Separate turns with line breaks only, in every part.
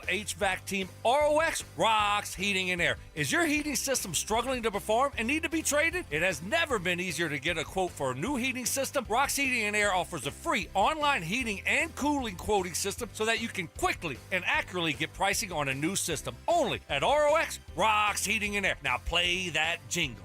HVAC team, ROX rocks heating and air. Is your heating system struggling to perform and need to be traded? It has never been easier to get a quote for a new heating system. Rocks Heating and Air offers a free online heating and cooling quoting system so that you can quickly and accurately get pricing on a new system. Only at ROX rocks heating and air. Now play that jingle.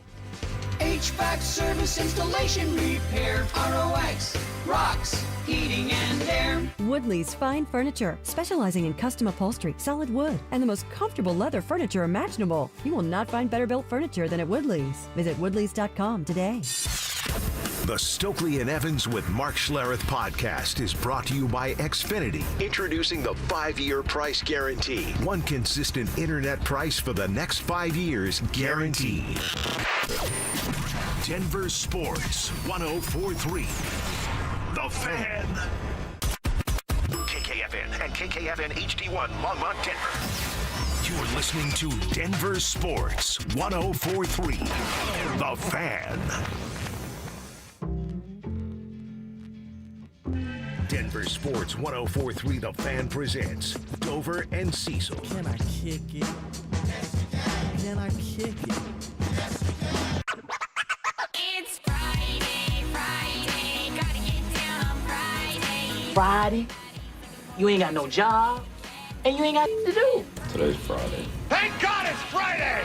HVAC service, installation, repair. ROX rocks heating and air.
Woodley's Fine Furniture, specializing in custom upholstery, solid wood, and the most comfortable leather furniture imaginable. You will not find better built furniture than at Woodley's. Visit woodleys.com today.
The Stokely and Evans with Mark Schlereth podcast is brought to you by Xfinity. Introducing the 5-year price guarantee. One consistent internet price for the next 5 years guaranteed. Denver Sports 104.3. The Fan. KKFN and KKFN HD1 Longmont, Denver. You're listening to Denver Sports 104.3. The Fan. Denver Sports 104.3 The Fan presents Dover and Cecil.
Can I kick it? Can I kick it?
It's Friday, gotta get down on Friday.
Friday, you ain't got no job, and you ain't got to do.
Today's Friday.
Thank God it's Friday!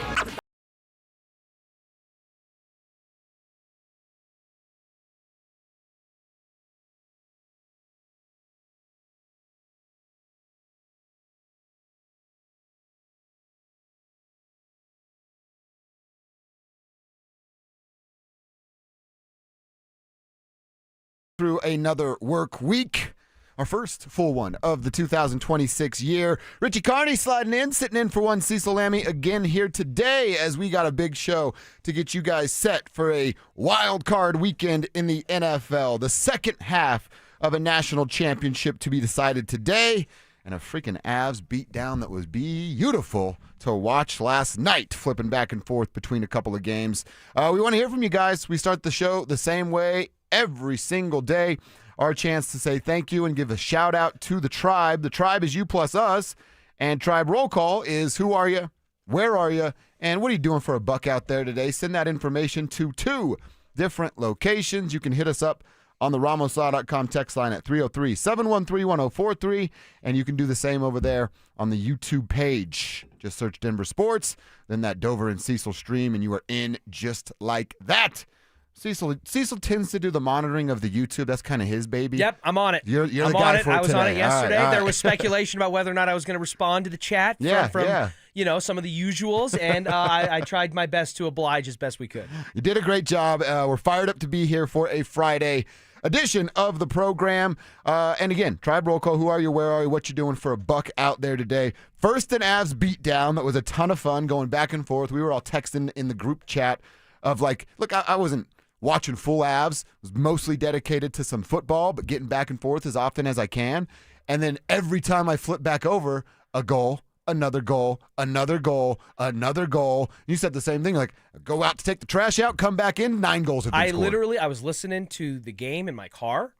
Through another work week, our first full one of the 2026 year. Richie Carney sliding in, sitting in for one Cecil Lammy again here today as we got a big show to get you guys set for a wild card weekend in the NFL. The second half of a national championship to be decided today, and a freaking Avs beatdown that was beautiful to watch last night, flipping back and forth between a couple of games. We want to hear from you guys. We start the show the same way every single day. Our chance to say thank you and give a shout out to the tribe. The tribe is you plus us, and tribe roll call is who are you, where are you, and what are you doing for a buck out there today? Send that information to 2 different locations. You can hit us up on the ramoslaw.com text line at 303-713-1043, and you can do the same over there on the YouTube page. Just search Denver Sports, then that Dover and Cecil stream, and you are in just like that. Cecil tends to do the monitoring of the YouTube. That's kind of his baby.
Yep, I'm on it.
You're
the
guy
on it.
for it
I was
today.
on it yesterday.
All right.
There was speculation about whether or not I was going to respond to the chat from some of the usuals, and I tried my best to oblige as best we could.
You did a great job. We're fired up to be here for a Friday edition of the program. And again, tribe roll call. Who are you? Where are you? What you doing for a buck out there today? First an Avs beatdown. That was a ton of fun going back and forth. We were all texting in the group chat of like, look, I wasn't watching full Avs. Was mostly dedicated to some football, but getting back and forth as often as I can. And then every time I flip back over, a goal, another goal, another goal, another goal. You said the same thing, like go out to take the trash out, come back in, 9 goals have been scored.
I was listening to the game in my car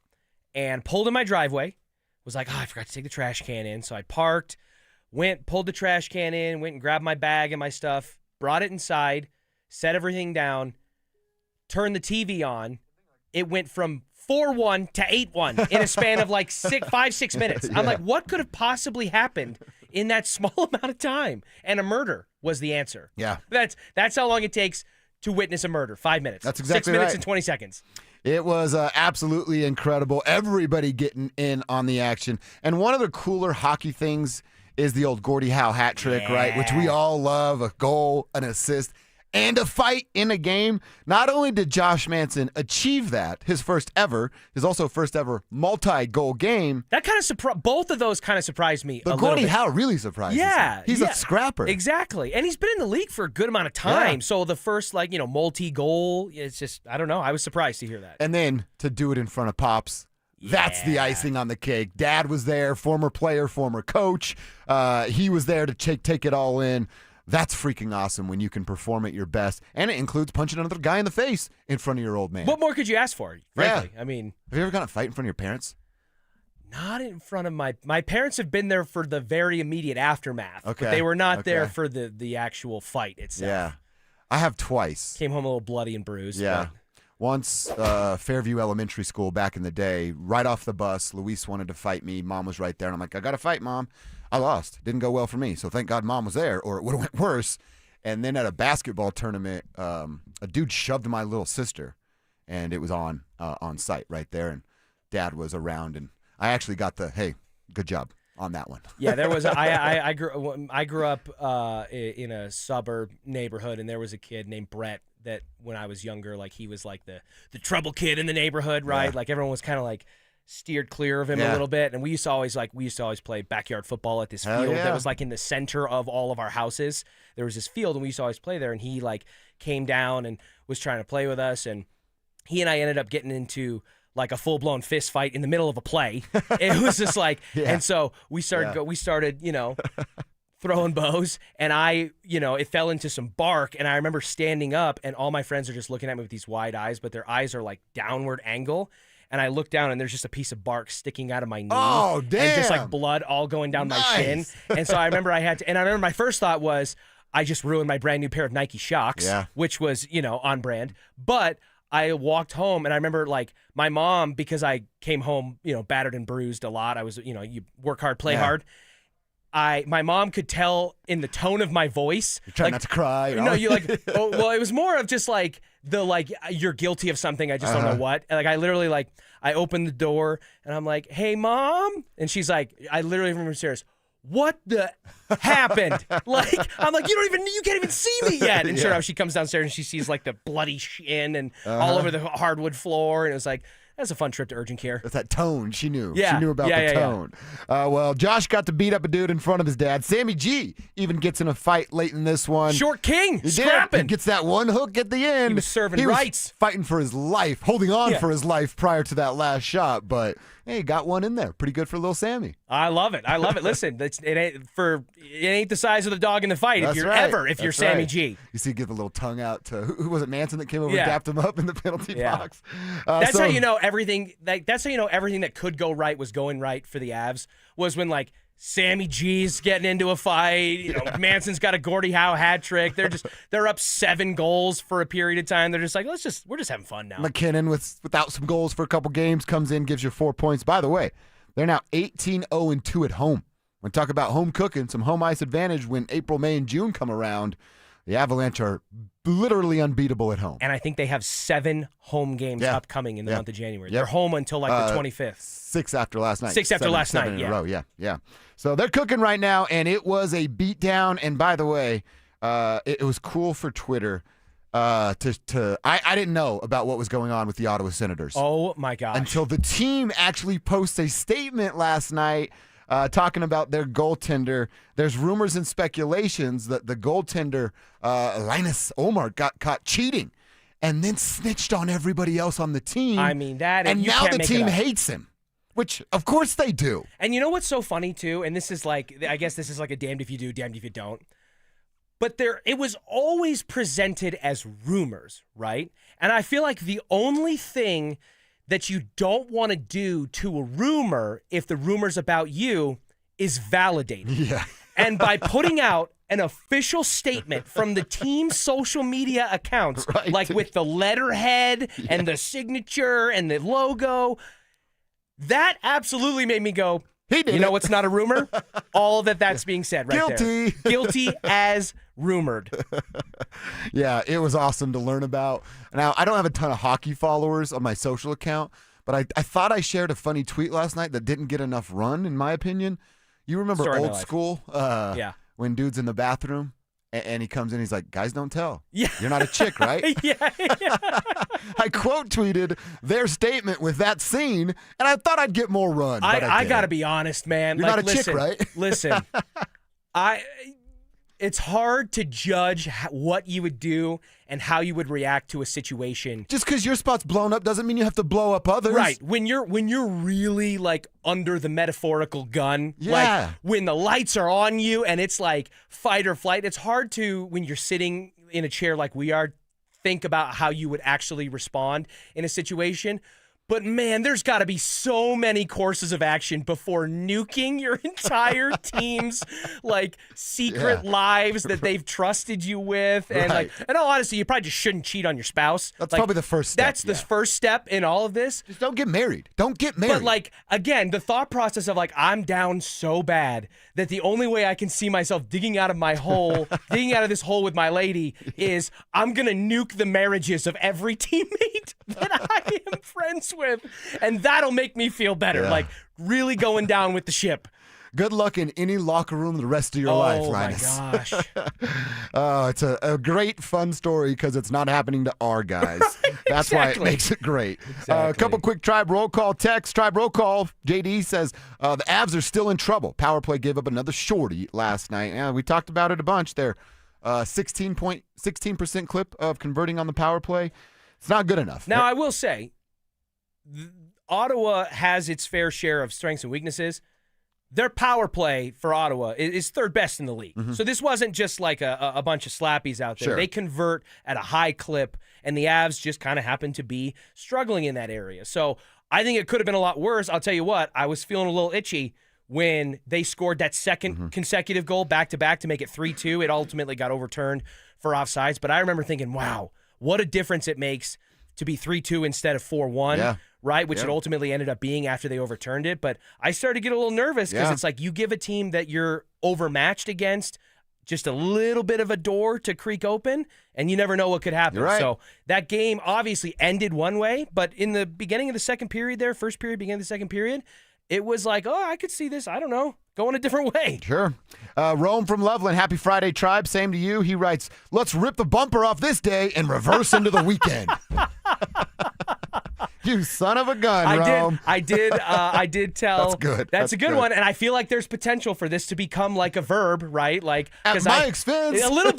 and pulled in my driveway. Was like, I forgot to take the trash can in. So I parked, went, pulled the trash can in, went and grabbed my bag and my stuff, brought it inside, set everything down, turned the TV on. It went from 4-1 to 8-1 in a span of like 5-6 minutes. I'm like, what could have possibly happened in that small amount of time? And a murder was the answer.
Yeah.
That's how long it takes to witness a murder. 5 minutes.
That's exactly
6 minutes
right.
and 20 seconds.
It was absolutely incredible. Everybody getting in on the action. And one of the cooler hockey things is the old Gordie Howe hat trick, right? Which we all love, a goal, an assist, and a fight in a game. Not only did Josh Manson achieve that, his first ever multi-goal game.
That kind of both of those kind of surprised me.
But
a little
Gordie
bit.
Howe really surprised me. He's a scrapper.
Exactly. And he's been in the league for a good amount of time.
Yeah.
So the first multi-goal, it's just, I don't know. I was surprised to hear that.
And then to do it in front of Pops. That's the icing on the cake. Dad was there, former player, former coach. He was there to take it all in. That's freaking awesome when you can perform at your best. And it includes punching another guy in the face in front of your old man.
What more could you ask for, frankly?
Yeah.
I mean,
have you ever gotten a fight in front of your parents?
Not in front of my parents have been there for the very immediate aftermath.
Okay.
But they were not there
Okay.
for the actual fight itself.
Yeah. I have twice.
Came home a little bloody and bruised.
Yeah.
but-
Once, Fairview Elementary School back in the day, right off the bus, Luis wanted to fight me. Mom was right there. And I'm like, I got to fight, Mom. I lost. Didn't go well for me. So thank God Mom was there, or it would have went worse. And then at a basketball tournament, a dude shoved my little sister, and it was on site right there. And Dad was around, and I actually got the, hey, good job on that one.
Yeah, there was. I grew up in a suburb neighborhood, and there was a kid named Brett that when I was younger, like he was like the trouble kid in the neighborhood, right?
Yeah.
Like everyone was kind of like steered clear of him a little bit, and we used to always play backyard football at this
Hell
field
yeah.
that was like in the center of all of our houses. There was this field, and we used to always play there. And he like came down and was trying to play with us, and he and I ended up getting into like a full-blown fist fight in the middle of a play. It was just like, and so we started, you know, throwing bows, and it fell into some bark, and I remember standing up, and all my friends are just looking at me with these wide eyes, but their eyes are like downward angle, and I look down, and there's just a piece of bark sticking out of my knee.
Oh, damn.
And just like blood all going down my shin. And so I remember my first thought was, I just ruined my brand new pair of Nike Shox, which was, on brand. But I walked home, and I remember like my mom, because I came home, battered and bruised a lot. I was, you work hard, play hard. My mom could tell in the tone of my voice.
You're trying not to cry.
No, you like, it was more of just like you're guilty of something. I just don't know what. And, like, I literally I opened the door and I'm like, hey, Mom. And she's like, I literally remember upstairs, what the happened? I'm like, you can't even see me yet. And sure enough, she comes downstairs and she sees like the bloody shin and all over the hardwood floor. And it was like, that's a fun trip to urgent care.
That's that tone. She knew.
Yeah.
She knew about the tone. Well, Josh got to beat up a dude in front of his dad. Sammy G even gets in a fight late in this one.
Short King,
He
scrapping.
He gets that one hook at the end.
He was serving
He was
rights.
fighting for his life, holding on for his life prior to that last shot. But, hey, got one in there. Pretty good for little Sammy.
I love it. Listen, it ain't the size of the dog in the fight.
That's
if you're
right.
Sammy G.
You see, give the little tongue out to who was it? Manson that came over and dapped him up in the penalty box.
That's how you know everything. That's how you know everything that could go right was going right for the Avs. Was when like Sammy G's getting into a fight. Manson's got a Gordie Howe hat trick. They're up 7 goals for a period of time. They're just like, we're just having fun now.
McKinnon without some goals for a couple games comes in, gives you 4 points. By the way, they're now 18-0-2 at home. When talk about home cooking, some home ice advantage when April, May, and June come around. The Avalanche are literally unbeatable at home.
And I think they have 7 home games upcoming in the month of January. They're home until like the 25th.
6 after last night.
6 after last
seven
night,
in a row. Yeah. So they're cooking right now, and it was a beatdown. And by the way, it was cool for Twitter. I didn't know about what was going on with the Ottawa Senators.
Oh my gosh!
Until the team actually posts a statement last night talking about their goaltender. There's rumors and speculations that the goaltender Linus Omar got caught cheating, and then snitched on everybody else on the team.
I mean that,
and now the team hates him. Which, of course, they do.
And you know what's so funny too? And this is like, I guess this is like a damned if you do, damned if you don't. But it was always presented as rumors, right? And I feel like the only thing that you don't want to do to a rumor, if the rumor's about you, is validate it.
Yeah.
And by putting out an official statement from the team's social media accounts, like with the letterhead and the signature and the logo, that absolutely made me go,
he did.
You know what's not a rumor? All that's being said right
Guilty.
there. Guilty as rumored.
Yeah, it was awesome to learn about. Now, I don't have a ton of hockey followers on my social account, but I thought I shared a funny tweet last night that didn't get enough run, in my opinion. You remember old school? When dude's in the bathroom and he comes in, he's like, guys don't tell.
Yeah.
You're not a chick, right?
Yeah.
I quote tweeted their statement with that scene, and I thought I'd get more run.
I got to be honest, man.
You're not a chick, right?
Listen, it's hard to judge what you would do and how you would react to a situation.
Just because your spot's blown up doesn't mean you have to blow up others.
Right. When you're really like under the metaphorical gun, like when the lights are on you and it's like fight or flight, it's hard to, when you're sitting in a chair like we are, think about how you would actually respond in a situation. But man, there's got to be so many courses of action before nuking your entire team's like secret lives that they've trusted you with, and like, in all honesty, you probably just shouldn't cheat on your spouse.
That's probably the first step.
That's the first step in all of this.
Just don't get married. Don't get married.
But like, again, the thought process of like, I'm down so bad that the only way I can see myself digging out of my hole, digging out of this hole with my lady, is I'm gonna nuke the marriages of every teammate that I am friends with, and that'll make me feel better. Like really going down with the ship.
Good luck in any locker room the rest of your life, Linus.
Oh, my gosh.
It's a great, fun story because it's not happening to our guys. That's why it makes it great. A couple quick Tribe roll call texts. Tribe roll call. JD says, the Avs are still in trouble. Power play gave up another shorty last night. Yeah, we talked about it a bunch there. 16% clip of converting on the power play. It's not good enough.
Now, I will say, Ottawa has its fair share of strengths and weaknesses. Their power play for Ottawa is third best in the league. So this wasn't just like a bunch of slappies out there.
Sure.
They convert at a high clip, and the Avs just kind of happen to be struggling in that area. So I think it could have been a lot worse. I'll tell you what, I was feeling a little itchy when they scored that second consecutive goal back-to-back to make it 3-2. It ultimately got overturned for offsides. But I remember thinking, wow, what a difference it makes to be 3-2 instead of 4-1. Right, which it ultimately ended up being after they overturned it. But I started to get a little nervous because it's like you give a team that you're overmatched against just a little bit of a door to creak open, and you never know what could happen.
Right.
So that game obviously ended one way, but in the beginning of the second period there, first period, beginning of the second period, it was like, oh, I could see this, I don't know, going a different way.
Sure. Rome from Loveland, happy Friday, Tribe. Same to you. He writes, let's rip the bumper off this day and reverse into the weekend. You son of a gun, Rome.
I did tell.
That's good.
That's a good one, and I feel like there's potential for this to become like a verb, right? Like
at my expense.
A little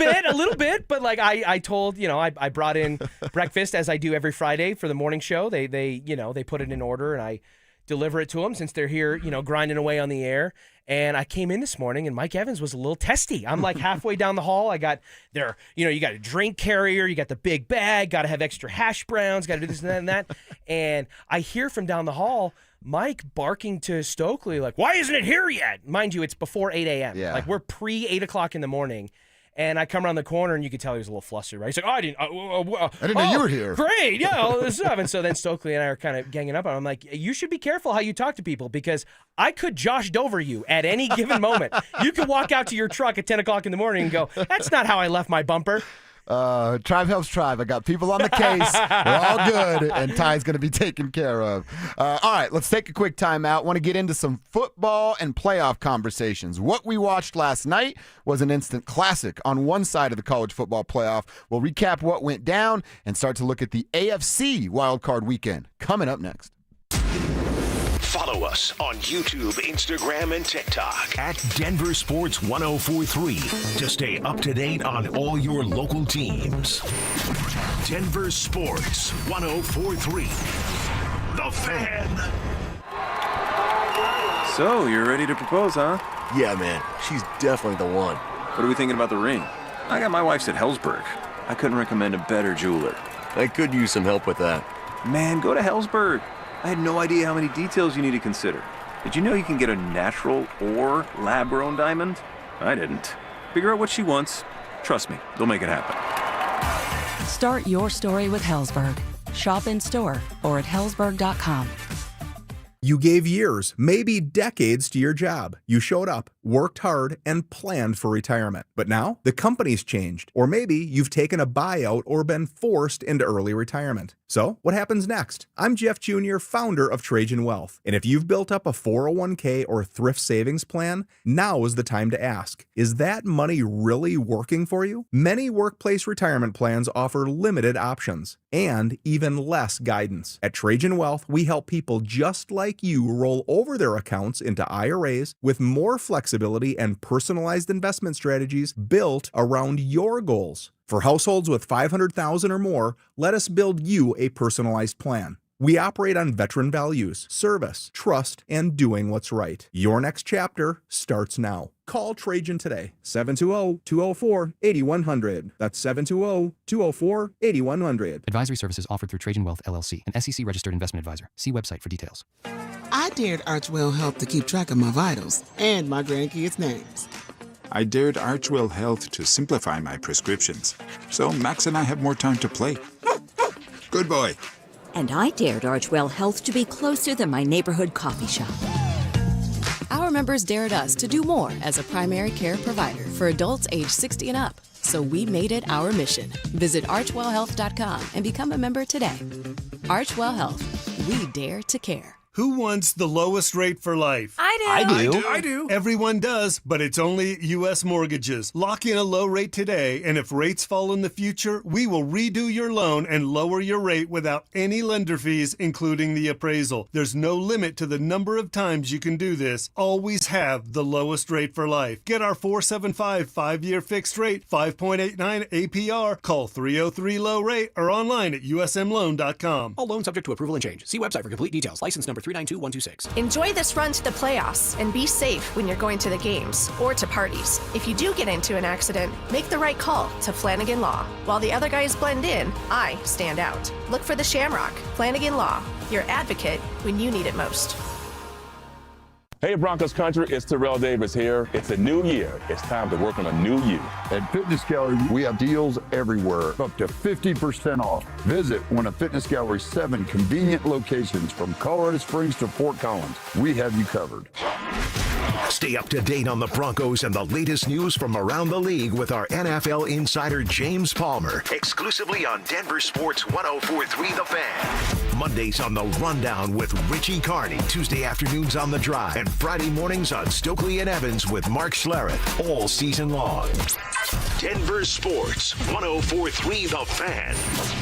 bit, but like I told, I brought in breakfast as I do every Friday for the morning show. They put it in order, and I deliver it to them since they're here, grinding away on the air. And I came in this morning, and Mike Evans was a little testy. I'm like halfway down the hall. I got there, you got a drink carrier, you got the big bag, got to have extra hash browns, got to do this and that and that. And I hear from down the hall, Mike barking to Stokely, like, why isn't it here yet? Mind you, it's before 8 a.m.
Yeah.
Like, we're pre-8 o'clock in the morning. And I come around the corner, and you could tell he was a little flustered, right? He's like, oh, I didn't know
you were here.
Great, yeah, all this stuff. And so then Stokely and I are kind of ganging up on him. I'm like, you should be careful how you talk to people because I could Josh Dover you at any given moment. You could walk out to your truck at 10 o'clock in the morning and go, that's not how I left my bumper.
Tribe helps Tribe. I got people on the case. We're all good, and Ty's going to be taken care of. All right, let's take a quick timeout. Want to get into some football and playoff conversations. What we watched last night was an instant classic on one side of the college football playoff. We'll recap what went down and start to look at the AFC wildcard weekend coming up next.
Follow us on YouTube, Instagram, and TikTok at Denver Sports 1043 to stay up to date on all your local teams. Denver Sports 1043. The Fan.
So, you're ready to propose, huh?
Yeah, man. She's definitely the one.
What are we thinking about the ring? I got my wife's at Hellsberg. I couldn't recommend a better jeweler.
I could use some help with that.
Man, go to Hellsberg. I had no idea how many details you need to consider. Did you know you can get a natural or lab-grown diamond? I didn't. Figure out what she wants. Trust me, they'll make it happen.
Start your story with Hellsberg. Shop in store or at hellsberg.com.
You gave years, maybe decades to your job. You showed up, worked hard, and planned for retirement. But now, the company's changed. Or maybe you've taken a buyout or been forced into early retirement. So, what happens next? I'm Jeff Jr., founder of Trajan Wealth. And if you've built up a 401k or thrift savings plan, now is the time to ask, is that money really working for you? Many workplace retirement plans offer limited options and even less guidance. At Trajan Wealth, we help people just like you roll over their accounts into IRAs with more flexibility and personalized investment strategies built around your goals. For households with $500,000 or more, let us build you a personalized plan. We operate on veteran values, service, trust, and doing what's right. Your next chapter starts now. Call Trajan today, 720-204-8100. That's 720-204-8100.
Advisory services offered through Trajan Wealth, LLC, an SEC-registered investment advisor. See website for details.
I dared Archwell Health to keep track of my vitals and my grandkids' names.
I dared Archwell Health to simplify my prescriptions, so Max and I have more time to play. Good boy.
And I dared Archwell Health to be closer than my neighborhood coffee shop.
Our members dared us to do more as a primary care provider for adults age 60 and up. So we made it our mission. Visit archwellhealth.com and become a member today. Archwell Health. We dare to care.
Who wants the lowest rate for life?
I do.
I do. Everyone does, but it's only U.S. Mortgages. Lock in a low rate today, and if rates fall in the future, we will redo your loan and lower your rate without any lender fees, including the appraisal. There's no limit to the number of times you can do this. Always have the lowest rate for life. Get our 475 5-year fixed rate, 5.89 APR. Call 303-LOW-RATE or online at usmloan.com.
All loans subject to approval and change. See website for complete details. License number 392126.
Enjoy this run to the playoffs and be safe when you're going to the games or to parties. If you do get into an accident, make the right call to Flanagan Law. While the other guys blend in, I stand out. Look for the Shamrock. Flanagan Law, your advocate when you need it most.
Hey Broncos country, it's Terrell Davis here. It's a new year. It's time to work on a new you.
At Fitness Gallery, we have deals everywhere, up to 50% off. Visit one of Fitness Gallery's 7 convenient locations from Colorado Springs to Fort Collins. We have you covered.
Stay up to date on the Broncos and the latest news from around the league with our NFL insider James Palmer, exclusively on Denver Sports 104.3 The Fan. Mondays on The Rundown with Richie Carney, Tuesday afternoons on The Drive, and Friday mornings on Stokely and Evans with Mark Schlereth, all season long. Denver Sports 104.3 The Fan,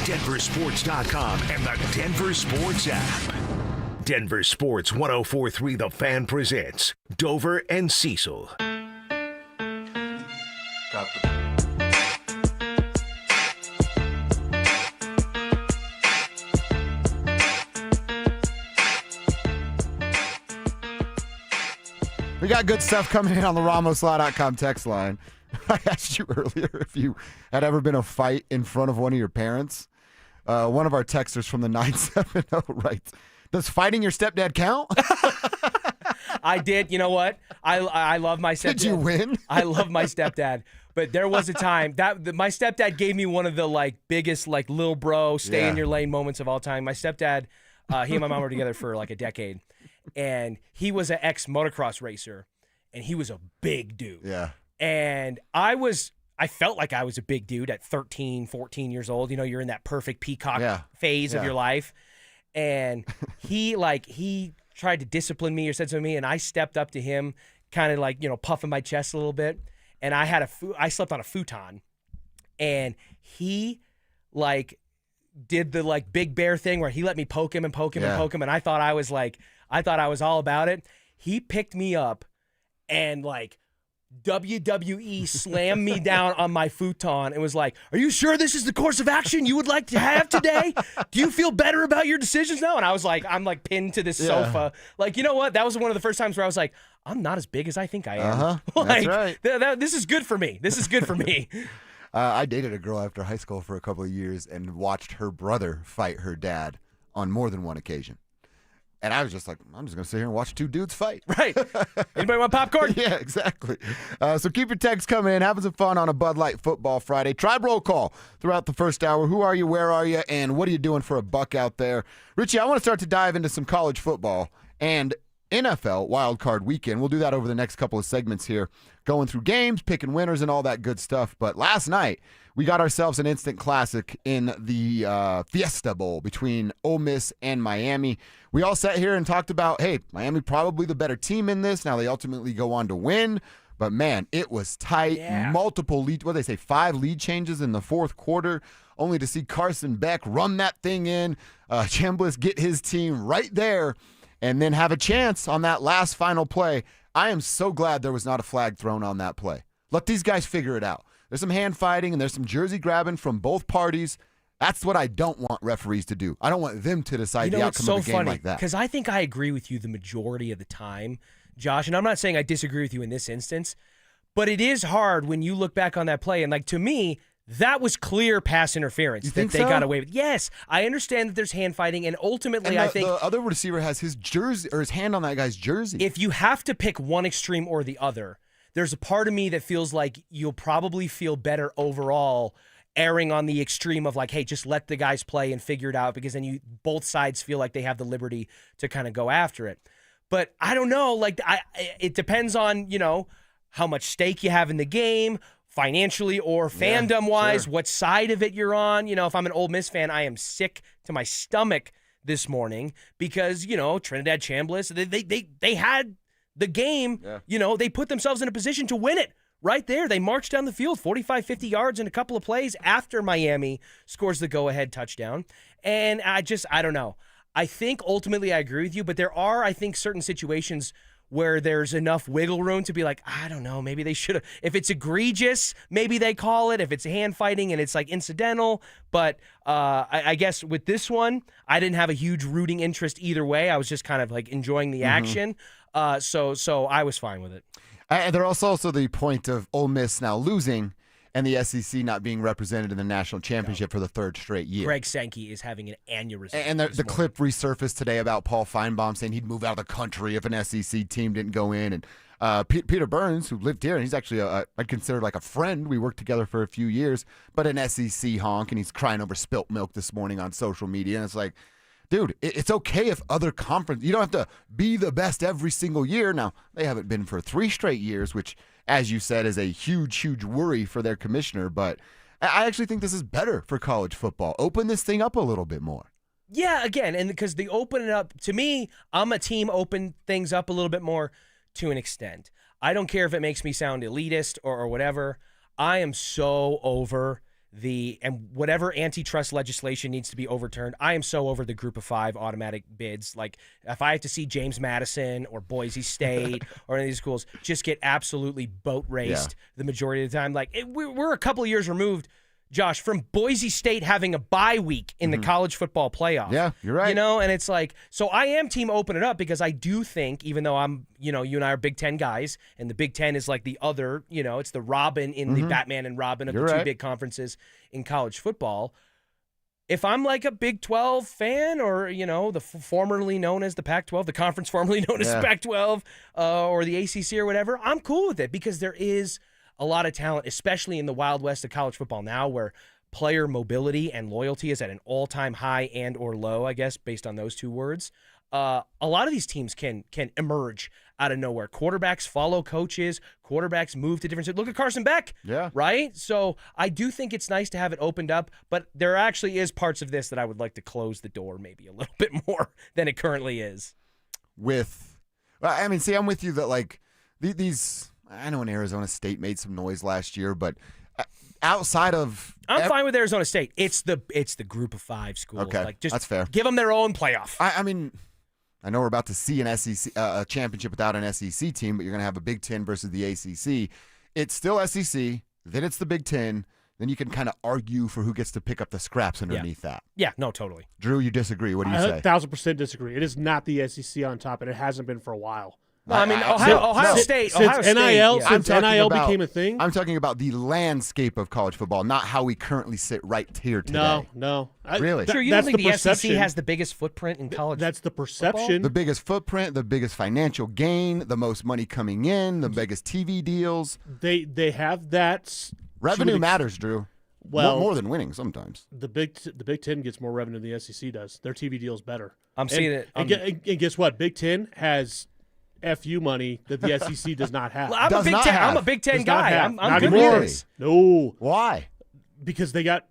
DenverSports.com, and the Denver Sports app. Denver Sports 104.3 The Fan presents Dover and Cecil.
We got good stuff coming in on the RamosLaw.com text line. I asked you earlier if you had ever been a fight in front of one of your parents. One of our texters from the 970 writes, does fighting your stepdad count?
I did. You know what? I love my stepdad.
Did you win?
I love my stepdad. But there was a time that my stepdad gave me one of the biggest little bro stay in your lane moments of all time. My stepdad, he and my mom were together for a decade, and he was an ex motocross racer, and he was a big dude.
Yeah.
And I felt like I was a big dude at 13, 14 years old. You know, you're in that perfect peacock phase of your life. And he tried to discipline me or said something to me, and I stepped up to him, kind of puffing my chest a little bit. And I slept on a futon, and he did the big bear thing where he let me poke him and poke him and poke him, and I thought I was all about it. He picked me up and WWE slammed me down on my futon and was like, are you sure this is the course of action you would like to have today? Do you feel better about your decisions now? And I was I'm pinned to this sofa. You know what? That was one of the first times where I was like, I'm not as big as I think I am.
That's right.
This is good for me. This is good for me.
I dated a girl after high school for a couple of years and watched her brother fight her dad on more than one occasion. And I was just I'm just going to sit here and watch two dudes fight.
Right. Anybody want popcorn?
Yeah, exactly. So keep your texts coming in. Having some fun on a Bud Light Football Friday. Tribe roll call throughout the first hour. Who are you? Where are you? And what are you doing for a buck out there? Richie, I want to start to dive into some college football and NFL wildcard weekend. We'll do that over the next couple of segments here, going through games, picking winners, and all that good stuff. But last night, we got ourselves an instant classic in the Fiesta Bowl between Ole Miss and Miami. We all sat here and talked about, hey, Miami probably the better team in this. Now they ultimately go on to win. But, man, it was tight. Yeah. Multiple lead, 5 lead changes in the fourth quarter, only to see Carson Beck run that thing in, Chambliss get his team right there, and then have a chance on that last final play. I am so glad there was not a flag thrown on that play. Let these guys figure it out. There's some hand fighting and there's some jersey grabbing from both parties. That's what I don't want referees to do. I don't want them to decide the outcome of a game like that.
Because I think I agree with you the majority of the time, Josh, and I'm not saying I disagree with you in this instance, but it is hard when you look back on that play, and like to me, that was clear pass interference that they got away with. Yes, I understand that there's hand fighting, and ultimately I think
the other receiver has his jersey or his hand on that guy's jersey.
If you have to pick one extreme or the other, there's a part of me that feels like you'll probably feel better overall erring on the extreme of like, hey, just let the guys play and figure it out, because then both sides feel like they have the liberty to kind of go after it. But I don't know, like it depends on, how much stake you have in the game, financially or fandom-wise, what side of it you're on. If I'm an Ole Miss fan, I am sick to my stomach this morning because, Trinidad Chambliss, they had the game, they put themselves in a position to win it. Right there, they marched down the field 45, 50 yards in a couple of plays after Miami scores the go-ahead touchdown. And I don't know. I think ultimately I agree with you, but there are, I think, certain situations where there's enough wiggle room to be like, I don't know, maybe they should have. If it's egregious, maybe they call it. If it's hand fighting and it's like incidental. But I guess with this one, I didn't have a huge rooting interest either way. I was just kind of like enjoying the action. So I was fine with it.
And there's also the point of Ole Miss now losing and the SEC not being represented in the national championship for the third straight year.
Greg Sankey is having an aneurysm.
And the clip resurfaced today about Paul Feinbaum saying he'd move out of the country if an SEC team didn't go in. And Peter Burns, who lived here, and he's actually I'd consider like a friend. We worked together for a few years, but an SEC honk, and he's crying over spilt milk this morning on social media. And it's like, dude, it's okay if other conference, you don't have to be the best every single year. Now, they haven't been for 3 straight years, which, as you said, is a huge, huge worry for their commissioner. But I actually think this is better for college football. Open this thing up a little bit more.
Yeah, again, and because they open it up, to me, I'm a team open things up a little bit more to an extent. I don't care if it makes me sound elitist or whatever. I am so over and whatever antitrust legislation needs to be overturned, I am so over the group of 5 automatic bids. Like, if I have to see James Madison or Boise State or any of these schools just get absolutely boat raced the majority of the time, like we're a couple of years removed, Josh, from Boise State having a bye week in the college football playoff.
Yeah, you're right.
And it's like, so I am team open it up because I do think, even though I'm, you and I are Big Ten guys, and the Big Ten is like the other, it's the Robin in the Batman and Robin of the two big conferences in college football. If I'm like a Big 12 fan or, the formerly known as the Pac-12, the conference formerly known as Pac-12 or the ACC or whatever, I'm cool with it because there is a lot of talent, especially in the Wild West of college football now, where player mobility and loyalty is at an all-time high and or low, I guess, based on those two words. A lot of these teams can emerge out of nowhere. Quarterbacks follow coaches. Quarterbacks move to different. Look at Carson Beck.
Yeah.
Right? So I do think it's nice to have it opened up, but there actually is parts of this that I would like to close the door maybe a little bit more than it currently is.
I'm with you that like these. I know Arizona State made some noise last year, but outside of,
I'm fine with Arizona State. It's the group of 5 schools.
Okay,
like, just
that's fair.
Give them their own playoff.
I know we're about to see an SEC a championship without an SEC team, but you're going to have a Big Ten versus the ACC. It's still SEC, then it's the Big Ten. Then you can kind of argue for who gets to pick up the scraps underneath that.
Yeah, no, totally.
Drew, you disagree. What do you say?
1,000% disagree. It is not the SEC on top, and it hasn't been for a while.
No, Ohio State.
Since NIL became a thing.
I'm talking about the landscape of college football, not how we currently sit right here today.
No.
Really?
Sure, you don't think the SEC has the biggest footprint in college?
That's the perception.
Football?
The biggest footprint, the biggest financial gain, the most money coming in, the biggest TV deals.
They have that.
Revenue matters, Drew.
Well,
more than winning sometimes.
The Big Ten gets more revenue than the SEC does. Their TV deal is better.
I'm seeing it.
And guess what? Big Ten has FU money that the SEC does not have.
Well, I'm a Big Ten guy. I'm
not
good
anymore.
with this.
No.
Why?
Because they got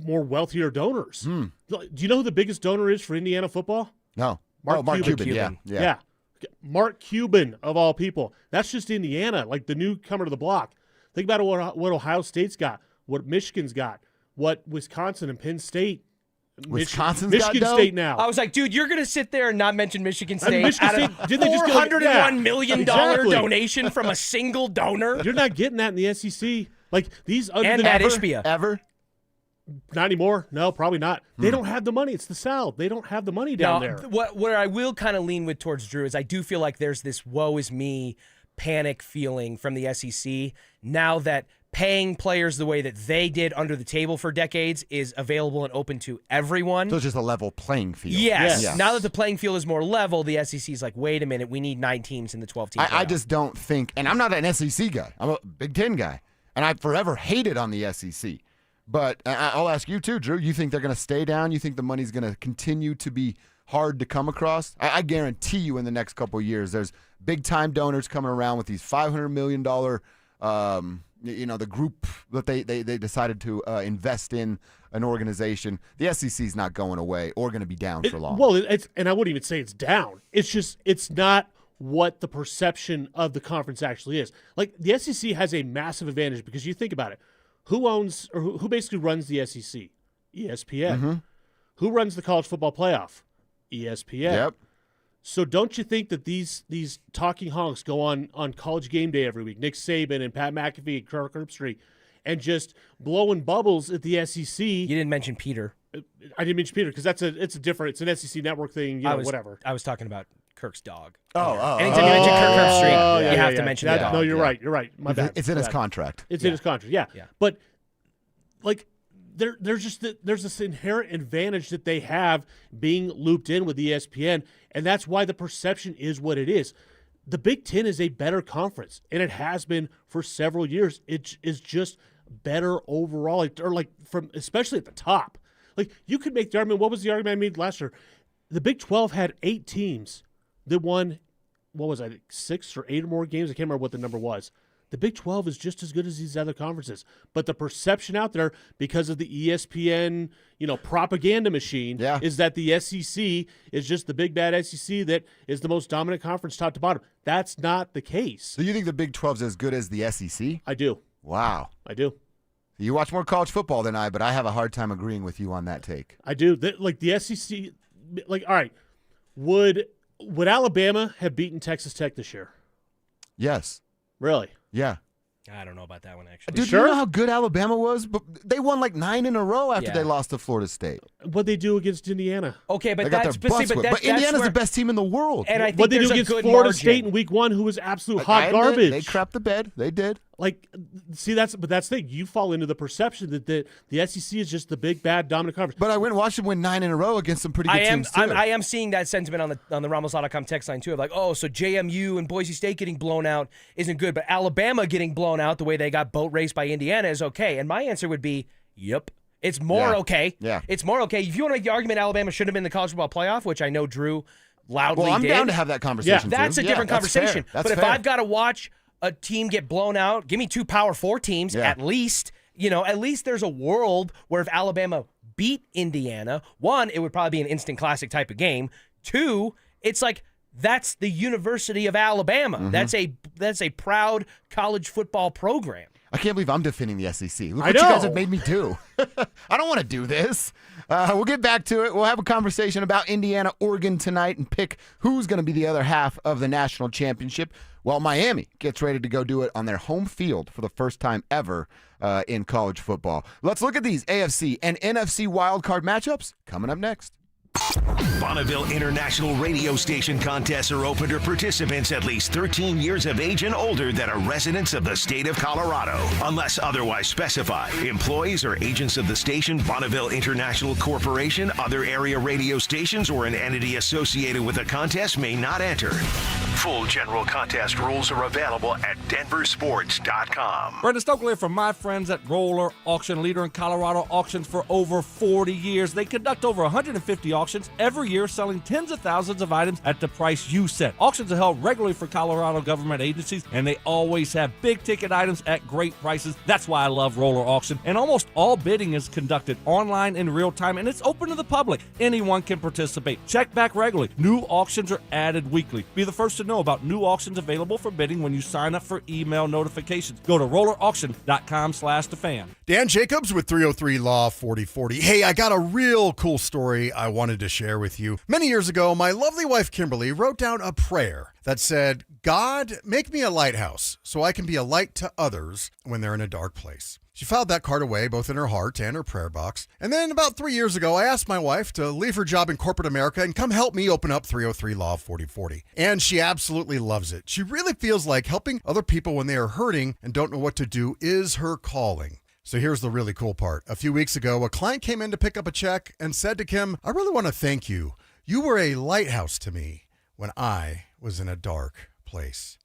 more wealthier donors. Do you know who the biggest donor is for Indiana football?
No.
Mark
Cuban. Yeah.
Mark Cuban, of all people. That's just Indiana, like the newcomer to the block. Think about what Ohio State's got, what Michigan's got, what Wisconsin and Penn State.
Michigan
State now.
I was like, dude, you're going to sit there and not mention Michigan State
Michigan
out of $401 million donation from a single donor?
You're not getting that in the SEC. Like these
and Matt Ishbia.
Ever?
Not anymore. No, probably not. They don't have the money. It's the South. They don't have the money down there.
Where I will kind of lean with towards Drew is I do feel like there's this woe is me panic feeling from the SEC now that paying players the way that they did under the table for decades is available and open to everyone.
So it's just a level playing field.
Yes. Now that the playing field is more level, the SEC is like, wait a minute, we need 9 teams in the 12-team
I just don't think, and I'm not an SEC guy. I'm a Big Ten guy, and I've forever hated on the SEC. But I'll ask you too, Drew. You think they're going to stay down? You think the money's going to continue to be hard to come across? I guarantee you in the next couple of years, there's big-time donors coming around with these $500 million the group that they decided to invest in an organization. The SEC is not going away or going to be down for long.
Well, and I wouldn't even say it's down. It's not what the perception of the conference actually is. Like, the SEC has a massive advantage because you think about it. Who owns or who basically runs the SEC? ESPN.
Mm-hmm.
Who runs the college football playoff? ESPN.
Yep.
So don't you think that these talking honks go on College Game Day every week? Nick Saban and Pat McAfee and Kirk Herbstreit, and just blowing bubbles at the SEC.
You didn't mention Peter.
I didn't mention Peter because it's an SEC network thing. Whatever.
I was talking about Kirk's dog.
Anytime
you mention Kirk Herbstreit, you have to mention that.
No, you're right. You're right. My bad.
It's in his contract.
It's in his contract. Yeah. But like, there's this inherent advantage that they have being looped in with ESPN, and that's why the perception is what it is. The Big Ten is a better conference, and it has been for several years. It is just better overall, especially at the top. Like, you could make the argument. What was the argument I made last year? The Big 12 had 8 teams that won. What was I? 6 or 8 or more games. I can't remember what the number was. The Big 12 is just as good as these other conferences. But the perception out there, because of the ESPN, propaganda machine, is that the SEC is just the big bad SEC that is the most dominant conference top to bottom. That's not the case.
So you think the Big 12 is as good as the SEC?
I do.
Wow.
I do.
You watch more college football than I, but I have a hard time agreeing with you on that take.
I do. The SEC, all right, would Alabama have beaten Texas Tech this year?
Yes.
Really?
Yeah.
I don't know about that one, actually.
Dude, you know how good Alabama was? But they won like 9 in a row after they lost to Florida State.
What'd they do against Indiana?
Okay, but
they got their butts whipped. But Indiana's the best team in the world.
And I think
what'd they do
there's
against
a good
Florida
margin.
State in week 1, who was absolute hot garbage?
They crapped the bed. They did.
That's the thing. You fall into the perception that the SEC is just the big, bad, dominant conference.
But I went and watched them win 9 in a row against some pretty good teams, too.
I am seeing that sentiment on the Ramos.com text line, too, of like, oh, so JMU and Boise State getting blown out isn't good, but Alabama getting blown out the way they got boat raced by Indiana is okay. And my answer would be, yep. It's more okay.
Yeah.
It's more okay. If you want to make the argument Alabama should have been in the college football playoff, which I know Drew loudly did.
Well, I'm down to have that conversation,
that's a different conversation.
Fair.
But if I've got to watch a team get blown out, give me 2 Power 4 teams at least. At least there's a world where if Alabama beat Indiana, 1, it would probably be an instant classic type of game. 2, it's like that's the University of Alabama.
Mm-hmm.
That's a proud college football program.
I can't believe I'm defending the SEC. Look
I
what
know.
you guys have made me do. I don't want to do this. We'll get back to it. We'll have a conversation about Indiana, Oregon tonight and pick who's going to be the other half of the national championship while Miami gets ready to go do it on their home field for the first time ever in college football. Let's look at these AFC and NFC wildcard matchups coming up next.
Bonneville International Radio Station contests are open to participants at least 13 years of age and older that are residents of the state of Colorado. Unless otherwise specified, employees or agents of the station, Bonneville International Corporation, other area radio stations, or an entity associated with the contest may not enter. Full general contest rules are available at DenverSports.com.
Brandon Stokely from my friends at Roller Auction, leader in Colorado auctions for over 40 years. They conduct over 150 auctions every year, selling tens of thousands of items at the price you set. Auctions are held regularly for Colorado government agencies, and they always have big-ticket items at great prices. That's why I love Roller Auction. And almost all bidding is conducted online in real time, and it's open to the public. Anyone can participate. Check back regularly. New auctions are added weekly. Be the first to know about new auctions available for bidding when you sign up for email notifications. Go to rollerauction.com/thefan.
Dan Jacobs with 303 Law 4040. Hey, I got a real cool story I wanted to share with you. Many years ago, my lovely wife Kimberly wrote down a prayer that said, God, make me a lighthouse so I can be a light to others when they're in a dark place. She filed that card away both in her heart and her prayer box. And then about 3 years ago, I asked my wife to leave her job in corporate America and come help me open up 303 Law 4040. And she absolutely loves it. She really feels like helping other people when they are hurting and don't know what to do is her calling. So here's the really cool part. A few weeks ago, a client came in to pick up a check and said to Kim, I really want to thank you. You were a lighthouse to me when I was in a dark place.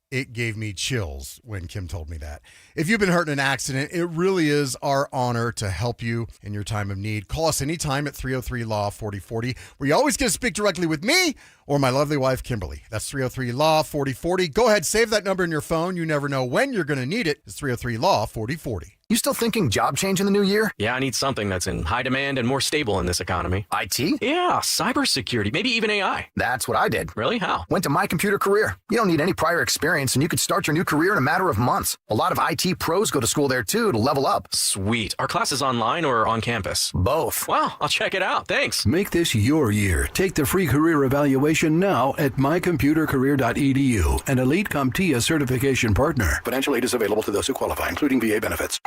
It gave me chills when Kim told me that. If you've been hurt in an accident, it really is our honor to help you in your time of need. Call us anytime at 303 Law 4040, where you always get to speak directly with me or my lovely wife, Kimberly. That's 303 Law 4040. Go ahead, save that number in your phone. You never know when you're going to need it. It's 303 Law 4040.
You still thinking job change in the new year? Yeah, I need something that's in high demand and more stable in this economy. IT? Yeah, cybersecurity, maybe even AI. That's what I did. Really? How? Went to My Computer Career. You don't need any prior experience, and you could start your new career in a matter of months. A lot of IT pros go to school there, too, to level up. Sweet. Are classes online or on campus? Both. Wow, I'll check it out. Thanks.
Make this your year. Take the free career evaluation now at mycomputercareer.edu, an Elite CompTIA certification partner. Financial aid is available to those who qualify, including VA benefits.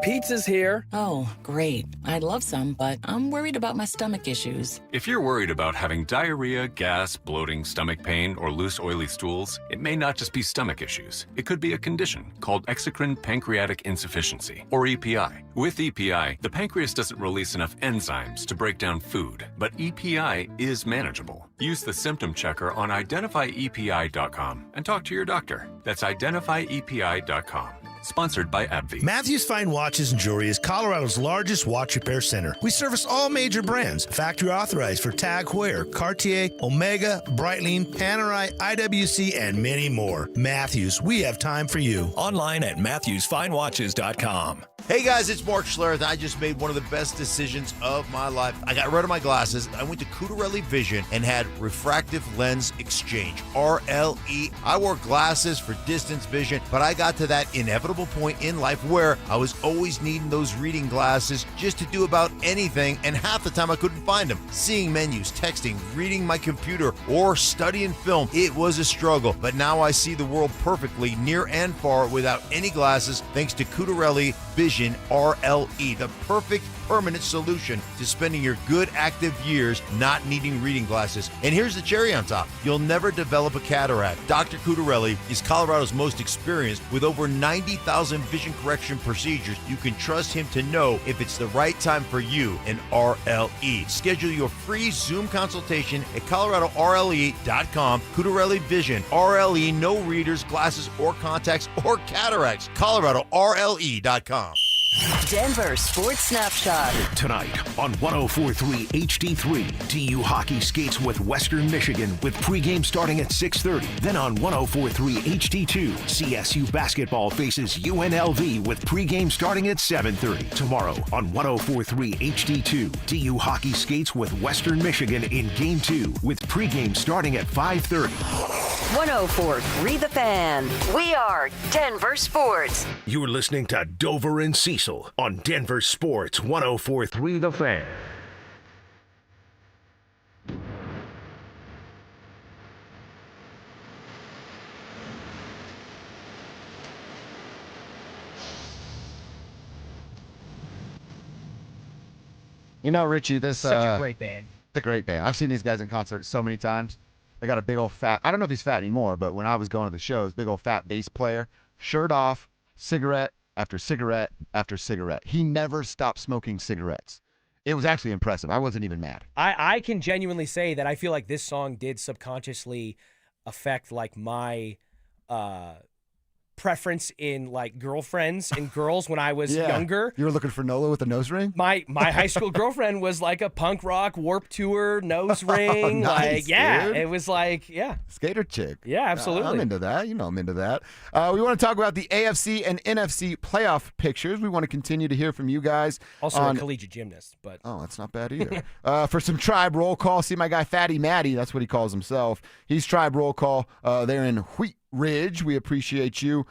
Pizza's here. Oh, great. I'd love some, but I'm worried about my stomach issues.
If you're worried about having diarrhea, gas, bloating, stomach pain, or loose, oily stools, it may not just be stomach issues. It could be a condition called exocrine pancreatic insufficiency, or EPI. With EPI, the pancreas doesn't release enough enzymes to break down food, but EPI is manageable. Use the symptom checker on identifyepi.com and talk to your doctor. That's identifyepi.com. Sponsored by AbbVie.
Matthews Fine Watches and Jewelry is Colorado's largest watch repair center. We service all major brands, factory authorized for TAG Heuer, Cartier, Omega, Breitling, Panerai, IWC, and many more. Matthews, we have time for you.
Online at MatthewsFineWatches.com.
Hey guys, it's Mark Schlereth. I just made one of the best decisions of my life. I got rid of my glasses. I went to Cutarelli Vision and had refractive lens exchange, RLE. I wore glasses for distance vision, but I got to that inevitable point in life where I was always needing those reading glasses just to do about anything, and half the time I couldn't find them. Seeing menus, texting, reading my computer, or studying film, it was a struggle. But now I see the world perfectly, near and far, without any glasses, thanks to Cutarelli Vision RLE, the perfect permanent solution to spending your good active years not needing reading glasses. And here's the cherry on top. You'll never develop a cataract. Dr. Cutarelli is Colorado's most experienced with over 90,000 vision correction procedures. You can trust him to know if it's the right time for you and RLE. Schedule your free Zoom consultation at coloradorle.com. Cutarelli Vision, RLE, no readers, glasses, or contacts, or cataracts. coloradorle.com.
Denver Sports Snapshot.
Tonight on 104.3 HD3, TU hockey skates with Western Michigan with pregame starting at 6:30. Then on 104.3 HD2, CSU basketball faces UNLV with pregame starting at 7:30. Tomorrow on 104.3 HD2, TU hockey skates with Western Michigan in Game 2 with pregame starting at 5:30.
104.3 The Fan. We are Denver Sports.
You're listening to Dover and Cecil on Denver Sports 104.3 The Fan.
You know, Richie, this
Such a great band.
It's a great band. I've seen these guys in concert so many times. They got a big old fat, I don't know if he's fat anymore, but when I was going to the shows, big old fat bass player, shirt off, cigarette after cigarette after cigarette. He never stopped smoking cigarettes. It was actually impressive. I wasn't even mad.
I can genuinely say that I feel like this song did subconsciously affect like my preference in like girlfriends and girls when I was younger.
You were looking for Nola with a nose ring?
My high school girlfriend was like a punk rock Warped Tour nose ring.
Nice, dude.
It was like,
Skater chick.
Yeah, absolutely.
I'm into that. You know I'm into that. We want to talk about the AFC and NFC playoff pictures. We want to continue to hear from you guys.
Also a collegiate gymnast, but
oh, that's not bad either. For some Tribe roll call, see my guy Fatty Matty, that's what he calls himself. He's Tribe roll call. They're in Wheat Ridge. We appreciate you,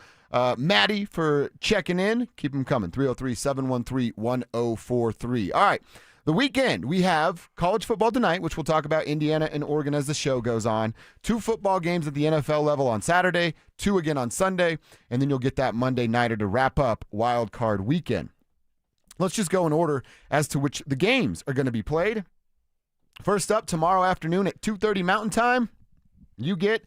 Maddie, for checking in. Keep them coming. 303-713-1043. All right. The weekend, we have college football tonight, which we'll talk about Indiana and Oregon as the show goes on. 2 football games at the NFL level on Saturday, 2 again on Sunday, and then you'll get that Monday nighter to wrap up Wild Card weekend. Let's just go in order as to which the games are going to be played. First up, tomorrow afternoon at 2:30 Mountain Time, you get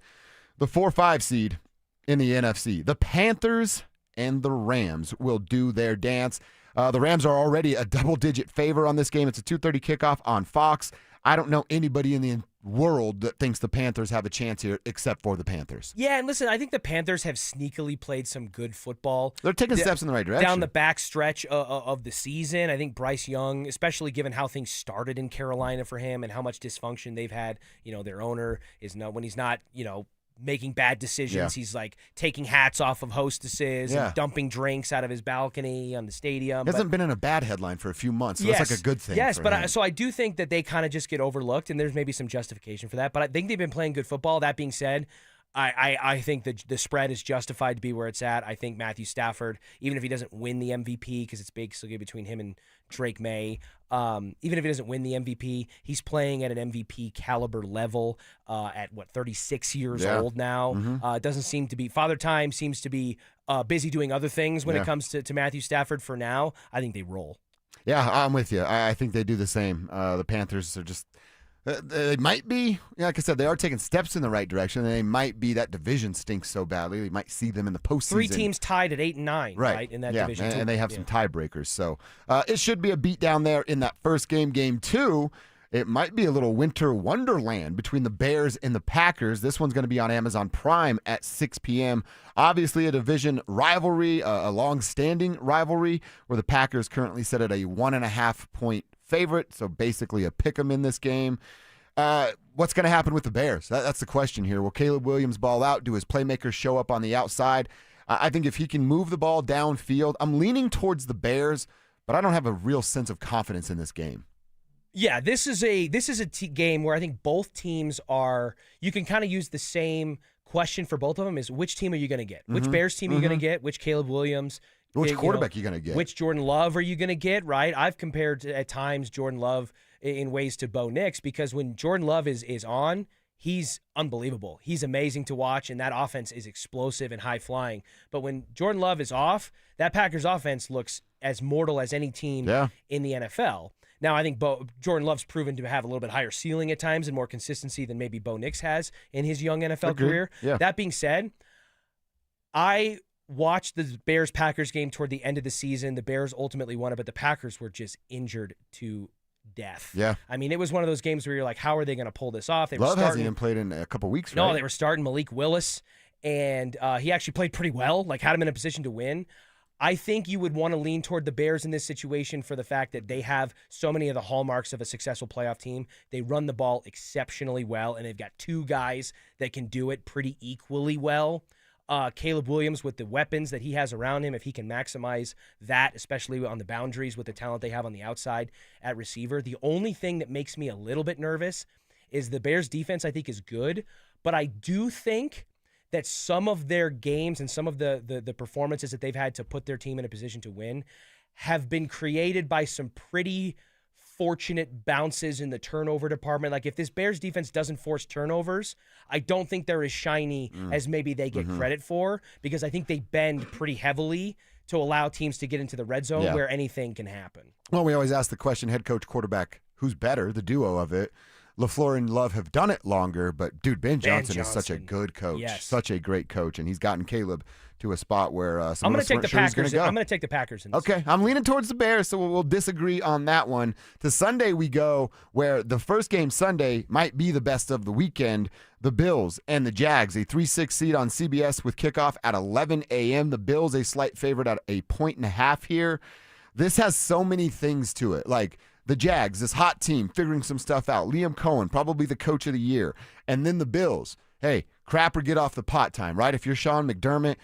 the 4-5 seed in the NFC. The Panthers and the Rams will do their dance. The Rams are already a double-digit favor on this game. It's a 2:30 kickoff on Fox. I don't know anybody in the world that thinks the Panthers have a chance here except for the Panthers.
Yeah, and listen, I think the Panthers have sneakily played some good football.
They're taking steps in the right direction.
Down the back stretch of the season, I think Bryce Young, especially given how things started in Carolina for him and how much dysfunction they've had, their owner is when he's not, making bad decisions. Yeah. He's like taking hats off of hostesses and dumping drinks out of his balcony on the stadium.
Hasn't been in a bad headline for a few months, so that's like a good thing.
Yes,
for
but
him.
So I do think that they kind of just get overlooked, and there's maybe some justification for that. But I think they've been playing good football. That being said, I think that the spread is justified to be where it's at. I think Matthew Stafford, even if he doesn't win the MVP, because it's basically between him and Drake May, even if he doesn't win the MVP, he's playing at an MVP caliber level at, 36 years old now.
Mm-hmm.
Doesn't seem to be – Father Time seems to be busy doing other things when it comes to Matthew Stafford for now. I think they roll.
Yeah, I'm with you. I think they do the same. The Panthers are just – they might be, like I said, they are taking steps in the right direction. They might be that division stinks so badly. We might see them in the postseason.
3 teams tied at 8 and 9, right in that division.
And they have some tiebreakers. So it should be a beat down there in that first game. Game 2, it might be a little winter wonderland between the Bears and the Packers. This one's going to be on Amazon Prime at 6 p.m. Obviously a division rivalry, a long-standing rivalry, where the Packers currently set at a 1.5-point favorite, so basically a pick 'em in this game. What's going to happen with the Bears? That's the question here. Will Caleb Williams ball out? Do his playmakers show up on the outside? I think if he can move the ball downfield, I'm leaning towards the Bears, but I don't have a real sense of confidence in this game.
Yeah, this is a game where I think both teams are. You can kind of use the same question for both of them: is which team are you going to get? Which Bears team are you going to get? Which Caleb Williams?
Which quarterback are you going to get?
Which Jordan Love are you going to get, right? I've compared at times Jordan Love in ways to Bo Nix, because when Jordan Love is on, he's unbelievable. He's amazing to watch, and that offense is explosive and high-flying. But when Jordan Love is off, that Packers offense looks as mortal as any team in the NFL. Now, I think Jordan Love's proven to have a little bit higher ceiling at times and more consistency than maybe Bo Nix has in his young NFL career.
Yeah.
That being said, I watched the Bears-Packers game toward the end of the season. The Bears ultimately won it, but the Packers were just injured to death.
Yeah.
I mean, it was one of those games where you're like, how are they going to pull this off?
Love hasn't even played in a couple weeks, right?
No, they were starting Malik Willis, and he actually played pretty well, like had him in a position to win. I think you would want to lean toward the Bears in this situation for the fact that they have so many of the hallmarks of a successful playoff team. They run the ball exceptionally well, and they've got 2 guys that can do it pretty equally well. Caleb Williams, with the weapons that he has around him, if he can maximize that, especially on the boundaries with the talent they have on the outside at receiver. The only thing that makes me a little bit nervous is the Bears defense, I think, is good, but I do think that some of their games and some of the performances that they've had to put their team in a position to win have been created by some pretty fortunate bounces in the turnover department. Like, if this Bears defense doesn't force turnovers, I don't think they're as shiny as maybe they get credit for, because I think they bend pretty heavily to allow teams to get into the red zone where anything can happen.
Well, we always ask the question, head coach, quarterback, who's better, the duo of it. LaFleur and Love have done it longer, but, dude, Ben Johnson is such a good coach, such a great coach, and he's gotten Caleb to a spot where some
I'm
of us weren't sure he's going to go.
I'm going to take the Packers in this.
Okay, I'm leaning towards the Bears, so we'll disagree on that one. To Sunday we go, where the first game Sunday might be the best of the weekend. The Bills and the Jags, a 3-6 seed on CBS with kickoff at 11 a.m. The Bills a slight favorite at 1.5 points here. This has so many things to it, like the Jags, this hot team, figuring some stuff out. Liam Cohen, probably the coach of the year. And then the Bills, hey, crap or get off the pot time, right? If you're Sean McDermott,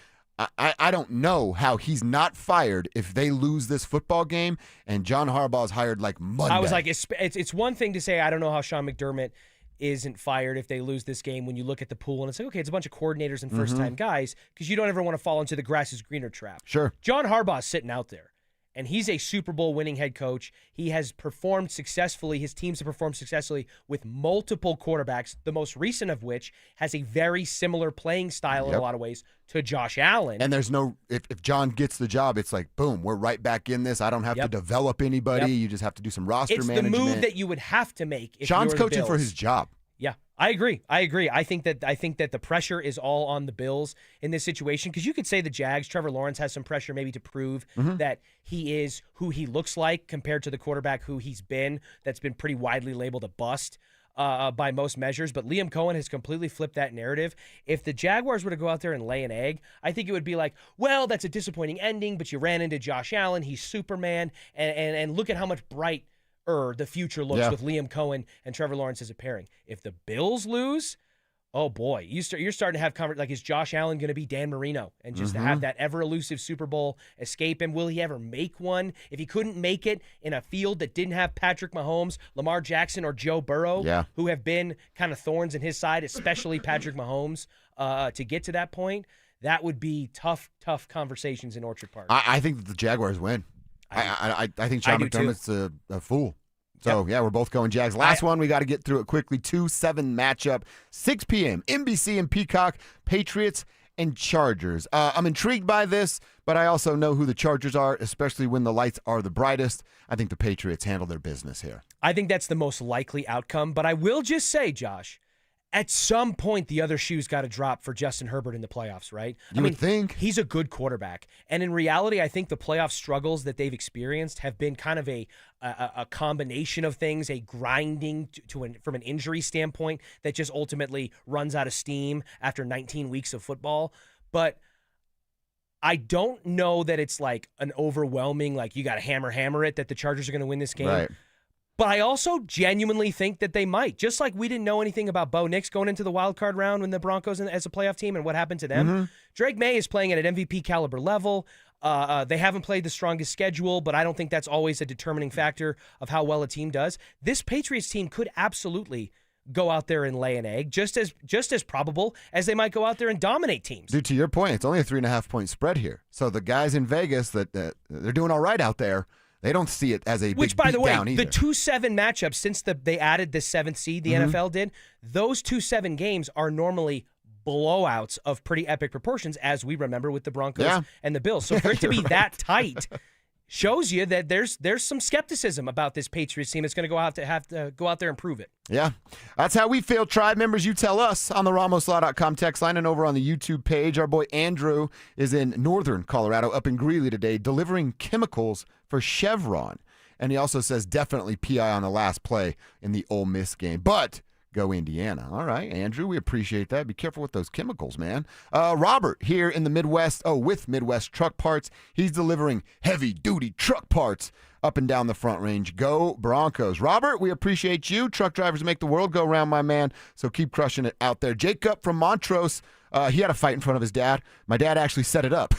I don't know how he's not fired if they lose this football game and John Harbaugh is hired like Monday.
I was like, it's one thing to say I don't know how Sean McDermott isn't fired if they lose this game when you look at the pool and it's like, okay, it's a bunch of coordinators and first-time guys, because you don't ever want to fall into the grass is greener trap.
Sure.
John Harbaugh's sitting out there. And he's a Super Bowl winning head coach. He has performed successfully. His teams have performed successfully with multiple quarterbacks, the most recent of which has a very similar playing style in a lot of ways to Josh Allen.
And there's no, if John gets the job, it's like, boom, we're right back in this. I don't have to develop anybody. You just have to do some roster management.
It's the move that you would have to make if
Sean's
you're the
coaching for
Bills.
his job.
Yeah, I agree. I think that the pressure is all on the Bills in this situation, because you could say the Jags, Trevor Lawrence has some pressure maybe to prove that he is who he looks like compared to the quarterback who he's been. That's been pretty widely labeled a bust by most measures. But Liam Cohen has completely flipped that narrative. If the Jaguars were to go out there and lay an egg, I think it would be like, well, that's a disappointing ending, but you ran into Josh Allen. He's Superman, and look at how much bright the future looks with Liam Cohen and Trevor Lawrence as a pairing. If the Bills lose, oh boy, you're starting to have like, is Josh Allen going to be Dan Marino and just have that ever elusive Super Bowl escape him? Will he ever make one? If he couldn't make it in a field that didn't have Patrick Mahomes, Lamar Jackson, or Joe Burrow, who have been kind of thorns in his side, especially Patrick Mahomes, to get to that point, that would be tough conversations in Orchard Park.
I think that the Jaguars win. I think Sean McDermott's a fool. So, we're both going Jags. Last one, we got to get through it quickly. 2-7 matchup, 6 p.m., NBC and Peacock, Patriots and Chargers. I'm intrigued by this, but I also know who the Chargers are, especially when the lights are the brightest. I think the Patriots handle their business here.
I think that's the most likely outcome, but I will just say, Josh, at some point, the other shoe's got to drop for Justin Herbert in the playoffs, right?
You would think.
He's a good quarterback. And in reality, I think the playoff struggles that they've experienced have been kind of a combination of things, a grinding from an injury standpoint that just ultimately runs out of steam after 19 weeks of football. But I don't know that it's like an overwhelming, like you got to hammer it, that the Chargers are going to win this game.
Right.
But I also genuinely think that they might. Just like we didn't know anything about Bo Nix going into the wild card round when the Broncos as a playoff team and what happened to them. Drake May is playing at an MVP caliber level. They haven't played the strongest schedule, but I don't think that's always a determining factor of how well a team does. This Patriots team could absolutely go out there and lay an egg, just as probable as they might go out there and dominate teams.
Dude, to your point, it's only a 3.5-point spread here. So the guys in Vegas that they're doing all right out there. They don't see it as a
Which,
big
by the way,
beatdown either.
the 2-7 matchups, since they added the 7th seed, the NFL did, those 2-7 games are normally blowouts of pretty epic proportions, as we remember with the Broncos and the Bills. So for it to be that tight shows you that there's some skepticism about this Patriots team. It's going to have to go out there and prove it.
Yeah, that's how we feel. Tribe members, you tell us on the RamosLaw.com text line and over on the YouTube page. Our boy Andrew is in northern Colorado, up in Greeley today, delivering chemicals for Chevron. And he also says definitely PI on the last play in the Ole Miss game. But go Indiana. All right, Andrew, we appreciate that. Be careful with those chemicals, man. Robert here in the Midwest, with Midwest Truck Parts. He's delivering heavy-duty truck parts up and down the Front Range. Go Broncos. Robert, we appreciate you. Truck drivers make the world go round, my man. So keep crushing it out there. Jacob from Montrose, he had a fight in front of his dad. My dad actually set it up.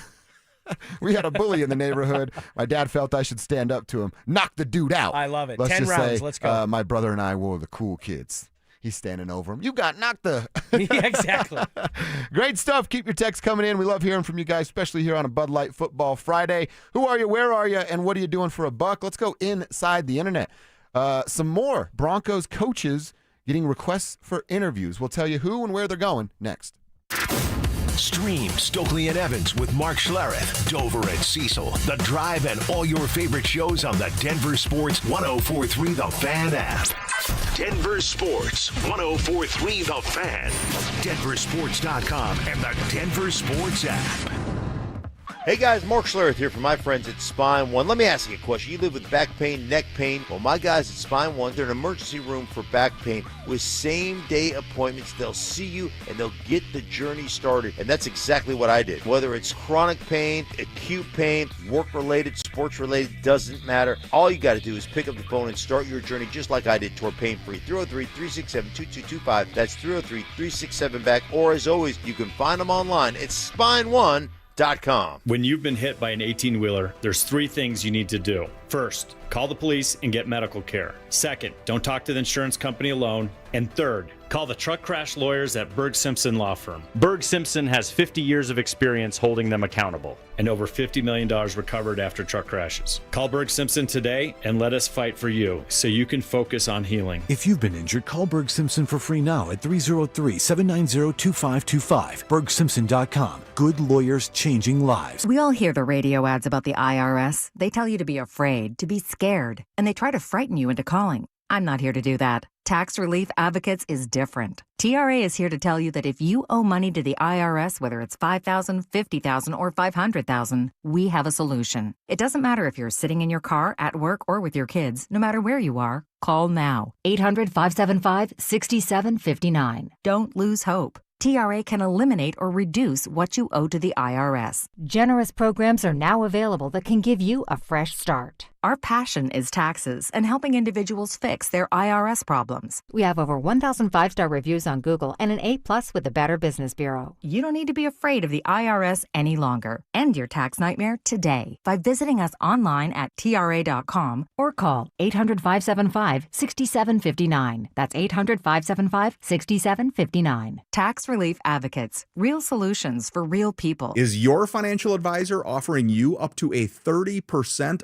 We had a bully in the neighborhood. My dad felt I should stand up to him, knock the dude out.
I love it.
Let's
10
just
rounds.
Say,
Let's go.
My brother and I were the cool kids. He's standing over him. You got knocked the...
Yeah, exactly.
Great stuff. Keep your texts coming in. We love hearing from you guys, especially here on a Bud Light Football Friday. Who are you? Where are you? And what are you doing for a buck? Let's go inside the internet. Some more Broncos coaches getting requests for interviews. We'll tell you who and where they're going next.
Stream Stokely and Evans with Mark Schlereth, Dover and Cecil, The Drive, and all your favorite shows on the Denver Sports 104.3 The Fan app. Denver Sports 104.3 The Fan, DenverSports.com, and the Denver Sports app.
Hey guys, Mark Schlereth here from my friends at Spine One. Let me ask you a question. You live with back pain, neck pain. Well, my guys at Spine One, they're an emergency room for back pain with same-day appointments. They'll see you and they'll get the journey started. And that's exactly what I did. Whether it's chronic pain, acute pain, work-related, sports-related, doesn't matter. All you got to do is pick up the phone and start your journey just like I did toward pain-free. 303-367-2225. That's 303-367-BACK. Or as always, you can find them online at SpineOne.com.
When you've been hit by an 18-wheeler, there's 3 things you need to do. First, call the police and get medical care. Second, don't talk to the insurance company alone. And third, Call the truck crash lawyers at Berg Simpson Law Firm. Berg Simpson has 50 years of experience holding them accountable and over $50 million recovered after truck crashes. Call Berg Simpson today and let us fight for you so you can focus on healing.
If you've been injured, call Berg Simpson for free now at 303-790-2525. BergSimpson.com. Good lawyers changing lives.
We all hear the radio ads about the IRS. They tell you to be afraid, to be scared, and they try to frighten you into calling. I'm not here to do that. Tax Relief Advocates is different. TRA is here to tell you that if you owe money to the IRS, whether it's $5,000, $50,000, or $500,000, we have a solution. It doesn't matter if you're sitting in your car, at work, or with your kids. No matter where you are, call now. 800-575-6759. Don't lose hope. TRA can eliminate or reduce what you owe to the IRS.
Generous programs are now available that can give you a fresh start.
Our passion is taxes and helping individuals fix their IRS problems.
We have over 1,000 5-star reviews on Google and an A+ with the Better Business Bureau.
You don't need to be afraid of the IRS any longer. End your tax nightmare today by visiting us online at TRA.com or call 800-575-6759. That's 800-575-6759. Tax Relief Advocates. Real solutions for real people.
Is your financial advisor offering you up to a 30%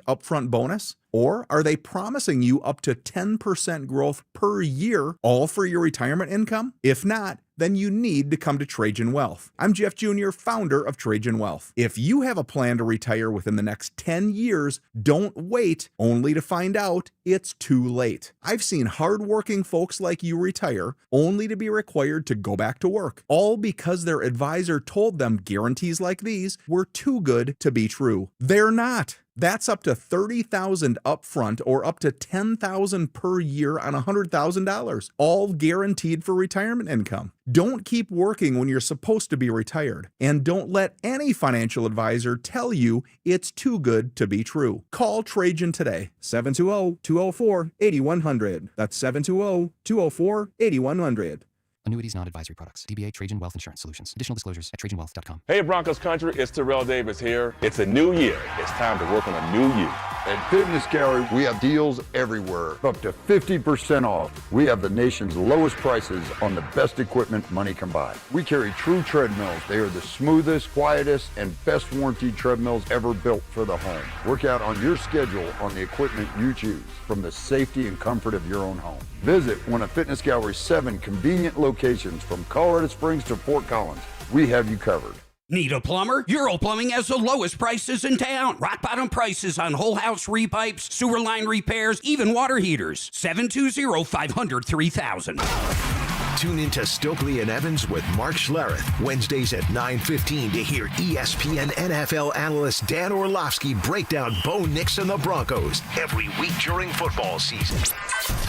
upfront bonus? Or are they promising you up to 10% growth per year, all for your retirement income? If not, then you need to come to Trajan Wealth. I'm Jeff Jr., founder of Trajan Wealth. If you have a plan to retire within the next 10 years, don't wait only to find out it's too late. I've seen hardworking folks like you retire only to be required to go back to work, all because their advisor told them guarantees like these were too good to be true. They're not. That's up to $30,000 upfront or up to $10,000 per year on $100,000, all guaranteed for retirement income. Don't keep working when you're supposed to be retired, and don't let any financial advisor tell you it's too good to be true. Call Trajan today, 720-204-8100. That's 720-204-8100.
Annuities, non-advisory products. DBA Trajan Wealth Insurance Solutions. Additional disclosures at TrajanWealth.com.
Hey, Broncos country, it's Terrell Davis here. It's a new year. It's time to work on a new you.
At Fitness Gallery, we have deals everywhere, up to 50% off. We have the nation's lowest prices on the best equipment money can buy. We carry true treadmills. They are the smoothest, quietest, and best warranty treadmills ever built for the home. Work out on your schedule on the equipment you choose from the safety and comfort of your own home. Visit one of Fitness Gallery's 7 convenient locations from Colorado Springs to Fort Collins. We have you covered.
Need a plumber? Euro Plumbing has the lowest prices in town. Rock bottom prices on whole house repipes, sewer line repairs, even water heaters. 720-500-3000.
Tune into Stokely and Evans with Mark Schlereth, Wednesdays at 9:15 to hear ESPN NFL analyst Dan Orlovsky break down Bo Nix and the Broncos every week during football season.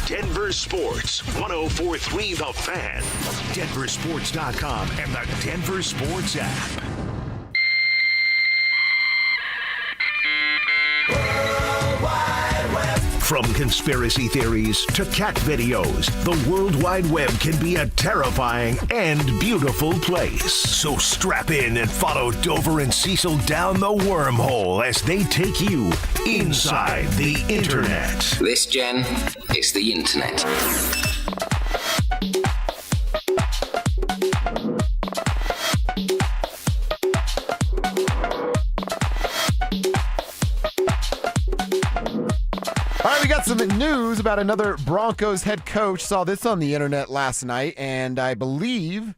Denver Sports, 104.3 The Fan, DenverSports.com, and the Denver Sports app. From conspiracy theories to cat videos, the World Wide Web can be a terrifying and beautiful place. So strap in and follow Dover and Cecil down the wormhole as they take you inside the Internet.
This, Jen, is the Internet.
All right, we got some news about another Broncos head coach. Saw this on the internet last night, and I believe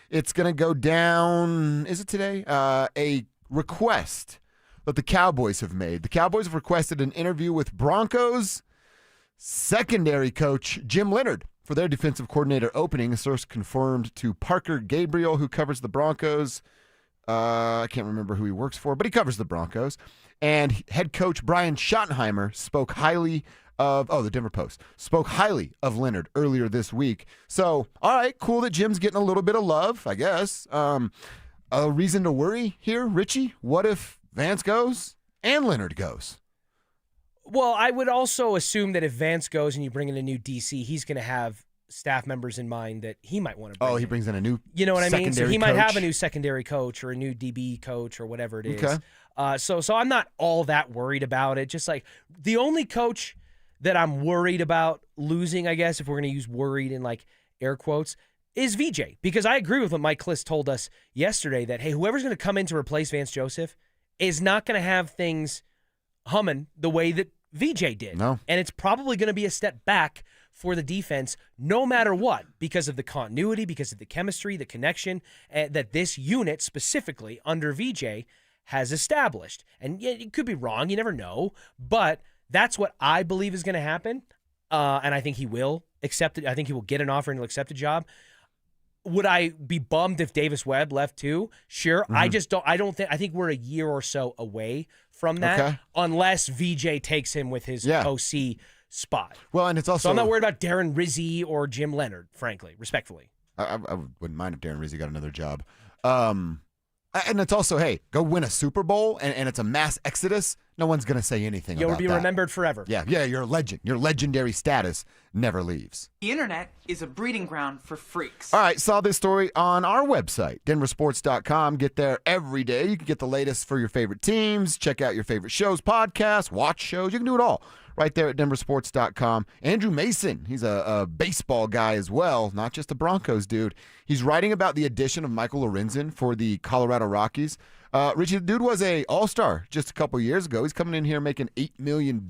it's going to go down, is it today? A request that the Cowboys have made. The Cowboys have requested an interview with Broncos secondary coach Jim Leonhard for their defensive coordinator opening. A source confirmed to Parker Gabriel, who covers the Broncos. I can't remember who he works for, but he covers the Broncos. And head coach Brian Schottenheimer spoke highly of, the Denver Post, spoke highly of Leonhard earlier this week. So, all right, cool that Jim's getting a little bit of love, I guess. A reason to worry here, Richie? What if Vance goes and Leonhard goes?
Well, I would also assume that if Vance goes and you bring in a new DC, he's going to have staff members in mind that he might want to bring
he brings in a new
You know what I mean? So he might
coach.
have a new secondary coach or a new DB coach or whatever it is.
Okay.
So I'm not all that worried about it. Just like the only coach that I'm worried about losing, I guess, if we're going to use worried in like air quotes, is VJ. Because I agree with what Mike Kliss told us yesterday that, hey, whoever's going to come in to replace Vance Joseph is not going to have things humming the way that VJ did.
No.
And it's probably going to be a step back for the defense no matter what, because of the continuity, because of the chemistry, the connection that this unit specifically under VJ has established. And yeah, it could be wrong. You never know. But that's what I believe is going to happen. And I think he will accept it. I think he will get an offer and he'll accept a job. Would I be bummed if Davis Webb left too? Sure. I think we're a year or so away from that unless VJ takes him with his OC spot.
Well, and it's also...
So I'm not worried about Darren Rizzi or Jim Leonard, frankly, respectfully.
I wouldn't mind if Darren Rizzi got another job. And it's also, hey, go win a Super Bowl and it's a mass exodus. No one's going to say anything about that.
You'll be remembered forever.
Yeah, you're a legend. Your legendary status never leaves.
The internet is a breeding ground for freaks.
All right, saw this story on our website, DenverSports.com. Get there every day. You can get the latest for your favorite teams, check out your favorite shows, podcasts, watch shows. You can do it all right there at DenverSports.com. Andrew Mason, he's a baseball guy as well, not just a Broncos dude. He's writing about the addition of Michael Lorenzen for the Colorado Rockies. Richie, the dude was a all-star just a couple years ago. He's coming in here making $8 million.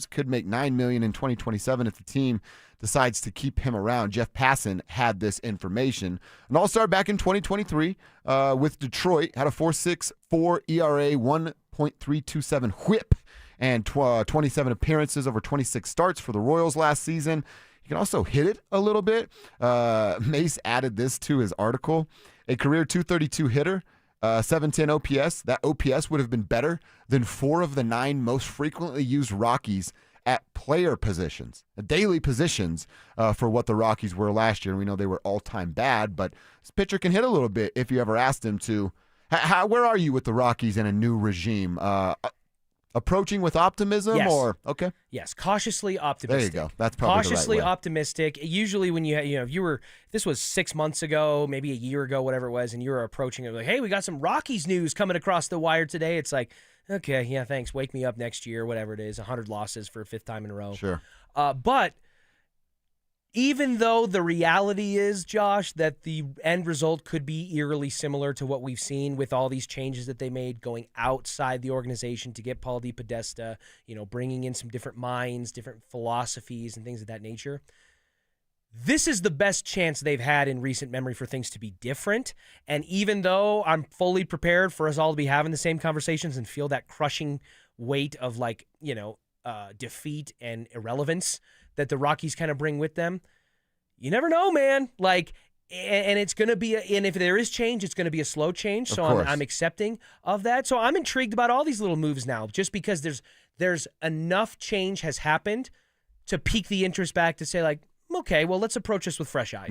Could make $9 million in 2027 if the team decides to keep him around. Jeff Passan had this information. An all-star back in 2023 with Detroit. Had a 4.64 ERA, 1.327 whip, and 27 appearances over 26 starts for the Royals last season. He can also hit it a little bit. Mace added this to his article. A career 232 hitter. 710 OPS. That OPS would have been better than 4 of the 9 most frequently used Rockies at player positions, daily positions for what the Rockies were last year. And we know they were all-time bad, but this pitcher can hit a little bit if you ever asked him to. Where are you with the Rockies in a new regime? Approaching with optimism or okay?
Yes, cautiously optimistic.
There you go. That's probably
cautiously
the right way.
Optimistic. Usually when if this was 6 months ago, maybe a year ago, whatever it was, and you were approaching it like, hey, we got some Rockies news coming across the wire today. It's like, okay, yeah, thanks. Wake me up next year, whatever it is, 100 losses for a 5th time in a row.
Sure.
But even though the reality is, Josh, that the end result could be eerily similar to what we've seen with all these changes that they made going outside the organization to get Paul DePodesta, bringing in some different minds, different philosophies, and things of that nature, this is the best chance they've had in recent memory for things to be different. And even though I'm fully prepared for us all to be having the same conversations and feel that crushing weight of defeat and irrelevance that the Rockies kind of bring with them, you never know, man. And it's going to be, and if there is change, it's going to be a slow change. So I'm accepting of that. So I'm intrigued about all these little moves now, just because there's enough change has happened to pique the interest back to say okay, well, let's approach this with fresh eyes.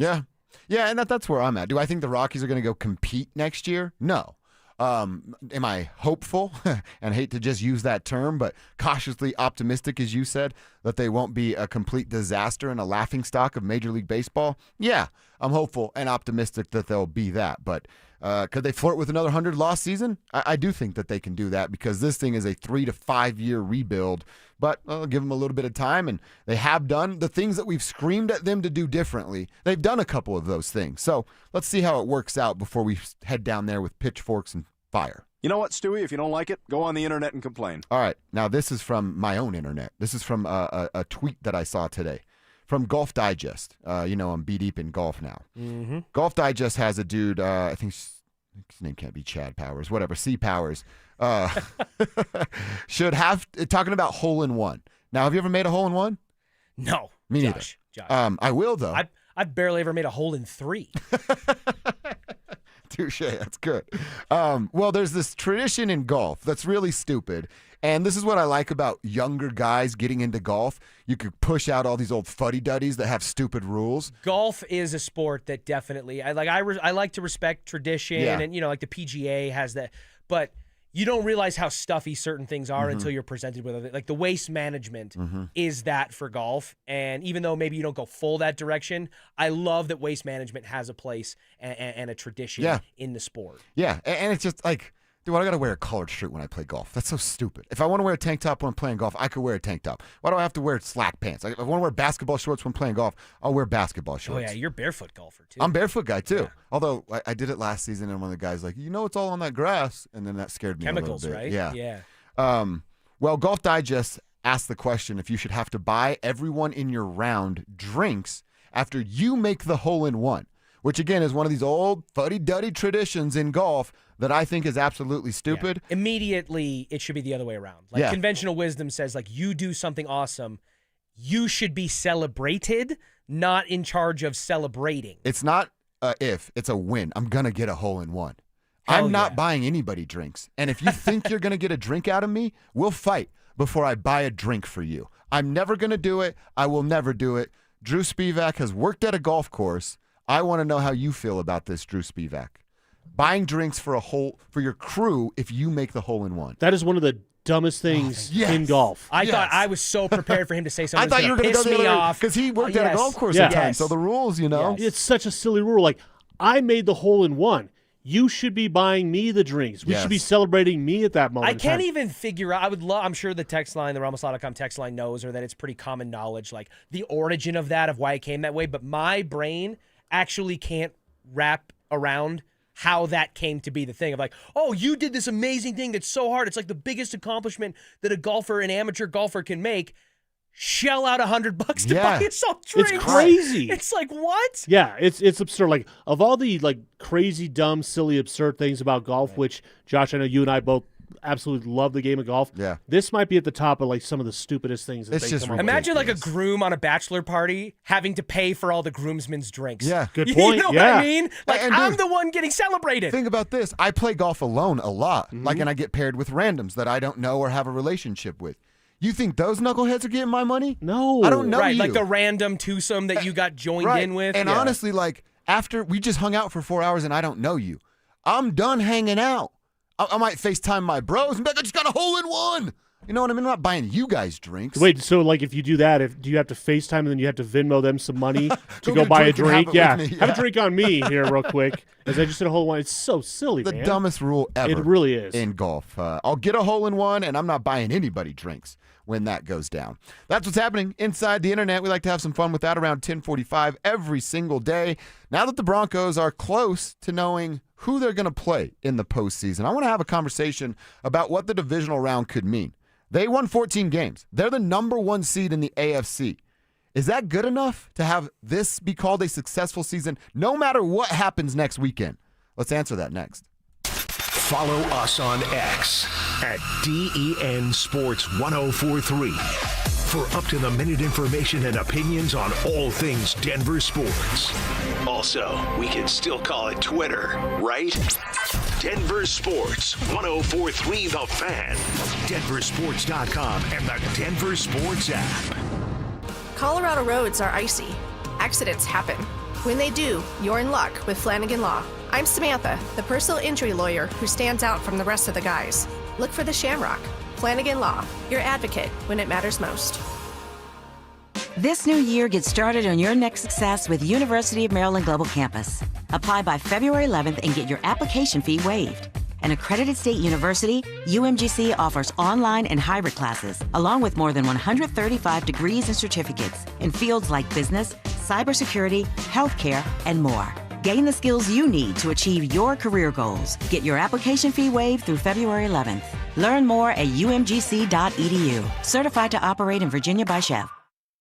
Yeah, and that's where I'm at. Do I think the Rockies are going to go compete next year? No. Am I hopeful, and hate to just use that term, but cautiously optimistic, as you said, that they won't be a complete disaster and a laughingstock of Major League Baseball? Yeah, I'm hopeful and optimistic that they'll be that. But could they flirt with another 100-loss season? I do think that they can do that, because this thing is a 3 to 5 year rebuild. But I'll give them a little bit of time, and they have done the things that we've screamed at them to do differently. They've done a couple of those things. So let's see how it works out before we head down there with pitchforks and fire.
You know what, Stewie? If you don't like it, go on the internet and complain.
All right. Now, this is from my own internet. This is from a tweet that I saw today from Golf Digest. I'm deep in golf now.
Mm-hmm.
Golf Digest has a dude, I think his name can't be Chad Powers, whatever, C. Powers, should have, talking about hole-in-one. Now, have you ever made a hole-in-one?
No.
Me neither.
Josh.
I will, though.
I've barely ever made a hole in 3.
Touche, that's good. Well, there's this tradition in golf that's really stupid, and this is what I like about younger guys getting into golf. You could push out all these old fuddy-duddies that have stupid rules.
Golf is a sport that definitely, I like to respect tradition, and the PGA has that, but you don't realize how stuffy certain things are until you're presented with it. Like the waste management is that for golf. And even though maybe you don't go full that direction, I love that waste management has a place and a tradition in the sport.
Yeah, and it's just like Dude, I got to wear a collared shirt when I play golf? That's so stupid. If I want to wear a tank top when I'm playing golf, I could wear a tank top. Why do I have to wear slack pants? If I want to wear basketball shorts when playing golf, I'll wear basketball shorts.
Oh, yeah, you're a barefoot golfer, too.
I'm a barefoot guy, too.
Yeah.
Although, I did it last season, and one of the guys like, it's all on that grass. And then that scared me
Chemicals,
a little bit.
right?
Yeah. Well, Golf Digest asked the question if you should have to buy everyone in your round drinks after you make the hole-in-one, which, again, is one of these old fuddy-duddy traditions in golf that I think is absolutely stupid.
Yeah. Immediately, it should be the other way around. Conventional wisdom says, you do something awesome, you should be celebrated, not in charge of celebrating.
It's not if, it's a win. I'm going to get a hole-in-one. I'm not buying anybody drinks. And if you think you're going to get a drink out of me, we'll fight before I buy a drink for you. I'm never going to do it. I will never do it. Drew Spivak has worked at a golf course. I want to know how you feel about this, Drew Spivak. Buying drinks for your crew if you make the hole-in-one.
That is one of the dumbest things in golf.
I thought I was so prepared for him to say something.
I thought you were
going to
go
me off
because he worked at a golf course at times. So the rules,
It's such a silly rule. I made the hole-in-one. You should be buying me the drinks. We should be celebrating me at that moment.
I can't even figure out. I'm sure the text line, the Ramoslaw.com text line knows, or that it's pretty common knowledge, the origin of that, of why it came that way. But my brain actually can't wrap around how that came to be the thing of you did this amazing thing that's so hard. It's the biggest accomplishment that an amateur golfer can make. Shell out $100 to buy yourself drinks.
It's crazy.
It's what?
Yeah, it's absurd. Of all the crazy, dumb, silly, absurd things about golf, which Josh, I know you and I both absolutely love the game of golf.
Yeah,
this might be at the top of some of the stupidest things. That
it's just
come up
imagine a groom on a bachelor party having to pay for all the groomsmen's drinks.
Yeah,
good point.
You know what I mean? I'm the one getting celebrated.
Think about this. I play golf alone a lot. And I get paired with randoms that I don't know or have a relationship with. You think those knuckleheads are getting my money?
No.
I don't know
right,
you.
the random twosome that you got joined in with.
And honestly, after we just hung out for 4 hours and I don't know you, I'm done hanging out. I might FaceTime my bros and be I just got a hole-in-one. You know what I mean? I'm not buying you guys drinks.
Wait, so if you do that, do you have to FaceTime and then you have to Venmo them some money to go buy a drink?
Have
a drink on me here real quick. As I just did a hole-in-one. It's so silly,
man.
The
dumbest rule ever.
It really is.
In golf. I'll get a hole-in-one and I'm not buying anybody drinks when that goes down. That's what's happening inside the internet. We like to have some fun with that around 10:45 every single day. Now that the Broncos are close to knowing who they're going to play in the postseason, I want to have a conversation about what the divisional round could mean. They won 14 games. They're the number 1 seed in the AFC. Is that good enough to have this be called a successful season no matter what happens next weekend? Let's answer that next.
Follow us on X at DEN Sports 1043 for up-to-the-minute information and opinions on all things Denver sports. Also, we can still call it Twitter, right? Denver Sports 1043 The Fan, DenverSports.com, and the Denver Sports app.
Colorado roads are icy. Accidents happen. When they do, you're in luck with Flanagan Law. I'm Samantha, the personal injury lawyer who stands out from the rest of the guys. Look for the Shamrock. Flanagan Law, your advocate when it matters most.
This new year, get started on your next success with University of Maryland Global Campus. Apply by February 11th and get your application fee waived. An accredited state university, UMGC offers online and hybrid classes, along with more than 135 degrees and certificates in fields like business, cybersecurity, healthcare, and more. Gain the skills you need to achieve your career goals. Get your application fee waived through February 11th. Learn more at umgc.edu. Certified to operate in Virginia by Chef.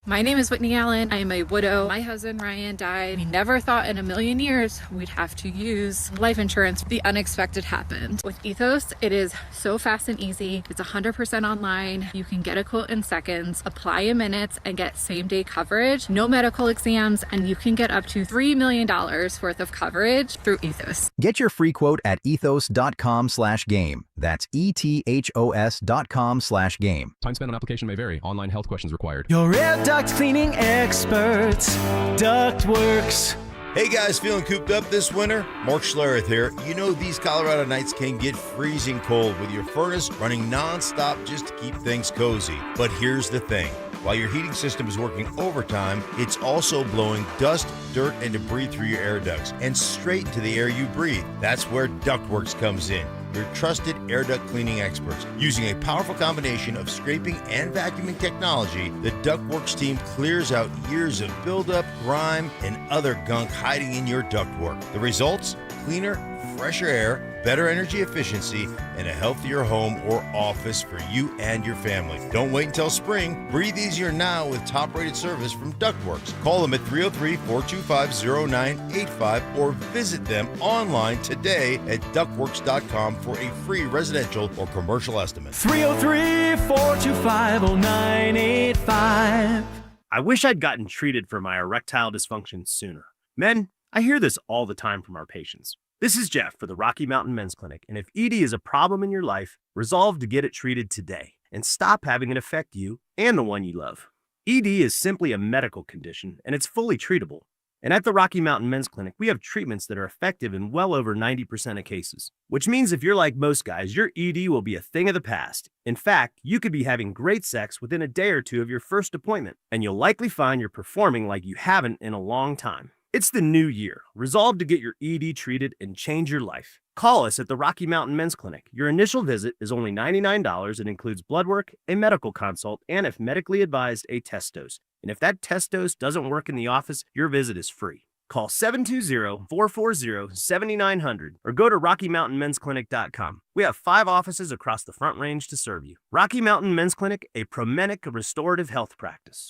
My name is Whitney Allen. I am a widow. My husband Ryan died. We never thought in a million years we'd have to use life insurance. The unexpected happened. With Ethos, it is so fast and easy. It's 100% online. You can get a quote in seconds, apply in minutes, and get same-day coverage. No medical exams, and you can get up to $3 million worth of coverage through Ethos.
Get your free quote at ethos.com/game. That's ETHOS.com/game.
Time spent on application may vary. Online health questions required.
Your air duct cleaning experts, Ductworks.
Hey guys, feeling cooped up this winter? Mark Schlereth here. You know these Colorado nights can get freezing cold with your furnace running non-stop just to keep things cozy. But here's the thing. While your heating system is working overtime, it's also blowing dust, dirt, and debris through your air ducts and straight into the air you breathe. That's where Ductworks comes in. your trusted air duct cleaning experts. Using a powerful combination of scraping and vacuuming technology, the DuctWorks team clears out years of buildup, grime, and other gunk hiding in your ductwork. The results? Cleaner, fresher air, better energy efficiency, and a healthier home or office for you and your family. Don't wait until spring. Breathe easier now with top-rated service from DuctWorks. Call them at 303-425-0985 or visit them online today at ductworks.com for a free residential or commercial estimate.
303-425-0985. I wish I'd gotten treated for my erectile dysfunction sooner. Men, I hear this all the time from our patients. This is Jeff for the Rocky Mountain Men's Clinic, and if ED is a problem in your life, resolve to get it treated today and stop having it affect you and the one you love. ED is simply a medical condition, and it's fully treatable. And at the Rocky Mountain Men's Clinic, we have treatments that are effective in well over 90% of cases, which means if you're like most guys, your ED will be a thing of the past. In fact, you could be having great sex within a day or two of your first appointment, and you'll likely find you're performing like you haven't in a long time. It's the new year. Resolve to get your ED treated and change your life. Call us at the Rocky Mountain Men's Clinic. Your initial visit is only $99 and includes blood work, a medical consult, and if medically advised, a test dose. And if that test dose doesn't work in the office, your visit is free. Call 720-440-7900 or go to RockyMountainMen'sClinic.com. We have 5 offices across the Front Range to serve you. Rocky Mountain Men's Clinic, a Promenic restorative health practice.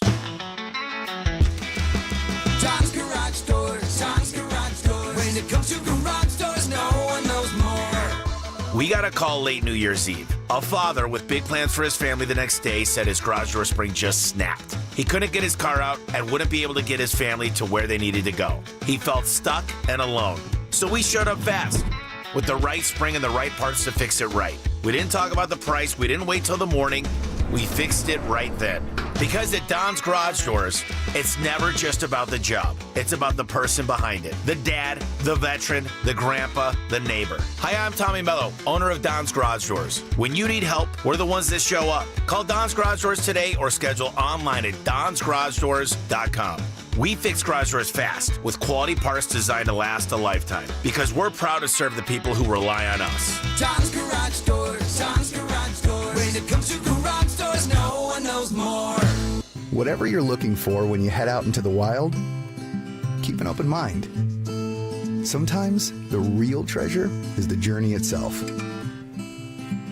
Tom's Garage Doors, Tom's Garage Doors. When it comes to garage doors, no one knows more.
We got a call late New Year's Eve. A father with big plans for his family the next day said his garage door spring just snapped. He couldn't get his car out and wouldn't be able to get his family to where they needed to go. He felt stuck and alone. So we showed up fast with the right spring and the right parts to fix it right. We didn't talk about the price. We didn't wait till the morning. We fixed it right then. Because at Don's Garage Doors, it's never just about the job. It's about the person behind it. The dad, the veteran, the grandpa, the neighbor. Hi, I'm Tommy Mello, owner of Don's Garage Doors. When you need help, we're the ones that show up. Call Don's Garage Doors today or schedule online at donsgaragedoors.com. We fix garage doors fast with quality parts designed to last a lifetime because we're proud to serve the people who rely on us.
Tom's Garage Doors, Tom's Garage Doors. When it comes to garage doors, no one knows more.
Whatever you're looking for when you head out into the wild, keep an open mind. Sometimes the real treasure is the journey itself.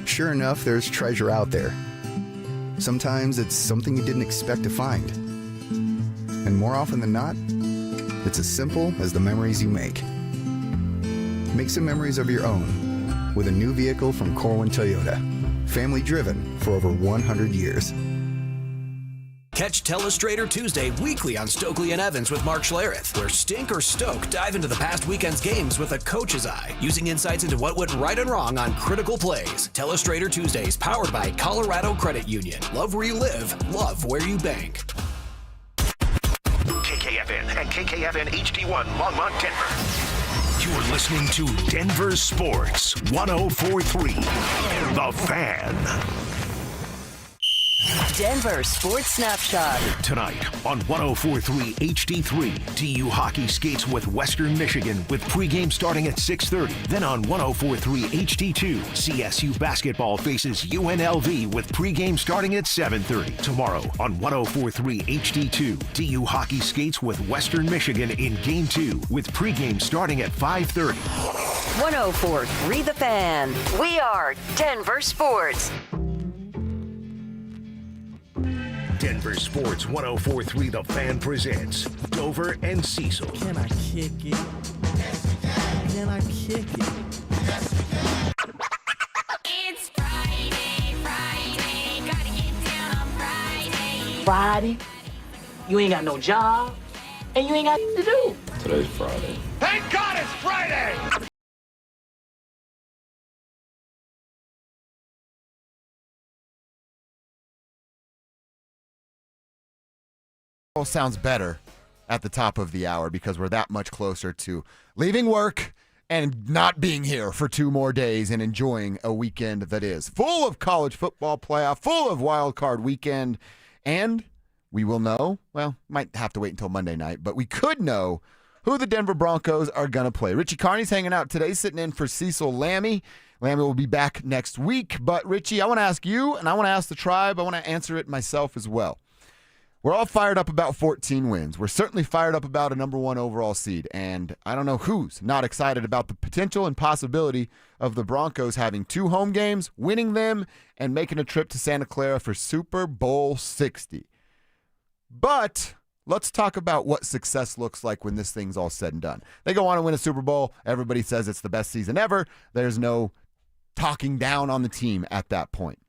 Sure enough, there's treasure out there. Sometimes it's something you didn't expect to find. And more often than not, it's as simple as the memories you make. Make some memories of your own with a new vehicle from Corwin Toyota. Family driven for over 100 years.
Catch Telestrator Tuesday weekly on Stokely and Evans with Mark Schlereth, where Stink or Stoke dive into the past weekend's games with a coach's eye, using insights into what went right and wrong on critical plays. Telestrator Tuesdays, powered by Colorado Credit Union. Love where you live, love where you bank.
KKFN and KKFN HD1 Longmont, Denver. You're listening to Denver Sports 104.3. The Fan.
Denver Sports Snapshot.
Tonight on 104.3 HD3, TU hockey skates with Western Michigan with pregame starting at 6:30. Then on 104.3 HD2, CSU basketball faces UNLV with pregame starting at 7:30. Tomorrow on 104.3 HD2, TU hockey skates with Western Michigan in Game 2 with pregame starting at 5:30.
104.3 The Fan. We are Denver Sports.
Denver Sports 104.3 The Fan presents Dover and Cecil.
Can I kick it? Can I kick it?
It's Friday, gotta get down on Friday.
Friday, you ain't got no job, and you ain't got to do.
Today's Friday.
Thank God it's Friday!
Sounds better at the top of the hour because we're that much closer to leaving work and not being here for 2 more days and enjoying a weekend that is full of college football playoff, full of wild card weekend, and we will know, well, might have to wait until Monday night, but we could know who the Denver Broncos are going to play. Richie Carney's hanging out today, sitting in for Cecil Lammy. Lammy will be back next week. But, Richie, I want to ask you, and I want to ask the tribe. I want to answer it myself as well. We're all fired up about 14 wins. We're certainly fired up about a number 1 overall seed. And I don't know who's not excited about the potential and possibility of the Broncos having 2 home games, winning them, and making a trip to Santa Clara for Super Bowl 60. But let's talk about what success looks like when this thing's all said and done. They go on and win a Super Bowl. Everybody says it's the best season ever. There's no talking down on the team at that point.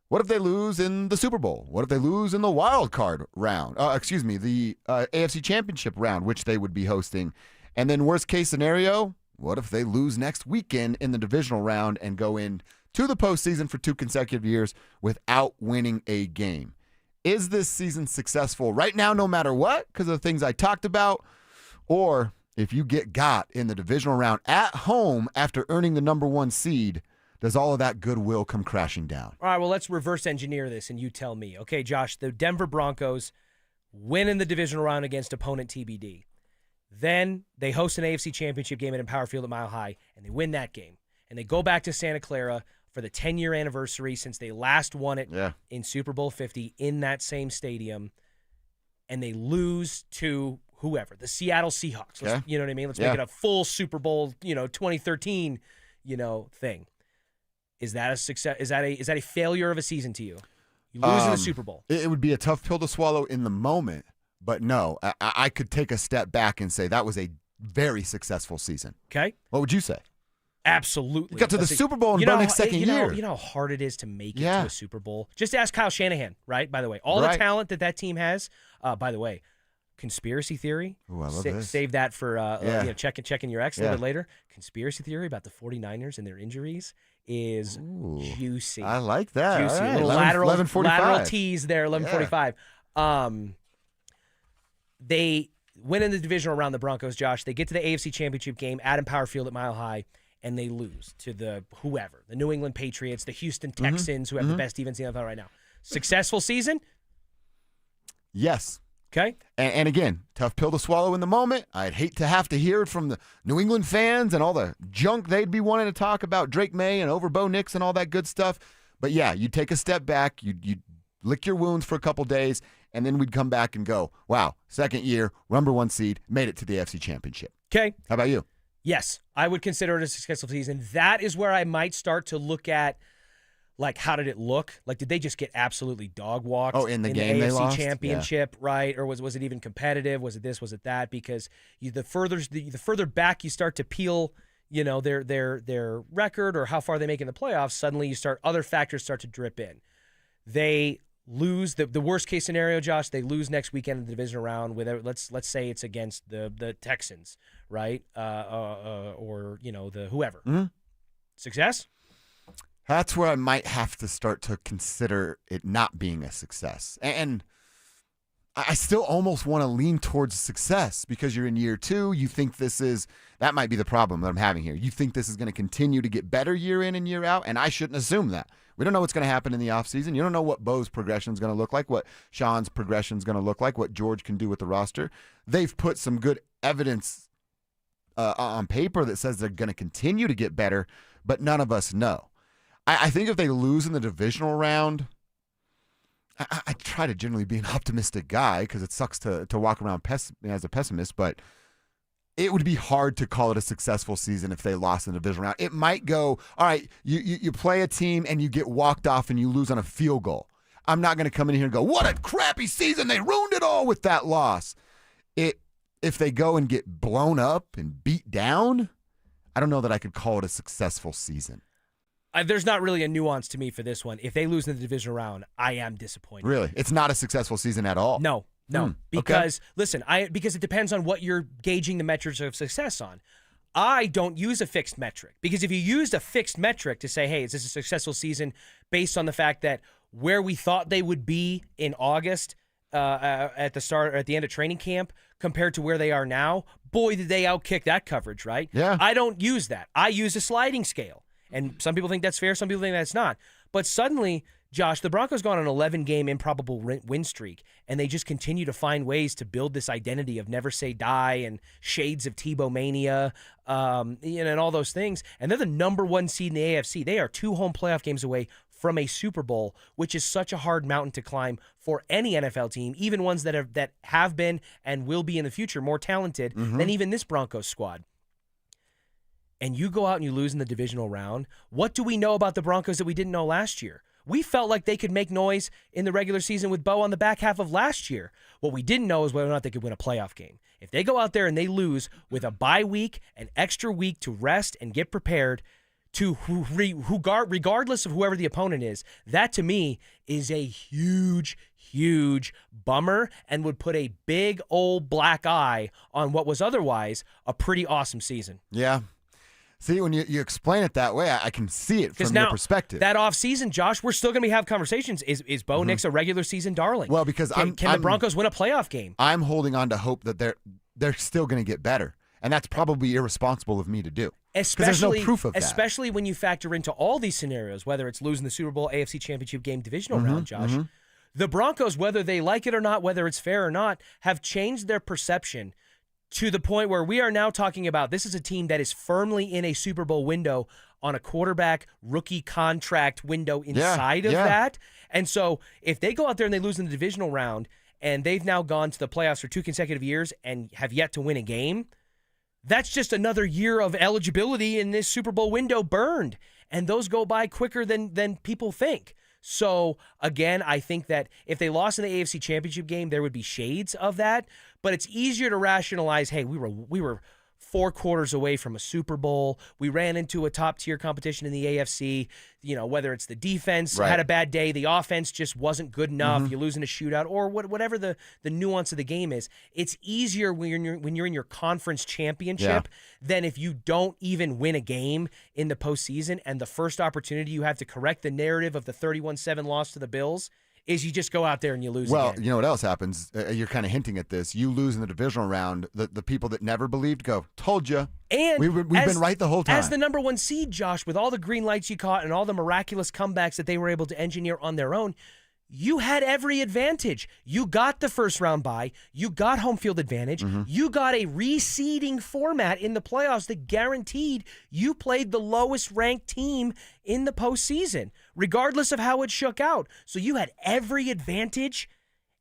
What if they lose in the Super Bowl? What if they lose in the wild card round? The AFC Championship round, which they would be hosting. And then worst case scenario, what if they lose next weekend in the divisional round and go in to the postseason for 2 consecutive years without winning a game? Is this season successful right now, no matter what, because of the things I talked about? Or if you get got in the divisional round at home after earning the number 1 seed, does all of that goodwill come crashing down?
All right, well, let's reverse engineer this, and you tell me. Okay, Josh, the Denver Broncos win in the divisional round against opponent TBD. Then they host an AFC Championship game at Empower Field at Mile High, and they win that game. And they go back to Santa Clara for the 10-year anniversary since they last won it in Super Bowl 50 in that same stadium, and they lose to whoever, the Seattle Seahawks. You know what I mean? Let's make it a full Super Bowl, 2013, thing. Is that a success? Is that a failure of a season to you? You lose in the Super Bowl.
It would be a tough pill to swallow in the moment, but no, I could take a step back and say that was a very successful season.
Okay.
What would you say?
Absolutely.
You got to the Super Bowl in the second year.
You know how hard it is to make it to a Super Bowl? Just ask Kyle Shanahan, right? By the way, all the talent that team has. By the way, conspiracy theory.
Ooh, I love this.
Save that for checking your ex a little bit later. Conspiracy theory about the 49ers and their injuries is juicy.
I like that.
Juicy.
Right.
Little
11:45.
lateral tease there, 11:45. They win in the divisional round, the Broncos, Josh. They get to the AFC Championship game at Empower Field at Mile High, and they lose to the New England Patriots, the Houston Texans, who have the best defense in the NFL right now. Successful season?
Yes.
Okay.
And again, tough pill to swallow in the moment. I'd hate to have to hear it from the New England fans and all the junk they'd be wanting to talk about Drake May and over Bo Nix and all that good stuff. But yeah, you take a step back, you lick your wounds for a couple days, and then we'd come back and go, wow, second year, number 1 seed, made it to the AFC Championship.
Okay.
How about you?
Yes, I would consider it a successful season. That is where I might start to look at, like, how did it look? Like, did they just get absolutely dog walked
in the game they
AFC
lost?
Championship, right? Or was it even competitive? Was it this? Was it that? Because the further back you start to peel, their record or how far they make in the playoffs, suddenly other factors start to drip in. They lose the worst case scenario, Josh. They lose next weekend in the divisional round. Let's say it's against the Texans, right? Or the whoever.
Mm-hmm.
Success.
That's where I might have to start to consider it not being a success. And I still almost want to lean towards success because you're in year 2. You think that might be the problem that I'm having here. You think this is going to continue to get better year in and year out, and I shouldn't assume that. We don't know what's going to happen in the offseason. You don't know what Bo's progression is going to look like, what Sean's progression is going to look like, what George can do with the roster. They've put some good evidence on paper that says they're going to continue to get better, but none of us know. I think if they lose in the divisional round, I try to generally be an optimistic guy because it sucks to walk around as a pessimist, but it would be hard to call it a successful season if they lost in the divisional round. It might go, all right, you play a team and you get walked off and you lose on a field goal. I'm not going to come in here and go, what a crappy season. They ruined it all with that loss. If they go and get blown up and beat down, I don't know that I could call it a successful season.
There's not really a nuance to me for this one. If they lose in the divisional round, I am disappointed.
Really? It's not a successful season at all?
No. Because, listen, because it depends on what you're gauging the metrics of success on. I don't use a fixed metric because if you used a fixed metric to say, hey, is this a successful season based on the fact that where we thought they would be in August at the end of training camp compared to where they are now, boy, did they outkick that coverage, right?
Yeah.
I don't use that. I use a sliding scale. And some people think that's fair, some people think that's not. But suddenly, Josh, the Broncos go on an 11-game improbable win streak, and they just continue to find ways to build this identity of never say die and shades of Tebow mania, and all those things. And they're the number 1 seed in the AFC. They are 2 home playoff games away from a Super Bowl, which is such a hard mountain to climb for any NFL team, even ones that have been and will be in the future more talented than even this Broncos squad. And you go out and you lose in the divisional round. What do we know about the Broncos that we didn't know last year? We felt like they could make noise in the regular season with Bo on the back half of last year. What we didn't know is whether or not they could win a playoff game. If they go out there and they lose with a bye week, an extra week to rest and get prepared, regardless of whoever the opponent is, that to me is a huge, huge bummer and would put a big old black eye on what was otherwise a pretty awesome season.
Yeah. See, when you explain it that way, I can see it from your perspective.
That offseason, Josh, we're still going to have conversations. Is Bo Nix a regular season darling?
Well, because
can the Broncos win a playoff game?
I'm holding on to hope that they're still going to get better, and that's probably irresponsible of me to do. Because there's no proof of that.
Especially when you factor into all these scenarios, whether it's losing the Super Bowl, AFC Championship game, divisional round, Josh. The Broncos, whether they like it or not, whether it's fair or not, have changed their perception to the point where we are now talking about this is a team that is firmly in a Super Bowl window on a quarterback rookie contract window inside of that. And so if they go out there and they lose in the divisional round and they've now gone to the playoffs for 2 consecutive years and have yet to win a game, that's just another year of eligibility in this Super Bowl window burned. And those go by quicker than people think. So, again, I think that if they lost in the AFC Championship game, there would be shades of that. But it's easier to rationalize, hey, we were 4 quarters away from a Super Bowl. We ran into a top-tier competition in the AFC. Whether it's the defense had a bad day, the offense just wasn't good enough, you lose in a shootout, or whatever the nuance of the game is. It's easier when you're in your conference championship than if you don't even win a game in the postseason, and the first opportunity you have to correct the narrative of the 31-7 loss to the Bills is you just go out there and you lose
Well,
again.
you know what else happens? You're kind of hinting at this. You lose in the divisional round. The people that never believed go, told you.
And
we've been right the whole time.
As the number 1 seed, Josh, with all the green lights you caught and all the miraculous comebacks that they were able to engineer on their own, you had every advantage. You got the first round bye. You got home field advantage. You got a reseeding format in the playoffs that guaranteed you played the lowest ranked team in the postseason, regardless of how it shook out. So you had every advantage,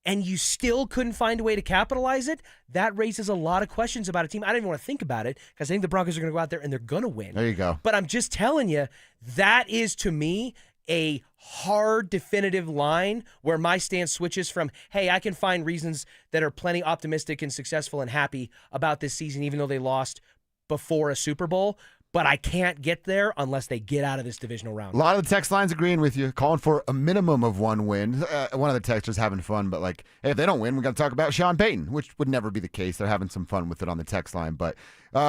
and you still couldn't find a way to capitalize it. That raises a lot of questions about a team. I don't even want to think about it because I think the Broncos are going to go out there and they're going to win.
There you go.
But I'm just telling you, that is, to me, a hard, definitive line where my stance switches from, hey, I can find reasons that are plenty optimistic and successful and happy about this season, even though they lost before a Super Bowl, but I can't get there unless they get out of this divisional round.
A lot of the text lines agreeing with you, calling for a minimum of 1 win. One of the texters having fun, but like, hey, if they don't win, we got to talk about Sean Payton, which would never be the case. They're having some fun with it on the text line, but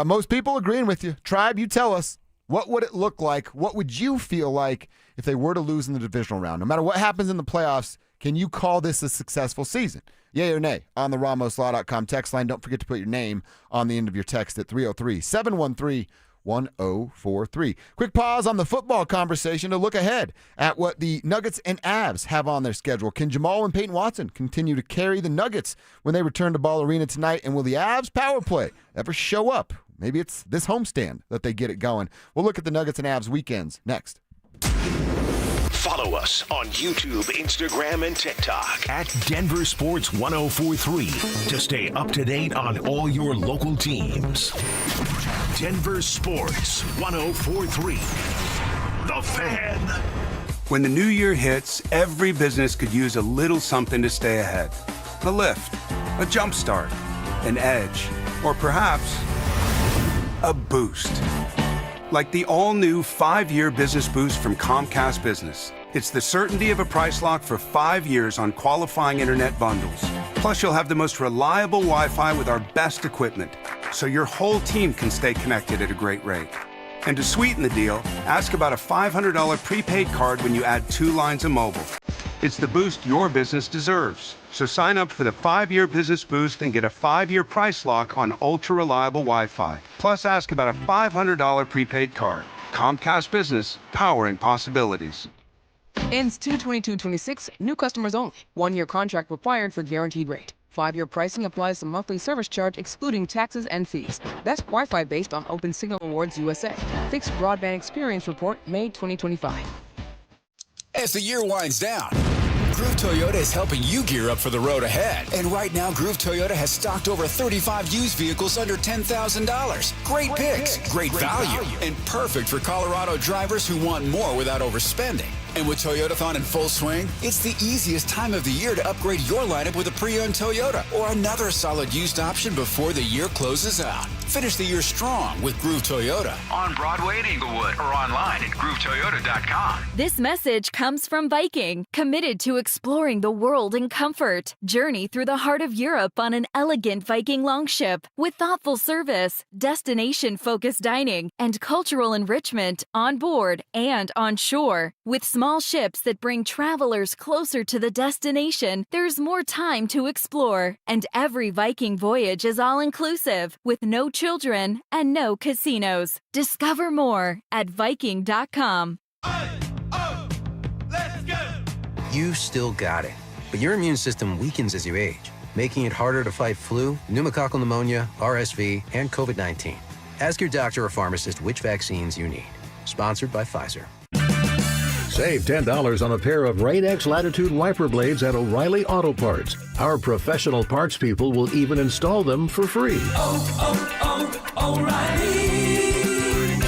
most people agreeing with you. Tribe, you tell us. What would it look like? What would you feel like if they were to lose in the divisional round? No matter what happens in the playoffs, can you call this a successful season? Yay or nay? On the RamosLaw.com text line. Don't forget to put your name on the end of your text at 303-713-1043. Quick pause on the football conversation to look ahead at what the Nuggets and Avs have on their schedule. Can Jamal and Peyton Watson continue to carry the Nuggets when they return to Ball Arena tonight? And will the Avs power play ever show up? Maybe it's this homestand that they get it going. We'll look at the Nuggets and Avs weekends next.
Follow us on YouTube, Instagram, and TikTok at Denver Sports 1043 to stay up to date on all your local teams. Denver Sports 1043. The Fan.
When the new year hits, every business could use a little something to stay ahead. A lift, a jump start, an edge, or perhaps a boost. Like the all-new 5-year business boost from Comcast Business. It's the certainty of a price lock for 5 years on qualifying internet bundles. Plus, you'll have the most reliable Wi-Fi with our best equipment, so your whole team can stay connected at a great rate. And to sweeten the deal, ask about a $500 prepaid card when you add 2 lines of mobile. It's the boost your business deserves. So sign up for the 5-year business boost and get a 5-year price lock on ultra-reliable Wi-Fi. Plus, ask about a $500 prepaid card. Comcast Business, powering possibilities.
Ends 2/22/26. New customers only. 1-year contract required for guaranteed rate. 5-year pricing applies to monthly service charge excluding taxes and fees. Best Wi-Fi based on Open Signal Awards USA. Fixed Broadband Experience Report, May 2025.
As the year winds down, Groove Toyota is helping you gear up for the road ahead. And right now, Groove Toyota has stocked over 35 used vehicles under $10,000. Great picks, great value, and perfect for Colorado drivers who want more without overspending. And with Toyotathon in full swing, it's the easiest time of the year to upgrade your lineup with a pre-owned Toyota or another solid used option before the year closes out. Finish the year strong with Groove Toyota.
On Broadway in Inglewood or online at GrooveToyota.com.
This message comes from Viking, committed to exploring the world in comfort. Journey through the heart of Europe on an elegant Viking longship with thoughtful service, destination-focused dining, and cultural enrichment on board and on shore. With small ships that bring travelers closer to the destination, there's more time to explore. And every Viking voyage is all-inclusive, with no children and no casinos. Discover more at Viking.com.
You still got it, but your immune system weakens as you age, making it harder to fight flu, pneumococcal pneumonia, RSV, and COVID-19. Ask your doctor or pharmacist which vaccines you need. Sponsored by Pfizer.
Save $10 on a pair of Rain-X Latitude wiper blades at O'Reilly Auto Parts. Our professional parts people will even install them for free.
O'Reilly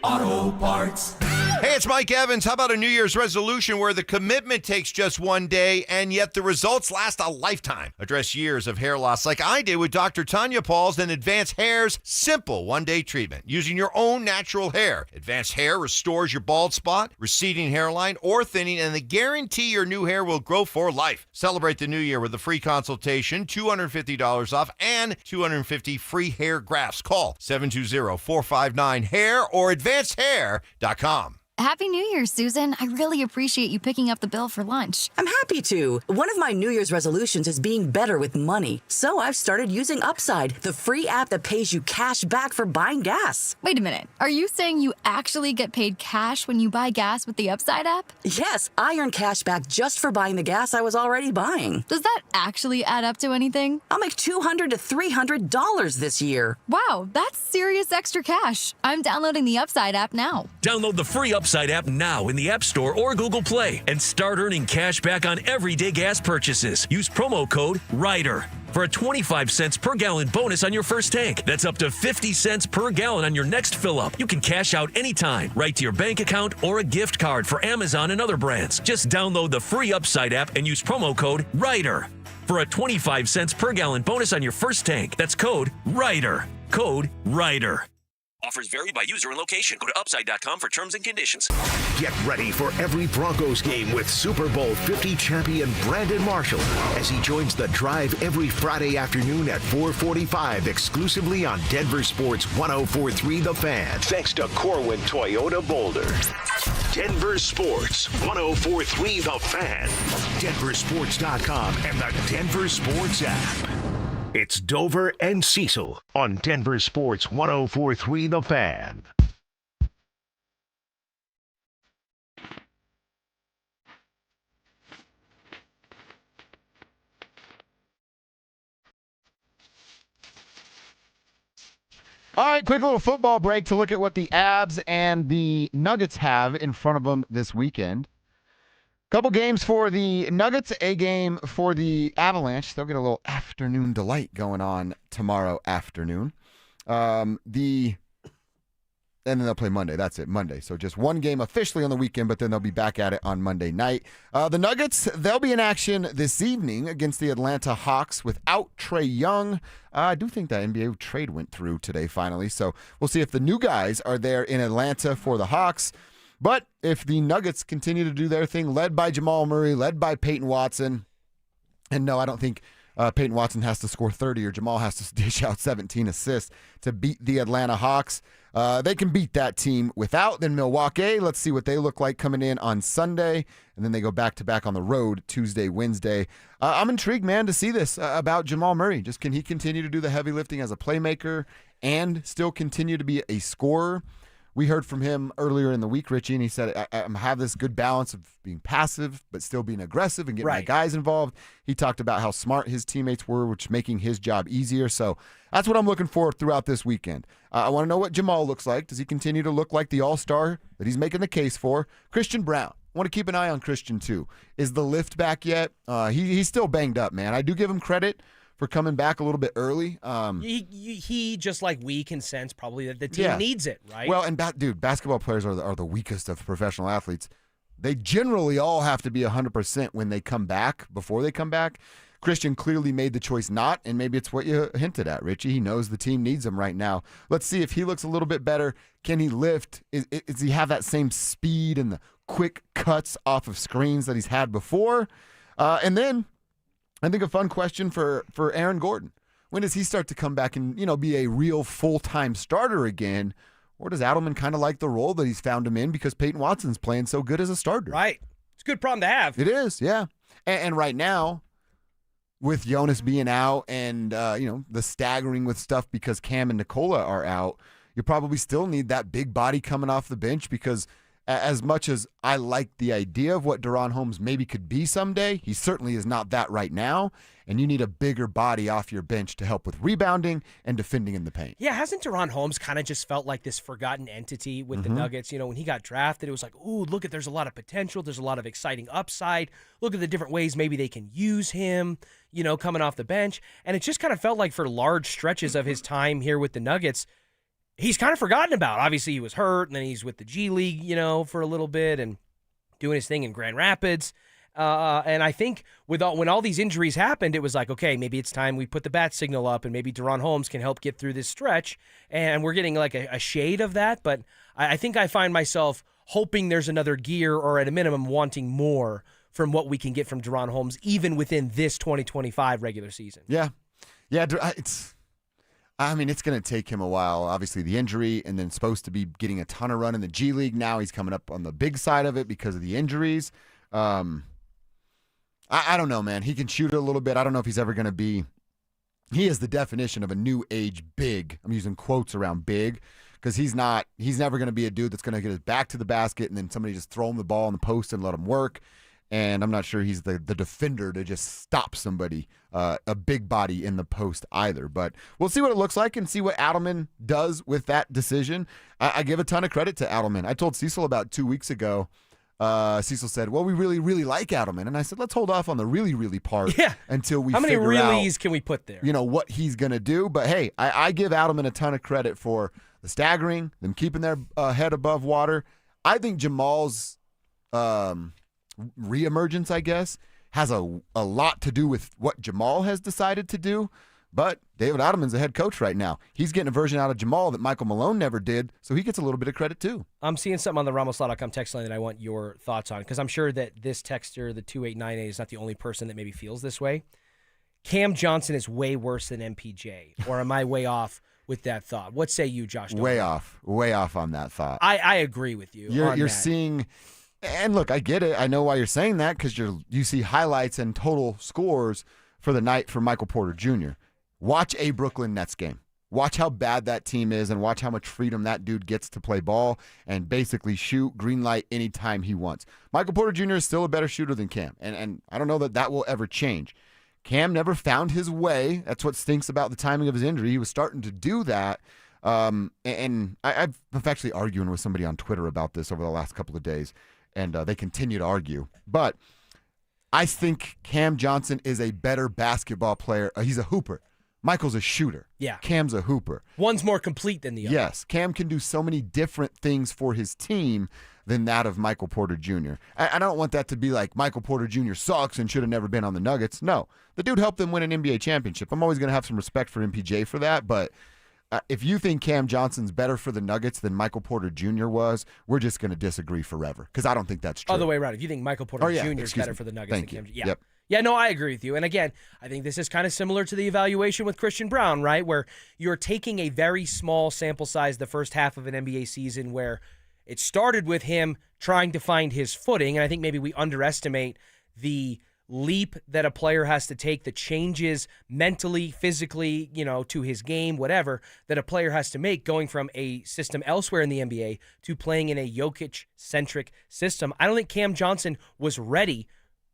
Auto Parts.
Hey, it's Mike Evans. How about a New Year's resolution where the commitment takes just one day and yet the results last a lifetime? Address years of hair loss like I did with Dr. Tanya Paul's and Advanced Hair's simple one-day treatment using your own natural hair. Advanced Hair restores your bald spot, receding hairline, or thinning, and they guarantee your new hair will grow for life. Celebrate the new year with a free consultation, $250 off, and 250 free hair grafts. Call 720-459-HAIR or AdvancedHair.com.
Happy New Year, Susan. I really appreciate you picking up the bill for lunch.
I'm happy to. One of my New Year's resolutions is being better with money. So I've started using Upside, the free app that pays you cash back for buying gas.
Wait a minute. Are you saying you actually get paid cash when you buy gas with the Upside app?
Yes, I earn cash back just for buying the gas I was already buying.
Does that actually add up to anything?
I'll make $200 to $300 this year.
Wow, that's serious extra cash. I'm downloading the Upside app now.
Download the free Upside app now in the App Store or Google Play and start earning cash back on everyday gas purchases. Use promo code RIDER for a 25 cents per gallon bonus on your first tank. That's up to 50 cents per gallon on your next fill up. You can cash out anytime, right to your bank account or a gift card for Amazon and other brands. Just download the free Upside app and use promo code RIDER for a 25 cents per gallon bonus on your first tank. That's code RIDER. Code RIDER.
Offers vary by user and location. Go to Upside.com for terms and conditions.
Get ready for every Broncos game with Super Bowl 50 champion Brandon Marshall as he joins the drive every Friday afternoon at 4:45 exclusively on Denver Sports 104.3 The Fan. Thanks to Corwin Toyota Boulder. Denver Sports 104.3 The Fan. DenverSports.com and the Denver Sports app. It's Dover and Cecil on Denver Sports 104.3 The Fan.
All right, quick little football break to look at what the Avs and the Nuggets have in front of them this weekend. Couple games for the Nuggets, a game for the Avalanche. They'll get a little afternoon delight going on tomorrow afternoon. And then they'll play Monday. That's it, Monday. So just one game officially on the weekend, but then they'll be back at it on Monday night. The Nuggets, they'll be in action this evening against the Atlanta Hawks without Trae Young. I do think that NBA trade went through today finally. So we'll see if the new guys are there in Atlanta for the Hawks. But if the Nuggets continue to do their thing, led by Jamal Murray, led by Payton Watson, and no, I don't think Payton Watson has to score 30 or Jamal has to dish out 17 assists to beat the Atlanta Hawks. They can beat that team without. Then Milwaukee, let's see what they look like coming in on Sunday. And then they go back-to-back on the road Tuesday, Wednesday. I'm intrigued, man, to see this about Jamal Murray. Just can he continue to do the heavy lifting as a playmaker and still continue to be a scorer? We heard from him earlier in the week, Richie, and he said, I have this good balance of being passive but still being aggressive and getting my guys involved. He talked about how smart his teammates were, which making his job easier. So that's what I'm looking for throughout this weekend. I want to know what Jamal looks like. Does he continue to look like the all-star that he's making the case for? Christian Brown. I want to keep an eye on Christian, too. Is the lift back yet? He's still banged up, man. I do give him credit for coming back a little bit early.
He just like we can sense probably that the team needs it, right?
Well, and basketball players are the weakest of professional athletes. They generally all have to be 100% when they come back, before they come back. Christian clearly made the choice not, and maybe it's what you hinted at, Richie. He knows the team needs him right now. Let's see if he looks a little bit better. Can he lift? Does he have that same speed and the quick cuts off of screens that he's had before? And then I think a fun question for Aaron Gordon. When does he start to come back and, be a real full-time starter again? Or does Adelman kind of like the role that he's found him in because Peyton Watson's playing so good as a starter?
Right. It's a good problem to have.
It is, yeah. And right now, with Jonas being out and, the staggering with stuff because Cam and Nikola are out, you probably still need that big body coming off the bench because as much as I like the idea of what DaRon Holmes maybe could be someday, he certainly is not that right now, and you need a bigger body off your bench to help with rebounding and defending in the paint.
Yeah, hasn't DaRon Holmes kind of just felt like this forgotten entity with the Nuggets? When he got drafted, it was like, ooh, look there's a lot of potential. There's a lot of exciting upside. Look at the different ways maybe they can use him, coming off the bench. And it just kind of felt like for large stretches of his time here with the Nuggets, he's kind of forgotten about. Obviously, he was hurt, and then he's with the G League, for a little bit and doing his thing in Grand Rapids. And I think when all these injuries happened, it was like, okay, maybe it's time we put the bat signal up, and maybe DaRon Holmes can help get through this stretch. And we're getting like a shade of that. But I think I find myself hoping there's another gear, or at a minimum wanting more from what we can get from DaRon Holmes, even within this 2025 regular season.
Yeah. It's going to take him a while. Obviously, the injury, and then supposed to be getting a ton of run in the G League. Now he's coming up on the big side of it because of the injuries. I don't know, man. He can shoot it a little bit. I don't know if he's ever going to be. He is the definition of a new age big. I'm using quotes around big because he's never going to be a dude that's going to get his back to the basket and then somebody just throw him the ball on the post and let him work. And I'm not sure he's the defender to just stop somebody, a big body in the post either. But we'll see what it looks like and see what Adelman does with that decision. I give a ton of credit to Adelman. I told Cecil about 2 weeks ago. Cecil said, well, we really, really like Adelman. And I said, let's hold off on the really, really part until we figure out.
How many reallys can we put there?
What he's going to do. But, hey, I give Adelman a ton of credit for the staggering, them keeping their head above water. I think Jamal's reemergence, I guess, has a lot to do with what Jamal has decided to do. But David Adelman's the head coach right now. He's getting a version out of Jamal that Michael Malone never did, so he gets a little bit of credit too.
I'm seeing something on the RamosLaw.com text line that I want your thoughts on, because I'm sure that this texter, the 2898, is not the only person that maybe feels this way. Cam Johnson is way worse than MPJ, or am I way off with that thought? What say you, Josh?
Way off on that thought.
I agree with you.
You're seeing, and look, I get it. I know why you're saying that, because you see highlights and total scores for the night for Michael Porter Jr. Watch a Brooklyn Nets game. Watch how bad that team is and watch how much freedom that dude gets to play ball and basically shoot green light anytime he wants. Michael Porter Jr. is still a better shooter than Cam, and I don't know that will ever change. Cam never found his way. That's what stinks about the timing of his injury. He was starting to do that. And I've actually arguing with somebody on Twitter about this over the last couple of days, and they continue to argue. But I think Cam Johnson is a better basketball player. He's a hooper. Michael's a shooter.
Yeah.
Cam's a hooper.
One's more complete than the other.
Yes. Cam can do so many different things for his team than that of Michael Porter Jr. I don't want that to be like Michael Porter Jr. sucks and should have never been on the Nuggets. No. The dude helped them win an NBA championship. I'm always going to have some respect for MPJ for that, but if you think Cam Johnson's better for the Nuggets than Michael Porter Jr. was, we're just going to disagree forever, because I don't think that's true.
Other way around. If you think Michael Porter Jr. is better for the Nuggets than Cam,
Yep.
Yeah, no, I agree with you. And again, I think this is kind of similar to the evaluation with Christian Brown, right? Where you're taking a very small sample size the first half of an NBA season where it started with him trying to find his footing. And I think maybe we underestimate the leap that a player has to take, the changes mentally, physically, to his game, whatever, that a player has to make going from a system elsewhere in the NBA to playing in a Jokic-centric system. I don't think Cam Johnson was ready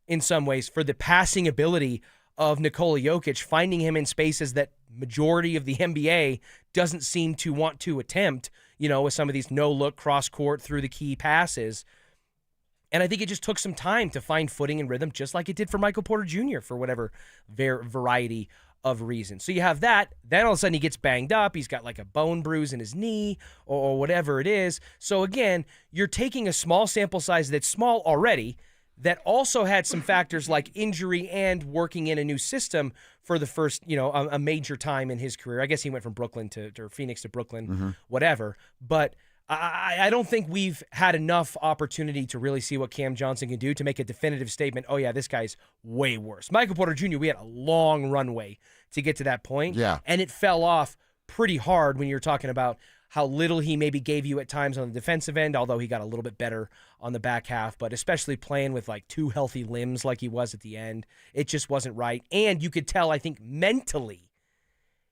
in some ways for the passing ability of Nikola Jokic, finding him in spaces that majority of the NBA doesn't seem to want to attempt, with some of these no-look cross-court through the key passes. And I think it just took some time to find footing and rhythm, just like it did for Michael Porter Jr. for whatever variety of reasons. So you have that. Then all of a sudden he gets banged up. He's got like a bone bruise in his knee or whatever it is. So again, you're taking a small sample size that's small already that also had some factors like injury and working in a new system for the first, a major time in his career. I guess he went from Brooklyn to Phoenix to Brooklyn, whatever. But I don't think we've had enough opportunity to really see what Cam Johnson can do to make a definitive statement, oh, yeah, this guy's way worse. Michael Porter Jr., we had a long runway to get to that point.
Yeah.
And it fell off pretty hard when you're talking about how little he maybe gave you at times on the defensive end, although he got a little bit better on the back half, but especially playing with like two healthy limbs like he was at the end, it just wasn't right. And you could tell, I think, mentally,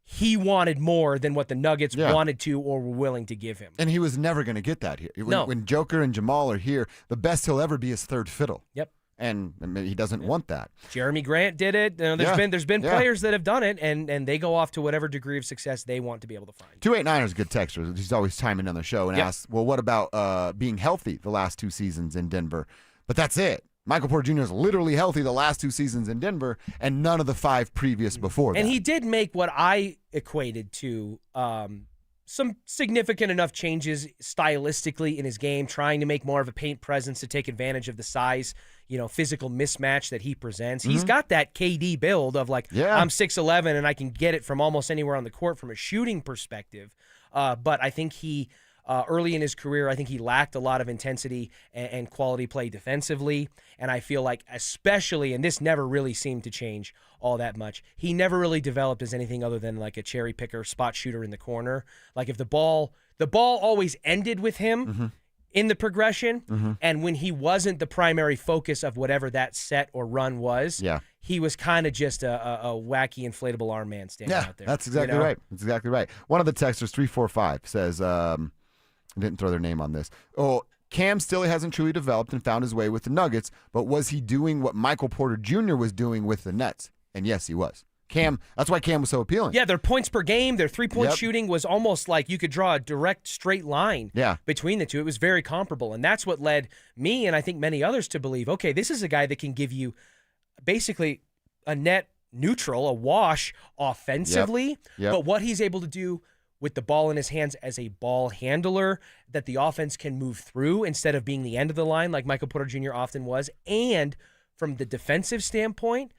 he wanted more than what the Nuggets wanted to or were willing to give him.
And he was never going to get that here.
No.
When Joker and Jamal are here, the best he'll ever be is third fiddle.
Yep.
And he doesn't want that.
Jeremy Grant did it. There's been players that have done it, and they go off to whatever degree of success they want to be able to find.
289 is a good texter. He's always chiming on the show and asks, well, what about being healthy the last 2 seasons in Denver? But that's it. Michael Porter Jr. is literally healthy the last 2 seasons in Denver and none of the 5 previous before that.
And he did make what I equated to some significant enough changes stylistically in his game, trying to make more of a paint presence to take advantage of the size, physical mismatch that he presents. He's got that KD build of like, I'm 6'11", and I can get it from almost anywhere on the court from a shooting perspective. But I think he... early in his career, I think he lacked a lot of intensity and quality play defensively. And I feel like especially, and this never really seemed to change all that much, he never really developed as anything other than like a cherry picker, spot shooter in the corner. Like if the ball always ended with him in the progression. And when he wasn't the primary focus of whatever that set or run was, he was kind of just a wacky inflatable arm man standing out there.
That's exactly right. That's exactly right. One of the texters, 345, says... I didn't throw their name on this. Oh, Cam still hasn't truly developed and found his way with the Nuggets, but was he doing what Michael Porter Jr. was doing with the Nets? And yes, he was. That's why Cam was so appealing.
Yeah, their points per game, their three-point shooting was almost like you could draw a direct straight line between the two. It was very comparable, and that's what led me and I think many others to believe, okay, this is a guy that can give you basically a net neutral, a wash offensively, but what he's able to do with the ball in his hands as a ball handler that the offense can move through instead of being the end of the line like Michael Porter Jr. often was. And from the defensive standpoint,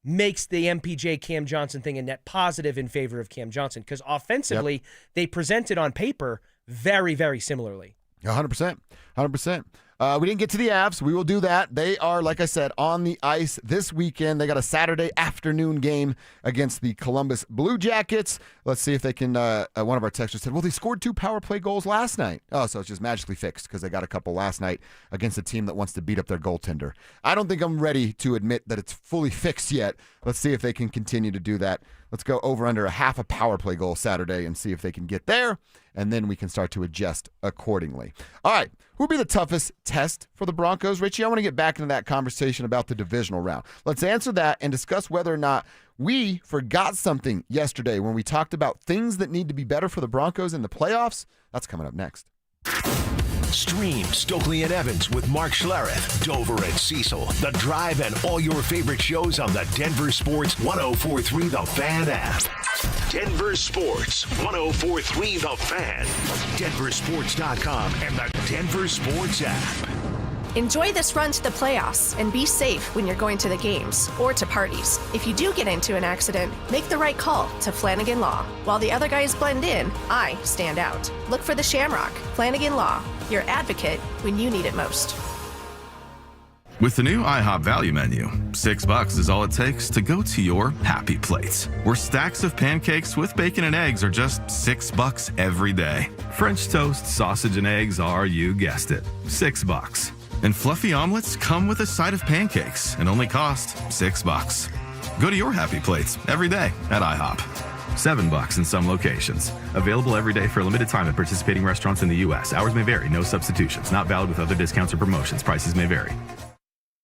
makes the MPJ Cam Johnson thing a net positive in favor of Cam Johnson because offensively, they presented on paper very, very similarly.
100%. 100%. We didn't get to the Avs. We will do that. They are, like I said, on the ice this weekend. They got a Saturday afternoon game against the Columbus Blue Jackets. Let's see if they can. One of our texters said, well, they scored 2 power play goals last night. Oh, so it's just magically fixed because they got a couple last night against a team that wants to beat up their goaltender. I don't think I'm ready to admit that it's fully fixed yet. Let's see if they can continue to do that. Let's go over under a half a power play goal Saturday and see if they can get there, and then we can start to adjust accordingly. All right, who will be the toughest test for the Broncos? Richie, I want to get back into that conversation about the divisional round. Let's answer that and discuss whether or not we forgot something yesterday when we talked about things that need to be better for the Broncos in the playoffs. That's coming up next.
Stream Stokely and Evans with Mark Schlereth, Dover and Cecil, The Drive, and all your favorite shows on the Denver Sports 104.3 The Fan app. Denver Sports 104.3 The Fan, DenverSports.com, and the Denver Sports app.
Enjoy this run to the playoffs and be safe when you're going to the games or to parties. If you do get into an accident, make the right call to Flanagan Law. While the other guys blend in, I stand out. Look for the Shamrock. Flanagan Law, your advocate when you need it most.
With the new IHOP value menu, $6 is all it takes to go to your happy place, where stacks of pancakes with bacon and eggs are just $6 every day. French toast, sausage, and eggs are, you guessed it, $6. And fluffy omelets come with a side of pancakes and only cost $6. Go to your happy plates every day at IHOP. $7 in some locations. Available every day for a limited time at participating restaurants in the U.S. Hours may vary. No substitutions. Not valid with other discounts or promotions. Prices may vary.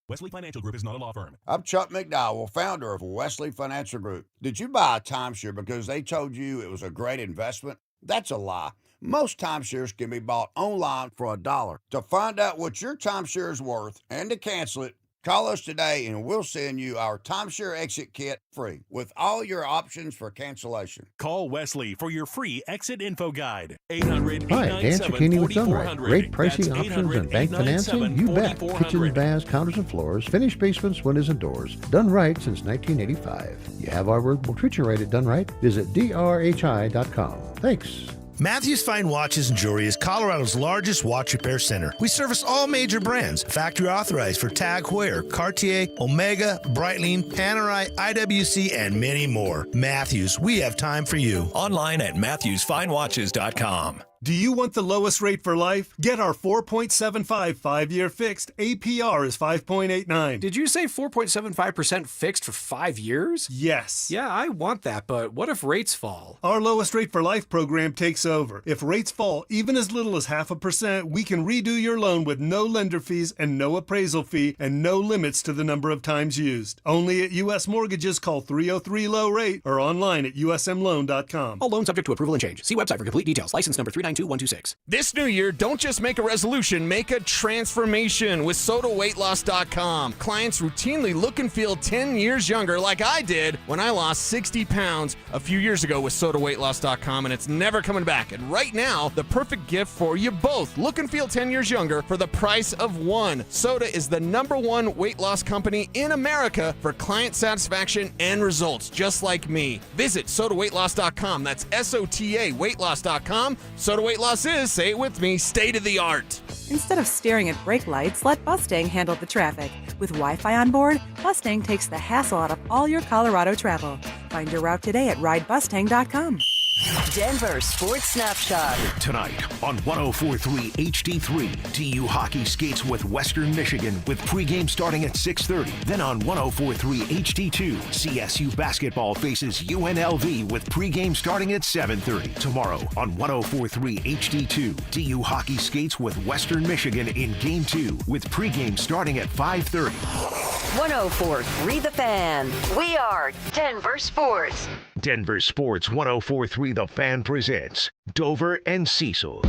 Wesley Financial Group is not a law firm.
I'm Chuck McDowell, founder of Wesley Financial Group. Did you buy a timeshare because they told you it was a great investment? That's a lie. Most timeshares can be bought online for $1. To find out what your timeshare is worth and to cancel it, call us today and we'll send you our timeshare exit kit free with all your options for cancellation.
Call Wesley for your free exit info guide.
Hi, Dan Cicchini with Sunrise. Great pricing options and bank financing? You bet. Kitchens, baths, counters, and floors. Finished basements, windows, and doors. Done right since 1985. You have our will treat you right at Done Right. Visit drhi.com. Thanks.
Matthews Fine Watches and Jewelry is Colorado's largest watch repair center. We service all major brands, factory authorized for TAG Heuer, Cartier, Omega, Breitling, Panerai, IWC, and many more. Matthews, we have time for you.
Online at MatthewsFineWatches.com.
Do you want the lowest rate for life? Get our 4.75 5-year fixed. APR is 5.89.
Did you say 4.75% fixed for 5 years?
Yes.
Yeah, I want that, but what if rates fall?
Our lowest rate for life program takes over. If rates fall even as little as 0.5%, we can redo your loan with no lender fees and no appraisal fee and no limits to the number of times used. Only at U.S. Mortgages. Call 303-LOW-RATE or online at usmloan.com.
All loans subject to approval and change. See website for complete details. License number 392126.
This new year, don't just make a resolution, make a transformation with SodaWeightLoss.com. Clients routinely look and feel 10 years younger like I did when I lost 60 pounds a few years ago with SodaWeightLoss.com, and it's never coming back. And right now, the perfect gift for you both. Look and feel 10 years younger for the price of one. Soda is the #1 weight loss company in America for client satisfaction and results, just like me. Visit SodaWeightLoss.com. That's SOTA weightloss.com. Soda Weight Loss is, say it with me, state of the art.
Instead of staring at brake lights, let Bustang handle the traffic. With Wi-Fi on board, Bustang takes the hassle out of all your Colorado travel. Find your route today at ridebustang.com.
Denver Sports Snapshot.
Tonight on 104.3 HD3, TU hockey skates with Western Michigan with pregame starting at 6:30. Then on 104.3 HD2, CSU basketball faces UNLV with pregame starting at 7:30. Tomorrow on 104.3 HD2, TU hockey skates with Western Michigan in Game 2 with pregame starting at 5:30.
104.3 The Fan. We are Denver Sports.
Denver Sports 104.3 The Fan presents Dover and Cecil.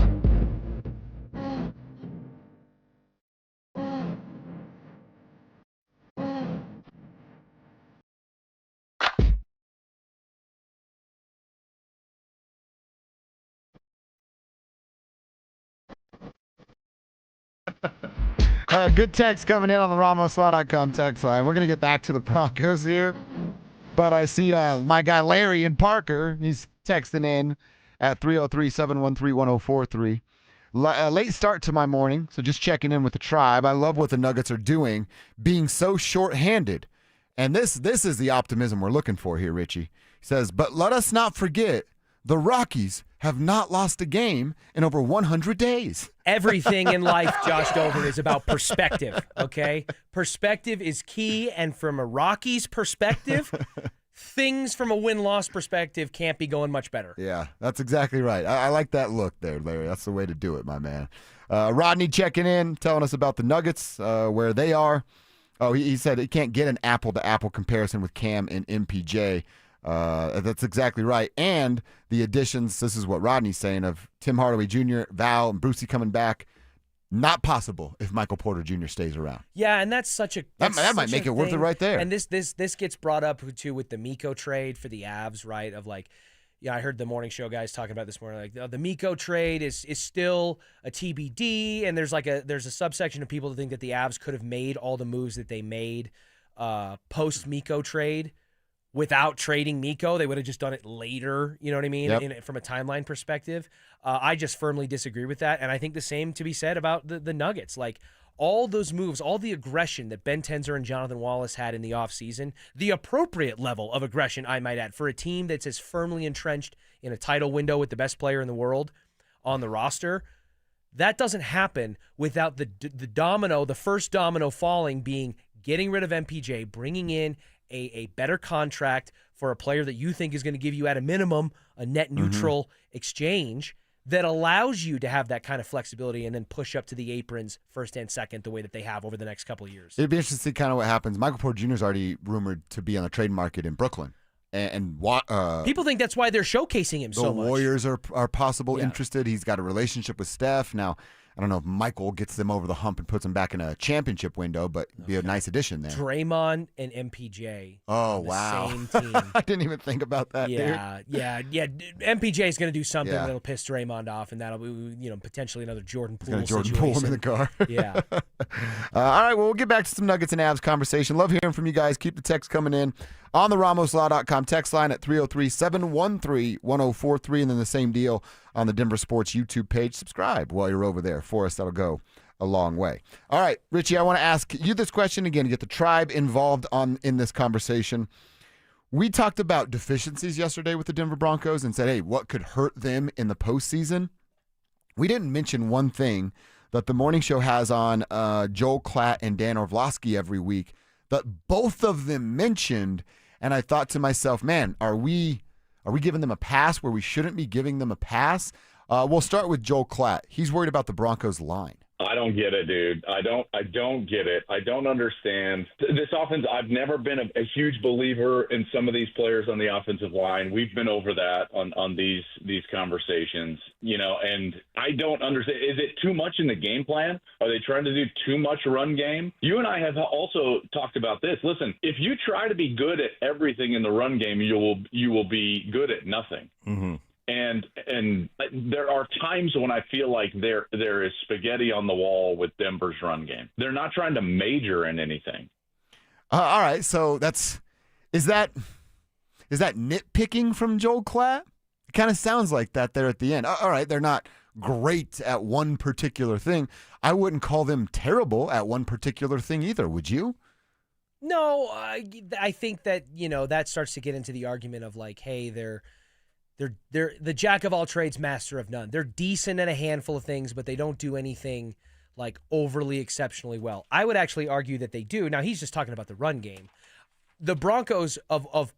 Good text coming in on the RamosLaw.com text line. We're going to get back to the Broncos here. But I see my guy Larry in Parker. He's texting in at 303-713-1043. Late start to my morning, so just checking in with the tribe. I love what the Nuggets are doing, being so short-handed. And this is the optimism we're looking for here, Richie. He says, but let us not forget, the Rockies have not lost a game in over 100 days.
Everything in life, Josh Dover, is about perspective, okay? Perspective is key, and from a Rockies perspective, things from a win-loss perspective can't be going much better.
Yeah, that's exactly right. I like that look there, Larry. That's the way to do it, my man. Rodney checking in, telling us about the Nuggets, where they are. Oh, he said he can't get an apple-to-apple comparison with Cam and MPJ. That's exactly right. And the additions, this is what Rodney's saying, of Tim Hardaway Jr., Val, and Brucey coming back, not possible if Michael Porter Jr. stays around.
Yeah, and that's such a
that might make it worth it right there.
And this gets brought up too with the Miko trade for the Avs, right? Of like, yeah, I heard the morning show guys talking about this morning. Like the Miko trade is still a TBD, and there's a subsection of people that think that the Avs could have made all the moves that they made post Miko trade without trading Miko. They would have just done it later, you know what I mean,
Yep.
from a timeline perspective. I just firmly disagree with that, and I think the same to be said about the Nuggets. Like, all those moves, all the aggression that Ben Tenzer and Jonathan Wallace had in the offseason, the appropriate level of aggression, I might add, for a team that's as firmly entrenched in a title window with the best player in the world on the roster, That doesn't happen without the first domino falling being getting rid of MPJ, bringing in a better contract for a player that you think is going to give you at a minimum a net neutral exchange that allows you to have that kind of flexibility and then push up to the aprons first and second the way that they have over the next couple of years.
It'd be interesting to see kind of what happens. Michael Porter Jr. is already rumored to be on the trade market in Brooklyn. And
people think that's why they're showcasing him so much.
The Warriors are possible interested. He's got a relationship with Steph. Now, I don't know if Michael gets them over the hump and puts them back in a championship window, but it'd be a nice addition there.
Draymond and MPJ.
Oh,
on the
wow.
Same team.
I didn't even think about that, dude.
Yeah. MPJ is going to do something that'll piss Draymond off, and that'll be, potentially another Jordan Poole
Jordan
situation.
Poole him in the car.
Yeah.
All right, well, we'll get back to some Nuggets and Avs conversation. Love hearing from you guys. Keep the text coming in on the RamosLaw.com text line at 303-713-1043, and then the same deal on the Denver Sports YouTube page. Subscribe while you're over there for us. That'll go a long way. All right, Richie, I want to ask you this question again to get the tribe involved in this conversation. We talked about deficiencies yesterday with the Denver Broncos and said, hey, what could hurt them in the postseason? We didn't mention one thing that the morning show has on Joel Klatt and Dan Orlovsky every week that both of them mentioned, and I thought to myself, man, are we giving them a pass where we shouldn't be giving them a pass? We'll start with Joel Klatt. He's worried about the Broncos' line.
I don't get it, dude. I don't get it. I don't understand this offense. I've never been a huge believer in some of these players on the offensive line. We've been over that on these conversations, and I don't understand. Is it too much in the game plan? Are they trying to do too much run game? You and I have also talked about this. Listen, if you try to be good at everything in the run game, you will be good at nothing. Mm-hmm. And there are times when I feel like there is spaghetti on the wall with Denver's run game. They're not trying to major in anything.
All right, so is that nitpicking from Joel Klatt? It kind of sounds like that there at the end. All right, they're not great at one particular thing. I wouldn't call them terrible at one particular thing either, would you?
No, I think that, that starts to get into the argument of like, hey, they're the jack of all trades, master of none. They're decent at a handful of things, but they don't do anything like overly exceptionally well. I would actually argue that they do. Now, he's just talking about the run game. The Broncos of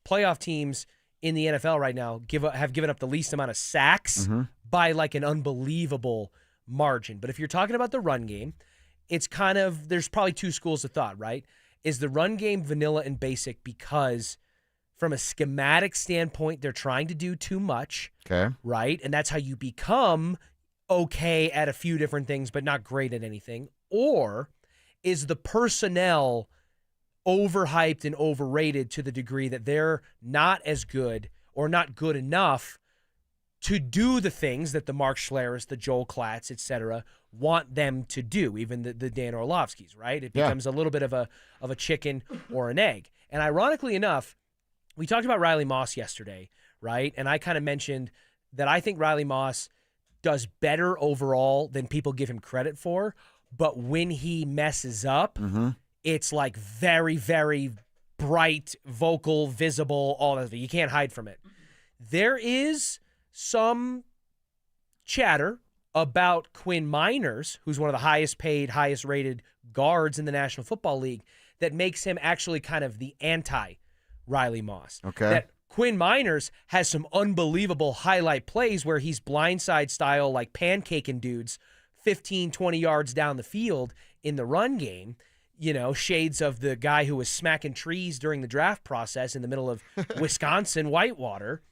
playoff teams in the NFL right now have given up the least amount of sacks by like an unbelievable margin. But if you're talking about the run game, it's kind of, there's probably two schools of thought, right? Is the run game vanilla and basic because from a schematic standpoint, they're trying to do too much, right? And that's how you become okay at a few different things, but not great at anything. Or is the personnel overhyped and overrated to the degree that they're not as good or not good enough to do the things that the Mark Schlerers, the Joel Klatts, et cetera, want them to do, even the Dan Orlovskys, right? It becomes a little bit of a chicken or an egg. And ironically enough, we talked about Riley Moss yesterday, right? And I kind of mentioned that I think Riley Moss does better overall than people give him credit for. But when he messes up, it's like very, very bright, vocal, visible, all of it. You can't hide from it. There is some chatter about Quinn Miners, who's one of the highest paid, highest rated guards in the National Football League, that makes him actually kind of the anti-Riley Moss.
Okay.
That Quinn Miners has some unbelievable highlight plays where he's blindside style, like pancaking dudes 15, 20 yards down the field in the run game. Shades of the guy who was smacking trees during the draft process in the middle of Wisconsin Whitewater.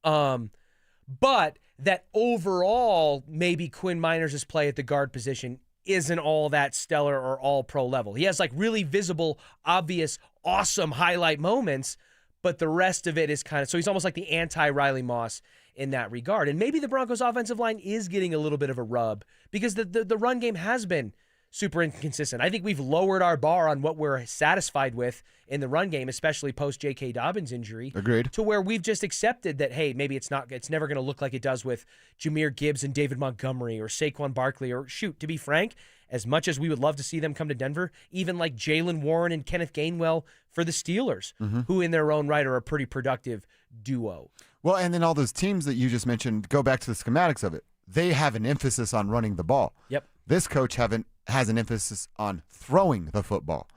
But that overall, maybe Quinn Miners' play at the guard position isn't all that stellar or all pro level. He has like really visible, obvious, awesome highlight moments, but the rest of it is kind of, so he's almost like the anti-Riley Moss in that regard. And maybe the Broncos offensive line is getting a little bit of a rub because the run game has been super inconsistent. I think we've lowered our bar on what we're satisfied with in the run game, especially post J.K. Dobbins injury.
Agreed.
To where we've just accepted that, hey, maybe it's never going to look like it does with Jahmyr Gibbs and David Montgomery or Saquon Barkley or, shoot, to be frank, as much as we would love to see them come to Denver, even like Jalen Warren and Kenneth Gainwell for the Steelers, who in their own right are a pretty productive duo.
Well, and then all those teams that you just mentioned, go back to the schematics of it. they have an emphasis on running the ball.
Yep.
This coach has an emphasis on throwing the football.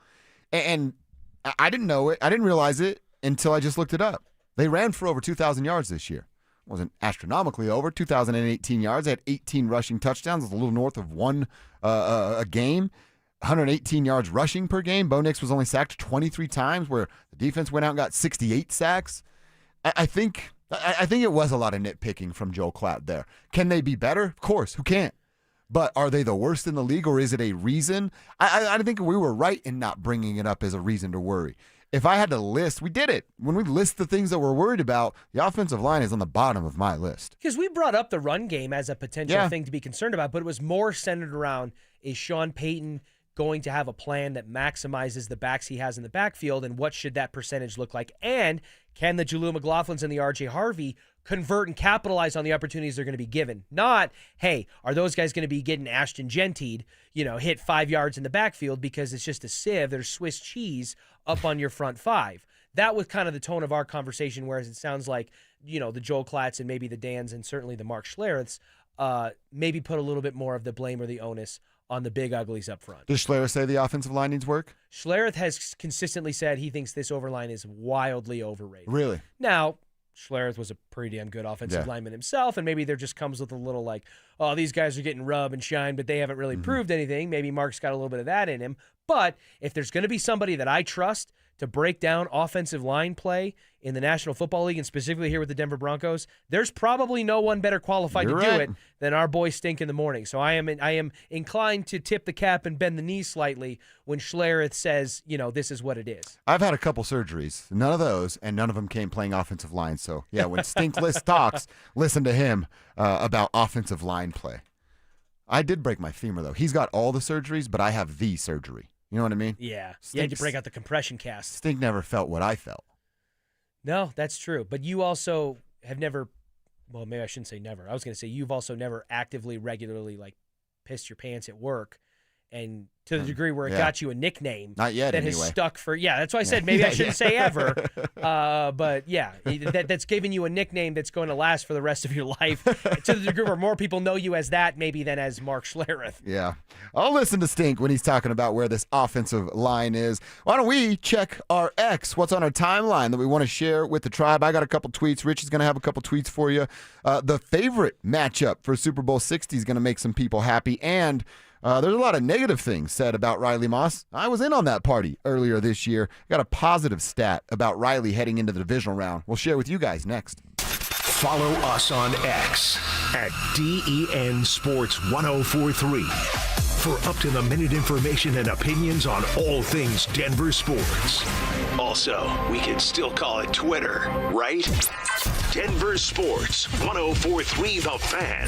And I didn't know it. I didn't realize it until I just looked it up. They ran for over 2,000 yards this year. It wasn't astronomically over, 2,018 yards. They had 18 rushing touchdowns. It was a little north of one a game. 118 yards rushing per game. Bo Nix was only sacked 23 times, where the defense went out and got 68 sacks. I think it was a lot of nitpicking from Joel Klatt there. Can they be better? Of course. Who can't? But are they the worst in the league, or is it a reason? I think we were right in not bringing it up as a reason to worry. If I had to list, we did it. When we list the things that we're worried about, the offensive line is on the bottom of my list.
Because we brought up the run game as a potential thing to be concerned about, but it was more centered around, is Sean Payton going to have a plan that maximizes the backs he has in the backfield, and what should that percentage look like? And can the Jaleel McLaughlins and the R.J. Harvey convert and capitalize on the opportunities they're going to be given? Not, hey, are those guys going to be getting Ashton Gentied, hit 5 yards in the backfield because it's just a sieve, there's Swiss cheese up on your front five. That was kind of the tone of our conversation, whereas it sounds like, the Joel Klatts and maybe the Dans and certainly the Mark Schlereths maybe put a little bit more of the blame or the onus on the big uglies up front.
Does Schlereth say the offensive line needs work?
Schlereth has consistently said he thinks this overline is wildly overrated.
Really?
Now, Schlereth was a pretty damn good offensive lineman himself, and maybe there just comes with a little like, oh, these guys are getting rub and shine, but they haven't really proved anything. Maybe Mark's got a little bit of that in him. But if there's going to be somebody that I trust to break down offensive line play in the National Football League, and specifically here with the Denver Broncos, there's probably no one better qualified to do it than our boy Stink in the morning. So I am inclined to tip the cap and bend the knee slightly when Schlereth says, this is what it is.
I've had a couple surgeries, none of those, and none of them came playing offensive line. So yeah, when Stinkless talks, listen to him about offensive line play. I did break my femur though. He's got all the surgeries, but I have the surgery. You know what I mean?
Yeah. You had to break out the compression cast.
Stink never felt what I felt.
No, that's true. But you also have never, well, maybe I shouldn't say never. I was going to say you've also never actively, regularly, pissed your pants at work, and to the degree where it got you a nickname.
Not yet,
that
anyway.
Has stuck for, that's why I said maybe I shouldn't say ever. But yeah, that's given you a nickname that's going to last for the rest of your life, to the degree where more people know you as that maybe than as Mark Schlereth.
Yeah. I'll listen to Stink when he's talking about where this offensive line is. Why don't we check our X? What's on our timeline that we want to share with the tribe? I got a couple tweets. Rich is going to have a couple tweets for you. The favorite matchup for Super Bowl 60 is going to make some people happy, and there's a lot of negative things said about Riley Moss. I was in on that party earlier this year. Got a positive stat about Riley heading into the divisional round. We'll share with you guys next.
Follow us on X at DEN Sports 1043 for up-to-the-minute information and opinions on all things Denver sports. Also, we can still call it Twitter, right? Denver Sports 1043 The Fan,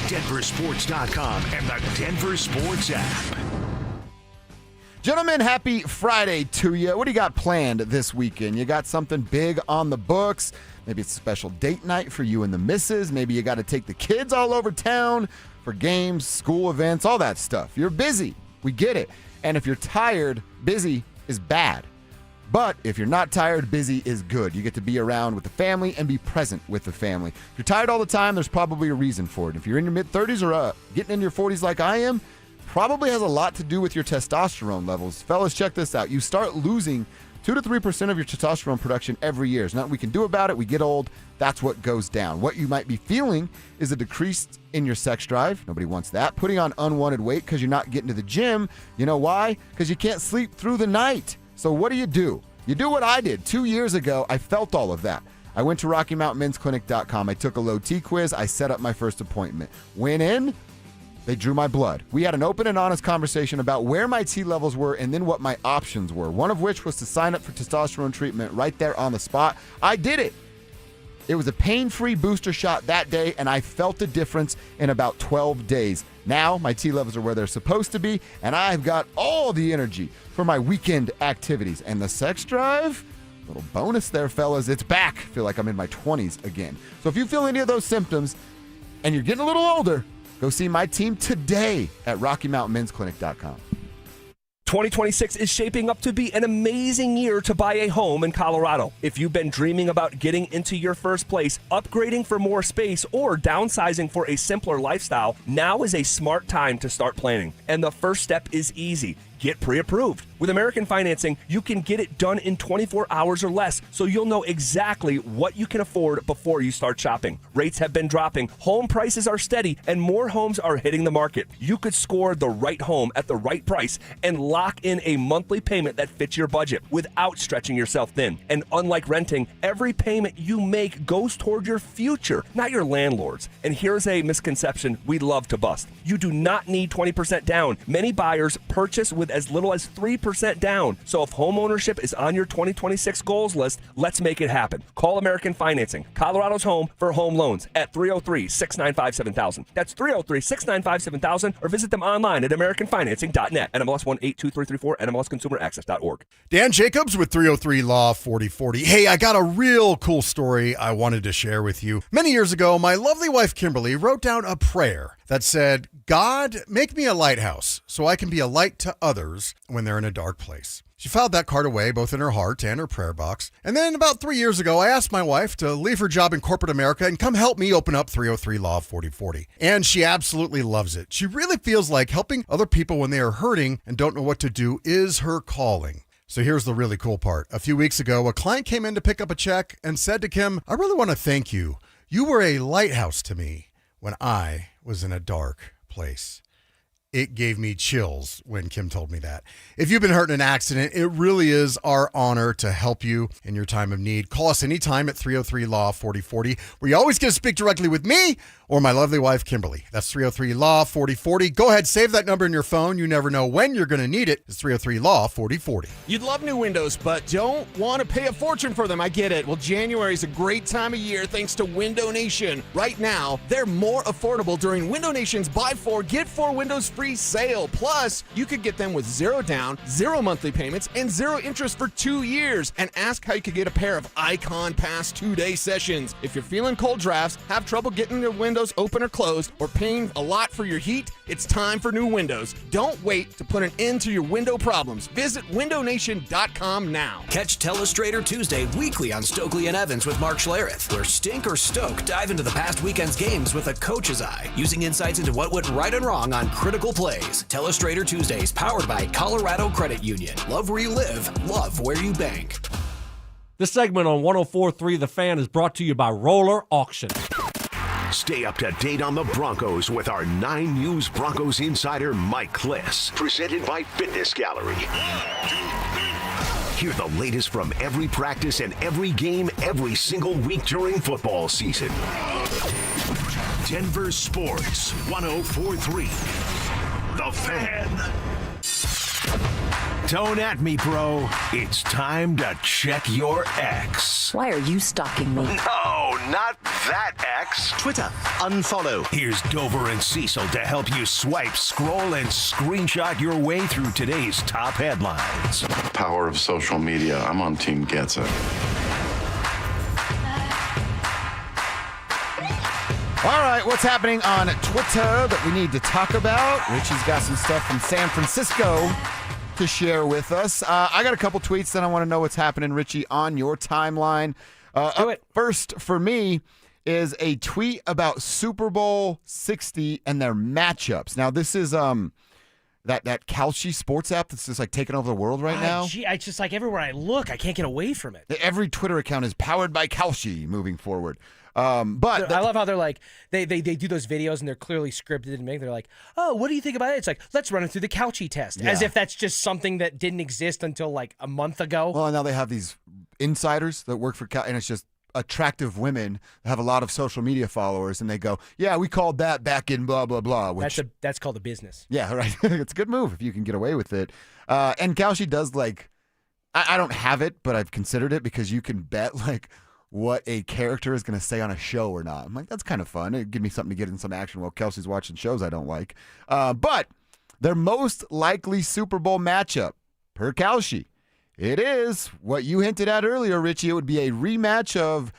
DenverSports.com, and the Denver Sports app.
Gentlemen, happy Friday to you. What do you got planned this weekend? You got something big on the books? Maybe it's a special date night for you and the missus. Maybe you got to take the kids all over town for games, school events, all that stuff. You're busy. We get it. And if you're tired, busy is bad. But if you're not tired, busy is good. You get to be around with the family and be present with the family. If you're tired all the time, there's probably a reason for it. If you're in your mid-30s or getting in your 40s like I am, probably has a lot to do with your testosterone levels. Fellas, check this out. You start losing 2 to 3% of your testosterone production every year. There's nothing we can do about it. We get old. That's what goes down. What you might be feeling is a decrease in your sex drive. Nobody wants that. Putting on unwanted weight because you're not getting to the gym. You know why? Because you can't sleep through the night. So what do? You do what I did. 2 years ago, I felt all of that. I went to RockyMountainMen'sClinic.com. I took a low T quiz. I set up my first appointment. Went in. They drew my blood. We had an open and honest conversation about where my T levels were and then what my options were, one of which was to sign up for testosterone treatment right there on the spot. I did it. It was a pain-free booster shot that day, and I felt the difference in about 12 days. Now my T levels are where they're supposed to be, and I've got all the energy for my weekend activities. And the sex drive, little bonus there, fellas, it's back. I feel like I'm in my 20s again. So if you feel any of those symptoms and you're getting a little older, go see my team today at RockyMountainMen'sClinic.com.
2026 is shaping up to be an amazing year to buy a home in Colorado. If you've been dreaming about getting into your first place, upgrading for more space, or downsizing for a simpler lifestyle, now is a smart time to start planning. And the first step is easy. Get pre-approved. With American Financing, you can get it done in 24 hours or less, so you'll know exactly what you can afford before you start shopping. Rates have been dropping, home prices are steady, and more homes are hitting the market. You could score the right home at the right price and lock in a monthly payment that fits your budget without stretching yourself thin. And unlike renting, every payment you make goes toward your future, not your landlord's. And here's a misconception we love to bust. You do not need 20% down. Many buyers purchase with as little as 3% down. So if home ownership is on your 2026 goals list, let's make it happen. Call American Financing, Colorado's home for home loans, at 303-695-7000. That's 303-695-7000, or visit them online at americanfinancing.net. NMLS 182334, NMLSconsumeraccess.org.
Dan Jacobs with 303 Law 4040. Hey, I got a real cool story I wanted to share with you. Many years ago, my lovely wife Kimberly wrote down a prayer that said, God, make me a lighthouse so I can be a light to others when they're in a dark place. She filed that card away both in her heart and her prayer box. And then about 3 years ago, I asked my wife to leave her job in corporate America and come help me open up 303 Law 4040. And she absolutely loves it. She really feels like helping other people when they are hurting and don't know what to do is her calling. So here's the really cool part. A few weeks ago, a client came in to pick up a check and said to Kim, I really want to thank you. You were a lighthouse to me when I was in a dark place. It gave me chills when Kim told me that. If you've been hurt in an accident, it really is our honor to help you in your time of need. Call us anytime at 303 Law 4040, where you always get to speak directly with me or my lovely wife, Kimberly. That's 303 Law 4040. Go ahead, save that number in your phone. You never know when you're going to need it. It's 303 Law 4040.
You'd love new windows, but don't want to pay a fortune for them. I get it. Well, January is a great time of year thanks to Window Nation. Right now, they're more affordable during Window Nation's Buy 4, Get 4 Windows Free sale. Plus, you could get them with 0 down, 0 monthly payments, and 0 interest for 2 years. And ask how you could get a pair of Icon Pass 2-day sessions. If you're feeling cold drafts, have trouble getting your windows open or closed, or paying a lot for your heat, it's time for new windows. Don't wait to put an end to your window problems. Visit windownation.com now.
Catch Telestrator Tuesday weekly on Stokely and Evans with Mark Schlereth, where Stink or Stoke dive into the past weekend's games with a coach's eye, using insights into what went right and wrong on critical plays. Telestrator Tuesdays, powered by Colorado Credit Union. Love where you live, love where you bank.
This segment on 104.3 The Fan is brought to you by Roller Auction.
Stay up to date on the Broncos with our 9 News Broncos insider, Mike Kliss. Presented by Fitness Gallery. Hear the latest from every practice and every game every single week during football season. Denver Sports 104.3 The Fan. Don't at me, bro. It's time to check your ex.
Why are you stalking me?
No, not that ex.
Twitter, unfollow.
Here's Dover and Cecil to help you swipe, scroll, and screenshot your way through today's top headlines.
Power of social media. I'm on Team Gets It.
All right, what's happening on Twitter that we need to talk about? Richie's got some stuff from San Francisco to share with us. I got a couple tweets that I want to know what's happening, Richie, on your timeline. First, for me, is a tweet about Super Bowl 60 and their matchups. Now, this is that Kalshi sports app that's just like taking over the world right now.
I just like everywhere I look, I can't get away from it.
Every Twitter account is powered by Kalshi moving forward.
But I love how they're like they do those videos and they're clearly scripted and they're like, oh, what do you think about it? It's like, let's run it through the Couchy test, as if that's just something that didn't exist until like a month ago.
Well, now they have these insiders that work for and it's just attractive women that have a lot of social media followers, and they go, yeah, we called that back in blah blah blah. Which
that's called a business.
Yeah, right. It's a good move if you can get away with it. And Kalshi does like, I don't have it, but I've considered it because you can bet like what a character is going to say on a show or not. I'm like, that's kind of fun. It'd give me something to get in some action while Kelsey's watching shows I don't like. But their most likely Super Bowl matchup, per Kalshi, it is what you hinted at earlier, Richie. It would be a rematch of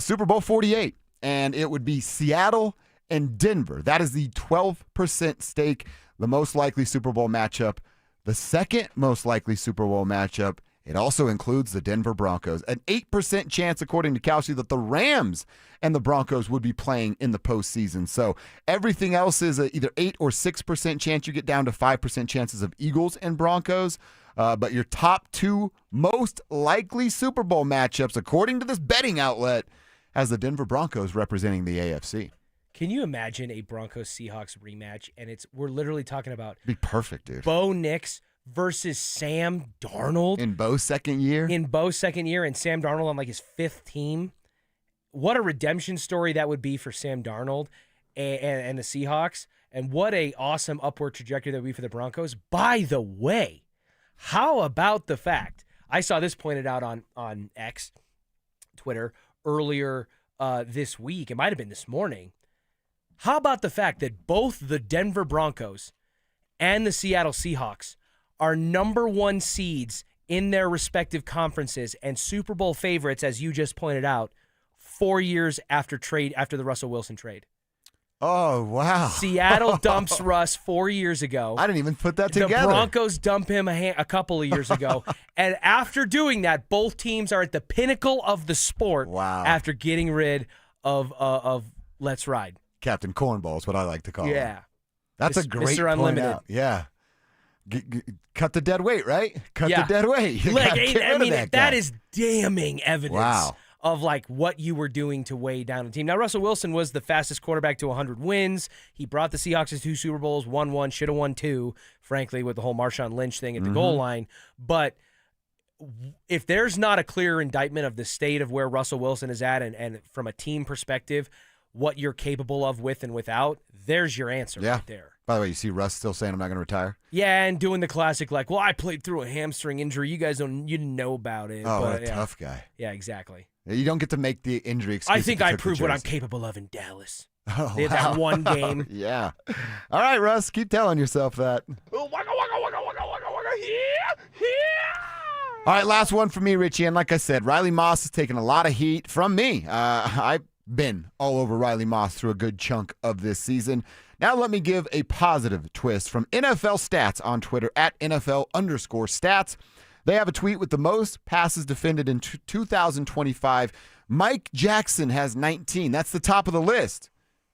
Super Bowl 48, and it would be Seattle and Denver. That is the 12% stake, the most likely Super Bowl matchup The second most likely Super Bowl matchup, it also includes the Denver Broncos. An 8% chance, according to Kalshi, that the Rams and the Broncos would be playing in the postseason. So everything else is either 8 or 6% chance. You get down to 5% chances of Eagles and Broncos. But your top two most likely Super Bowl matchups, according to this betting outlet, has the Denver Broncos representing the AFC.
Can you imagine a Broncos-Seahawks rematch? And we're literally talking about
It'd be perfect, dude.
Bo Nix versus Sam Darnold.
In Bo's second year?
In Bo's second year, and Sam Darnold on like his fifth team. What a redemption story that would be for Sam Darnold and the Seahawks. And what a awesome upward trajectory that would be for the Broncos. By the way, how about the fact, I saw this pointed out on X, Twitter, earlier this week. It might have been this morning. How about the fact that both the Denver Broncos and the Seattle Seahawks are number one seeds in their respective conferences and Super Bowl favorites, as you just pointed out, 4 years after the Russell Wilson trade?
Oh, wow.
Seattle dumps Russ 4 years ago.
I didn't even put that together.
The Broncos dump him a couple of years ago. And after doing that, both teams are at the pinnacle of the sport.
Wow.
After getting rid of Let's Ride.
Captain Cornball is what I like to call him.
Yeah.
That's a great
Mr.
point
Unlimited.
out. Yeah. Cut the dead weight, right? Cut the dead weight. You gotta get rid of that guy.
That is damning evidence.
Wow.
Of like what you were doing to weigh down the team. Now, Russell Wilson was the fastest quarterback to 100 wins. He brought the Seahawks to 2 Super Bowls, won 1, should have won 2, frankly, with the whole Marshawn Lynch thing at the goal line. But if there's not a clear indictment of the state of where Russell Wilson is at and from a team perspective, what you're capable of with and without, there's your answer right there.
By the way, you see Russ still saying I'm not going to retire?
Yeah, and doing the classic like, well, I played through a hamstring injury. You didn't know about it.
Oh,
but,
what a tough guy.
Yeah, exactly.
You don't get to make the injury excuse.
I think I proved what I'm capable of in Dallas.
Oh,
they had that one game.
Yeah. All right, Russ, keep telling yourself that. All right, last one for me, Richie. And like I said, Riley Moss has taken a lot of heat from me. I've been all over Riley Moss through a good chunk of this season. Now let me give a positive twist from NFL Stats on Twitter at NFL_stats. They have a tweet with the most passes defended in 2025. Mike Jackson has 19. That's the top of the list.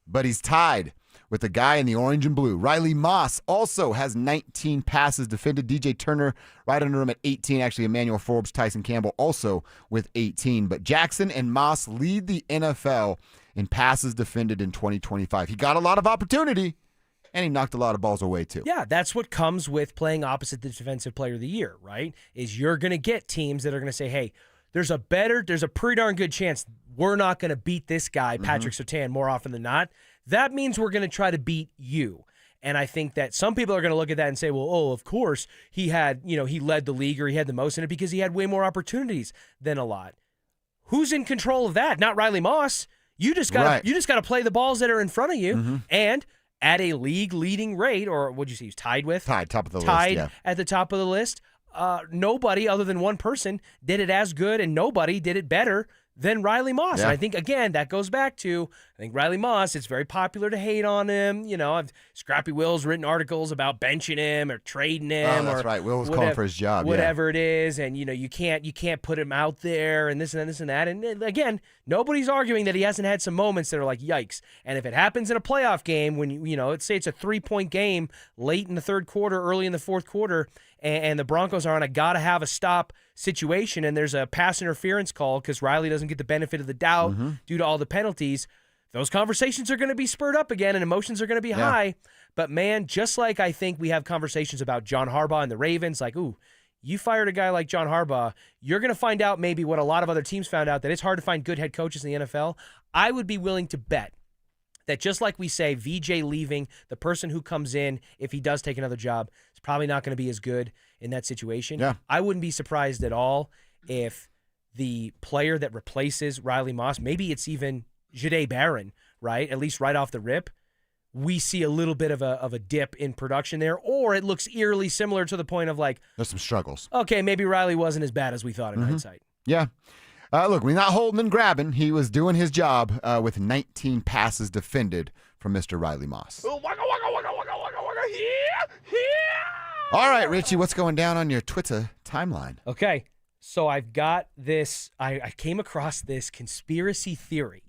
But he's tied with the guy in the orange and blue. Riley Moss also has 19 passes defended. DJ Turner right under him at 18. Actually, Emmanuel Forbes, Tyson Campbell also with 18. But Jackson and Moss lead the NFL in passes defended in 2025. He got a lot of opportunity, and he knocked a lot of balls away too.
Yeah, that's what comes with playing opposite the defensive player of the year, right? Is you're going to get teams that are going to say, hey, there's a pretty darn good chance we're not going to beat this guy, Patrick Surtain, more often than not. That means we're going to try to beat you. And I think that some people are going to look at that and say, well, oh, of course, he led the league or he had the most in it because he had way more opportunities than a lot. Who's in control of that? Not Riley Moss. You just got to play the balls that are in front of you and at a league-leading rate, or what'd you say he was tied with?
Top of the list,
Tied at the top of the list. Nobody other than one person did it as good, and nobody did it better than Riley Moss.
Yeah.
And I think, again, that goes back to, I think Riley Moss, it's very popular to hate on him. You know, Scrappy Will's written articles about benching him or trading him.
Oh, that's right. Will was calling for his job.
Whatever it is. And, you can't put him out there and this and this and that. And again, nobody's arguing that he hasn't had some moments that are like, yikes. And if it happens in a playoff game when, let's say it's a 3-point game late in the third quarter, early in the fourth quarter, and the Broncos are on a gotta-have-a-stop situation, and there's a pass interference call because Riley doesn't get the benefit of the doubt due to all the penalties, those conversations are going to be spurred up again and emotions are going to be high. But, man, just like I think we have conversations about John Harbaugh and the Ravens, like, ooh, you fired a guy like John Harbaugh, you're going to find out maybe what a lot of other teams found out, that it's hard to find good head coaches in the NFL. I would be willing to bet that just like we say, VJ leaving, the person who comes in, if he does take another job, is probably not going to be as good in that situation.
Yeah.
I wouldn't be surprised at all if the player that replaces Riley Moss, maybe it's even Jahdae Barron, right? At least right off the rip, we see a little bit of a dip in production there, or it looks eerily similar to the point of like,
there's some struggles.
Okay, maybe Riley wasn't as bad as we thought in hindsight.
Yeah. Look, we're not holding and grabbing. He was doing his job with 19 passes defended from Mr. Riley Moss. All right, Richie, what's going down on your Twitter timeline?
Okay, so I've got this. I came across this conspiracy theory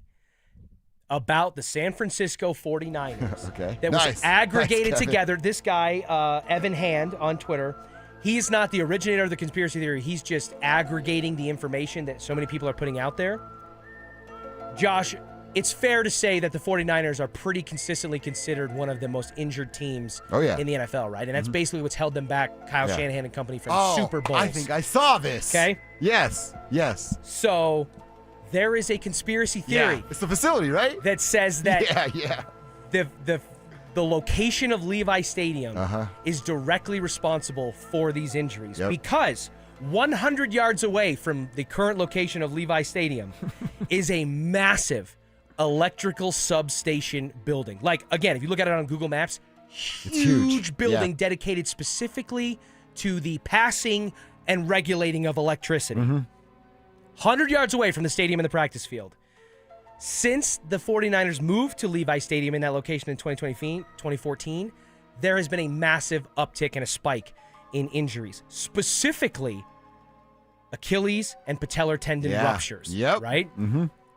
about the San Francisco 49ers that was aggregated together. This guy, Evan Hand on Twitter, he's not the originator of the conspiracy theory. He's just aggregating the information that so many people are putting out there. Josh, it's fair to say that the 49ers are pretty consistently considered one of the most injured teams in the NFL, right? And that's basically what's held them back, Kyle Shanahan and company, from Super Bowls.
I think I saw this.
Okay?
Yes.
So there is a conspiracy theory.
Yeah. It's the facility, right?
That says that the location of Levi Stadium is directly responsible for these injuries because 100 yards away from the current location of Levi Stadium is a massive electrical substation building. Like, again, if you look at it on Google Maps, huge building dedicated specifically to the passing and regulating of electricity. 100 yards away from the stadium and the practice field. Since the 49ers moved to Levi Stadium in that location in 2014, there has been a massive uptick and a spike in injuries, specifically Achilles and patellar tendon ruptures, right?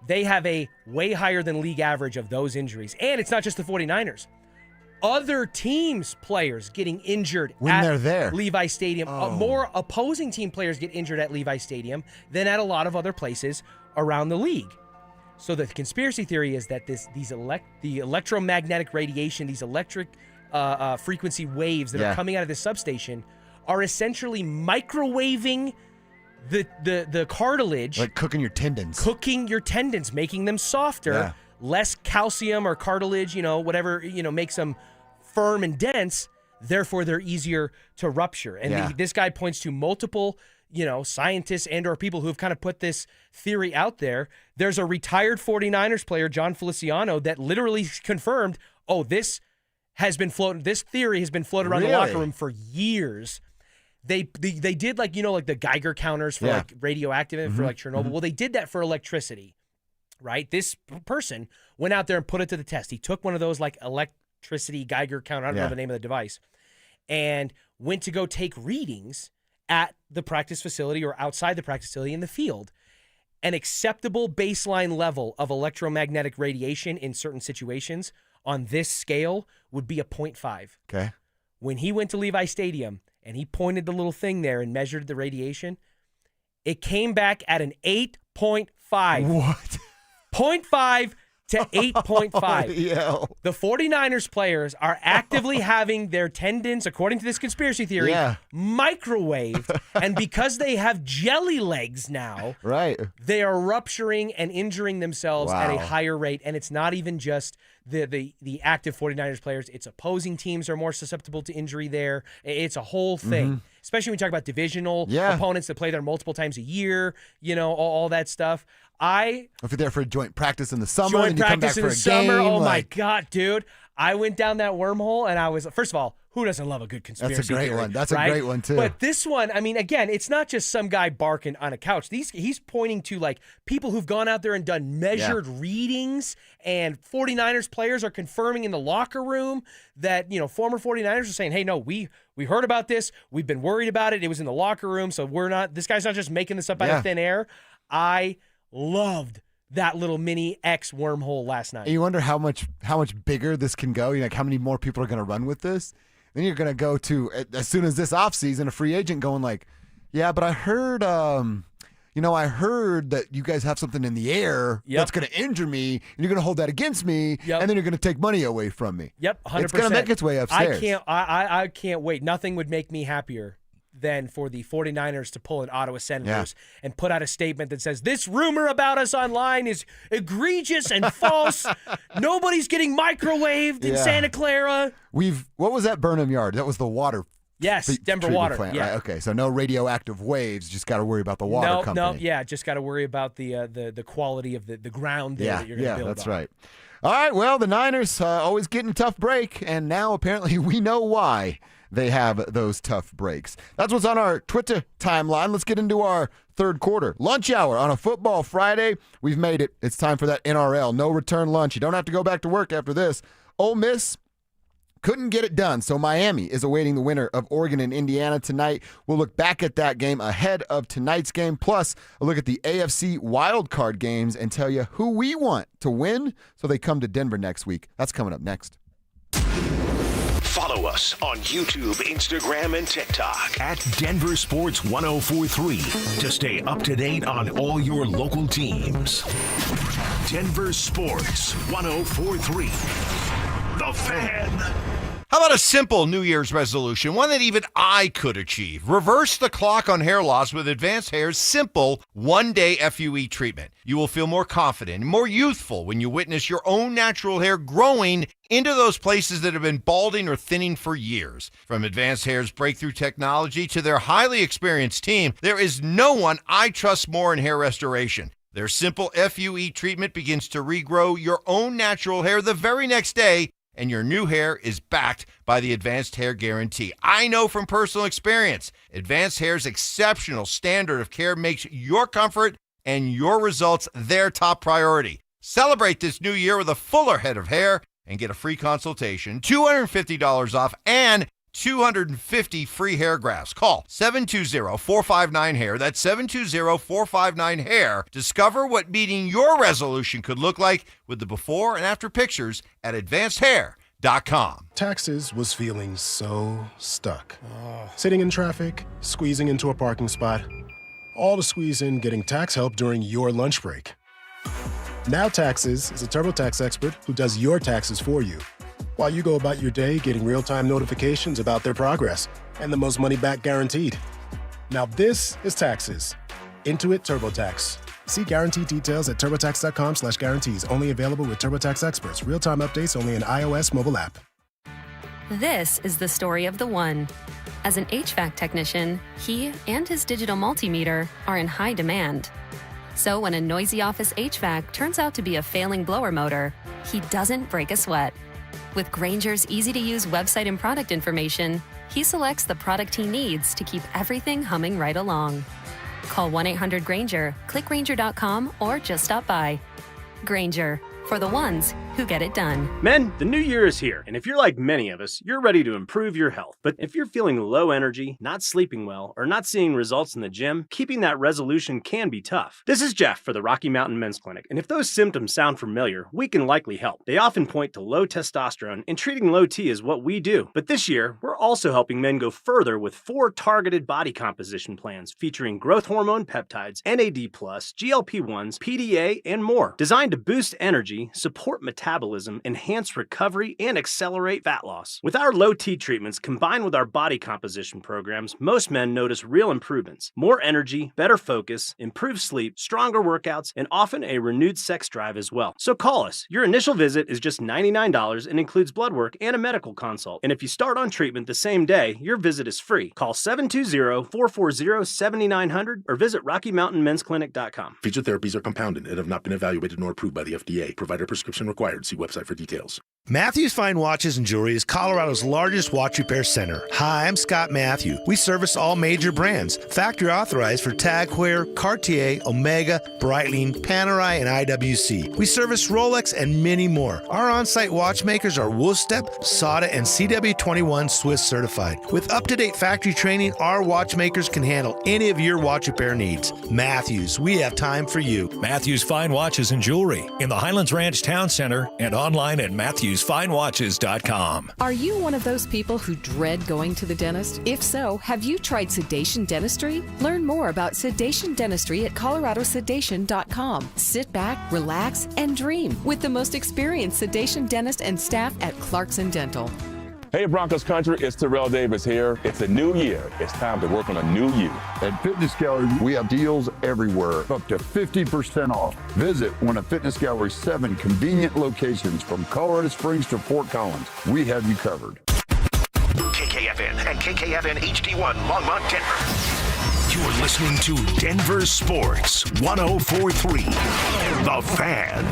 They have a way higher than league average of those injuries. And it's not just the 49ers. Other teams' players getting injured
when they're there.
Levi Stadium. More opposing team players get injured at Levi Stadium than at a lot of other places around the league. So the conspiracy theory is that the electromagnetic radiation, these electric frequency waves that are coming out of this substation are essentially microwaving the cartilage.
Like cooking your tendons.
Making them softer, less calcium or cartilage, whatever, makes them firm and dense. Therefore, they're easier to rupture. And this guy points to multiple, scientists and or people who have kind of put this theory out there. There's a retired 49ers player, John Feliciano, that literally confirmed, this theory has been floated around the locker room for years. They did like the Geiger counters for like radioactive for like Chernobyl. Well, they did that for electricity, right? This person went out there and put it to the test. He took one of those like electricity Geiger counter, I don't know the name of the device, and went to go take readings at the practice facility or outside the practice facility in the field. An acceptable baseline level of electromagnetic radiation in certain situations on this scale would be a 0.5.
Okay.
When he went to Levi Stadium and he pointed the little thing there and measured the radiation, it came back at an 8.5.
What?
0.5 to 8.5. The 49ers players are actively having their tendons, according to this conspiracy theory, microwaved. And because they have jelly legs now, they are rupturing and injuring themselves at a higher rate. And it's not even just the active 49ers players. It's opposing teams are more susceptible to injury there. It's a whole thing. Especially when we talk about divisional opponents that play there multiple times a year, all that stuff. If you're there for a joint practice in the summer, and you come back for a game. My God, dude. I went down that wormhole and I was, first of all, who doesn't love a good conspiracy
That's a great
theory,
one. That's
right?
a great one, too.
But this one, I mean, again, it's not just some guy barking on a couch. He's pointing to, like, people who've gone out there and done measured readings, and 49ers players are confirming in the locker room that, former 49ers are saying, hey, no, we heard about this. We've been worried about it. It was in the locker room, so this guy's not just making this up out of thin air. I loved that little mini X wormhole last night.
And you wonder how much bigger this can go. Like, how many more people are going to run with this? Then you're going to go to, as soon as this offseason, a free agent going like, yeah, but I heard, I heard that you guys have something in the air that's going to injure me, and you're going to hold that against me, and then you're going to take money away from me.
100%.
It's going to make its way upstairs.
I can't wait. Nothing would make me happier than for the 49ers to pull an Ottawa Senators and put out a statement that says, this rumor about us online is egregious and false. Nobody's getting microwaved in Santa Clara.
What was that Burnham Yard? That was the water.
Yes, Denver Water.
Plant, right? Okay, so no radioactive waves. Just got to worry about the water company.
Just got to worry about the quality of the ground there that you're going to build
that's
on.
right. All right, well, the Niners always getting a tough break, and now apparently we know why they have those tough breaks. That's what's on our Twitter timeline. Let's get into our third quarter. Lunch hour on a football Friday. We've made it. It's time for that NRL. No return lunch. You don't have to go back to work after this. Ole Miss couldn't get it done. So Miami is awaiting the winner of Oregon and Indiana tonight. We'll look back at that game ahead of tonight's game, plus a look at the AFC wildcard games and tell you who we want to win so they come to Denver next week. That's coming up next.
Follow us on YouTube, Instagram, and TikTok at Denver Sports 1043 to stay up to date on all your local teams. Denver Sports 1043. The Fan.
How about a simple New Year's resolution, one that even I could achieve? Reverse the clock on hair loss with Advanced Hair's simple one-day FUE treatment. You will feel more confident and more youthful when you witness your own natural hair growing into those places that have been balding or thinning for years. From Advanced Hair's breakthrough technology to their highly experienced team, there is no one I trust more in hair restoration. Their simple FUE treatment begins to regrow your own natural hair the very next day, and your new hair is backed by the Advanced Hair Guarantee. I know from personal experience, Advanced Hair's exceptional standard of care makes your comfort and your results their top priority. Celebrate this new year with a fuller head of hair and get a free consultation, $250 off, and 250 free hair grafts. Call 720-459-HAIR. That's 720-459-HAIR. Discover what meeting your resolution could look like with the before and after pictures at advancedhair.com.
Taxes was feeling so stuck. Sitting in traffic, squeezing into a parking spot, all to squeeze in getting tax help during your lunch break. Now Taxes is a TurboTax expert who does your taxes for you, while you go about your day getting real-time notifications about their progress and the most money back guaranteed. Now this is Taxes. Intuit TurboTax. See guarantee details at turbotax.com/guarantees. Only available with TurboTax experts. Real-time updates only in iOS mobile app.
This is the story of the one. As an HVAC technician, he and his digital multimeter are in high demand. So when a noisy office HVAC turns out to be a failing blower motor, he doesn't break a sweat. With Grainger's easy-to-use website and product information, he selects the product he needs to keep everything humming right along. Call 1-800-GRAINGER, click Grainger.com, or just stop by. Grainger, for the ones who get it done.
Men, the new year is here, and if you're like many of us, you're ready to improve your health. But if you're feeling low energy, not sleeping well, or not seeing results in the gym, keeping that resolution can be tough. This is Jeff for the Rocky Mountain Men's Clinic, and if those symptoms sound familiar, we can likely help. They often point to low testosterone, and treating low T is what we do. But this year, we're also helping men go further with 4 targeted body composition plans featuring growth hormone peptides, NAD+, GLP-1s, PDA, and more, designed to boost energy, support metabolism, enhance recovery, and accelerate fat loss. With our low T treatments combined with our body composition programs, most men notice real improvements. More energy, better focus, improved sleep, stronger workouts, and often a renewed sex drive as well. So call us. Your initial visit is just $99 and includes blood work and a medical consult. And if you start on treatment the same day, your visit is free. Call 720-440-7900 or visit RockyMountainMen'sClinic.com.
Featured therapies are compounded and have not been evaluated nor approved by the FDA. Provider prescription required. See website for details.
Matthews Fine Watches and Jewelry is Colorado's largest watch repair center. Hi, I'm Scott Matthew. We service all major brands. Factory authorized for Tag Heuer, Cartier, Omega, Breitling, Panerai, and IWC. We service Rolex and many more. Our on-site watchmakers are Wolfstep, SADA, and CW21 Swiss certified. With up-to-date factory training, our watchmakers can handle any of your watch repair needs. Matthews, we have time for you.
Matthews Fine Watches and Jewelry in the Highlands Ranch Town Center and online at MatthewsFineWatches.com.
Are you one of those people who dread going to the dentist? If so, have you tried sedation dentistry? Learn more about sedation dentistry at coloradosedation.com. Sit back, relax, and dream with the most experienced sedation dentist and staff at Clarkson Dental.
Hey Broncos country, it's Terrell Davis here. It's a new year. It's time to work on a new you.
At Fitness Gallery, we have deals everywhere, up to 50% off. Visit one of Fitness Gallery's 7 convenient locations from Colorado Springs to Fort Collins. We have you covered.
KKFN and KKFN HD1 Longmont, Denver. You're listening to Denver Sports 1043. The Fan.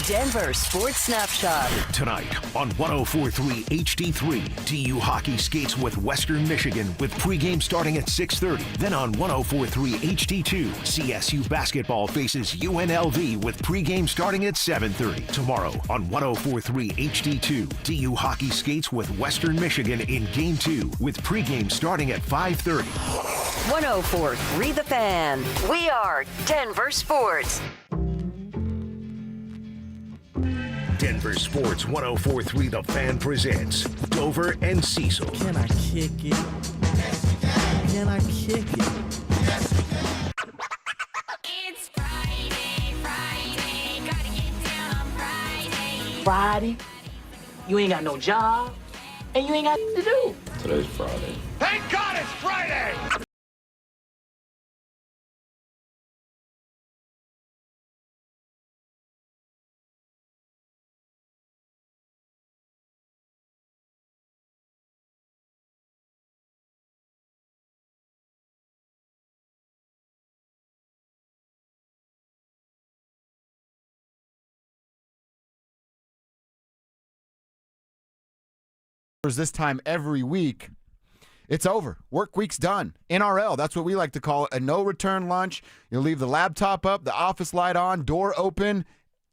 Denver Sports Snapshot.
Tonight on 104.3 HD3, TU hockey skates with Western Michigan with pregame starting at 6:30. Then on 104.3 HD2, CSU basketball faces UNLV with pregame starting at 7:30. Tomorrow on 104.3 HD2, TU hockey skates with Western Michigan in Game 2 with pregame starting at 5:30.
104.3 The Fan. We are Denver Sports.
Denver Sports 104.3 The Fan presents Dover and Cecil.
Can I kick it? Can I kick it?
It's Friday, gotta get down on Friday.
Friday, you ain't got no job, and you ain't got to do.
Today's Friday.
Thank God it's Friday!
This time every week, it's over. Work week's done. NRL, that's what we like to call it, a no-return lunch. You leave the laptop up, the office light on, door open,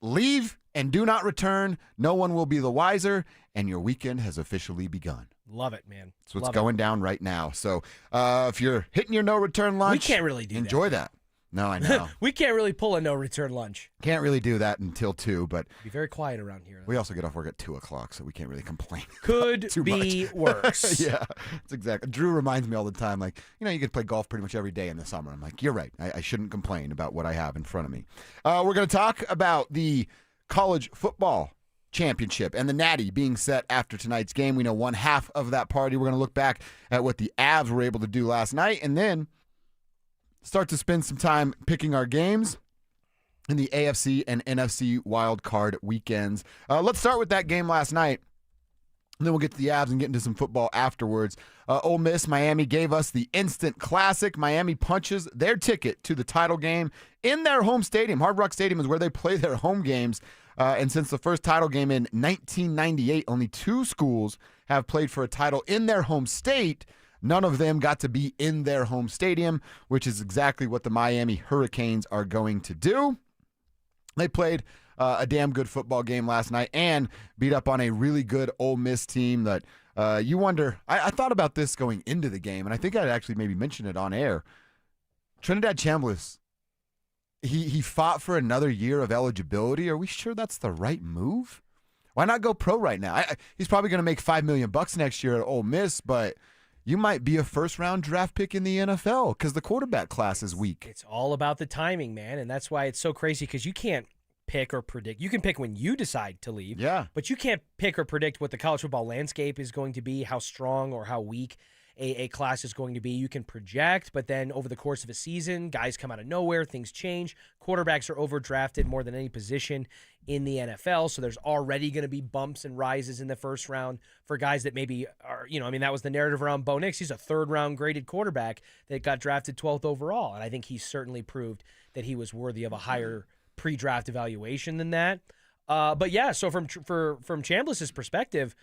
leave, and do not return. No one will be the wiser, and your weekend has officially begun.
Love it, man.
That's what's going down right now. So if you're hitting your no-return lunch,
we can't really do
enjoy that. No, I know.
We can't really pull a no-return lunch.
Can't really do that until 2, but
be very quiet around here.
We also get off work at 2 o'clock, so we can't really complain.
Could
too
be
much.
worse.
Yeah, that's exactly. Drew reminds me all the time, like, you could play golf pretty much every day in the summer. I'm like, you're right. I shouldn't complain about what I have in front of me. We're going to talk about the college football championship and the Natty being set after tonight's game. We know one half of that party. We're going to look back at what the Avs were able to do last night, and then start to spend some time picking our games in the AFC and NFC wildcard weekends. Let's start with that game last night, and then we'll get to the Avs and get into some football afterwards. Ole Miss, Miami gave us the instant classic. Miami punches their ticket to the title game in their home stadium. Hard Rock Stadium is where they play their home games. And since the first title game in 1998, only 2 schools have played for a title in their home state. None of them got to be in their home stadium, which is exactly what the Miami Hurricanes are going to do. They played a damn good football game last night and beat up on a really good Ole Miss team that you wonder. I thought about this going into the game, and I think I'd actually maybe mention it on air. Trinidad Chambliss, he fought for another year of eligibility. Are we sure that's the right move? Why not go pro right now? He's probably going to make $5 million next year at Ole Miss, but you might be a first-round draft pick in the NFL because the quarterback class is weak.
It's all about the timing, man, and that's why it's so crazy because you can't pick or predict. You can pick when you decide to leave, but you can't pick or predict what the college football landscape is going to be, how strong or how weak a class is going to be. You can project, but then over the course of a season, guys come out of nowhere, things change. Quarterbacks are overdrafted more than any position in the NFL, so there's already going to be bumps and rises in the first round for guys that maybe are, that was the narrative around Bo Nix. He's a third-round graded quarterback that got drafted 12th overall, and I think he certainly proved that he was worthy of a higher pre-draft evaluation than that. But yeah, so from Chambliss's perspective,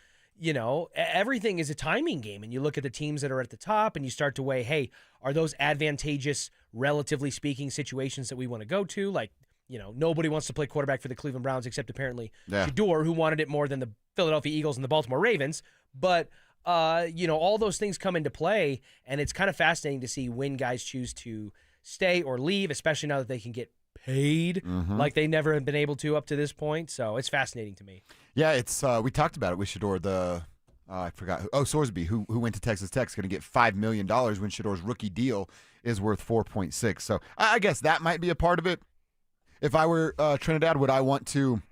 everything is a timing game, and you look at the teams that are at the top and you start to weigh, hey, are those advantageous, relatively speaking, situations that we want to go to? Like, nobody wants to play quarterback for the Cleveland Browns except apparently Shador, who wanted it more than the Philadelphia Eagles and the Baltimore Ravens. But, all those things come into play, and it's kind of fascinating to see when guys choose to stay or leave, especially now that they can get paid like they never have been able to up to this point. So it's fascinating to me.
Yeah, it's we talked about it with Shador. I forgot. Sorsby, who went to Texas Tech, is going to get $5 million when Shador's rookie deal is worth 4.6. So I guess that might be a part of it. If I were Trinidad, would I want to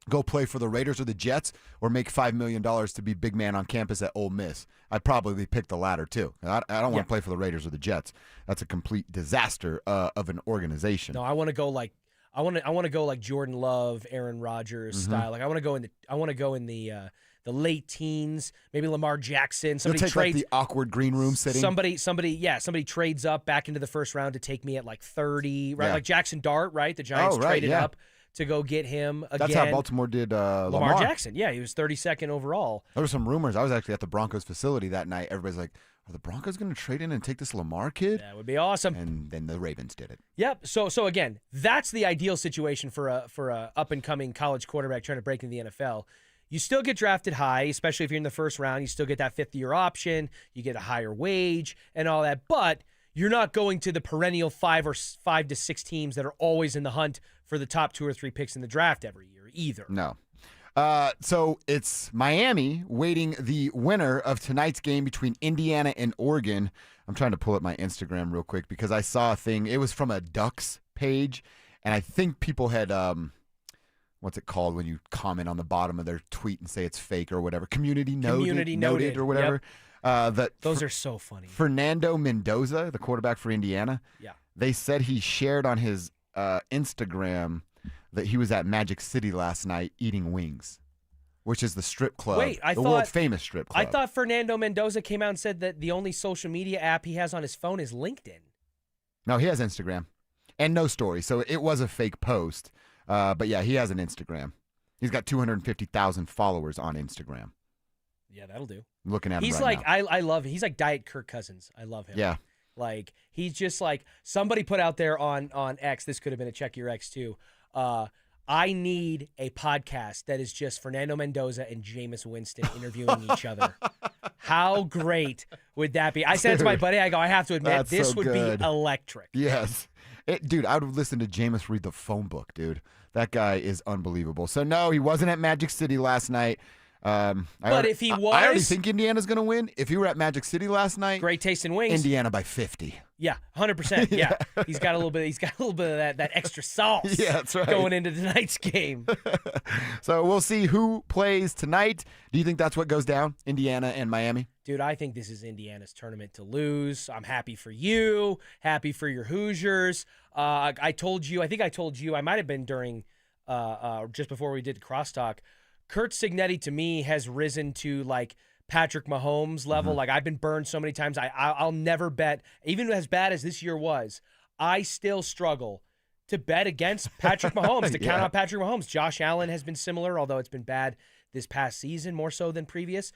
go play for the Raiders or the Jets or make $5 million to be big man on campus at Ole Miss? I'd probably pick the latter too. I don't want to play for the Raiders or the Jets. That's a complete disaster of an organization.
No, I want to go like I want to go like Jordan Love, Aaron Rodgers style. Like I want to go in the late teens, maybe Lamar Jackson. Somebody
take
trades
like the awkward green room sitting.
Somebody trades up back into the first round to take me at like 30, right? Yeah. Like Jackson Dart, right? The Giants traded up to go get him again.
That's how Baltimore did
Lamar Jackson. Yeah, he was 32nd overall.
There were some rumors. I was actually at the Broncos facility that night. Everybody's like, are the Broncos going to trade in and take this Lamar kid?
That would be awesome.
And then the Ravens did it.
Yep. So again, that's the ideal situation for a up-and-coming college quarterback trying to break into the NFL. You still get drafted high, especially if you're in the first round. You still get that fifth-year option. You get a higher wage and all that. But you're not going to the perennial 5 to 6 teams that are always in the hunt for the top 2 or 3 picks in the draft every year either.
No. So it's Miami waiting the winner of tonight's game between Indiana and Oregon. I'm trying to pull up my Instagram real quick because I saw a thing. It was from a Ducks page, and I think people had what's it called when you comment on the bottom of their tweet and say it's fake or whatever? Community noted or whatever.
Yep. Those are so funny.
Fernando Mendoza, the quarterback for Indiana.
Yeah.
They said he shared on his Instagram that he was at Magic City last night eating wings, which is the strip club, the world famous strip club.
I thought Fernando Mendoza came out and said that the only social media app he has on his phone is LinkedIn.
No, he has Instagram and no story. So it was a fake post. But yeah, he has an Instagram. He's got 250,000 followers on Instagram.
Yeah, that'll do.
I'm looking at him
He's
right
like,
now.
I love him. He's like Diet Kirk Cousins. I love him.
Yeah.
Like, he's just like, somebody put out there on X, this could have been a Check Your X too. I need a podcast that is just Fernando Mendoza and Jameis Winston interviewing each other. How great would that be? I said to my buddy, I go, I have to admit, this would be electric.
Yes. Dude, I would listen to Jameis read the phone book, dude. That guy is unbelievable. So, no, he wasn't at Magic City last night.
But if he was,
I already think Indiana's going to win. If he were at Magic City last night,
great taste in wings.
Indiana by 50.
Yeah, 100%. Yeah, he's got a little bit of that extra sauce.
Yeah, that's right.
Going into tonight's game.
So we'll see who plays tonight. Do you think that's what goes down? Indiana and Miami?
Dude, I think this is Indiana's tournament to lose. I'm happy for you. Happy for your Hoosiers. I think I told you, I might have been during just before we did crosstalk. Kurt Signetti, to me, has risen to, like, Patrick Mahomes level. Like, I've been burned so many times. I'll never bet, even as bad as this year was, I still struggle to bet against Patrick Mahomes, to count out Patrick Mahomes. Josh Allen has been similar, although it's been bad this past season, more so than previous.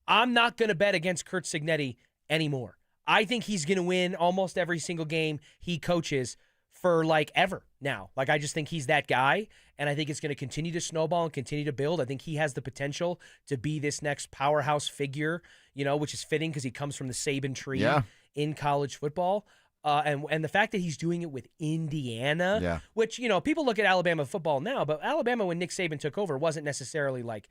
I'm not going to bet against Kurt Signetti anymore. I think he's going to win almost every single game he coaches for, like, ever now. Like, I just think he's that guy, and I think it's going to continue to snowball and continue to build. I think he has the potential to be this next powerhouse figure, which is fitting because he comes from the Saban tree in college football. And the fact that he's doing it with Indiana, which, people look at Alabama football now, but Alabama, when Nick Saban took over, wasn't necessarily, like,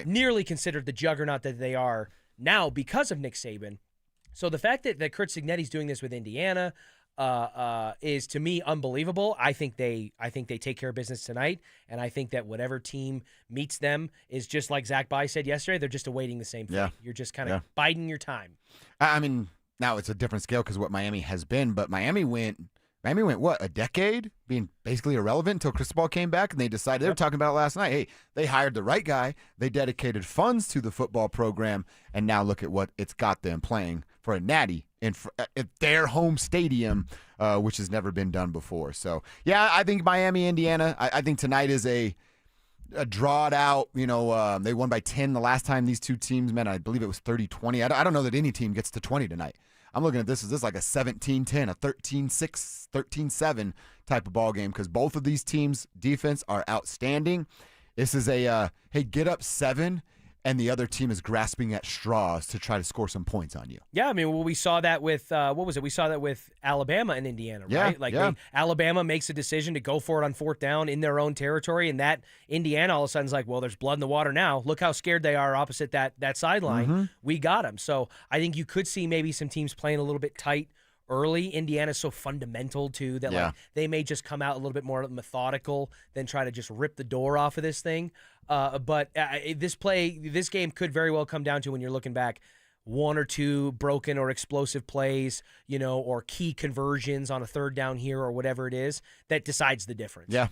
nearly considered the juggernaut that they are now because of Nick Saban. So the fact that Kurt Signetti's doing this with Indiana is, to me, unbelievable. I think they take care of business tonight, and I think that whatever team meets them is just like Zach Bye said yesterday. They're just awaiting the same thing.
Yeah.
You're just kind of biding your time.
I mean, now it's a different scale because what Miami has been, but Miami went what, a decade being basically irrelevant until Cristobal came back, and they decided, they were talking about it last night, hey, they hired the right guy, they dedicated funds to the football program, and now look at what it's got them playing for a natty at their home stadium, which has never been done before. So, yeah, I think Miami, Indiana, I think tonight is a drawed out, they won by 10 the last time these two teams met. I believe it was 30-20. I don't know that any team gets to 20 tonight. I'm looking at this as this like a 17-10, a 13-6, 13-7 type of ball game because both of these teams' defense are outstanding. This is a, hey, get up 7, and the other team is grasping at straws to try to score some points on you.
Yeah, I mean, we saw that with, what was it? We saw that with Alabama and Indiana, right? Alabama makes a decision to go for it on 4th down in their own territory, and that Indiana all of a sudden is like, well, there's blood in the water now. Look how scared they are opposite that sideline. We got them. So I think you could see maybe some teams playing a little bit tight early. Indiana's so fundamental, too, that like they may just come out a little bit more methodical than try to just rip the door off of this thing. But this game could very well come down to, when you're looking back, 1 or 2 broken or explosive plays, or key conversions on a 3rd down here or whatever it is that decides the difference.
Yeah.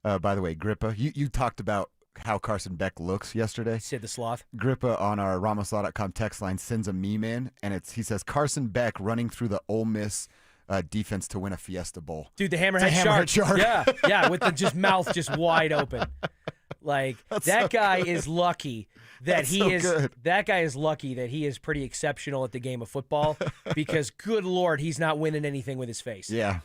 By the way, Grippa, you talked about how Carson Beck looks yesterday.
Sid the Sloth.
Grippa on our RamosLaw.com text line sends a meme in, and he says Carson Beck running through the Ole Miss defense to win a Fiesta Bowl.
Dude, the hammerhead shark. Yeah, with the just mouth just wide open. Like that guy is lucky that that guy is lucky that he is pretty exceptional at the game of football because good Lord, he's not winning anything with his face.
Yeah.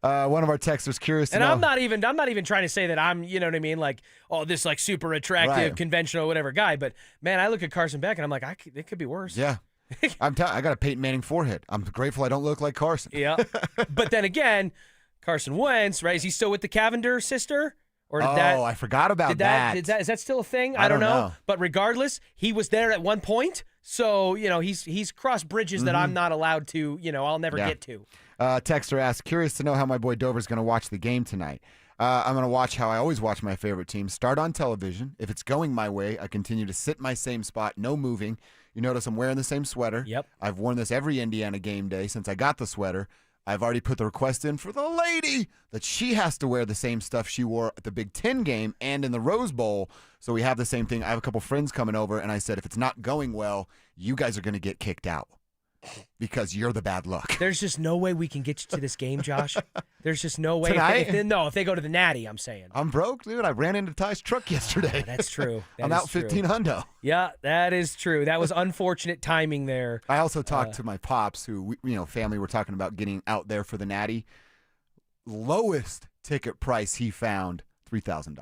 One of our texters curious to know.
I'm not even trying to say that I'm, you know what I mean, like, oh, this like super attractive, conventional, whatever guy. But man, I look at Carson Beck and I'm like, it could be worse.
Yeah. I got a Peyton Manning forehead. I'm grateful I don't look like Carson.
Yeah. But then again, Carson Wentz, right? Is he still with the Cavender sister? Or did
I forgot about that.
Is that still a thing? I don't know. But regardless, he was there at one point. So, he's crossed bridges that I'm not allowed to, I'll never get to.
Texter asks, curious to know how my boy Dover's going to watch the game tonight. I'm going to watch how I always watch my favorite team. Start on television. If it's going my way, I continue to sit in my same spot, no moving. You notice I'm wearing the same sweater.
Yep.
I've worn this every Indiana game day since I got the sweater. I've already put the request in for the lady that she has to wear the same stuff she wore at the Big Ten game and in the Rose Bowl. So we have the same thing. I have a couple friends coming over, and I said, if it's not going well, you guys are going to get kicked out because you're the bad luck.
There's just no way we can get you to this game, Josh. There's just no way.
Tonight?
If they go to the Natty, I'm saying.
I'm broke, dude. I ran into Ty's truck yesterday.
That's true.
I'm out 15 hundo.
Yeah, that is true. That was unfortunate timing there.
I also talked to my pops who, family were talking about getting out there for the Natty. Lowest ticket price he found, $3,000.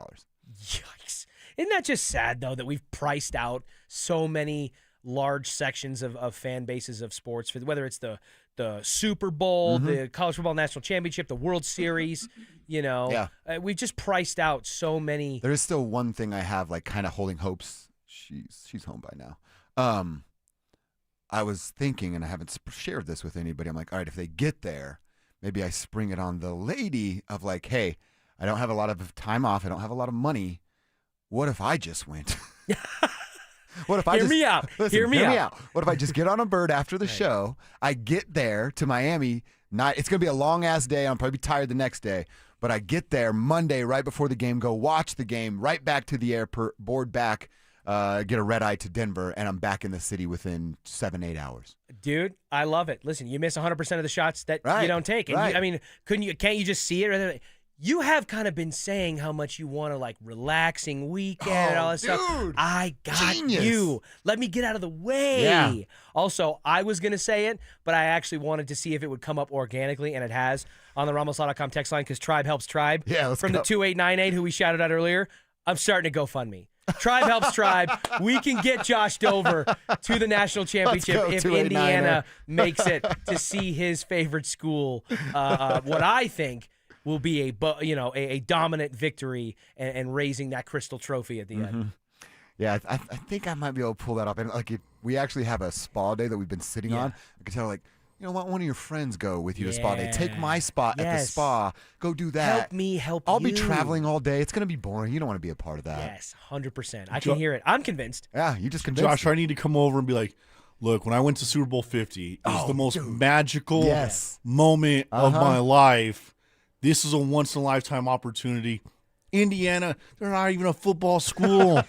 Yikes. Isn't that just sad, though, that we've priced out so many large sections of fan bases of sports, for whether it's the Super Bowl, the College Football National Championship, the World Series, we've just priced out so many.
There is still one thing I have, like, kind of holding hopes. She's home by now. I was thinking, and I haven't shared this with anybody, I'm like, all right, if they get there, maybe I spring it on the lady of like, hey, I don't have a lot of time off. I don't have a lot of money. What if I just went? What if I
Hear me out.
Hear me out. What if I just get on a bird after the show? I get there to Miami. It's going to be a long-ass day. I'm probably tired the next day. But I get there Monday right before the game, go watch the game, right back to the airport, board back, get a red-eye to Denver, and I'm back in the city within 7-8 hours.
Dude, I love it. Listen, you miss 100% of the shots that you don't take. And can't you just see it? You have kind of been saying how much you want a relaxing weekend and all that stuff. I got you. Let me get out of the way.
Yeah.
Also, I was going to say it, but I actually wanted to see if it would come up organically, and it has on the RamosLaw.com text line because Tribe Helps Tribe.
Yeah, let's
From
go.
the 2898 who we shouted out earlier, I'm starting to GoFundMe. Tribe Helps Tribe. We can get Josh Dover to the national championship if Indiana makes it to see his favorite school. What I think will be a dominant victory and raising that crystal trophy at the end.
Yeah, I think I might be able to pull that up. And if we actually have a spa day that we've been sitting on. I can tell why one of your friends go with you to spa day. Take my spot at the spa. Go do that.
Help me help
I'll
you.
be traveling all day. It's going to be boring. You don't want to be a part of that.
Yes, 100%. I can hear it. I'm convinced.
Yeah, you just convinced
Josh, I need to come over and be like, look, when I went to Super Bowl 50, it was the most magical moment of my life. This is a once-in-a-lifetime opportunity. Indiana, they're not even a football school.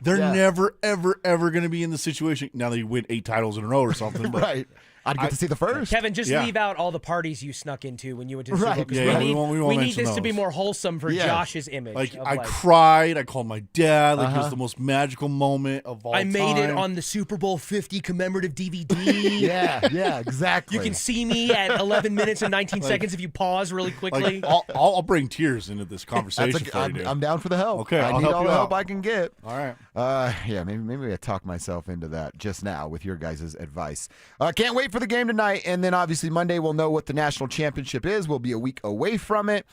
They're never, ever, ever going to be in the situation. Now they win 8 titles in a row or something. But
right. I'd get to see the first.
Kevin, just leave out all the parties you snuck into when you went to the Super Bowl. Because we need this to be more wholesome for Josh's image.
I cried. I called my dad. It was the most magical moment of all time.
I made it on the Super Bowl 50 commemorative DVD.
yeah, exactly.
You can see me at 11 minutes and 19 seconds if you pause really quickly.
I'll bring tears into this conversation.
I'm down for the help.
Okay,
I need all the help I can get.
All right.
Maybe I talked myself into that just now with your guys' advice. Can't wait for the game tonight, and then obviously Monday we'll know what the national championship is. We'll be a week away from it,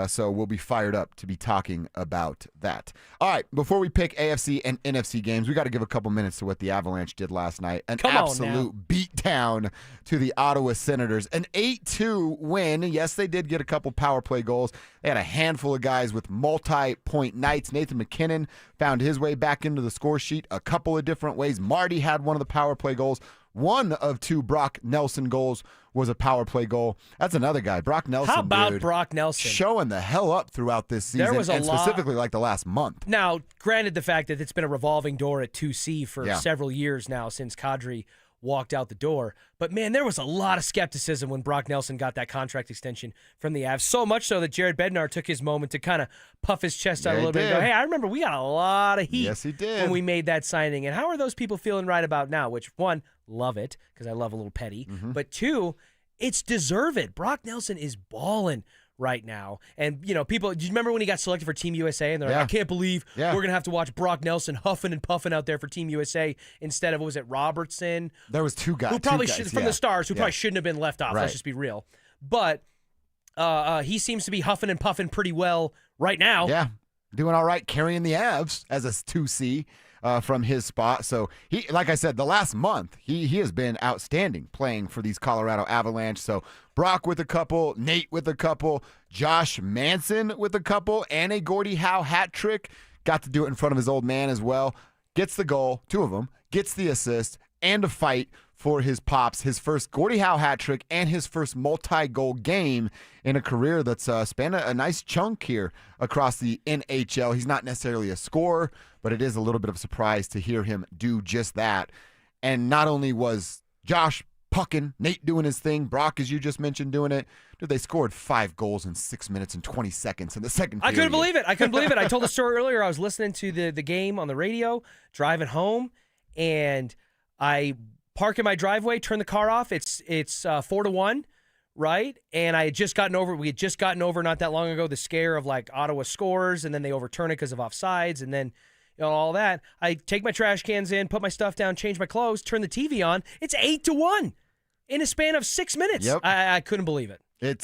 so we'll be fired up to be talking about that. All right, before we pick AFC and NFC games, we got to give a couple minutes to what the Avalanche did last night. An absolute beatdown to the Ottawa Senators. An 8-2 win. Yes, they did get a couple power play goals. They had a handful of guys with multi-point nights. Nathan McKinnon found his way back into the score sheet a couple of different ways. Marty had one of the power play goals. One of 2 Brock Nelson goals was a power play goal. That's another guy, Brock Nelson.
How about Brock Nelson?
Showing the hell up throughout this season,
there was a lot,
specifically like the last month.
Now, granted the fact that it's been a revolving door at 2C for several years now since Kadri walked out the door. But, man, there was a lot of skepticism when Brock Nelson got that contract extension from the Avs, so much so that Jared Bednar took his moment to kind of puff his chest out a little bit and go, hey, I remember we got a lot of heat
Yes, he did.
when we made that signing. And how are those people feeling right about now? Which, one, love it because I love a little petty. But, two, it's deserved. Brock Nelson is balling right now. And, people, do you remember when he got selected for Team USA? And they're like, I can't believe we're going to have to watch Brock Nelson huffing and puffing out there for Team USA instead of, what was it, Robertson?
There was two guys.
Who probably should, from the Stars, who probably shouldn't have been left off.
Right.
Let's just be real. But he seems to be huffing and puffing pretty well right now.
Yeah, doing all right, carrying the Avs as a 2C. From his spot. So he, like I said, the last month, he has been outstanding playing for these Colorado Avalanche. So Brock with a couple, Nate with a couple, Josh Manson with a couple, and a Gordie Howe hat trick. Got to do it in front of his old man as well. Gets the goal, 2 of them, gets the assist, and a fight for his pops, his first Gordie Howe hat trick and his first multi-goal game in a career that's spanned a nice chunk here across the NHL. He's not necessarily a scorer, but it is a little bit of a surprise to hear him do just that. And not only was Josh pucking, Nate doing his thing, Brock, as you just mentioned, doing it. Dude, they scored 5 goals in 6 minutes and 20 seconds in the second period.
I couldn't believe it. I told the story earlier. I was listening to the game on the radio, driving home, and I park in my driveway, turn the car off. It's 4-1, right? And we had just gotten over not that long ago the scare of like Ottawa scores, and then they overturn it because of offsides, and then all that. I take my trash cans in, put my stuff down, change my clothes, turn the TV on. It's 8-1 in a span of 6 minutes.
Yep.
I couldn't believe it.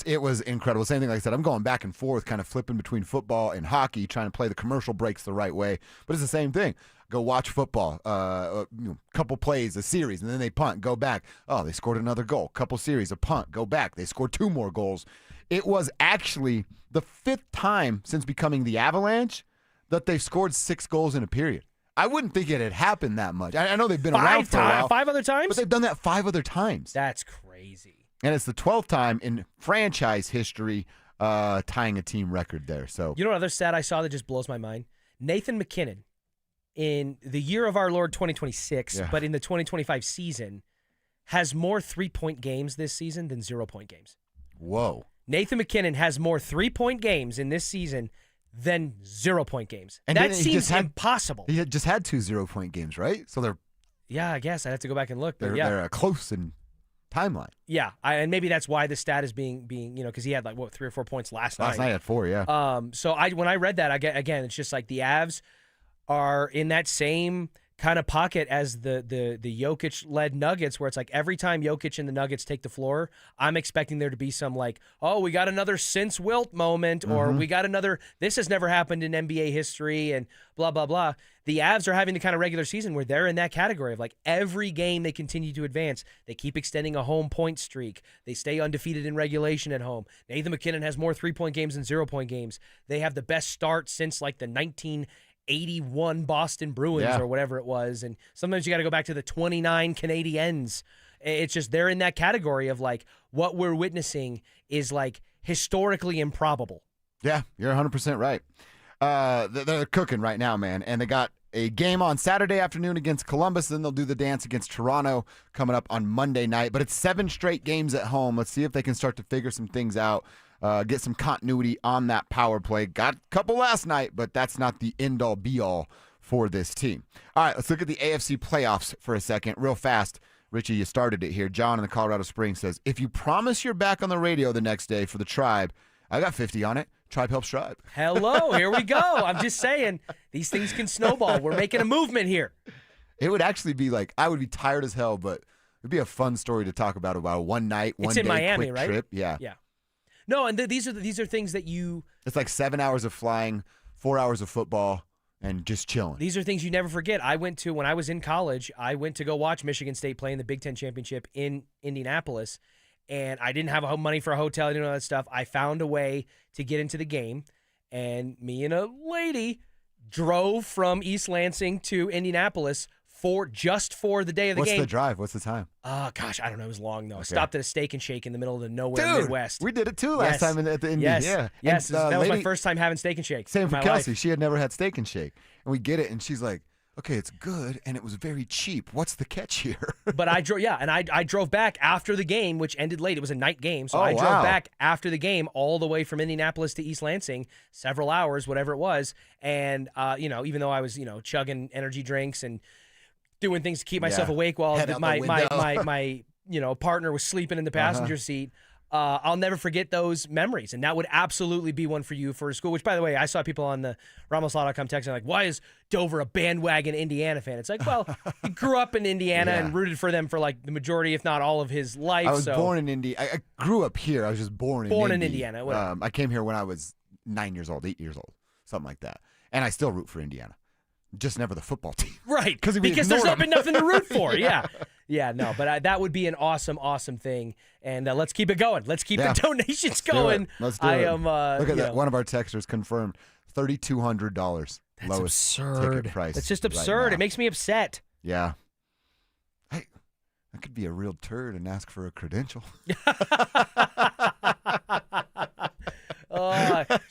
It was incredible. Same thing, like I said, I'm going back and forth, kind of flipping between football and hockey, trying to play the commercial breaks the right way. But it's the same thing. Go watch football, couple plays, a series, and then they punt, go back. Oh, they scored another goal. Couple series, a punt, go back. They scored 2 more goals. It was actually the 5th time since becoming the Avalanche that they've scored 6 goals in a period. I wouldn't think it had happened that much. I know they've been around for a while.
5 other times?
But they've done that 5 other times.
That's crazy.
And it's the 12th time in franchise history tying a team record there. So
you know what other stat I saw that just blows my mind? Nathan McKinnon, in the year of our Lord 2026, but in the 2025 season, has more 3-point games this season than 0-point games.
Whoa.
Nathan McKinnon has more 3-point games in this season than 0-point games.
And
that seems impossible.
He just had 2 0-point games, right? So they're...
Yeah, I guess. I'd have to go back and look. But
they're close in timeline.
Yeah, and maybe that's why the stat is being because he had 3 or 4 points last night.
Last night at 4, yeah.
So when I read that, again, it's just like the Avs are in that same kind of pocket as the Jokic-led Nuggets, where it's like every time Jokic and the Nuggets take the floor, I'm expecting there to be some we got another since Wilt moment, or we got another, this has never happened in NBA history, and blah, blah, blah. The Avs are having the kind of regular season where they're in that category of every game they continue to advance. They keep extending a home point streak. They stay undefeated in regulation at home. Nathan McKinnon has more 3-point games than 0-point games. They have the best start since the 1981 Boston Bruins or whatever it was. And sometimes you got to go back to the 29 Canadiens. It's just they're in that category of what we're witnessing is historically improbable.
Yeah, you're 100% right. They're cooking right now, man. And they got a game on Saturday afternoon against Columbus. Then they'll do the dance against Toronto coming up on Monday night. But it's 7 straight games at home. Let's see if they can start to figure some things out. Get some continuity on that power play. Got a couple last night, but that's not the end-all, be-all for this team. All right, let's look at the AFC playoffs for a second. Real fast, Richie, you started it here. John in the Colorado Springs says, if you promise you're back on the radio the next day for the Tribe, I got 50 on it. Tribe helps Tribe.
Hello, here we go. I'm just saying, these things can snowball. We're making a movement here.
It would actually be I would be tired as hell, but it would be a fun story to talk about one night, one day,
Miami,
quick
right?
trip. Yeah.
Yeah. No, and these are things that you...
It's 7 hours of flying, 4 hours of football, and just chilling.
These are things you never forget. When I was in college, I went to go watch Michigan State play in the Big Ten Championship in Indianapolis, and I didn't have money for a hotel, I didn't know that stuff. I found a way to get into the game, and me and a lady drove from East Lansing to Indianapolis just for the day of the game.
What's the drive? What's the time?
Gosh, I don't know. It was long, though. Okay. Stopped at a Steak and Shake in the middle of the nowhere Midwest.
We did it, too, last time at the Indy.
Yes.
Yeah.
Yes, that was my first time having Steak and Shake.
Same for Kelsey. Life. She had never had Steak and Shake. And we get it, and she's like, Okay, it's good, and it was very cheap. What's the catch here?
But I drove back after the game, which ended late. It was a night game, so I drove back after the game all the way from Indianapolis to East Lansing, several hours, whatever it was. And even though I was chugging energy drinks and doing things to keep myself awake while my partner was sleeping in the passenger seat. I'll never forget those memories, and that would absolutely be one for you for school, which, by the way, I saw people on the RamosLaw.com texting like, why is Dover a bandwagon Indiana fan? It's like, well, he grew up in Indiana and rooted for them for like the majority, if not all of his life.
I was born in Indiana. I grew up here. I was just born in
Indiana.
I came here when I was 8 years old, something like that. And I still root for Indiana. Just never the football team.
Right. Because there's been nothing to root for. Yeah. Yeah, no, but that would be an awesome, awesome thing. And let's keep it going. Let's keep the donations going.
Let's do it. Look at that. One of our texters confirmed $3,200 lowest ticket price.
It's just absurd.
Right,
it makes me upset.
Yeah. Hey, I could be a real turd and ask for a credential.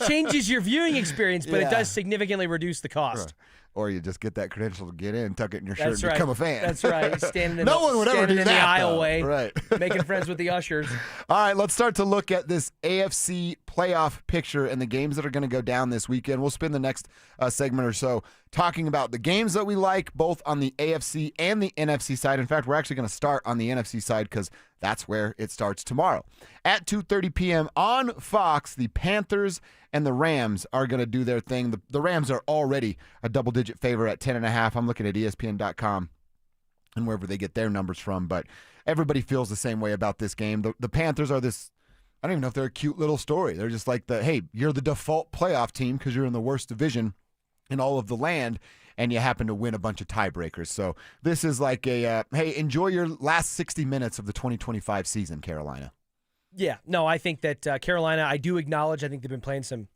Changes your viewing experience, but it does significantly reduce the cost.
Right. Or you just get that credential to get in, tuck it in your shirt, and become a fan.
That's right. Standing in
no one would ever do
in
that,
the aisleway,
right?
Making friends with the ushers.
All right, let's start to look at this AFC playoff picture and the games that are going to go down this weekend. We'll spend the next segment or so talking about the games that we like, both on the AFC and the NFC side. In fact, we're actually going to start on the NFC side because that's where it starts tomorrow. At 2:30 p.m. on Fox, the Panthers and the Rams are going to do their thing. The Rams are already a double-digit favorite at 10.5. I'm looking at ESPN.com and wherever they get their numbers from, but everybody feels the same way about this game. The Panthers are this, I don't even know if they're a cute little story. They're just like hey, you're the default playoff team because you're in the worst division in all of the land, and you happen to win a bunch of tiebreakers. So this is like hey, enjoy your last 60 minutes of the 2025 season, Carolina.
Yeah, no, I think that Carolina, I do acknowledge, I think they've been playing some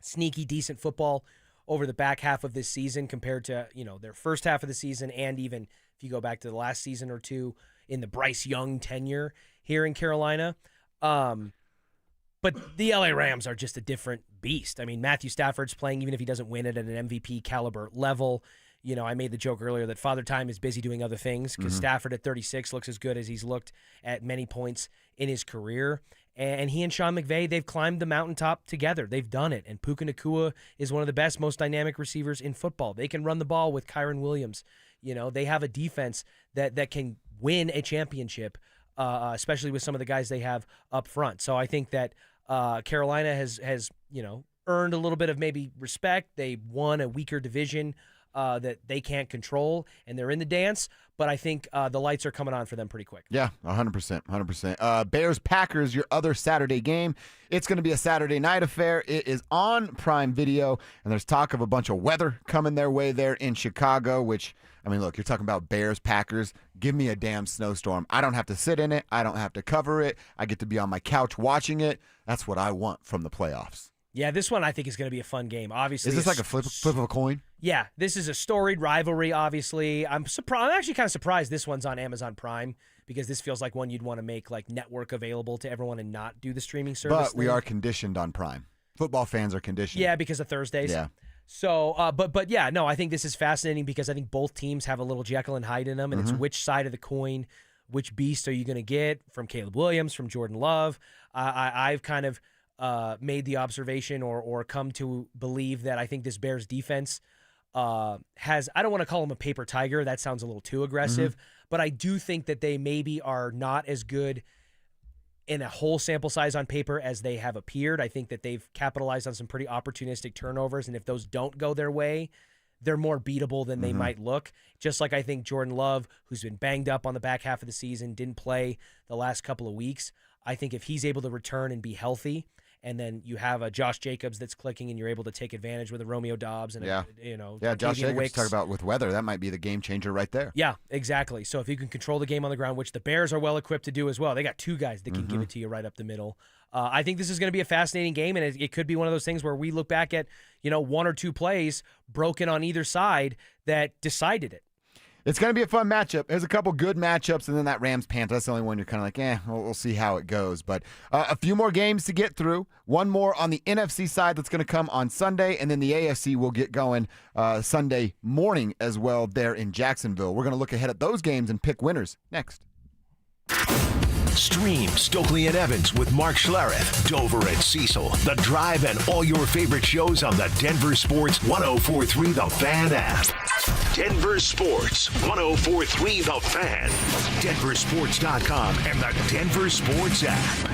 sneaky, decent football over the back half of this season compared to, their first half of the season, and even if you go back to the last season or two in the Bryce Young tenure here in Carolina. But the LA Rams are just a different beast. I mean, Matthew Stafford's playing, even if he doesn't win it at an MVP caliber level. I made the joke earlier that Father Time is busy doing other things because Stafford at 36 looks as good as he's looked at many points in his career. And he and Sean McVay, they've climbed the mountaintop together. They've done it. And Puka Nacua is one of the best, most dynamic receivers in football. They can run the ball with Kyron Williams. They have a defense that can win a championship, especially with some of the guys they have up front. So I think that Carolina has earned a little bit of maybe respect. They won a weaker division that they can't control, and they're in the dance, but I think the lights are coming on for them pretty quick.
Yeah, 100%. Bears-Packers, your other Saturday game. It's going to be a Saturday night affair. It is on Prime Video, and there's talk of a bunch of weather coming their way there in Chicago, which, I mean, look, you're talking about Bears-Packers. Give me a damn snowstorm. I don't have to sit in it. I don't have to cover it. I get to be on my couch watching it. That's what I want from the playoffs.
Yeah, this one I think is going to be a fun game. Obviously,
is this like a flip of a coin?
Yeah, this is a storied rivalry. Obviously, I'm actually kind of surprised this one's on Amazon Prime because this feels like one you'd want to make like network available to everyone and not do the streaming service.
But we are conditioned on Prime. Football fans are conditioned.
Yeah, because of Thursdays.
Yeah.
So, but yeah, no, I think this is fascinating because I think both teams have a little Jekyll and Hyde in them, and it's which side of the coin, which beast are you going to get from Caleb Williams, from Jordan Love? I've kind of made the observation or come to believe that I think this Bears defense has, I don't want to call them a paper tiger. That sounds a little too aggressive, but I do think that they maybe are not as good in a whole sample size on paper as they have appeared. I think that they've capitalized on some pretty opportunistic turnovers, and if those don't go their way, they're more beatable than they might look. Just like I think Jordan Love, who's been banged up on the back half of the season, didn't play the last couple of weeks. I think if he's able to return and be healthy, and then you have a Josh Jacobs that's clicking, and you're able to take advantage with a Romeo Dobbs and
Josh Jacobs. Talk about with weather, that might be the game changer right there.
Yeah, exactly. So if you can control the game on the ground, which the Bears are well equipped to do as well, they got two guys that can give it to you right up the middle. I think this is going to be a fascinating game, and it could be one of those things where we look back at one or two plays broken on either side that decided it.
It's going to be a fun matchup. There's a couple good matchups, and then that Rams-Panthers. That's the only one you're kind of like, we'll see how it goes. But a few more games to get through. One more on the NFC side that's going to come on Sunday, and then the AFC will get going Sunday morning as well there in Jacksonville. We're going to look ahead at those games and pick winners next.
Stream Stokely and Evans with Mark Schlereth, Dover and Cecil, The Drive, and all your favorite shows on the Denver Sports 104.3 The Fan app. Denver Sports 104.3 The Fan, DenverSports.com, and the Denver Sports app.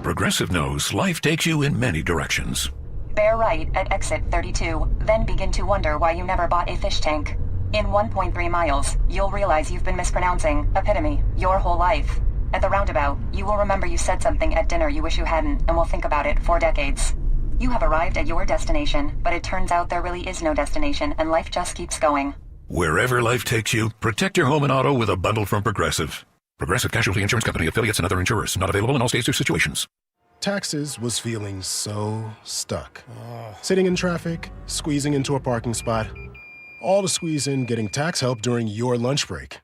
Progressive knows life takes you in many directions.
Bear right at exit 32, then begin to wonder why you never bought a fish tank. In 1.3 miles, you'll realize you've been mispronouncing epitome your whole life. At the roundabout, you will remember you said something at dinner you wish you hadn't, and will think about it for decades. You have arrived at your destination, but it turns out there really is no destination, and life just keeps going.
Wherever life takes you, protect your home and auto with a bundle from Progressive. Progressive Casualty Insurance Company, affiliates, and other insurers. Not available in all states or situations.
Taxes was feeling so stuck. Sitting in traffic, squeezing into a parking spot, all to squeeze in getting tax help during your lunch break.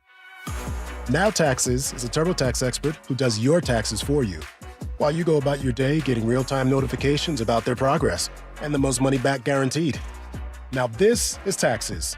Now Taxes is a TurboTax expert who does your taxes for you, while you go about your day getting real-time notifications about their progress and the most money back guaranteed. Now this is Taxes.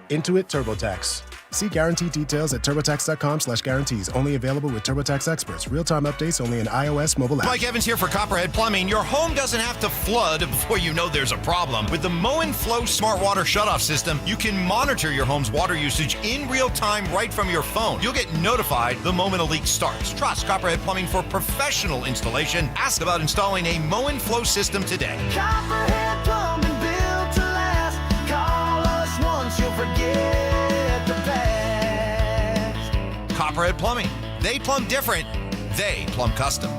Intuit TurboTax. See guarantee details at TurboTax.com/guarantees. Only available with TurboTax experts. Real-time updates only in iOS mobile app.
Mike Evans here for Copperhead Plumbing. Your home doesn't have to flood before you know there's a problem. With the Mow and Flow Smart Water Shutoff System, you can monitor your home's water usage in real time right from your phone. You'll get notified the moment a leak starts. Trust Copperhead Plumbing for professional installation. Ask about installing a Mow and Flow system today.
Copperhead Plumbing, built to last. Call us once, you'll forget the past.
Copperhead Plumbing. They plumb different. They plumb custom.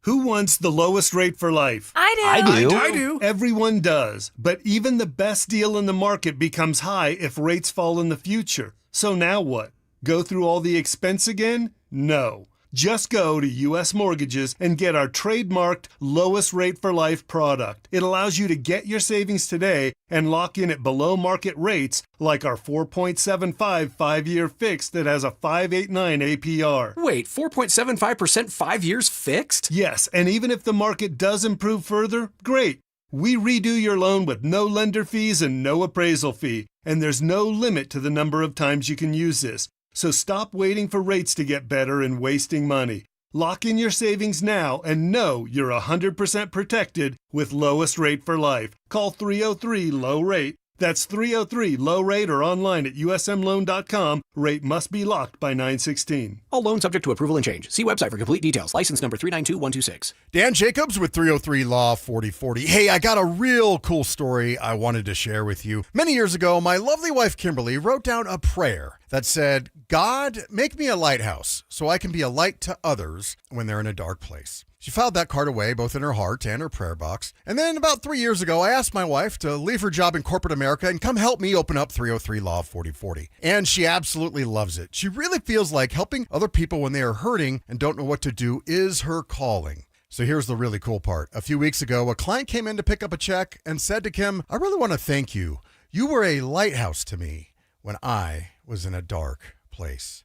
Who wants the lowest rate for life?
I do.
I do. Everyone does. But even the best deal in the market becomes high if rates fall in the future. So now what? Go through all the expense again? No. Just go to U.S. Mortgages and get our trademarked lowest rate for life product. It allows you to get your savings today and lock in at below market rates like our 4.75 5-year fixed that has a 5.89 APR.
Wait, 4.75% 5 years fixed?
Yes, and even if the market does improve further, great. We redo your loan with no lender fees and no appraisal fee, and there's no limit to the number of times you can use this. So stop waiting for rates to get better and wasting money. Lock in your savings now and know you're 100% protected with lowest rate for life. Call 303-LOW-RATE. That's 303-LOW-RATE or online at usmloan.com. Rate must be locked by 9/16.
All loans subject to approval and change. See website for complete details. License number 392126.
Dan Jacobs with 303 Law 4040. Hey, I got a real cool story I wanted to share with you. Many years ago, my lovely wife Kimberly wrote down a prayer that said, God, make me a lighthouse so I can be a light to others when they're in a dark place. She filed that card away both in her heart and her prayer box. And then about 3 years ago, I asked my wife to leave her job in corporate America and come help me open up 303 Law 4040. And she absolutely loves it. She really feels like helping other people when they are hurting and don't know what to do is her calling. So here's the really cool part. A few weeks ago, a client came in to pick up a check and said to Kim, I really want to thank you. You were a lighthouse to me when I was in a dark place.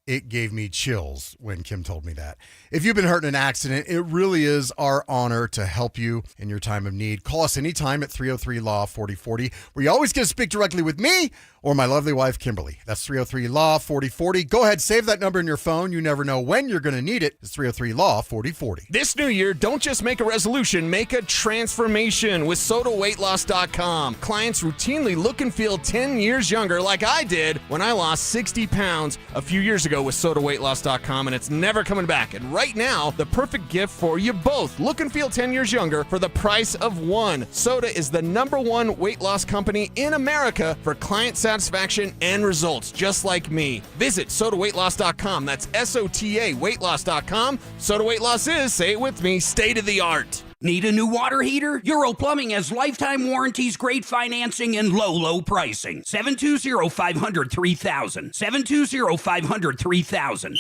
It gave me chills when Kim told me that. If you've been hurt in an accident, it really is our honor to help you in your time of need. Call us anytime at 303-LAW-4040, where you always get to speak directly with me or my lovely wife, Kimberly. That's 303-LAW-4040. Go ahead, save that number in your phone. You never know when you're going to need it. It's 303-LAW-4040.
This new year, don't just make a resolution, make a transformation with SodaWeightLoss.com. Clients routinely look and feel 10 years younger like I did when I lost 60 pounds a few years ago with SodaWeightLoss.com, and it's never coming back. And right now, the perfect gift for you both. Look and feel 10 years younger for the price of one. Soda is the #1 weight loss company in America for client satisfaction and results, just like me. Visit SodaWeightLoss.com. That's SOTA weightloss.com. Soda Weight Loss is, say it with me, state of the art.
Need a new water heater? Euro Plumbing has lifetime warranties, great financing, and low pricing. 720-500-3000. 720-500-3000.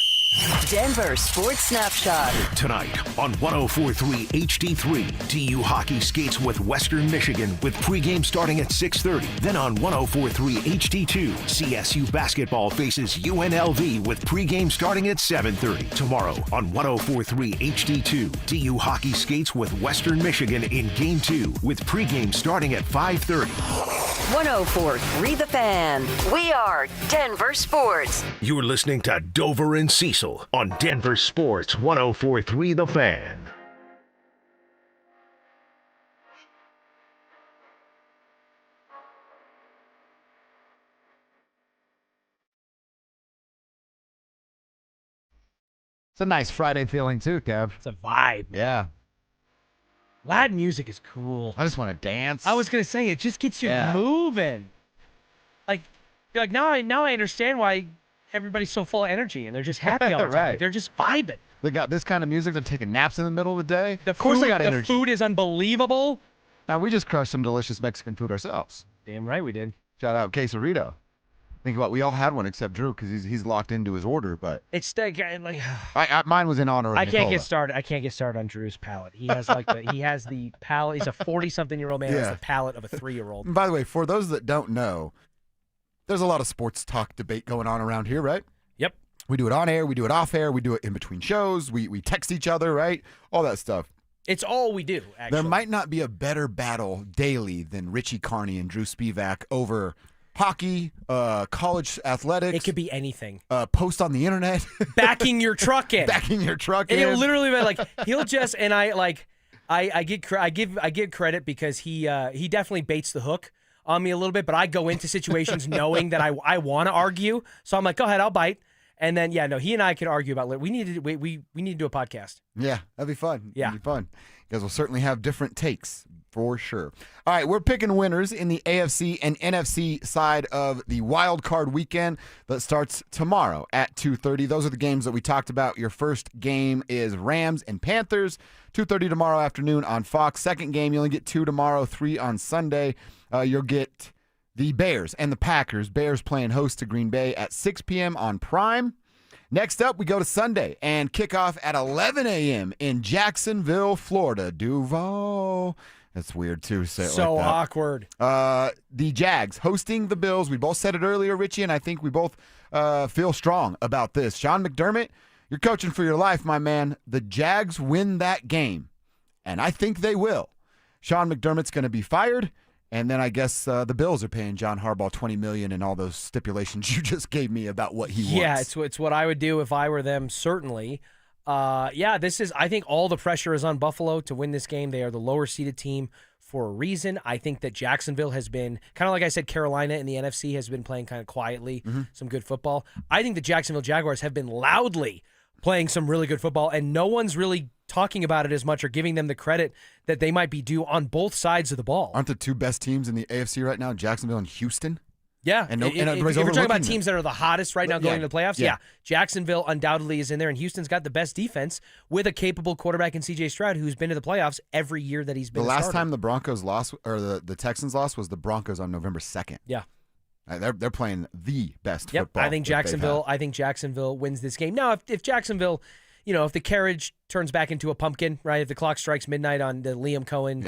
Denver Sports Snapshot.
Tonight on 104.3 HD3, DU hockey skates with Western Michigan with pregame starting at 6:30. Then on 104.3 HD2, CSU basketball faces UNLV with pregame starting at 7:30. Tomorrow on 104.3 HD2, DU hockey skates with Western Michigan in Game 2 with pregame starting at 5:30.
104.3 The Fan. We are Denver Sports.
You're listening to Dover and Cecil on Denver Sports 104.3 The Fan.
It's a nice Friday feeling too, Kev.
It's a vibe.
Yeah.
Latin music is cool.
I just want to dance.
I was gonna say it just gets you moving. Like now I understand why everybody's so full of energy and they're just happy all the time.
Right.
They're just vibing.
They got this kind of music. They're taking naps in the middle of the day.
The
Of course
food,
they got
the
energy.
food is unbelievable.
Now we just crushed some delicious Mexican food ourselves.
Damn right we did.
Shout out Quesarito. Think about we all had one except Drew because he's locked into his order. But
It's like
mine was in honor of
I can't
Nicola.
get started. I can't get started on Drew's palate. He has the palate. He's a 40-something-year-old man. Who has
Yeah.
the palate of a 3-year-old.
And by the way, for those that don't know, there's a lot of sports talk debate going on around here, right?
Yep.
We do it on air, we do it off air, we do it in between shows, we text each other, right? All that stuff.
It's all we do. Actually,
There might not be a better battle daily than Richie Carney and Drew Spivak over hockey, college athletics.
It could be anything.
Post on the internet.
Backing your truck in.
Backing your truck
And
in.
it'll literally be like he'll just and I give credit because he definitely baits the hook on me a little bit, but I go into situations knowing that I want to argue, so I'm like, go ahead, I'll bite, and then he and I could argue about we need to do a podcast.
Yeah, that'd be fun.
Yeah.
That'd be fun. You guys will certainly have different takes for sure. All right, we're picking winners in the AFC and NFC side of the wild card weekend that starts tomorrow at 2:30. Those are the games that we talked about. Your first game is Rams and Panthers, 2:30 tomorrow afternoon on Fox. Second game, you only get 2 tomorrow, 3 on Sunday. You'll get the Bears and the Packers. Bears playing host to Green Bay at 6 p.m. on Prime. Next up, we go to Sunday and kick off at 11 a.m. in Jacksonville, Florida. Duval. That's weird, too. Say it
So
like that.
awkward.
The Jags hosting the Bills. We both said it earlier, Richie, and I think we both feel strong about this. Sean McDermott, you're coaching for your life, my man. The Jags win that game, and I think they will. Sean McDermott's going to be fired. And then I guess the Bills are paying John Harbaugh $20 million and all those stipulations you just gave me about what he wants.
Yeah, it's what I would do if I were them, certainly. I think all the pressure is on Buffalo to win this game. They are the lower-seeded team for a reason. I think that Jacksonville has been, kind of like I said, Carolina in the NFC has been playing kind of quietly, some good football. I think the Jacksonville Jaguars have been loudly playing some really good football, and no one's really talking about it as much or giving them the credit that they might be due on both sides of the ball.
Aren't the two best teams in the AFC right now Jacksonville and Houston?
Yeah.
And
if
everybody's
we're talking about
overlooking them.
teams that are the hottest right now going to the playoffs, yeah. Jacksonville undoubtedly is in there, and Houston's got the best defense with a capable quarterback in C.J. Stroud, who's been to the playoffs every year that he's been
The
a
last
starter.
time the Broncos lost, or the Texans lost, was the Broncos on November 2nd.
Yeah.
They're playing the best
Yep,
football.
I think Jacksonville wins this game. Now, if Jacksonville, if the carriage turns back into a pumpkin, right? If the clock strikes midnight on the Liam Cohen,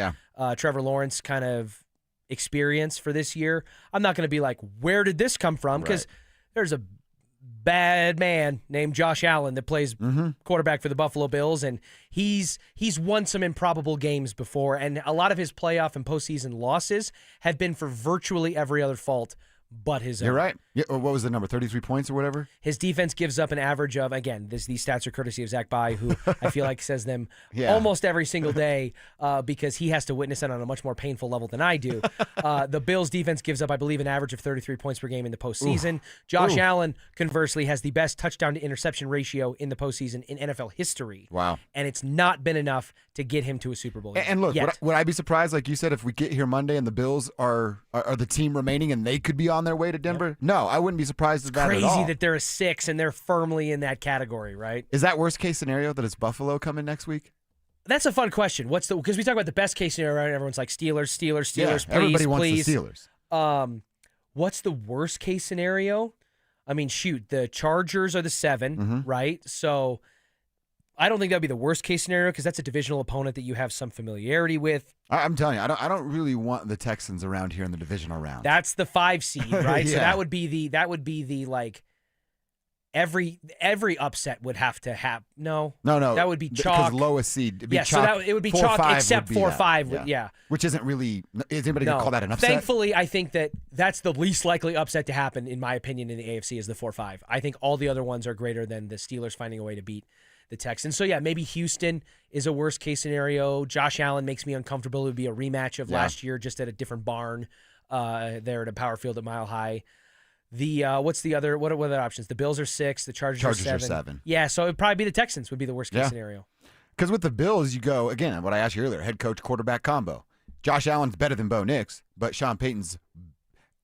Trevor Lawrence kind of experience for this year, I'm not going to be like, where did this come from? Because there's a bad man named Josh Allen that plays quarterback for the Buffalo Bills, and he's won some improbable games before, and a lot of his playoff and postseason losses have been for virtually every other fault but his own.
You're right. Yeah, what was the number? 33 points or whatever?
His defense gives up an average of, again, these stats are courtesy of Zach Bai, who I feel like says them almost every single day because he has to witness it on a much more painful level than I do. The Bills' defense gives up, I believe, an average of 33 points per game in the postseason. Josh Allen, conversely, has the best touchdown-to-interception ratio in the postseason in NFL history.
Wow.
And it's not been enough to get him to a Super Bowl.
And look,
yet.
would I be surprised, like you said, if we get here Monday and the Bills are the team remaining and they could be on their way to Denver? Yep. No, I wouldn't be surprised at that at all.
Crazy that they're a 6 and they're firmly in that category, right?
Is that worst case scenario that it's Buffalo coming next week?
That's a fun question. Because we talk about the best case scenario, right? Everyone's like Steelers, please,
everybody wants
please.
the Steelers.
What's the worst case scenario? I mean, shoot, the Chargers are the 7, right? So I don't think that'd be the worst case scenario because that's a divisional opponent that you have some familiarity with.
I'm telling you, I don't really want the Texans around here in the divisional round.
That's the 5 seed, right?
Yeah.
So that would be the like every upset would have to have no. That would be chalk.
Because lowest seed. It'd be
yeah,
chalk.
so it would be chalk except 4-5. Yeah.
Which isn't really. Is anybody gonna call that an upset?
Thankfully, I think that's the least likely upset to happen, in my opinion, in the AFC is the 4-5. I think all the other ones are greater than the Steelers finding a way to beat the Texans. So yeah, maybe Houston is a worst case scenario. Josh Allen makes me uncomfortable. It would be a rematch of last year, just at a different barn there at a Power Field at Mile High. What's the other? What are the options? The Bills are 6. The Chargers are 7. Yeah, so it'd probably be the Texans would be the worst case scenario.
Because with the Bills, you go again. What I asked you earlier: head coach quarterback combo. Josh Allen's better than Bo Nix, but Sean Payton's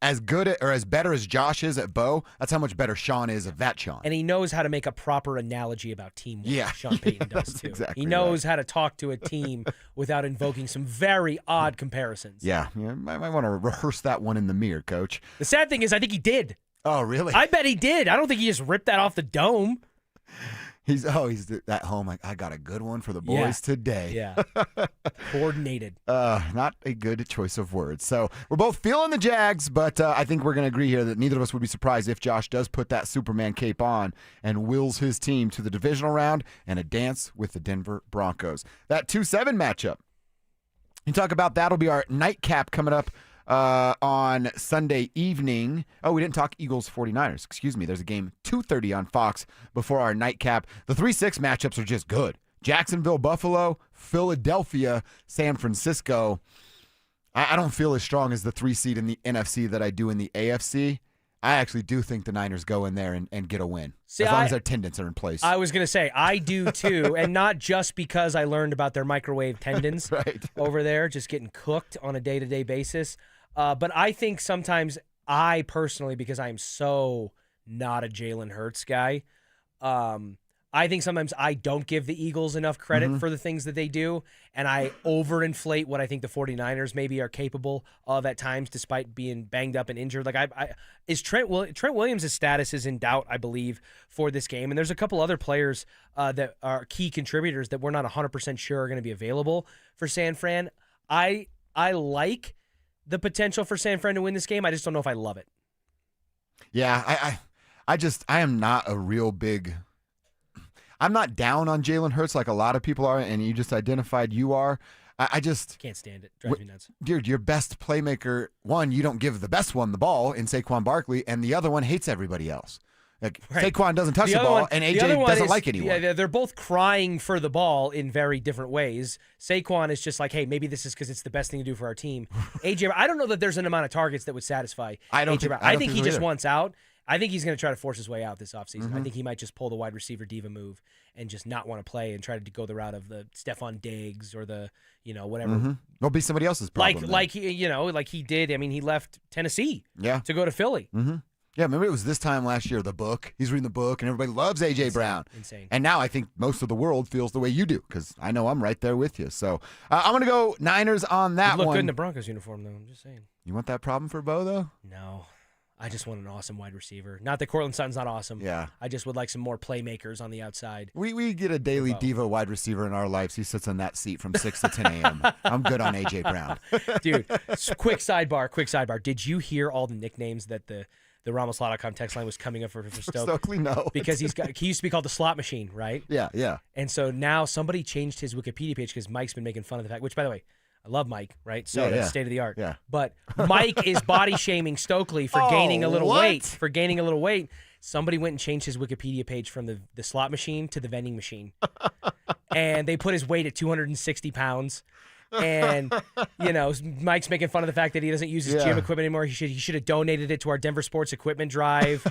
as good or as better as Josh is at Bo. That's how much better Sean is of that Sean.
And he knows how to make a proper analogy about teamwork.
Yeah,
Sean Payton does too.
Exactly.
He knows how to talk to a team without invoking some very odd comparisons.
Yeah, might want to rehearse that one in the mirror, Coach.
The sad thing is, I think he did.
Oh, really?
I bet he did. I don't think he just ripped that off the dome.
He's at home. Like, I got a good one for the boys today.
Yeah. Coordinated.
Not a good choice of words. So we're both feeling the Jags, but I think we're going to agree here that neither of us would be surprised if Josh does put that Superman cape on and wills his team to the divisional round and a dance with the Denver Broncos. That 2-7 matchup. You talk about that'll be our nightcap coming up on Sunday evening. Oh, we didn't talk Eagles 49ers. Excuse me. There's a game 2:30 on Fox before our nightcap. The 3-6 matchups are just good. Jacksonville, Buffalo, Philadelphia, San Francisco. I don't feel as strong as the 3 seed in the NFC that I do in the AFC. I actually do think the Niners go in there and get a win. As long as their tendons are in place.
I was going to say, I do too, and not just because I learned about their microwave tendons over there, just getting cooked on a day-to-day basis. But I think sometimes I personally, because I am so not a Jalen Hurts guy, I think sometimes I don't give the Eagles enough credit for the things that they do, and I overinflate what I think the 49ers maybe are capable of at times, despite being banged up and injured. Like, Trent Williams' status is in doubt, I believe, for this game, and there's a couple other players that are key contributors that we're not 100% sure are going to be available for San Fran. I like the potential for San Fran to win this game. I just don't know if I love it.
Yeah, I am not a real big. I'm not down on Jalen Hurts like a lot of people are, and you just identified you are. I just
can't stand it. Drives me nuts.
Dude, your best playmaker, one, you don't give the best one the ball in Saquon Barkley, and the other one hates everybody else. Like, Saquon doesn't touch the ball, and AJ doesn't like anyone.
Yeah, they're both crying for the ball in very different ways. Saquon is just like, hey, maybe this is because it's the best thing to do for our team. AJ, I don't know that there's an amount of targets that would satisfy AJ. I think he just wants out. I think he's going to try to force his way out this offseason. I think he might just pull the wide receiver diva move and just not want to play and try to go the route of the Stephon Diggs or the, whatever.
It'll be somebody else's problem.
Like he did. I mean, he left Tennessee to go to Philly.
Yeah, remember it was this time last year, the book. He's reading the book, and everybody loves A.J. Brown.
Insane.
And now I think most of the world feels the way you do, because I know I'm right there with you. So I'm going to go Niners on that one.
Look good in the Broncos uniform, though. I'm just saying.
You want that problem for Bo, though?
No. I just want an awesome wide receiver. Not that Cortland Sutton's not awesome.
Yeah.
I just would like some more playmakers on the outside.
We get a daily diva wide receiver in our lives. He sits on that seat from 6 to 10 a.m. I'm good on A.J. Brown.
Dude, quick sidebar. Did you hear all the nicknames that the Ramoslaw.com text line was coming up for Stoke?
Stokely, no.
Because he used to be called the slot machine, right?
Yeah.
And so now somebody changed his Wikipedia page because Mike's been making fun of the fact, which, by the way, I love Mike, right? So that's state of the art.
Yeah.
But Mike is body shaming Stokely for gaining a little weight. Somebody went and changed his Wikipedia page from the slot machine to the vending machine. And they put his weight at 260 pounds. And, Mike's making fun of the fact that he doesn't use his gym equipment anymore. He should have donated it to our DenverSports equipment drive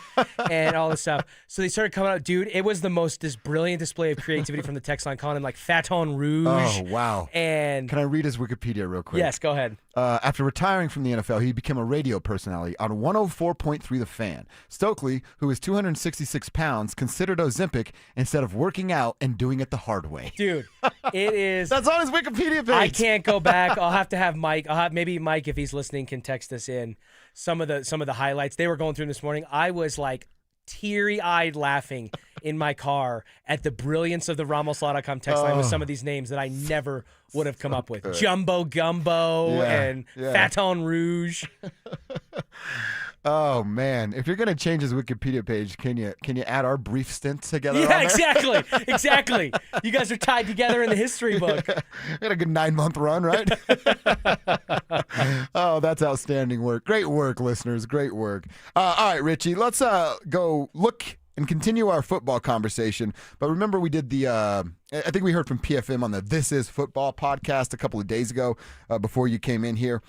and all this stuff. So they started coming out. Dude, it was this brilliant display of creativity from the text line, calling him like Faton Rouge.
Oh, wow.
And
can I read his Wikipedia real quick?
Yes, go ahead.
After retiring from the NFL, he became a radio personality on 104.3 The Fan. Stokely, who is 266 pounds, considered Ozempic instead of working out and doing it the hard way.
Dude, it is.
That's on his Wikipedia page.
I can't go back. I'll have to have Mike. Maybe Mike, if he's listening, can text us in some of the highlights. They were going through this morning. I was like teary-eyed laughing in my car at the brilliance of the RamosLaw.com text line with some of these names that I never would have come up with.
Good.
Jumbo Gumbo and Faton Rouge.
Oh man! If you're gonna change his Wikipedia page, can you add our brief stint together?
Yeah, exactly. You guys are tied together in the history book.
We had a good 9-month run, right? Oh, that's outstanding work. Great work, listeners. Great work. All right, Richie, let's go look and continue our football conversation. But remember, we did I think we heard from PFM on the This Is Football podcast a couple of days ago before you came in here.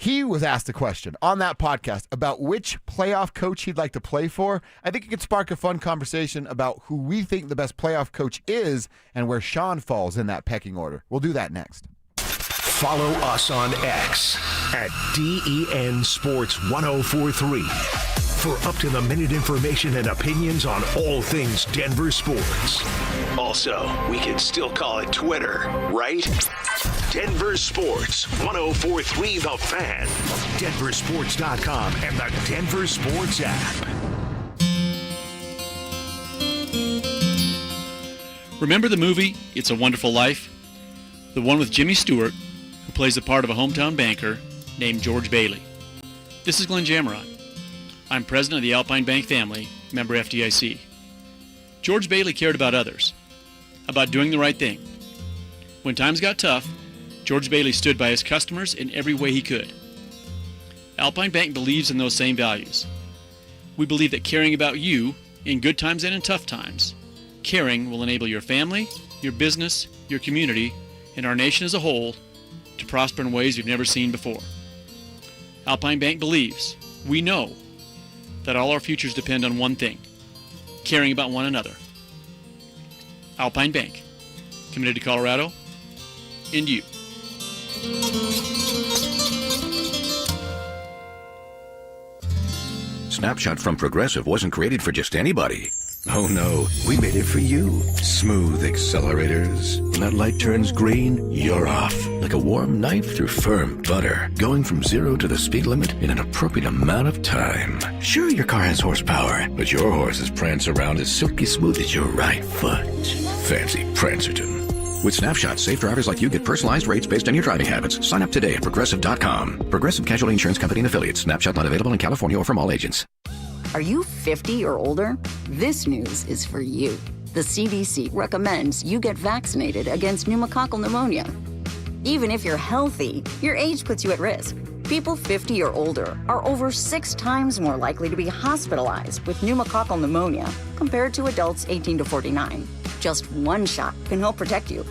He was asked a question on that podcast about which playoff coach he'd like to play for. I think it could spark a fun conversation about who we think the best playoff coach is and where Sean falls in that pecking order. We'll do that next.
Follow us on X at DEN Sports 1043 for up-to-the-minute information and opinions on all things Denver sports. Also, we can still call it Twitter, right? Denver Sports 1043 The Fan, DenverSports.com, and the Denver Sports app.
Remember the movie It's a Wonderful Life? The one with Jimmy Stewart, who plays the part of a hometown banker named George Bailey. This is Glenn Jameron. I'm president of the Alpine Bank family, member FDIC. George Bailey cared about others, about doing the right thing. When times got tough, George Bailey stood by his customers in every way he could. Alpine Bank believes in those same values. We believe that caring about you, in good times and in tough times, caring will enable your family, your business, your community, and our nation as a whole to prosper in ways you've never seen before. Alpine Bank believes, we know, that all our futures depend on one thing: caring about one another. Alpine Bank, committed to Colorado and you.
Snapshot from Progressive wasn't created for just anybody. Oh no, we made it for you. Smooth accelerators. When that light turns green, you're off. Like a warm knife through firm butter. Going from 0 to the speed limit in an appropriate amount of time. Sure, your car has horsepower, but your horses prance around as silky smooth as your right foot. Fancy Prancerton. With Snapshot, safe drivers like you get personalized rates based on your driving habits. Sign up today at Progressive.com. Progressive Casualty Insurance Company and Affiliates. Snapshot not available in California or from all agents.
Are you 50 or older? This news is for you. The CDC recommends you get vaccinated against pneumococcal pneumonia. Even if you're healthy, your age puts you at risk. People 50 or older are over 6 times more likely to be hospitalized with pneumococcal pneumonia compared to adults 18 to 49. Just one shot can help protect you.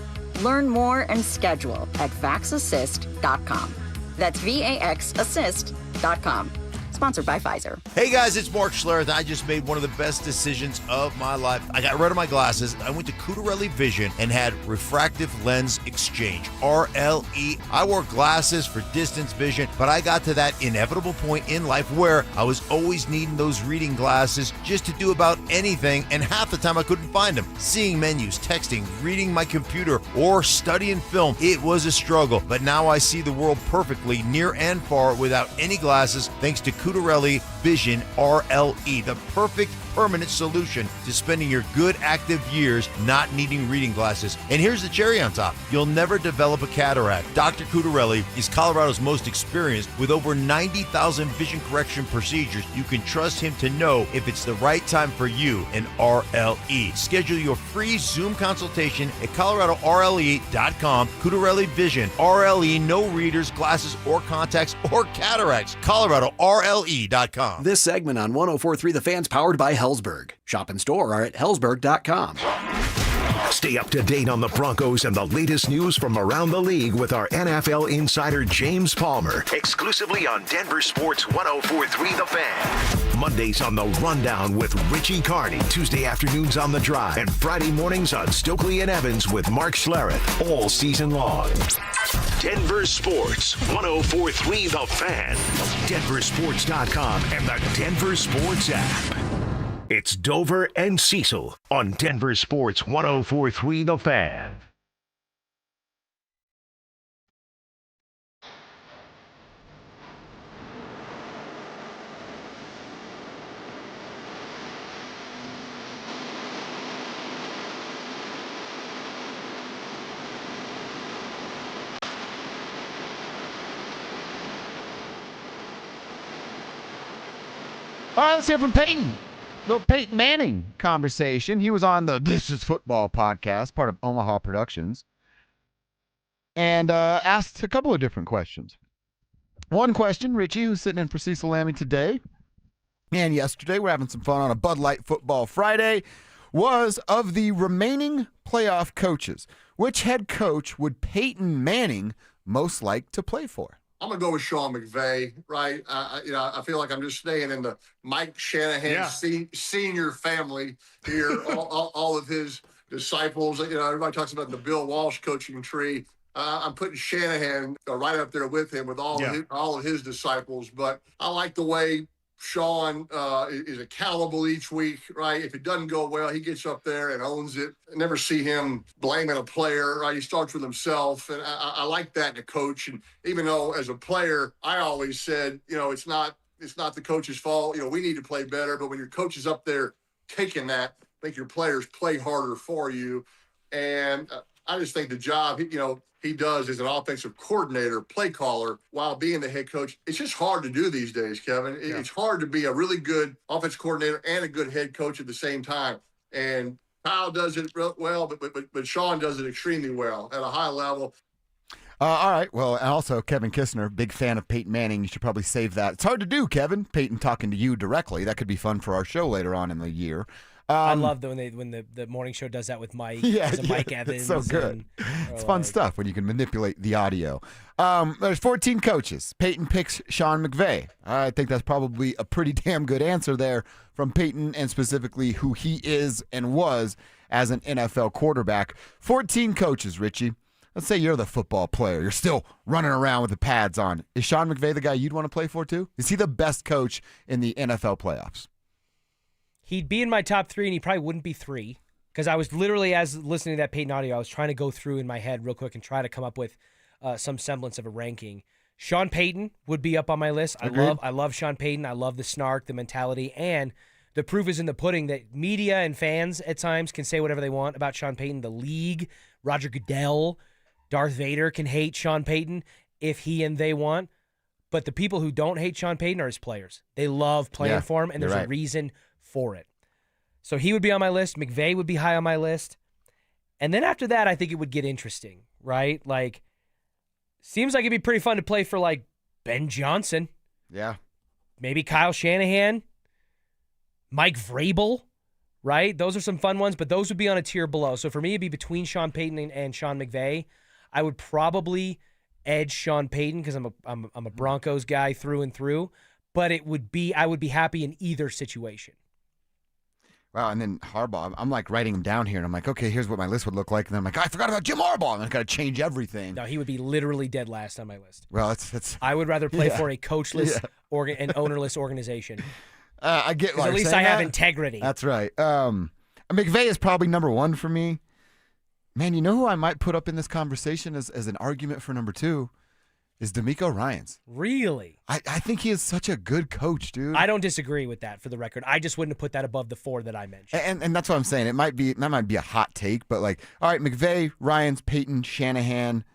Learn more and schedule at vaxassist.com. That's VAXassist.com. Sponsored by Pfizer.
Hey guys, it's Mark Schlereth. I just made one of the best decisions of my life. I got rid of my glasses. I went to Cutarelli Vision and had refractive lens exchange, RLE. I wore glasses for distance vision, but I got to that inevitable point in life where I was always needing those reading glasses just to do about anything, and half the time I couldn't find them. Seeing menus, texting, reading my computer, or studying film, it was a struggle. But now I see the world perfectly, near and far, without any glasses, thanks to Cutarelli Vision RLE, the perfect permanent solution to spending your good active years not needing reading glasses. And here's the cherry on top: you'll never develop a cataract. Dr. Cutarelli is Colorado's most experienced with over 90,000 vision correction procedures. You can trust him to know if it's the right time for you and RLE. Schedule your free Zoom consultation at coloradorle.com. Cutarelli Vision RLE, no readers, glasses, or contacts, or cataracts. coloradorle.com.
This segment on 104.3 The Fan's powered by Hellsberg. Shop and store are at hellsberg.com.
Stay up to date on the Broncos and the latest news from around the league with our NFL insider James Palmer, exclusively on Denver Sports 104.3 The Fan. Mondays on The Rundown with Richie Carney, Tuesday afternoons on The Drive, and Friday mornings on Stokely and Evans with Mark Schlereth, all season long. Denver Sports 104.3 The Fan, DenverSports.com, and the Denver Sports app. It's Dover and Cecil on Denver Sports 104.3 The Fan.
All right, let's hear from Payton. Little Peyton Manning conversation. He was on the This Is Football podcast, part of Omaha Productions, and asked a couple of different questions. One question, Richie, who's sitting in for Cecil Lammy today and yesterday, we're having some fun on a Bud Light Football Friday, was of the remaining playoff coaches, which head coach would Peyton Manning most like to play for?
I'm going to go with Sean McVay, right? I feel like I'm just staying in the Mike Shanahan senior family here, all of his disciples. Everybody talks about the Bill Walsh coaching tree. I'm putting Shanahan right up there with him with all of his disciples. But I like the way Sean is accountable each week, right? If it doesn't go well, he gets up there and owns it. I never see him blaming a player, right? He starts with himself, and I like that in a coach. And even though as a player, I always said, it's not the coach's fault. We need to play better. But when your coach is up there taking that, make your players play harder for you. And I just think the job, he does as an offensive coordinator, play caller, while being the head coach. It's just hard to do these days, Kevin. It's hard to be a really good offensive coordinator and a good head coach at the same time. And Kyle does it well, but Sean does it extremely well at a high level.
All right. Well, and also Kevin Kistner, big fan of Peyton Manning. You should probably save that. It's hard to do, Kevin. Peyton talking to you directly. That could be fun for our show later on in the year.
I love when the morning show does that with Mike. Mike Evans.
It's so good. It's fun stuff when you can manipulate the audio. There's 14 coaches. Peyton picks Sean McVay. I think that's probably a pretty damn good answer there from Peyton, and specifically who he is and was as an NFL quarterback. 14 coaches, Richie. Let's say you're the football player. You're still running around with the pads on. Is Sean McVay the guy you'd want to play for too? Is he the best coach in the NFL playoffs?
He'd be in my top 3, and he probably wouldn't be 3, because I was literally, as listening to that Peyton audio, I was trying to go through in my head real quick and try to come up with some semblance of a ranking. Sean Payton would be up on my list. I love Sean Payton. I love the snark, the mentality, and the proof is in the pudding that media and fans at times can say whatever they want about Sean Payton. The league, Roger Goodell, Darth Vader can hate Sean Payton if he and they want, but the people who don't hate Sean Payton are his players. They love playing for him, and there's a reason for it. So he would be on my list. McVay would be high on my list. And then after that, I think it would get interesting, right? Like, seems like it'd be pretty fun to play for, like, Ben Johnson.
Yeah.
Maybe Kyle Shanahan. Mike Vrabel, right? Those are some fun ones, but those would be on a tier below. So for me, it'd be between Sean Payton and Sean McVay. I would probably edge Sean Payton because I'm a Broncos guy through and through, but I would be happy in either situation.
Wow, and then Harbaugh, I'm like writing him down here, and I'm like, okay, here's what my list would look like. And then I'm like, I forgot about Jim Harbaugh, and I've got to change everything.
No, he would be literally dead last on my list.
Well, it's
I would rather play for a coachless and ownerless organization.
I get
at least I have integrity.
That's right. McVay is probably number 1 for me. Man, you know who I might put up in this conversation as an argument for number 2? Is DeMeco Ryans.
Really?
I think he is such a good coach, dude.
I don't disagree with that, for the record. I just wouldn't have put that above the 4 that I mentioned.
And that's what I'm saying. That might be a hot take, but like, all right, McVay, Ryans, Payton, Shanahan,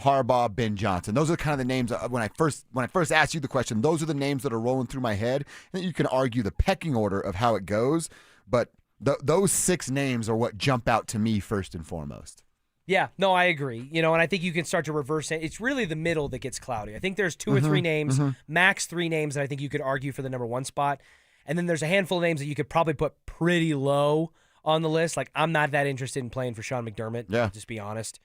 Harbaugh, Ben Johnson. Those are kind of the names when I first asked you the question. Those are the names that are rolling through my head. And you can argue the pecking order of how it goes, but those 6 names are what jump out to me first and foremost.
Yeah, no, I agree. And I think you can start to reverse it. It's really the middle that gets cloudy. I think there's 2 or 3 names, max 3 names that I think you could argue for the number 1 spot. And then there's a handful of names that you could probably put pretty low on the list. Like, I'm not that interested in playing for Sean McDermott.
Yeah.
Just be honest.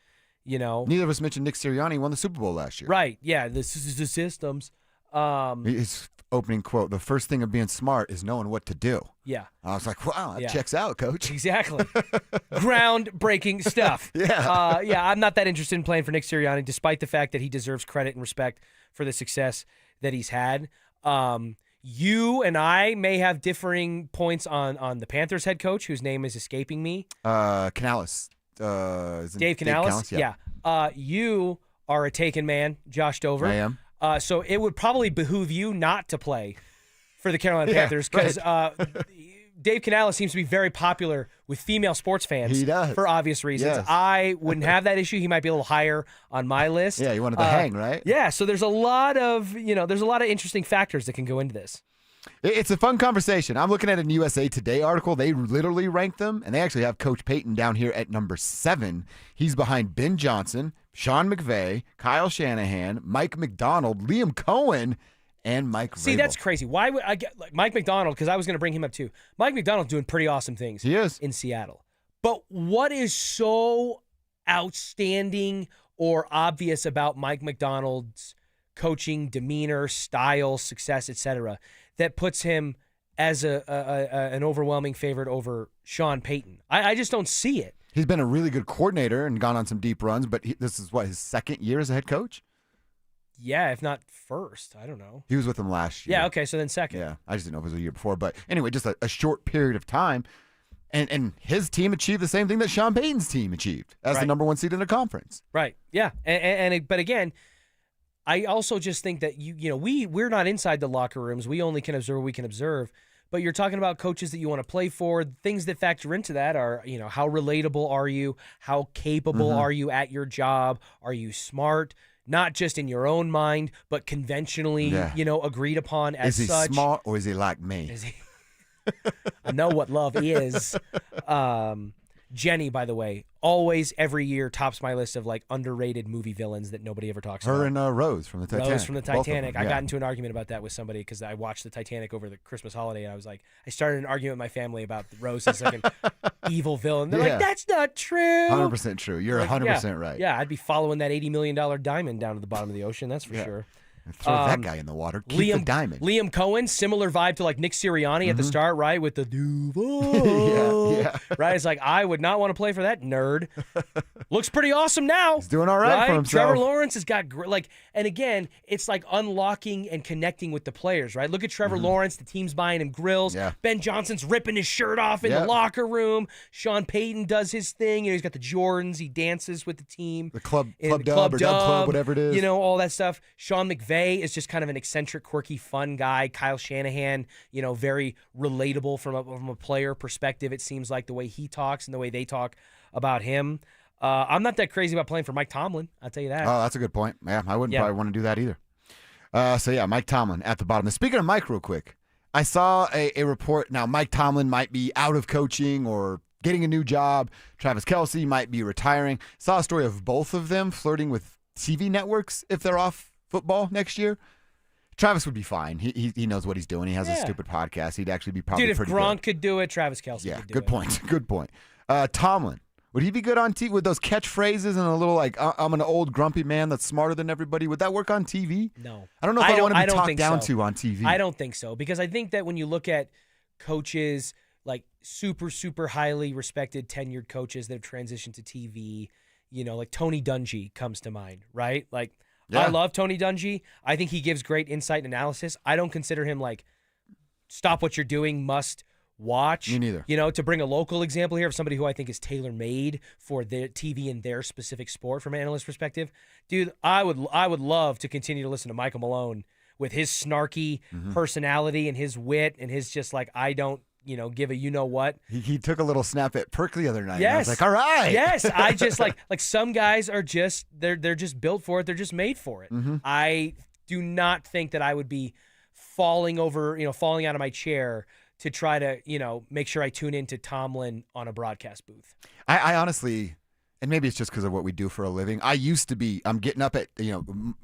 You know,
Neither of us mentioned Nick Sirianni won the Super Bowl last year.
right? Yeah, the systems.
His opening quote: "The first thing of being smart is knowing what to do."
Yeah.
I was like, "Wow, that
Yeah.
checks out, Coach."
Exactly. Groundbreaking stuff.
Yeah.
Yeah, I'm not that interested in playing for Nick Sirianni, despite the fact that he deserves credit and respect for the success that he's had. You and I may have differing points on the Panthers head coach, whose name is escaping me.
Canales. Isn't
Dave Canales?
Yeah.
You are a taken man, Josh Dover.
I am.
So it would probably behoove you not to play for the Carolina
Yeah,
Panthers because Dave Canales seems to be very popular with female sports fans.
He does.
For obvious reasons.
Yes.
I wouldn't have that issue. He might be a little higher on my list.
Yeah, you wanted to hang, right?
Yeah, so there's a lot of interesting factors that can go into this.
It's a fun conversation. I'm looking at an USA Today article. They literally ranked them, and they actually have Coach Payton down here at number 7. He's behind Ben Johnson, Sean McVay, Kyle Shanahan, Mike McDonald, Liam Cohen, and Mike
See,
Vrabel.
that's crazy. Why would I get like Mike McDonald? Because I was going to bring him up too. Mike McDonald's doing pretty awesome things.
He is
in Seattle. But what is so outstanding or obvious about Mike McDonald's coaching, demeanor, style, success, etc., that puts him as an overwhelming favorite over Sean Payton? I just don't see it.
He's been a really good coordinator and gone on some deep runs, but this is his second year as a head coach?
Yeah, if not first. I don't know.
He was with them last year.
Yeah, okay, so then second.
Yeah, I just didn't know if it was a year before. But anyway, just a short period of time. And his team achieved the same thing that Sean Payton's team achieved as the number 1 seed in the conference.
Right, yeah. But again, I also just think that we're not inside the locker rooms. We only can observe what we can observe. But you're talking about coaches that you want to play for. Things that factor into that are, how relatable are you? How capable are you at your job? Are you smart? Not just in your own mind, but conventionally, agreed upon as such.
Is he smart or is he like me?
I know what love is. Jenny, by the way, always every year tops my list of like underrated movie villains that nobody ever talks about.
Her and Rose from the Titanic.
Rose from the
Both of them,
Titanic. I
yeah.
got into an argument about that with somebody because I watched the Titanic over the Christmas holiday, and I started an argument with my family about Rose as like an evil villain. They're like, "That's not true."
100% true. You're 100% right.
Yeah, I'd be following that $80 million diamond down to the bottom of the ocean. That's for sure.
Throw that guy in the water. Keep the diamond.
Liam Cohen, similar vibe to like Nick Sirianni at the start, right? With the Duval.
yeah.
Right? It's like, I would not want to play for that nerd. Looks pretty awesome now.
He's doing all right for himself.
Trevor Lawrence has got, and again, it's like unlocking and connecting with the players, right? Look at Trevor Lawrence. The team's buying him grills.
Yeah.
Ben Johnson's ripping his shirt off in the locker room. Sean Payton does his thing. He's got the Jordans. He dances with the team.
The club dub or dub club, whatever it is.
All that stuff. Sean McVay is just kind of an eccentric, quirky, fun guy. Kyle Shanahan, very relatable from a player perspective. It seems like the way he talks and the way they talk about him. I'm not that crazy about playing for Mike Tomlin. I'll tell you that.
Oh, that's a good point. Yeah, I wouldn't probably want to do that either. Mike Tomlin at the bottom. And speaking of Mike real quick, I saw a report. Now, Mike Tomlin might be out of coaching or getting a new job. Travis Kelce might be retiring. Saw a story of both of them flirting with TV networks if they're off football next year. Travis would be fine. He knows what he's doing. He has a stupid podcast. He'd actually be probably pretty good.
Dude, if Gronk could do it, Travis Kelce could do it.
Good point. Good point. Tomlin, would he be good on TV with those catchphrases and a little like, I'm an old grumpy man that's smarter than everybody? Would that work on TV?
No.
I don't know if I want to be talked down to on TV.
I don't think so, because I think that when you look at coaches, like super, super highly respected, tenured coaches that have transitioned to TV, like Tony Dungy comes to mind, right? Like, I love Tony Dungy. I think he gives great insight and analysis. I don't consider him like, stop what you're doing, must watch.
Me neither.
To bring a local example here of somebody who I think is tailor-made for their TV and their specific sport from an analyst perspective. Dude, I would love to continue to listen to Michael Malone with his snarky personality and his wit and his just like, I don't, give a you-know-what.
He took a little snap at Perk the other night.
Yes.
And I was like, all right.
Yes. I just like some guys are just, they're just built for it. They're just made for it. I do not think that I would be falling out of my chair to try to, make sure I tune into Tomlin on a broadcast booth.
I honestly, and maybe it's just because of what we do for a living. I'm getting up at,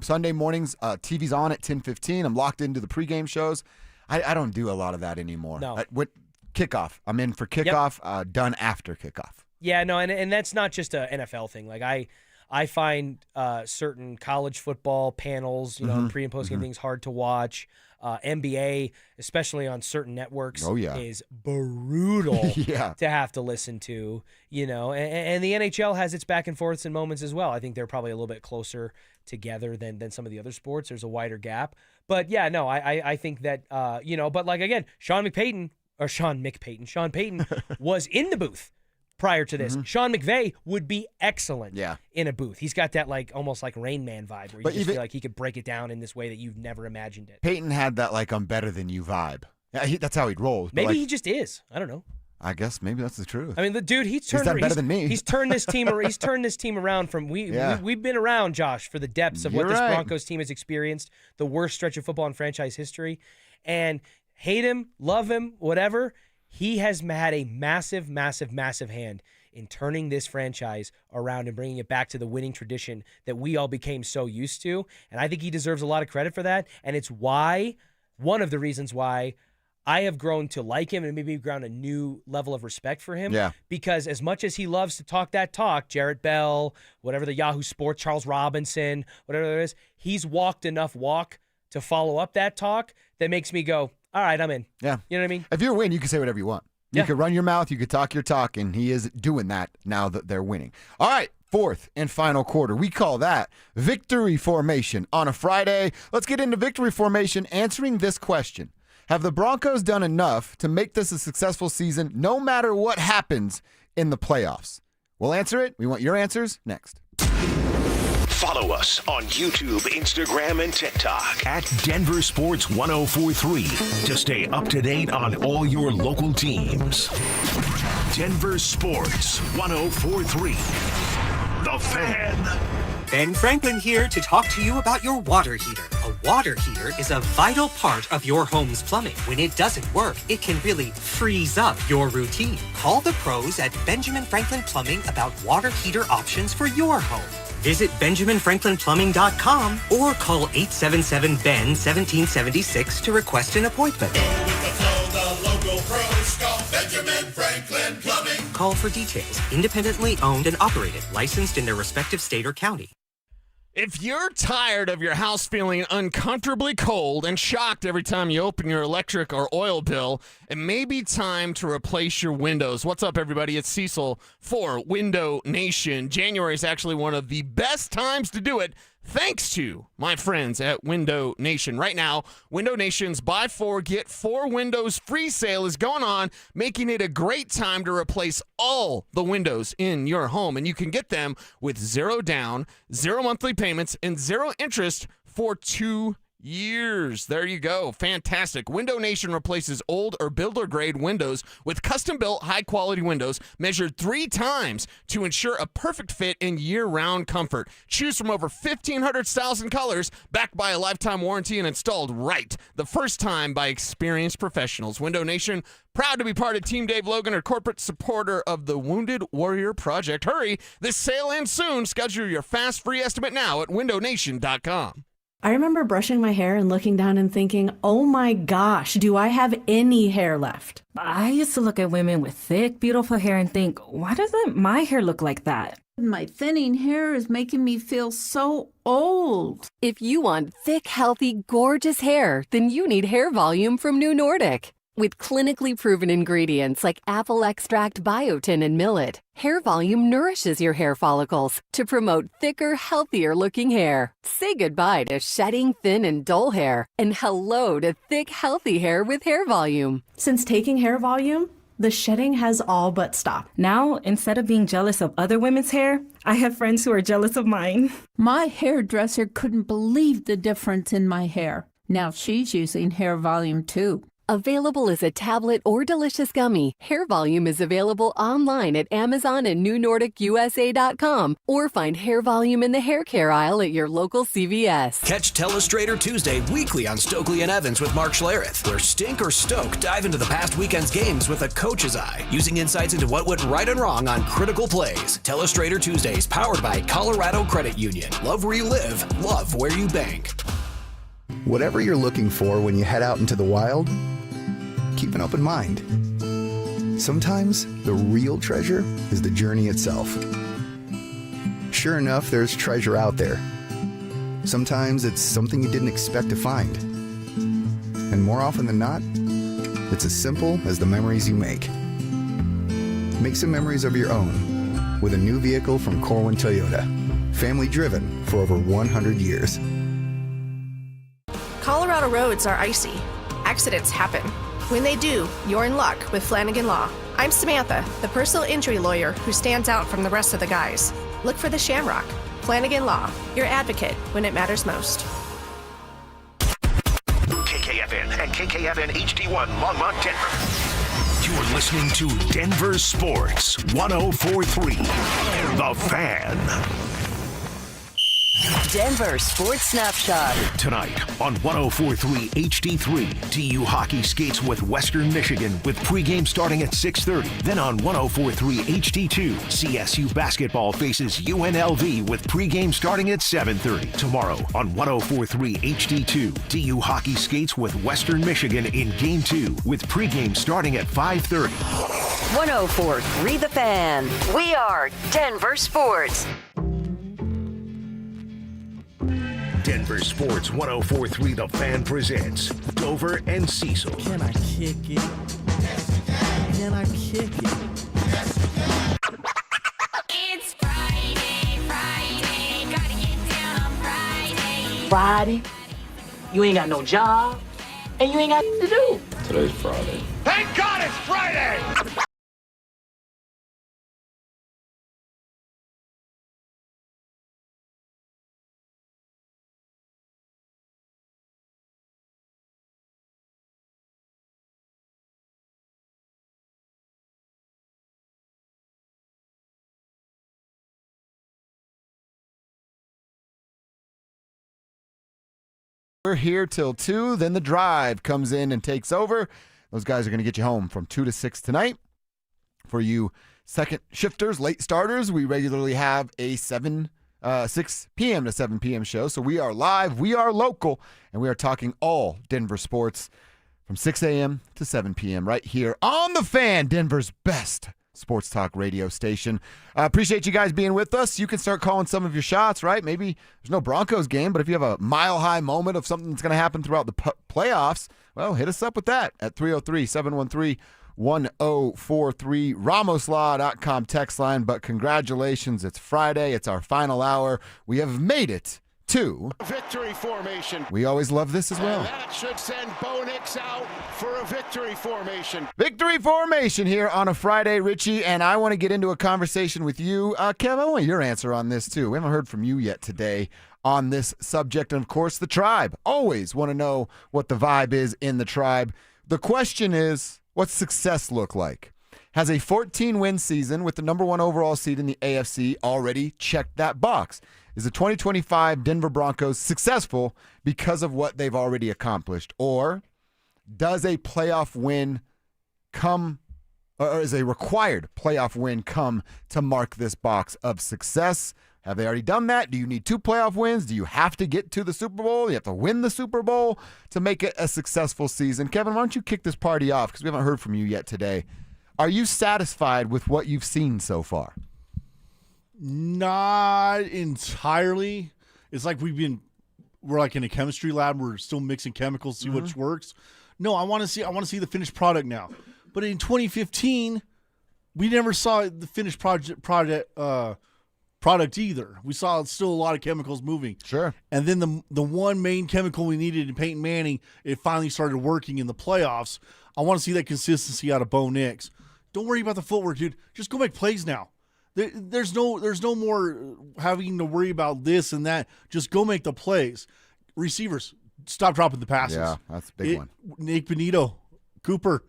Sunday mornings, TV's on at 10:15. I'm locked into the pregame shows. I don't do a lot of that anymore.
No.
kickoff. I'm in for kickoff, done after kickoff.
Yeah, no, and that's not just a NFL thing. Like I find certain college football panels, pre and post game things hard to watch. NBA, especially on certain networks, is brutal to have to listen to. And the NHL has its back and forths and moments as well. I think they're probably a little bit closer together than some of the other sports. There's a wider gap. But yeah, no, I think that but like again, Sean Payton was in the booth prior to this. Sean McVay would be excellent in a booth. He's got that almost like Rain Man vibe where you just feel like he could break it down in this way that you've never imagined it.
Peyton had that I'm better than you vibe. Yeah, that's how he'd roll.
Maybe he just is. I don't know.
I guess maybe that's the truth.
I mean, the dude, he's
better than me.
He's turned this team. He's turned this team around from we've been around, Josh, for the depths of what this Broncos team has experienced, the worst stretch of football in franchise history, and hate him, love him, whatever. He has had a massive, massive, massive hand in turning this franchise around and bringing it back to the winning tradition that we all became so used to. And I think he deserves a lot of credit for that. And it's one of the reasons why I have grown to like him and maybe grown a new level of respect for him.
Yeah.
Because as much as he loves to talk that talk, Jarrett Bell, whatever the Yahoo Sports, Charles Robinson, whatever there is, he's walked enough walk to follow up that talk that makes me go, all right, I'm in.
Yeah.
You know what I mean?
If you're a win, you can say whatever you want. You could run your mouth, you could talk your talk, and he is doing that now that they're winning. All right, fourth and final quarter. We call that victory formation on a Friday. Let's get into victory formation answering this question. Have the Broncos done enough to make this a successful season no matter what happens in the playoffs? We'll answer it. We want your answers next.
Follow us on YouTube, Instagram, and TikTok at Denver Sports 1043 to stay up to date on all your local teams. Denver Sports 1043. The Fan.
Ben Franklin here to talk to you about your water heater. A water heater is a vital part of your home's plumbing. When it doesn't work, it can really freeze up your routine. Call the pros at Benjamin Franklin Plumbing about water heater options for your home. Visit BenjaminFranklinPlumbing.com or call 877-BEN-1776 to request an appointment.
The local pros call Benjamin Franklin Plumbing.
Call for details. Independently owned and operated. Licensed in their respective state or county.
If you're tired of your house feeling uncomfortably cold and shocked every time you open your electric or oil bill, it may be time to replace your windows. What's up, everybody? It's Cecil for Window Nation. January is actually one of the best times to do it, thanks to my friends at Window Nation. Right now, Window Nation's Buy 4, Get 4 Windows free sale is going on, making it a great time to replace all the windows in your home. And you can get them with 0 down, 0 monthly payments, and 0 interest for 2 years. There you go. Fantastic. Window Nation replaces old or builder grade windows with custom built high quality windows measured 3 times to ensure a perfect fit and year round comfort. Choose from over 1,500 styles and colors, backed by a lifetime warranty and installed right the first time by experienced professionals. Window Nation, proud to be part of Team Dave Logan, or corporate supporter of the Wounded Warrior Project. Hurry, this sale ends soon. Schedule your fast free estimate now at windownation.com.
I remember brushing my hair and looking down and thinking, oh my gosh, do I have any hair left?
I used to look at women with thick, beautiful hair and think, why doesn't my hair look like that?
My thinning hair is making me feel so old.
If you want thick, healthy, gorgeous hair, then you need Hair Volume from New Nordic. With clinically proven ingredients like apple extract, biotin, and millet, Hair Volume nourishes your hair follicles to promote thicker, healthier-looking hair. Say goodbye to shedding, thin, and dull hair, and hello to thick, healthy hair with Hair Volume.
Since taking Hair Volume, the shedding has all but stopped.
Now, instead of being jealous of other women's hair, I have friends who are jealous of mine.
My hairdresser couldn't believe the difference in my hair. Now she's using Hair Volume too.
Available as a tablet or delicious gummy, Hair Volume is available online at Amazon and NewNordicUSA.com, or find Hair Volume in the hair care aisle at your local CVS.
Catch Telestrator Tuesday weekly on Stokely and Evans with Mark Schlereth, where Stink or Stoke dive into the past weekend's games with a coach's eye, using insights into what went right and wrong on critical plays. Telestrator Tuesdays, powered by Colorado Credit Union. Love where you live, love where you bank.
Whatever you're looking for when you head out into the wild, keep an open mind.
Sometimes the real treasure is the journey itself. Sure enough, there's treasure out there. Sometimes it's something you didn't expect to find. And more often than not, it's as simple as the memories you make. Make some memories of your own with a new vehicle from Corwin Toyota. Family driven for over 100 years.
Colorado roads are icy. Accidents happen. When they do, you're in luck with Flanagan Law. I'm Samantha, the personal injury lawyer who stands out from the rest of the guys. Look for the Shamrock. Flanagan Law, your advocate when it matters most.
KKFN and KKFN HD1 Longmont, Denver. You're listening to Denver Sports 104.3. The Fan.
Denver Sports Snapshot.
Tonight on 104.3 HD3, DU hockey skates with Western Michigan with pregame starting at 6:30. Then on 104.3 HD2, CSU basketball faces UNLV with pregame starting at 7:30. Tomorrow on 104.3 HD2, DU hockey skates with Western Michigan in Game 2 with pregame starting at 5:30.
104.3 The Fan. We are Denver Sports.
Denver Sports 104.3 The Fan presents Dover and Cecil.
Can I kick it? Can I kick it?
It's Friday, gotta get down on Friday.
Friday? You ain't got no job, and you ain't got to do.
Today's Friday.
Thank God it's Friday!
We're here till 2, then the drive comes in and takes over. Those guys are going to get you home from 2 to 6 tonight. For you second shifters, late starters, we regularly have a 6 p.m. to 7 p.m. show. So we are live, we are local, and we are talking all Denver sports from 6 a.m. to 7 p.m. right here on The Fan, Denver's best sports talk radio station. Appreciate you guys being with us. You can start calling some of your shots, right? Maybe there's no Broncos game, but if you have a mile-high moment of something that's going to happen throughout the playoffs, well, hit us up with that at 303-713-1043, ramoslaw.com text line. But congratulations, it's Friday. It's our final hour. We have made it to
victory formation.
We always love this as well.
And that should send Bo Nix out for a victory formation.
Victory formation here on a Friday, Richie, and I want to get into a conversation with you. Kev, I want your answer on this too. We haven't heard from you yet today on this subject, and of course the tribe. Always want to know what the vibe is in the tribe. The question is, what's success look like? Has a 14-win season with the number 1 overall seed in the AFC already checked that box? Is the 2025 Denver Broncos successful because of what they've already accomplished? Or does a playoff win come, or is a required playoff win come to mark this box of success? Have they already done that? Do you need 2 playoff wins? Do you have to get to the Super Bowl? You have to win the Super Bowl to make it a successful season? Kevin, why don't you kick this party off, because we haven't heard from you yet today. Are you satisfied with what you've seen so far?
Not entirely. It's like we're like in a chemistry lab. We're still mixing chemicals, see which works. No, I want to see the finished product now. But in 2015, we never saw the finished product either. We saw still a lot of chemicals moving.
Sure.
And then the one main chemical we needed in Peyton Manning, it finally started working in the playoffs. I want to see that consistency out of Bo Nix. Don't worry about the footwork, dude. Just go make plays now. There's no more having to worry about this and that. Just go make the plays. Receivers, stop dropping the passes.
Yeah, that's a big one.
Nick Benito, Cooper,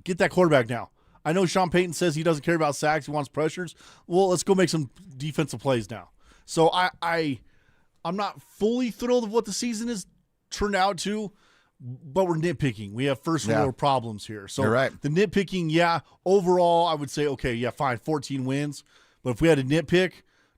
get that quarterback now. I know Sean Payton says he doesn't care about sacks. He wants pressures. Well, let's go make some defensive plays now. So I'm not fully thrilled of what the season has turned out to, but we're nitpicking. We have first world problems here. So
you're right.
The nitpicking, overall, I would say, okay, fine, 14 wins. But if we had a nitpick,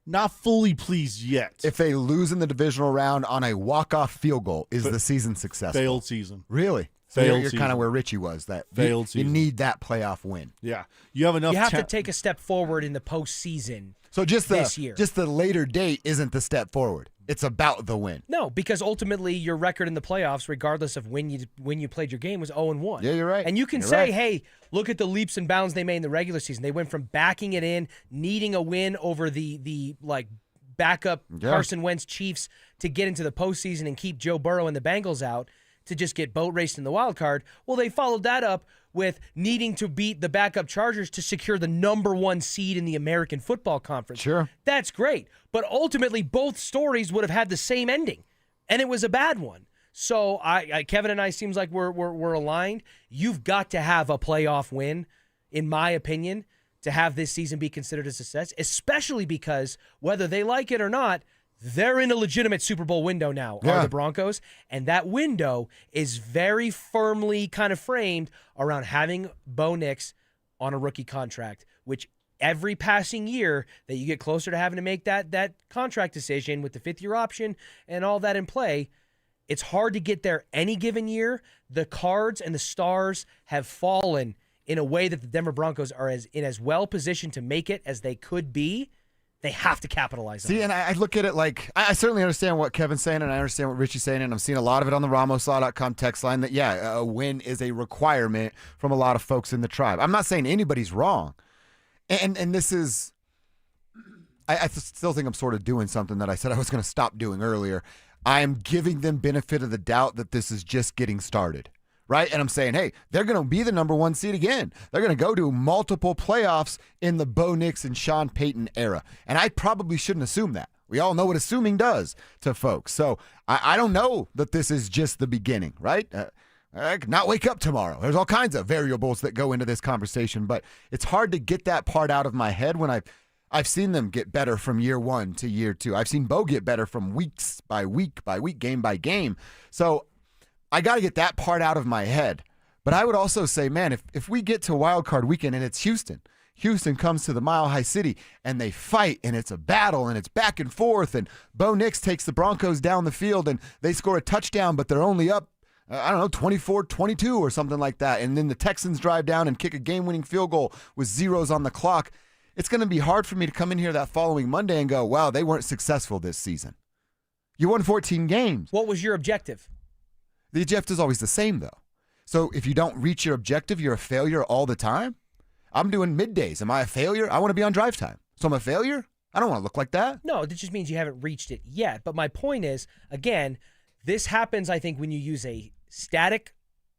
not fully pleased yet.
If they lose in the divisional round on a walk-off field goal, is the season successful?
Failed season.
Really? You're kind of where Richie was. That
Failed
you
season.
need that playoff win.
Yeah. You have enough.
You have to take a step forward in the postseason.
So just
this year.
Just the later date isn't the step forward. It's about the win.
No, because ultimately your record in the playoffs, regardless of when you played your game, was 0-1.
Yeah, you're right.
And you can
You're
say,
right.
hey, look at the leaps and bounds they made in the regular season. They went from backing it in, needing a win over the backup Carson Wentz Chiefs to get into the postseason and keep Joe Burrow and the Bengals out, to just get boat raced in the wild card. Well, they followed that up with needing to beat the backup Chargers to secure the number 1 seed in the American Football Conference.
Sure.
That's great. But ultimately, both stories would have had the same ending, and it was a bad one. So Kevin and I seems like we're aligned. You've got to have a playoff win, in my opinion, to have this season be considered a success, especially because whether they like it or not, they're in a legitimate Super Bowl window now, are the Broncos. And that window is very firmly kind of framed around having Bo Nix on a rookie contract, which every passing year that you get closer to having to make that contract decision with the 5th-year option and all that in play, it's hard to get there any given year. The cards and the stars have fallen in a way that the Denver Broncos are as well positioned to make it as they could be. They have to capitalize on it.
See, and I look at it like, I certainly understand what Kevin's saying, and I understand what Richie's saying, and I'm seeing a lot of it on the RamosLaw.com text line that, a win is a requirement from a lot of folks in the tribe. I'm not saying anybody's wrong. And this is, I still think I'm sort of doing something that I said I was going to stop doing earlier. I am giving them benefit of the doubt that this is just getting started. Right? And I'm saying, hey, they're going to be the number 1 seed again. They're going to go to multiple playoffs in the Bo Nix and Sean Payton era. And I probably shouldn't assume that. We all know what assuming does to folks. So I don't know that this is just the beginning, right? I could not wake up tomorrow. There's all kinds of variables that go into this conversation, but it's hard to get that part out of my head when I've seen them get better from year 1 to year 2. I've seen Bo get better from weeks by week, game by game. So I got to get that part out of my head. But I would also say, man, if we get to wild card weekend and it's Houston comes to the Mile High City and they fight and it's a battle and it's back and forth and Bo Nix takes the Broncos down the field and they score a touchdown, but they're only up, 24-22 or something like that. And then the Texans drive down and kick a game-winning field goal with zeros on the clock. It's going to be hard for me to come in here that following Monday and go, wow, they weren't successful this season. You won 14 games.
What was your objective?
The objective is always the same, though. So if you don't reach your objective, you're a failure all the time. I'm doing middays. Am I a failure? I want to be on drive time. So I'm a failure? I don't want to look like that.
No, that just means you haven't reached it yet. But my point is, again, this happens, I think, when you use a static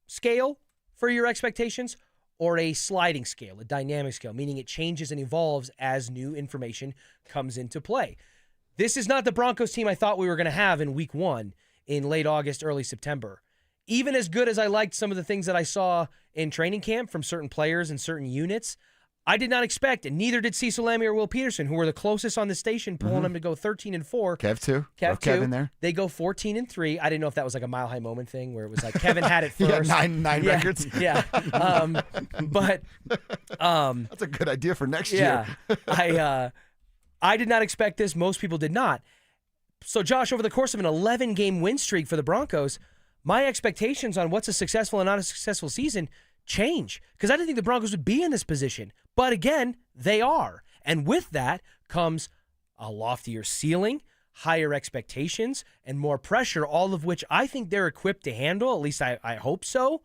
scale for your expectations or a sliding scale, a dynamic scale, meaning it changes and evolves as new information comes into play. This is not the Broncos team I thought we were going to have in week 1 in late August, early September. Even as good as I liked some of the things that I saw in training camp from certain players and certain units, I did not expect, and neither did Cecil Lammey or Will Peterson, who were the closest on the station, pulling them to go 13-4.
Kev too.
Kev
Kevin there.
They go 14-3. I didn't know if that was like a Mile High Moment thing where it was like Kevin had it first.
Yeah, nine records.
Yeah. But
that's a good idea for next year.
I did not expect this. Most people did not. So, Josh, over the course of an 11-game win streak for the Broncos, my expectations on what's a successful and not a successful season change because I didn't think the Broncos would be in this position. But again, they are. And with that comes a loftier ceiling, higher expectations, and more pressure, all of which I think they're equipped to handle. At least I hope so.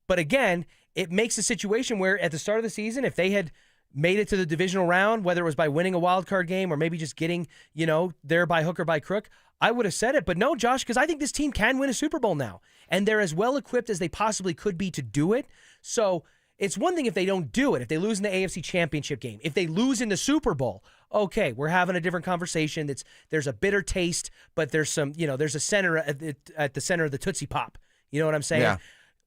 But again, it makes a situation where at the start of the season, if they had made it to the divisional round, whether it was by winning a wild card game or maybe just getting, there by hook or by crook, I would have said it. But no, Josh, because I think this team can win a Super Bowl now. And they're as well equipped as they possibly could be to do it. So it's one thing if they don't do it, if they lose in the AFC Championship game, if they lose in the Super Bowl, okay, we're having a different conversation. There's a bitter taste, but there's some, there's a center at the center of the Tootsie Pop. You know what I'm saying?
Yeah.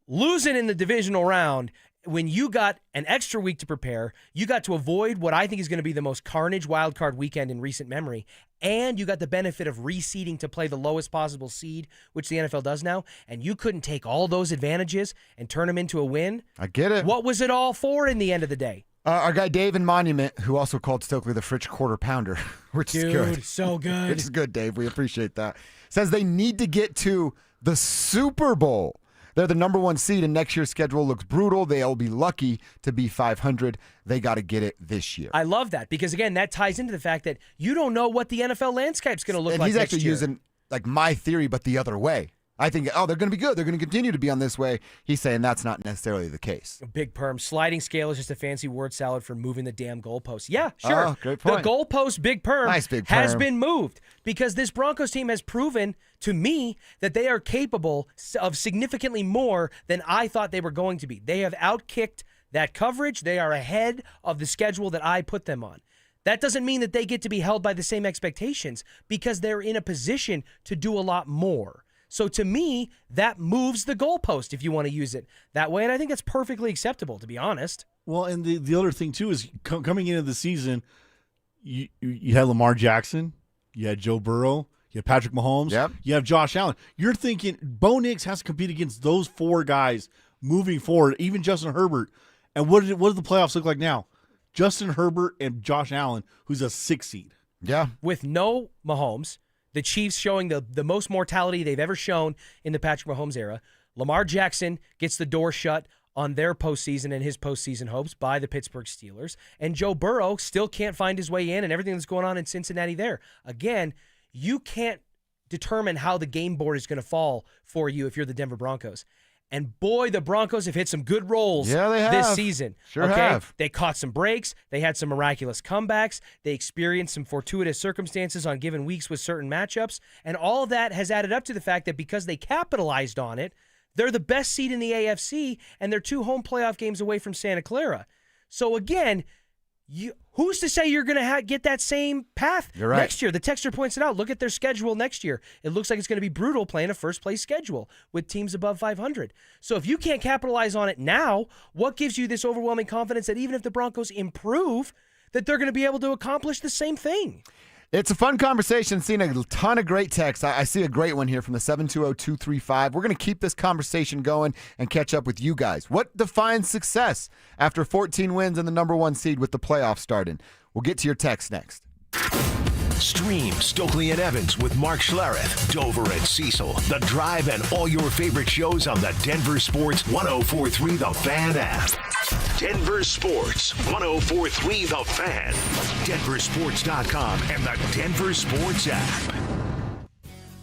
Losing in the divisional round, when you got an extra week to prepare, you got to avoid what I think is going to be the most carnage wild card weekend in recent memory, and you got the benefit of reseeding to play the lowest possible seed, which the NFL does now, and you couldn't take all those advantages and turn them into a win.
I get it.
What was it all for in the end of the day?
Our guy Dave in Monument, who also called Stokely the Fritch Quarter Pounder, which is good.
Dude, so good.
Which is good, Dave. We appreciate that. Says they need to get to the Super Bowl. They're the number 1 seed, and next year's schedule looks brutal. They'll be lucky to be 500. They got to get it this year.
I love that because, again, that ties into the fact that you don't know what the NFL landscape's going to look
and
like
he's
next
actually
year.
using like my theory, but the other way. I think, they're going to be good. They're going to continue to be on this way. He's saying that's not necessarily the case.
Big perm. Sliding scale is just a fancy word salad for moving the damn goalpost. Yeah, sure.
Oh, great point.
The goalpost, big perm,
Nice big
has
perm.
been moved because this Broncos team has proven to me that they are capable of significantly more than I thought they were going to be. They have outkicked that coverage. They are ahead of the schedule that I put them on. That doesn't mean that they get to be held by the same expectations because they're in a position to do a lot more. So to me, that moves the goalpost if you want to use it that way, and I think that's perfectly acceptable, to be honest.
Well, and the other thing, too, is coming into the season, you had Lamar Jackson, you had Joe Burrow, you had Patrick Mahomes, you have Josh Allen. You're thinking Bo Nix has to compete against those 4 guys moving forward, even Justin Herbert. And what do the playoffs look like now? Justin Herbert and Josh Allen, who's a 6 seed.
Yeah.
With no Mahomes, the Chiefs showing the most mortality they've ever shown in the Patrick Mahomes era. Lamar Jackson gets the door shut on their postseason and his postseason hopes by the Pittsburgh Steelers. And Joe Burrow still can't find his way in and everything that's going on in Cincinnati there. Again, you can't determine how the game board is going to fall for you if you're the Denver Broncos. And boy, the Broncos have hit some good rolls this season.
Sure have.
They caught some breaks. They had some miraculous comebacks. They experienced some fortuitous circumstances on given weeks with certain matchups. And all of that has added up to the fact that because they capitalized on it, they're the best seed in the AFC, and they're 2 home playoff games away from Santa Clara. So again, who's to say you're going to get that same path next year? The texter points it out. Look at their schedule next year. It looks like it's going to be brutal playing a first-place schedule with teams above 500. So if you can't capitalize on it now, what gives you this overwhelming confidence that even if the Broncos improve, that they're going to be able to accomplish the same thing?
It's a fun conversation, seeing a ton of great texts. I see a great one here from the 720-235. We're going to keep this conversation going and catch up with you guys. What defines success after 14 wins and the number 1 seed with the playoffs starting? We'll get to your text next.
Stream Stokely and Evans with Mark Schlereth, Dover and Cecil, The Drive, and all your favorite shows on the Denver Sports 104.3 The Fan app. Denver Sports 104.3 The Fan, DenverSports.com, and the Denver Sports app.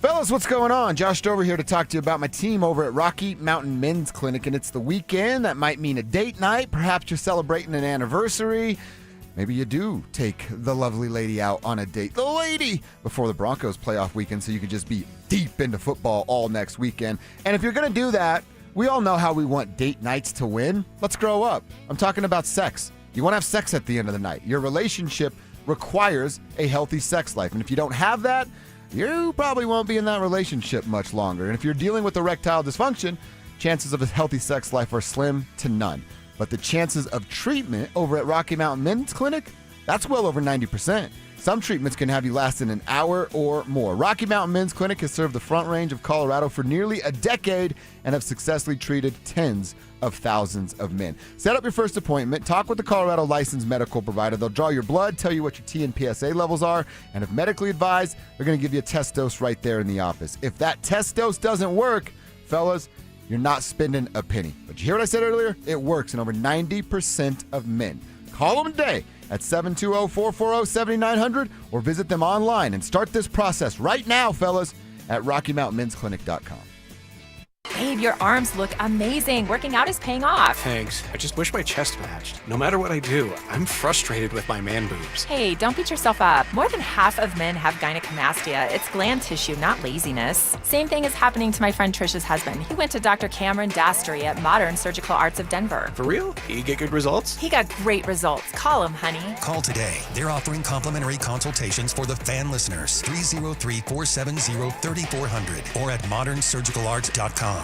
Fellas, what's going on? Josh Dover here to talk to you about my team over at Rocky Mountain Men's Clinic, and it's the weekend. That might mean a date night. Perhaps you're celebrating an anniversary. Maybe you do take the lovely lady out on a date, the lady, before the Broncos playoff weekend so you can just be deep into football all next weekend. And if you're going to do that, we all know how we want date nights to win. Let's grow up. I'm talking about sex. You want to have sex at the end of the night. Your relationship requires a healthy sex life. And if you don't have that, you probably won't be in that relationship much longer. And if you're dealing with erectile dysfunction, chances of a healthy sex life are slim to none. But the chances of treatment over at Rocky Mountain Men's Clinic, that's well over 90%. Some treatments can have you lasting an hour or more. Rocky Mountain Men's Clinic has served the Front Range of Colorado for nearly a decade and have successfully treated tens of thousands of men. Set up your first appointment. Talk with the Colorado licensed medical provider. They'll draw your blood, tell you what your T and PSA levels are, and if medically advised, they're going to give you a test dose right there in the office. If that test dose doesn't work, fellas, you're not spending a penny. But you hear what I said earlier? It works in over 90% of men. Call them today at 720-440-7900 or visit them online and start this process right now, fellas, at RockyMountainMen'sClinic.com.
Babe, your arms look amazing. Working out is paying off.
Thanks. I just wish my chest matched. No matter what I do, I'm frustrated with my man boobs.
Hey, don't beat yourself up. More than half of men have gynecomastia. It's gland tissue, not laziness. Same thing is happening to my friend Trisha's husband. He went to Dr. Cameron Dastry at Modern Surgical Arts of Denver.
For real? You get good results?
He got great results. Call him, honey.
Call today. They're offering complimentary consultations for the fan listeners. 303-470-3400 or at modernsurgicalarts.com.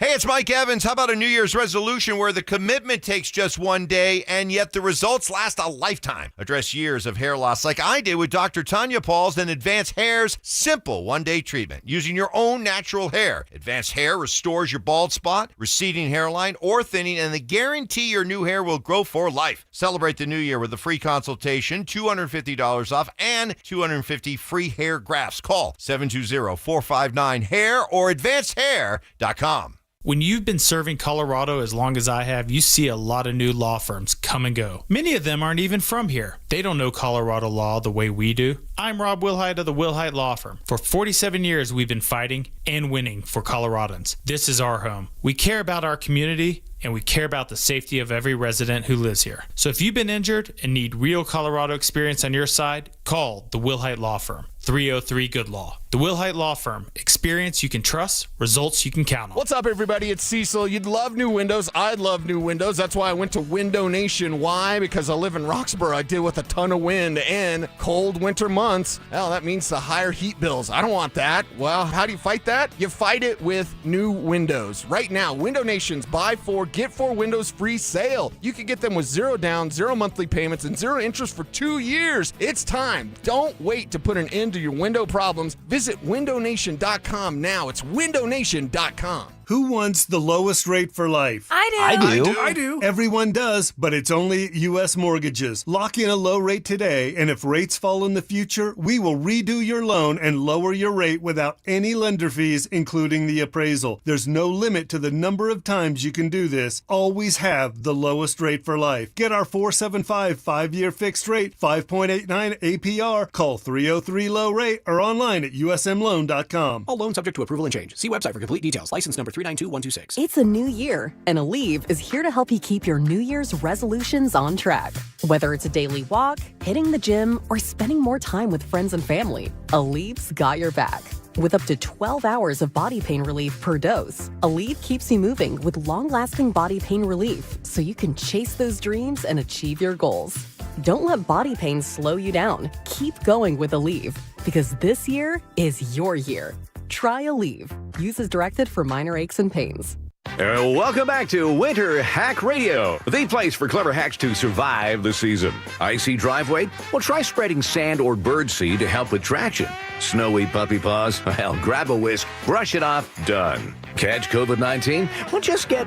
Hey, it's Mike Evans. How about a New Year's resolution where the commitment takes just one day and yet the results last a lifetime? Address years of hair loss like I did with Dr. Tanya Pauls and Advanced Hair's simple one-day treatment using your own natural hair. Advanced Hair restores your bald spot, receding hairline, or thinning, and they guarantee your new hair will grow for life. Celebrate the new year with a free consultation, $250 off, and 250 free hair grafts. Call 720-459-HAIR or advancedhair.com.
When you've been serving Colorado as long as I have, you see a lot of new law firms come and go. Many of them aren't even from here. They don't know Colorado law the way we do. I'm Rob Wilhite of the Wilhite Law Firm. For 47 years, we've been fighting and winning for Coloradans. This is our home. We care about our community, and we care about the safety of every resident who lives here. So if you've been injured and need real Colorado experience on your side, call the Wilhite Law Firm, 303-GOOD-LAW. The Wilhite Law Firm. Experience you can trust, results you can count on.
What's up, everybody? It's Cecil. You'd love new windows. I'd love new windows. That's why I went to Window Nation. Why? Because I live in Roxborough. I deal with a ton of wind and cold winter months. Well, that means the higher heat bills. I don't want that. Well, how do you fight that? You fight it with new windows. Right now, Window Nation's buy 4, get 4 windows free sale. You can get them with 0 down, 0 monthly payments, and 0 interest for 2 years. It's time. Don't wait to put an end to your window problems. Visit windownation.com now. It's windownation.com.
Who wants the lowest rate for life?
I do.
I do. Everyone does, but it's only U.S. Mortgages. Lock in a low rate today, and if rates fall in the future, we will redo your loan and lower your rate without any lender fees, including the appraisal. There's no limit to the number of times you can do this. Always have the lowest rate for life. Get our 475 5-year fixed rate, 5.89 APR. Call 303-LOW-RATE or online at usmloan.com.
All loans subject to approval and change. See website for complete details. License number 392126.
It's a new year, and Aleve is here to help you keep your New Year's resolutions on track. Whether it's a daily walk, hitting the gym, or spending more time with friends and family, Aleve's got your back. With up to 12 hours of body pain relief per dose, Aleve keeps you moving with long-lasting body pain relief so you can chase those dreams and achieve your goals. Don't let body pain slow you down. Keep going with Aleve, because this year is your year. Try Aleve. Use as directed for minor aches and pains.
Welcome back to Winter Hack Radio, the place for clever hacks to survive the season. Icy driveway? Well, try spreading sand or birdseed to help with traction. Snowy puppy paws? Well, grab a whisk, brush it off, done. Catch COVID-19? Well, just get...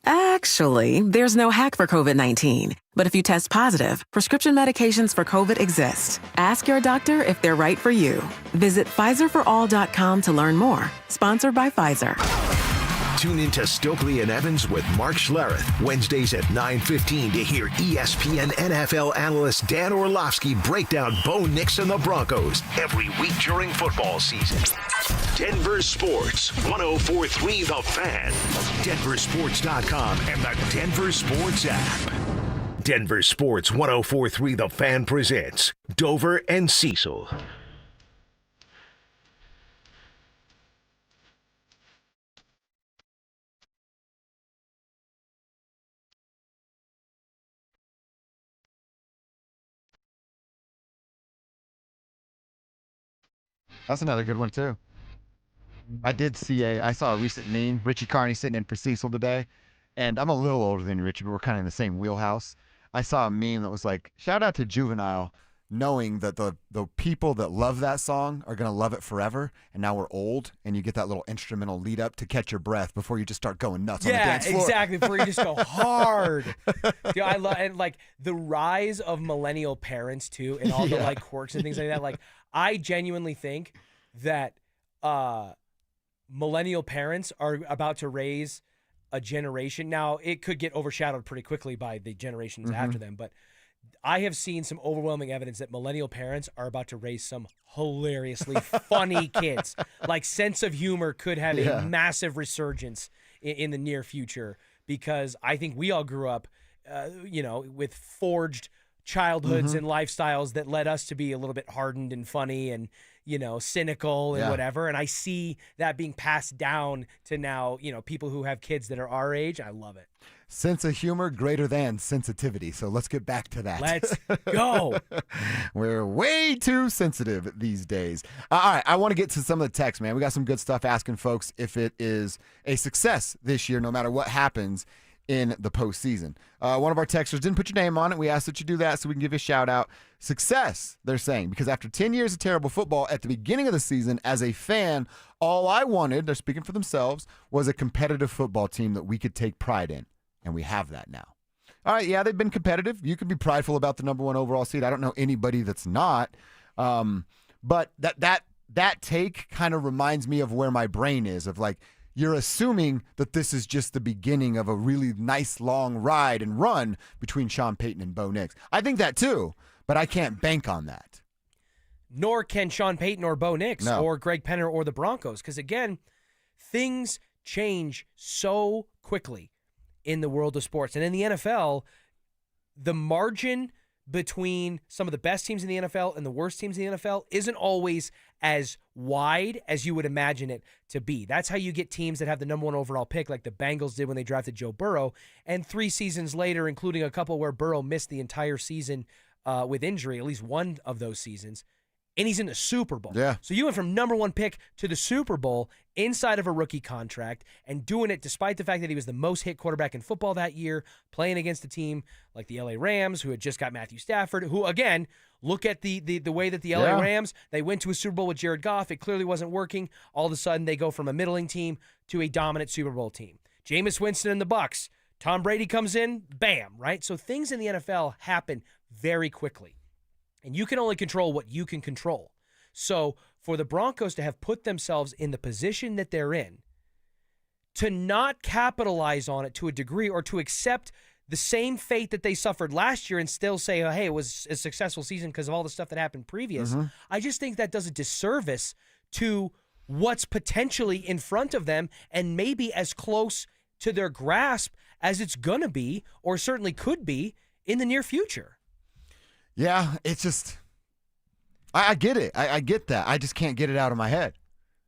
Actually, there's no hack for COVID-19. But if you test positive, prescription medications for COVID exist. Ask your doctor if they're right for you. Visit PfizerForAll.com to learn more. Sponsored by Pfizer.
Tune into Stokely and Evans with Mark Schlereth, Wednesdays at 9:15 to hear ESPN NFL analyst Dan Orlovsky break down Bo Nix and the Broncos every week during football season. Denver Sports, 104.3 The Fan, DenverSports.com, and the Denver Sports app. Denver Sports 104.3 The Fan presents Dover and Cecil.
That's another good one, too. I saw a recent meme, Richie Carney sitting in for Cecil today, and I'm a little older than Richie, but we're kind of in the same wheelhouse. I saw a meme that was like, shout out to Juvenile, knowing that the people that love that song are going to love it forever, and now we're old, and you get that little instrumental lead up to catch your breath before you just start going nuts on the dance floor.
Yeah, exactly, before you just go hard. Dude, I love, and like the rise of millennial parents too, and all the like quirks and things like that. Like, I genuinely think that millennial parents are about to raise a generation. Now, it could get overshadowed pretty quickly by the generations after them, but I have seen some overwhelming evidence that millennial parents are about to raise some hilariously funny kids. Like, sense of humor could have a massive resurgence in the near future, because I think we all grew up, with forged childhoods and lifestyles that led us to be a little bit hardened and funny and, cynical and whatever. And I see that being passed down to now, people who have kids that are our age. I love it.
Sense of humor greater than sensitivity. So let's get back to that.
Let's go.
We're way too sensitive these days. All right, I want to get to some of the text, man. We got some good stuff asking folks if it is a success this year, no matter what happens in the postseason. One of our texters didn't put your name on it. We asked that you do that so we can give you a shout out. Success, they're saying, because after 10 years of terrible football at the beginning of the season, as a fan, all I wanted, they're speaking for themselves, was a competitive football team that we could take pride in. And we have that now. All right, yeah, they've been competitive. You can be prideful about the number 1 overall seed. I don't know anybody that's not. But that take kind of reminds me of where my brain is, of like, you're assuming that this is just the beginning of a really nice long ride and run between Sean Payton and Bo Nix. I think that too, but I can't bank on that.
Nor can Sean Payton or Bo Nix or Greg Penner or the Broncos. Because, again, things change so quickly in the world of sports. And in the NFL, the margin between some of the best teams in the NFL and the worst teams in the NFL isn't always as wide as you would imagine it to be. That's how you get teams that have the number 1 overall pick, like the Bengals did when they drafted Joe Burrow, and 3 seasons later, including a couple where Burrow missed the entire season with injury, at least one of those seasons, and he's in the Super Bowl.
Yeah.
So you went from number 1 pick to the Super Bowl inside of a rookie contract and doing it despite the fact that he was the most hit quarterback in football that year, playing against a team like the LA Rams, who had just got Matthew Stafford, who, again, look at the way that the LA Rams, they went to a Super Bowl with Jared Goff. It clearly wasn't working. All of a sudden, they go from a middling team to a dominant Super Bowl team. Jameis Winston and the Bucs. Tom Brady comes in, bam, right? So things in the NFL happen very quickly. And you can only control what you can control. So for the Broncos to have put themselves in the position that they're in, to not capitalize on it to a degree or to accept the same fate that they suffered last year and still say, oh, hey, it was a successful season because of all the stuff that happened previous, I just think that does a disservice to what's potentially in front of them and maybe as close to their grasp as it's going to be or certainly could be in the near future.
Yeah, it's just, I get it. I get that. I just can't get it out of my head.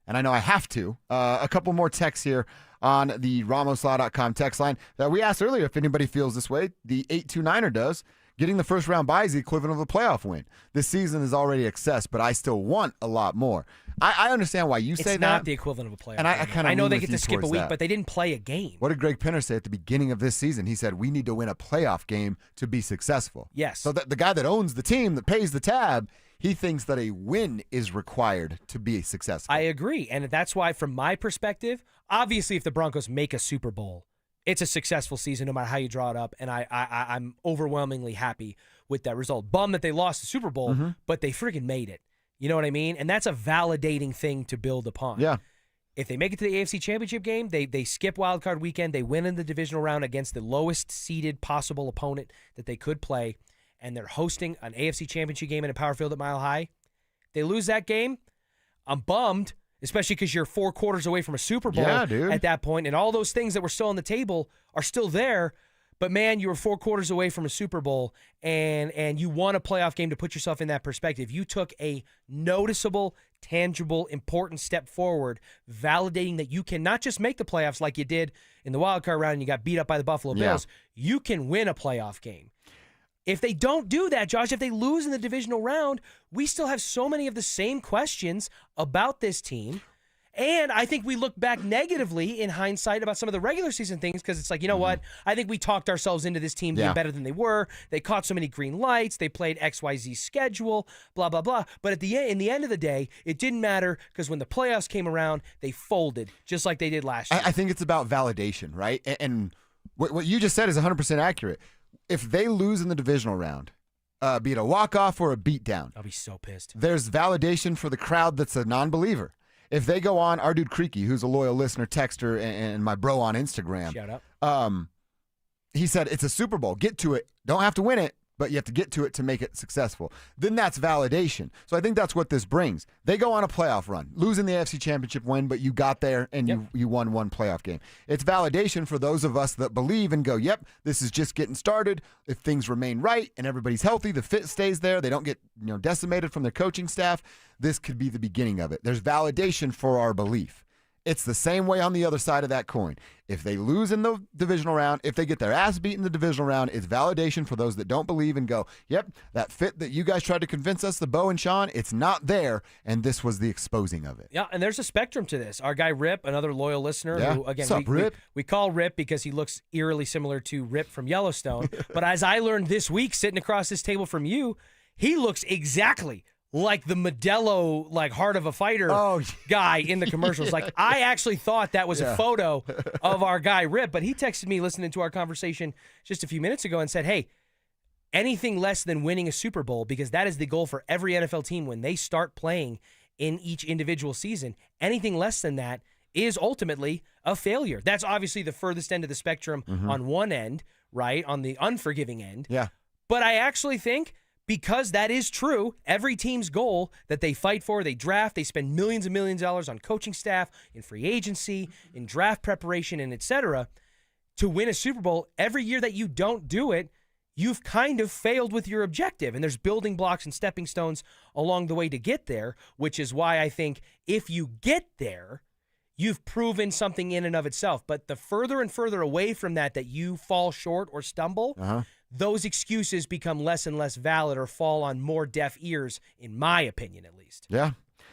And I know I have to. A couple more texts here on the RamosLaw.com text line that we asked earlier if anybody feels this way. The 829er does. Getting the first round bye is the equivalent of a playoff win. This season is already excess, but I still want a lot more. I understand why you say that.
It's not the equivalent of a playoff
and I
know they get to skip a week,
that.
but they didn't play a game.
What did Greg Penner say at the beginning of this season? He said, we need to win a playoff game to be successful.
Yes.
So the guy that owns the team, that pays the tab, he thinks that a win is required to be successful.
I agree. And that's why, from my perspective, obviously if the Broncos make a Super Bowl, it's a successful season no matter how you draw it up, and I'm overwhelmingly happy with that result. Bummed that they lost the Super Bowl, but they friggin' made it. You know what I mean? And that's a validating thing to build upon.
Yeah.
If they make it to the AFC Championship game, they skip wildcard weekend, they win in the divisional round against the lowest seeded possible opponent that they could play, and they're hosting an AFC Championship game in a Power Field at Mile High. They lose that game, I'm bummed, especially because you're 4 quarters away from a Super Bowl at that point, and all those things that were still on the table are still there. But, man, you were 4 quarters away from a Super Bowl, and you won a playoff game to put yourself in that perspective. You took a noticeable, tangible, important step forward, validating that you can not just make the playoffs like you did in the wild card round and you got beat up by the Buffalo Bills. You can win a playoff game. If they don't do that, Josh, if they lose in the divisional round, we still have so many of the same questions about this team. And I think we look back negatively in hindsight about some of the regular season things because it's like, you know what? I think we talked ourselves into this team being better than they were. They caught so many green lights. They played XYZ schedule, blah, blah, blah. But in the end of the day, it didn't matter because when the playoffs came around, they folded just like they did last year.
I think it's about validation, right? And what you just said is 100% accurate. If they lose in the divisional round, be it a walk-off or a beatdown,
I'll be so pissed.
There's validation for the crowd that's a non-believer. If they go on, our dude Creaky, who's a loyal listener, texter, and my bro on Instagram,
shout out.
He said, it's a Super Bowl. Get to it. Don't have to win it, but you have to get to it to make it successful. Then that's validation. So I think that's what this brings. They go on a playoff run, losing the AFC Championship win, but you got there and you won one playoff game. It's validation for those of us that believe and go, yep, this is just getting started. If things remain right and everybody's healthy, the fit stays there, they don't get decimated from their coaching staff, this could be the beginning of it. There's validation for our belief. It's the same way on the other side of that coin. If they lose in the divisional round, if they get their ass beat in the divisional round, it's validation for those that don't believe and go, yep, that fit that you guys tried to convince us, the Bo and Sean, it's not there, and this was the exposing of it.
Yeah, and there's a spectrum to this. Our guy Rip, another loyal listener, who, again,
what's up, Rip?
We call Rip because he looks eerily similar to Rip from Yellowstone. But as I learned this week, sitting across this table from you, he looks exactly like the Modelo, like heart of a fighter guy in the commercials. Like I actually thought that was a photo of our guy Rip, but he texted me listening to our conversation just a few minutes ago and said, hey, anything less than winning a Super Bowl, because that is the goal for every NFL team when they start playing in each individual season, anything less than that is ultimately a failure. That's obviously the furthest end of the spectrum on one end, right? On the unforgiving end.
Yeah.
But I actually think because that is true, every team's goal that they fight for, they draft, they spend millions and millions of dollars on coaching staff, in free agency, in draft preparation, and et cetera, to win a Super Bowl. Every year that you don't do it, you've kind of failed with your objective. And there's building blocks and stepping stones along the way to get there, which is why I think if you get there, you've proven something in and of itself. But the further and further away from that you fall short or stumble, those excuses become less and less valid or fall on more deaf ears, in my opinion, at least.
Yeah.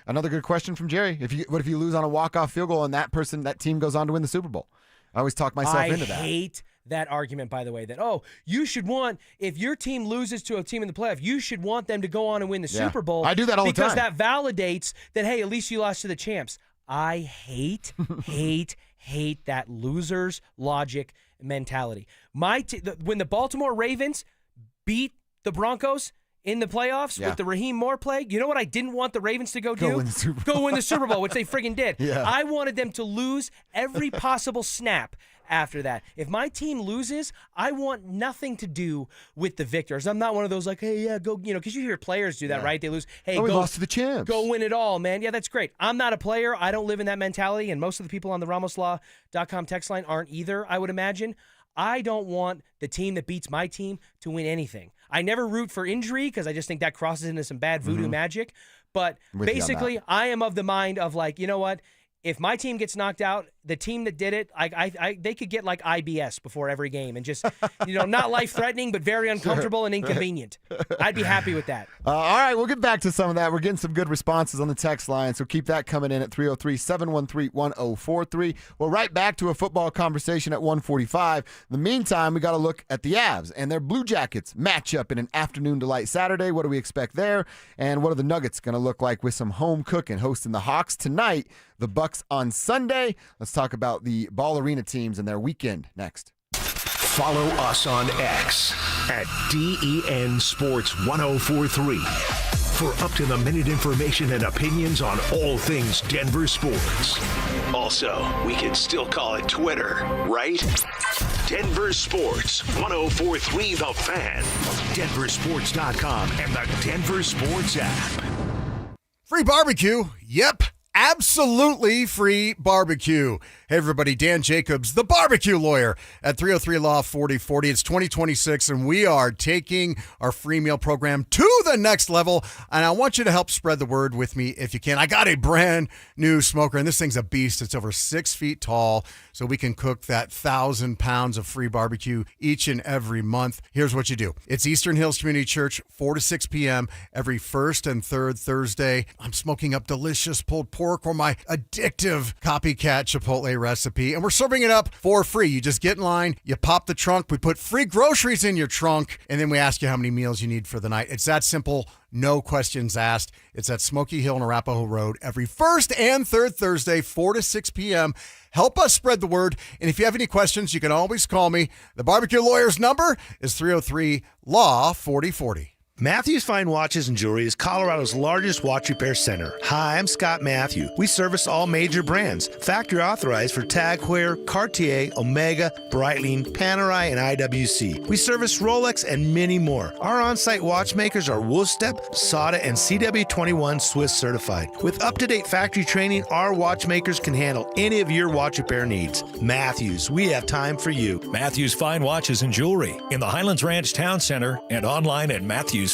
Another good question from Jerry. What if you lose on a walk-off field goal and that team goes on to win the Super Bowl? I always talk myself into that.
I hate that argument, by the way, that, you should want, if your team loses to a team in the playoff, you should want them to go on and win the Super Bowl.
I do that all the time.
Because that validates that, hey, at least you lost to the champs. I hate that loser's logic mentality. When the Baltimore Ravens beat the Broncos in the playoffs with the Raheem Moore play, you know what I didn't want the Ravens to do?
Go win the Super Bowl.
Go win the Super Bowl, which they friggin' did.
Yeah.
I wanted them to lose every possible snap after that. If my team loses, I want nothing to do with the victors. I'm not one of those like, hey, yeah, go, because you hear players do that, right? They lose. Hey,
we
go,
lost to the champs.
Go win it all, man. Yeah, that's great. I'm not a player. I don't live in that mentality, and most of the people on the RamosLaw.com text line aren't either, I would imagine. I don't want the team that beats my team to win anything. I never root for injury because I just think that crosses into some bad voodoo magic. But basically, I am of the mind of like, you know what? If my team gets knocked out, the team that did it, they could get like IBS before every game and just, not life-threatening, but very uncomfortable and inconvenient. I'd be happy with that.
All right, we'll get back to some of that. We're getting some good responses on the text line, so keep that coming in at 303-713-1043. We're right back to a football conversation at 1:45. In the meantime, we got to look at the Avs and their Blue Jackets matchup in an afternoon delight Saturday. What do we expect there? And what are the Nuggets going to look like with some home cooking, hosting the Hawks tonight, the Bucks on Sunday? Let's talk about the Ball Arena teams and their weekend next.
Follow us on X at DEN Sports 1043 for up-to-the-minute information and opinions on all things Denver sports. Also, we can still call it Twitter, right? Denver Sports 1043 The Fan, DenverSports.com, and the Denver Sports app.
Free barbecue? Yep. Absolutely free barbecue. Hey, everybody, Dan Jacobs, the barbecue lawyer at 303 Law 4040. It's 2026, and we are taking our free meal program to the next level, and I want you to help spread the word with me if you can. I got a brand new smoker, and this thing's a beast. It's over 6 feet tall, so we can cook that 1,000 pounds of free barbecue each and every month. Here's what you do. It's Eastern Hills Community Church, 4 to 6 p.m. every first and third Thursday. I'm smoking up delicious pulled pork or my addictive copycat Chipotle recipe, and we're serving it up for free. You just get in line, you pop the trunk, we put free groceries in your trunk, and then we ask you how many meals you need for the night. It's that simple, no questions asked. It's at Smoky Hill and Arapahoe Road every first and third Thursday, 4 to 6 p.m. Help us spread the word, and if you have any questions, you can always call me. The barbecue lawyer's number is 303 Law 4040.
Matthews Fine Watches and Jewelry is Colorado's largest watch repair center. Hi, I'm Scott Matthew. We service all major brands, factory authorized for TAG Heuer, Cartier, Omega, Breitling, Panerai, and IWC. We service Rolex and many more. Our on-site watchmakers are Wolfstep, SADA, and CW21 Swiss certified. With up-to-date factory training, our watchmakers can handle any of your watch repair needs. Matthews, we have time for you.
Matthews Fine Watches and Jewelry in the Highlands Ranch Town Center and online at MatthewsFineWatches.com.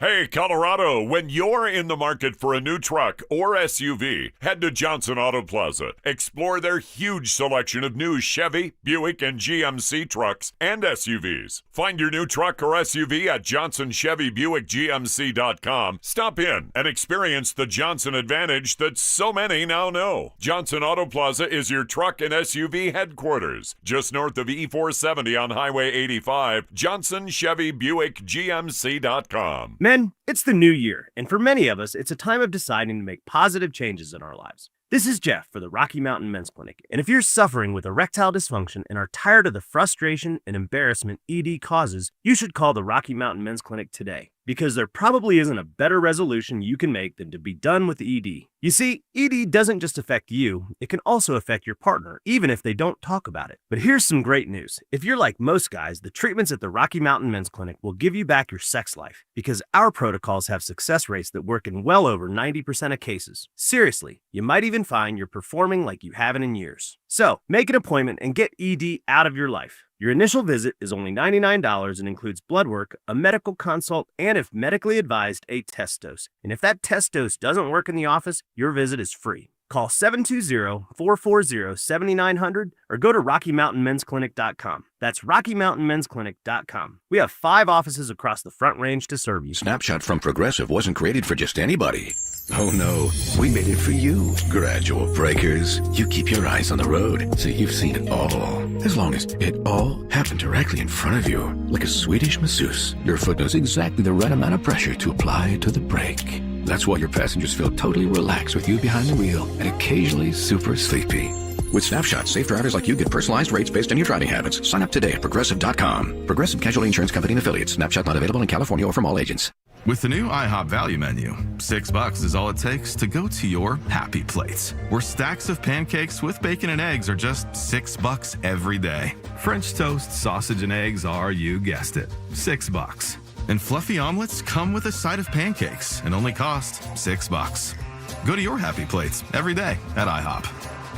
Hey, Colorado, when you're in the market for a new truck or SUV, head to Johnson Auto Plaza. Explore their huge selection of new Chevy, Buick, and GMC trucks and SUVs. Find your new truck or SUV at JohnsonChevyBuickGMC.com. Stop in and experience the Johnson advantage that so many now know. Johnson Auto Plaza is your truck and SUV headquarters. Just north of E470 on Highway 85, Johnson Chevy Buick GMC.com.
Men, it's the new year, and for many of us, it's a time of deciding to make positive changes in our lives. This is Jeff for the Rocky Mountain Men's Clinic, and if you're suffering with erectile dysfunction and are tired of the frustration and embarrassment ED causes, you should call the Rocky Mountain Men's Clinic today, because there probably isn't a better resolution you can make than to be done with ED. You see, ED doesn't just affect you, it can also affect your partner, even if they don't talk about it. But here's some great news. If you're like most guys, the treatments at the Rocky Mountain Men's Clinic will give you back your sex life, because our protocols have success rates that work in well over 90% of cases. Seriously, you might even find you're performing like you haven't in years. So, make an appointment and get ED out of your life. Your initial visit is only $99 and includes blood work, a medical consult, and if medically advised, a test dose. And if that test dose doesn't work in the office, your visit is free. Call 720-440-7900 or go to RockyMountainMen'sClinic.com. That's RockyMountainMen'sClinic.com. We have 5 offices across the Front Range to serve you.
Snapshot from Progressive wasn't created for just anybody. Oh no, we made it for you. Gradual breakers. You keep your eyes on the road, so you've seen it all. As long as it all happened directly in front of you. Like a Swedish masseuse, your foot knows exactly the right amount of pressure to apply to the brake. That's why your passengers feel totally relaxed with you behind the wheel and occasionally super sleepy. With Snapshot, safe drivers like you get personalized rates based on your driving habits. Sign up today at Progressive.com. Progressive Casualty Insurance Company and Affiliates. Snapshot not available in California or from all agents.
With the new IHOP value menu, $6 is all it takes to go to your happy place, where stacks of pancakes with bacon and eggs are just $6 every day. French toast, sausage, and eggs are, you guessed it, $6. And fluffy omelets come with a side of pancakes and only cost $6. Go to your happy plates every day at IHOP.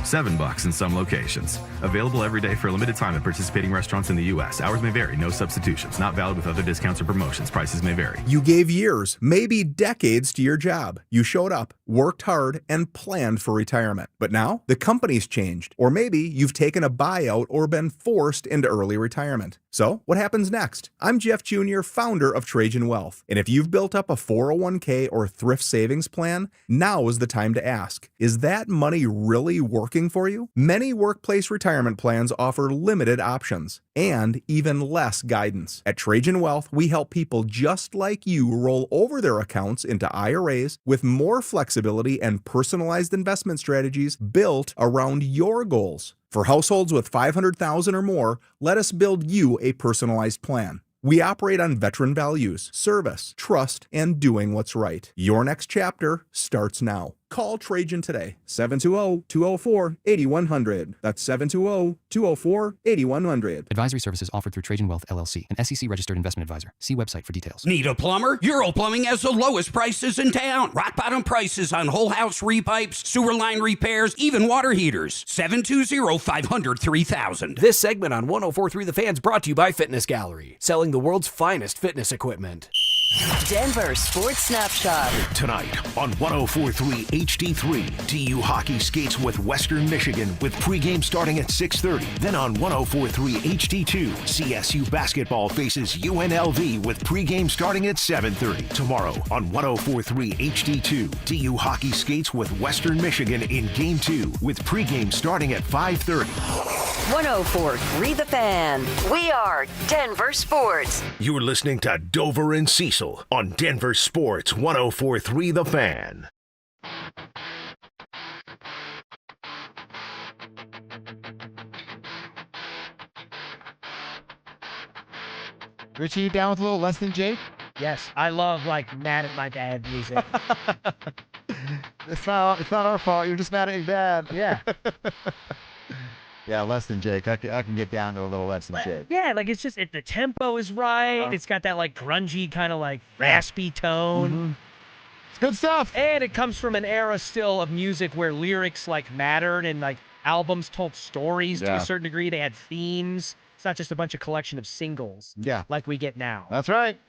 $7 in some locations. Available every day for a limited time at participating restaurants in the U.S. Hours may vary. No substitutions. Not valid with other discounts or promotions. Prices may vary.
You gave years, maybe decades to your job. You showed up, worked hard, and planned for retirement. But now, the company's changed. Or maybe you've taken a buyout or been forced into early retirement. So, what happens next? I'm Jeff Jr., founder of Trajan Wealth. And if you've built up a 401k or thrift savings plan, now is the time to ask, is that money really working for you? Many workplace retirement plans offer limited options and even less guidance. At Trajan Wealth, we help people just like you roll over their accounts into IRAs with more flexibility and personalized investment strategies built around your goals. For households with $500,000 or more, let us build you a personalized plan. We operate on veteran values, service, trust, and doing what's right. Your next chapter starts now. Call Trajan today, 720-204-8100. That's 720-204-8100.
Advisory services offered through Trajan Wealth, LLC, an SEC-registered investment advisor. See website for details.
Need a plumber? Euro Plumbing has the lowest prices in town. Rock bottom prices on whole house repipes, sewer line repairs, even water heaters. 720-500-3000.
This segment on 104.3 The Fan's brought to you by Fitness Gallery, selling the world's finest fitness equipment.
Denver Sports Snapshot.
Tonight on 104.3 HD3, TU hockey skates with Western Michigan with pregame starting at 6:30. Then on 104.3 HD2, CSU basketball faces UNLV with pregame starting at 7:30. Tomorrow on 104.3 HD2, TU hockey skates with Western Michigan in Game 2 with pregame starting at 5:30.
104.3 The Fan. We are Denver Sports.
You're listening to Dover and Cecil on Denver Sports 104.3 The Fan.
Richie, you down with a little Less Than Jake?
Yes, I love like Mad at My Dad music.
It's not our fault. You're just mad at your dad.
Yeah.
Yeah, Less Than Jake. I can get down to a little Less Than Jake.
Yeah, like it's just the tempo is right. It's got that like grungy kind of like raspy tone.
Mm-hmm. It's good stuff.
And it comes from an era still of music where lyrics like mattered and like albums told stories to a certain degree. They had themes. It's not just a bunch of collection of singles.
Yeah.
Like we get now.
That's right.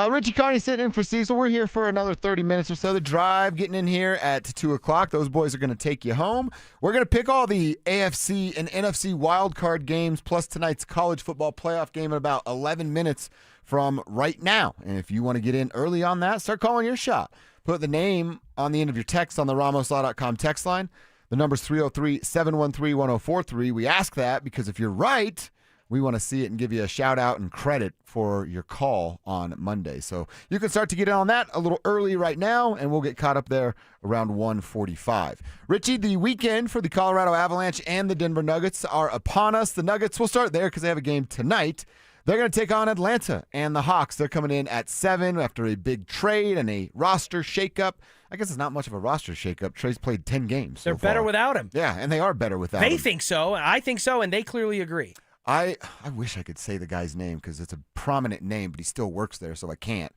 Richie Carney sitting in for Cecil. We're here for another 30 minutes or so. The Drive getting in here at 2 o'clock. Those boys are going to take you home. We're going to pick all the AFC and NFC wildcard games plus tonight's college football playoff game in about 11 minutes from right now. And if you want to get in early on that, start calling your shot. Put the name on the end of your text on the RamosLaw.com text line. The number's 303-713-1043. We ask that because if you're right, we want to see it and give you a shout out and credit for your call on Monday. So you can start to get in on that a little early right now, and we'll get caught up there around 1:45. Richie, the weekend for the Colorado Avalanche and the Denver Nuggets are upon us. The Nuggets, we'll start there because they have a game tonight. They're going to take on Atlanta and the Hawks. They're coming in at 7 after a big trade and a roster shakeup. I guess it's not much of a roster shakeup. Trey's played 10 games.
They're better without him.
Yeah, and they are better without him.
They think so. I think so, and they clearly agree.
I wish I could say the guy's name because it's a prominent name, but he still works there, so I can't.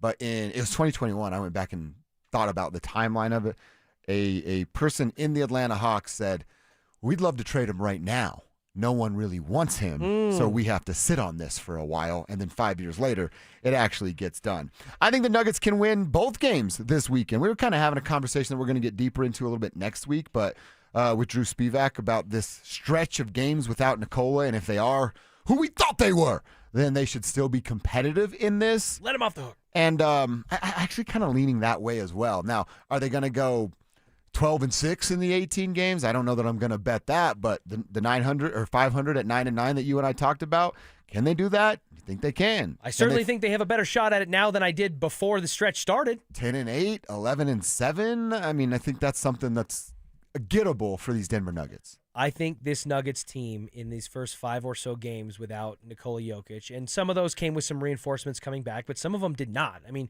But it was 2021. I went back and thought about the timeline of it. A person in the Atlanta Hawks said, we'd love to trade him right now. No one really wants him, so we have to sit on this for a while, and then 5 years later, it actually gets done. I think the Nuggets can win both games this weekend. We were kind of having a conversation that we're going to get deeper into a little bit next week, but with Drew Spivak about this stretch of games without Nikola, and if they are who we thought they were, then they should still be competitive in this.
Let him off the hook.
And I actually kind of leaning that way as well. Now, are they going to go 12-6 in the 18 games? I don't know that I'm going to bet that, but the 900 or 500 at 9-9 that you and I talked about, can they do that? You think they can?
I certainly think they have a better shot at it now than I did before the stretch started.
10-8, 11-7. I mean, I think that's something that's gettable for these Denver Nuggets.
I think this Nuggets team in these first 5 or so games without Nikola Jokic, and some of those came with some reinforcements coming back, but some of them did not. I mean,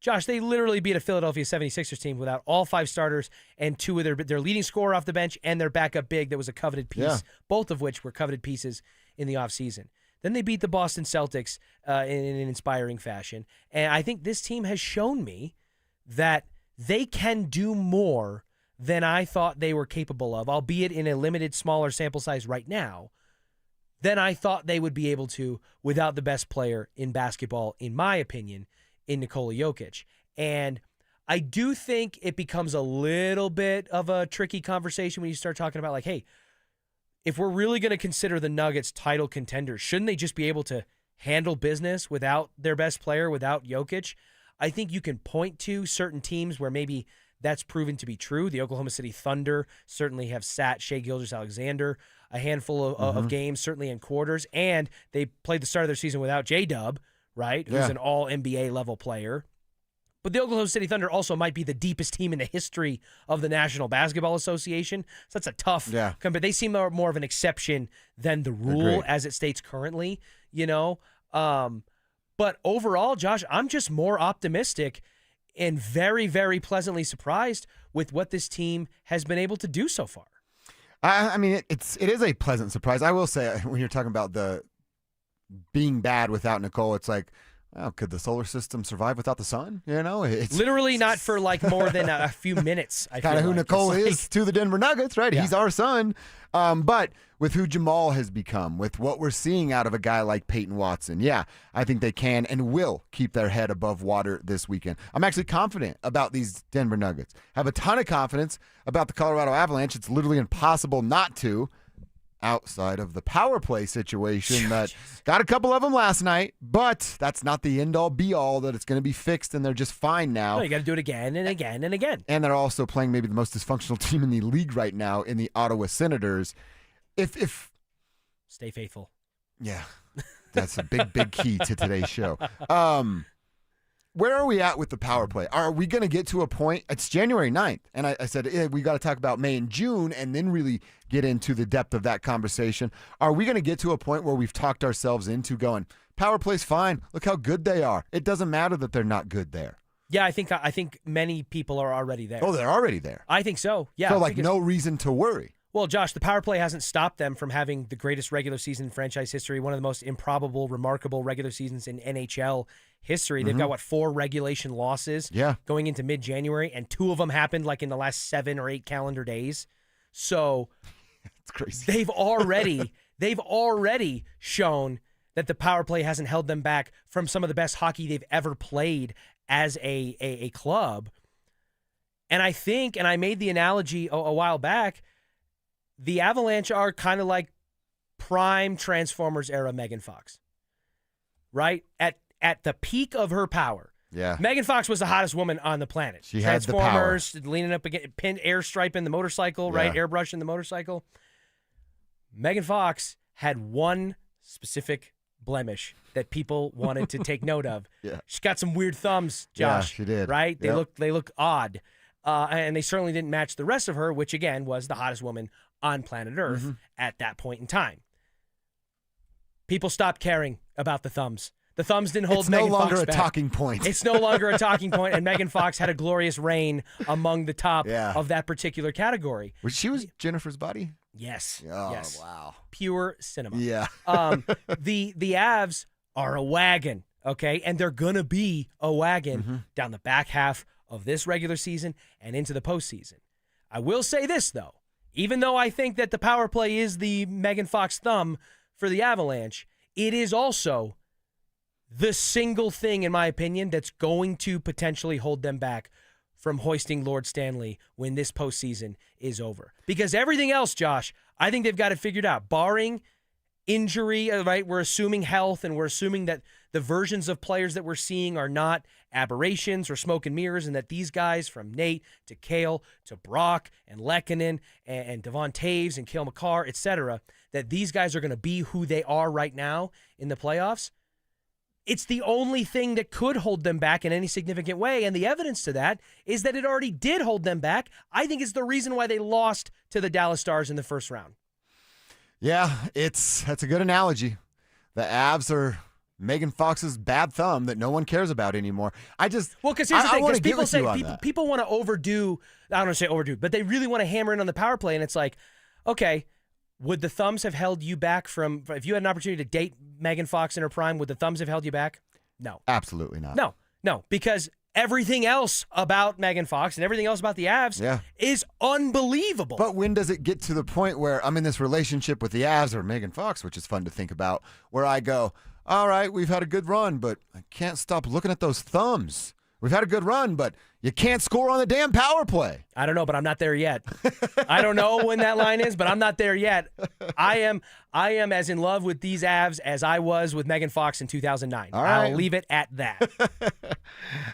Josh, they literally beat a Philadelphia 76ers team without all 5 starters and 2 of their leading scorer off the bench and their backup big that was a coveted piece, both of which were coveted pieces in the offseason. Then they beat the Boston Celtics in an inspiring fashion. And I think this team has shown me that they can do more than I thought they were capable of, albeit in a limited, smaller sample size right now, than I thought they would be able to without the best player in basketball, in my opinion, in Nikola Jokic. And I do think it becomes a little bit of a tricky conversation when you start talking about, like, hey, if we're really going to consider the Nuggets title contenders, shouldn't they just be able to handle business without their best player, without Jokic? I think you can point to certain teams where maybe that's proven to be true. The Oklahoma City Thunder certainly have sat Shai Gilgeous-Alexander a handful of games, certainly in quarters, and they played the start of their season without J-Dub, right, who's an all-NBA level player. But the Oklahoma City Thunder also might be the deepest team in the history of the National Basketball Association. So that's a tough but they seem more of an exception than the rule as it states currently, you know. But overall, Josh, I'm just more optimistic and very, very pleasantly surprised with what this team has been able to do so far.
I mean, it is a pleasant surprise. I will say, when you're talking about the being bad without Nicole, it's like, well, could the solar system survive without the sun? You know, it's
literally not for like more than a few minutes. I
kind of who
like.
Nicole is to the Denver Nuggets, right? Yeah. He's our son. But with who Jamal has become, with what we're seeing out of a guy like Payton Watson, I think they can and will keep their head above water this weekend. I'm actually confident about these Denver Nuggets. Have a ton of confidence about the Colorado Avalanche. It's literally impossible not to, outside of the power play situation that got a couple of them last night, but that's not the end-all, be-all that it's going to be fixed and they're just fine now.
No, you got to do it again and again and again.
And they're also playing maybe the most dysfunctional team in the league right now in the Ottawa Senators. If
stay faithful.
Yeah, that's a big key to today's show. Where are we at with the power play? Are we going to get to a point? It's January 9th, and I said, we got to talk about May and June and then really get into the depth of that conversation. Are we going to get to a point where we've talked ourselves into going, power play's fine, look how good they are. It doesn't matter that they're not good there.
Yeah, I think many people are already there.
Oh, they're already there.
I think so, yeah.
So, no reason to worry.
Well, Josh, the power play hasn't stopped them from having the greatest regular season in franchise history, one of the most improbable, remarkable regular seasons in NHL history. They've got, 4 regulation losses going into mid-January, and 2 of them happened like in the last 7 or 8 calendar days. So
it's crazy.
They've already shown that the power play hasn't held them back from some of the best hockey they've ever played as a club. And I think, and I made the analogy a while back, the Avalanche are kind of like prime Transformers era Megan Fox, right? At the peak of her power.
Yeah.
Megan Fox was the hottest woman on the planet.
She had the power.
Transformers, leaning up against, pin airstriping the motorcycle, right? Airbrushing the motorcycle. Megan Fox had one specific blemish that people wanted to take note of.
Yeah.
She's got some weird thumbs, Josh.
Yeah, she did.
Right? They look odd. And they certainly didn't match the rest of her, which again was the hottest woman on planet Earth at that point in time. People stopped caring about the thumbs. The thumbs didn't hold
It's
Megan
no longer
Fox
a
back.
talking point.
It's no longer a talking point, and Megan Fox had a glorious reign among the top of that particular category.
She was Jennifer's buddy?
Yes.
Oh,
yes.
wow.
Pure cinema.
Yeah.
The Avs are a wagon, okay? And they're going to be a wagon down the back half of this regular season and into the postseason. I will say this, though. Even though I think that the power play is the Megan Fox thumb for the Avalanche, it is also the single thing, in my opinion, that's going to potentially hold them back from hoisting Lord Stanley when this postseason is over. Because everything else, Josh, I think they've got it figured out. Barring injury, right? We're assuming health, and we're assuming that the versions of players that we're seeing are not aberrations or smoke and mirrors, and that these guys from Nate to Cale to Brock and Lehkonen and Devon Taves and Cale Makar, etc., that these guys are going to be who they are right now in the playoffs. It's the only thing that could hold them back in any significant way, and the evidence to that is that it already did hold them back. I think it's the reason why they lost to the Dallas Stars in the first round.
Yeah, that's a good analogy. The Avs are Megan Fox's bad thumb that no one cares about anymore. Because here's the thing, because people say people want to overdo. I don't want to say overdo, but they really want to hammer in on the power play, and it's like, okay. Would the thumbs have held you back from, if you had an opportunity to date Megan Fox in her prime, would the thumbs have held you back? No. Absolutely not.
No, because everything else about Megan Fox and everything else about the Avs is unbelievable.
But when does it get to the point where I'm in this relationship with the Avs or Megan Fox, which is fun to think about, where I go, all right, we've had a good run, but I can't stop looking at those thumbs. We've had a good run, but you can't score on the damn power play.
I don't know, but I'm not there yet. I don't know when that line is, but I'm not there yet. I am as in love with these Avs as I was with Megan Fox in 2009.
All right.
I'll leave it at that.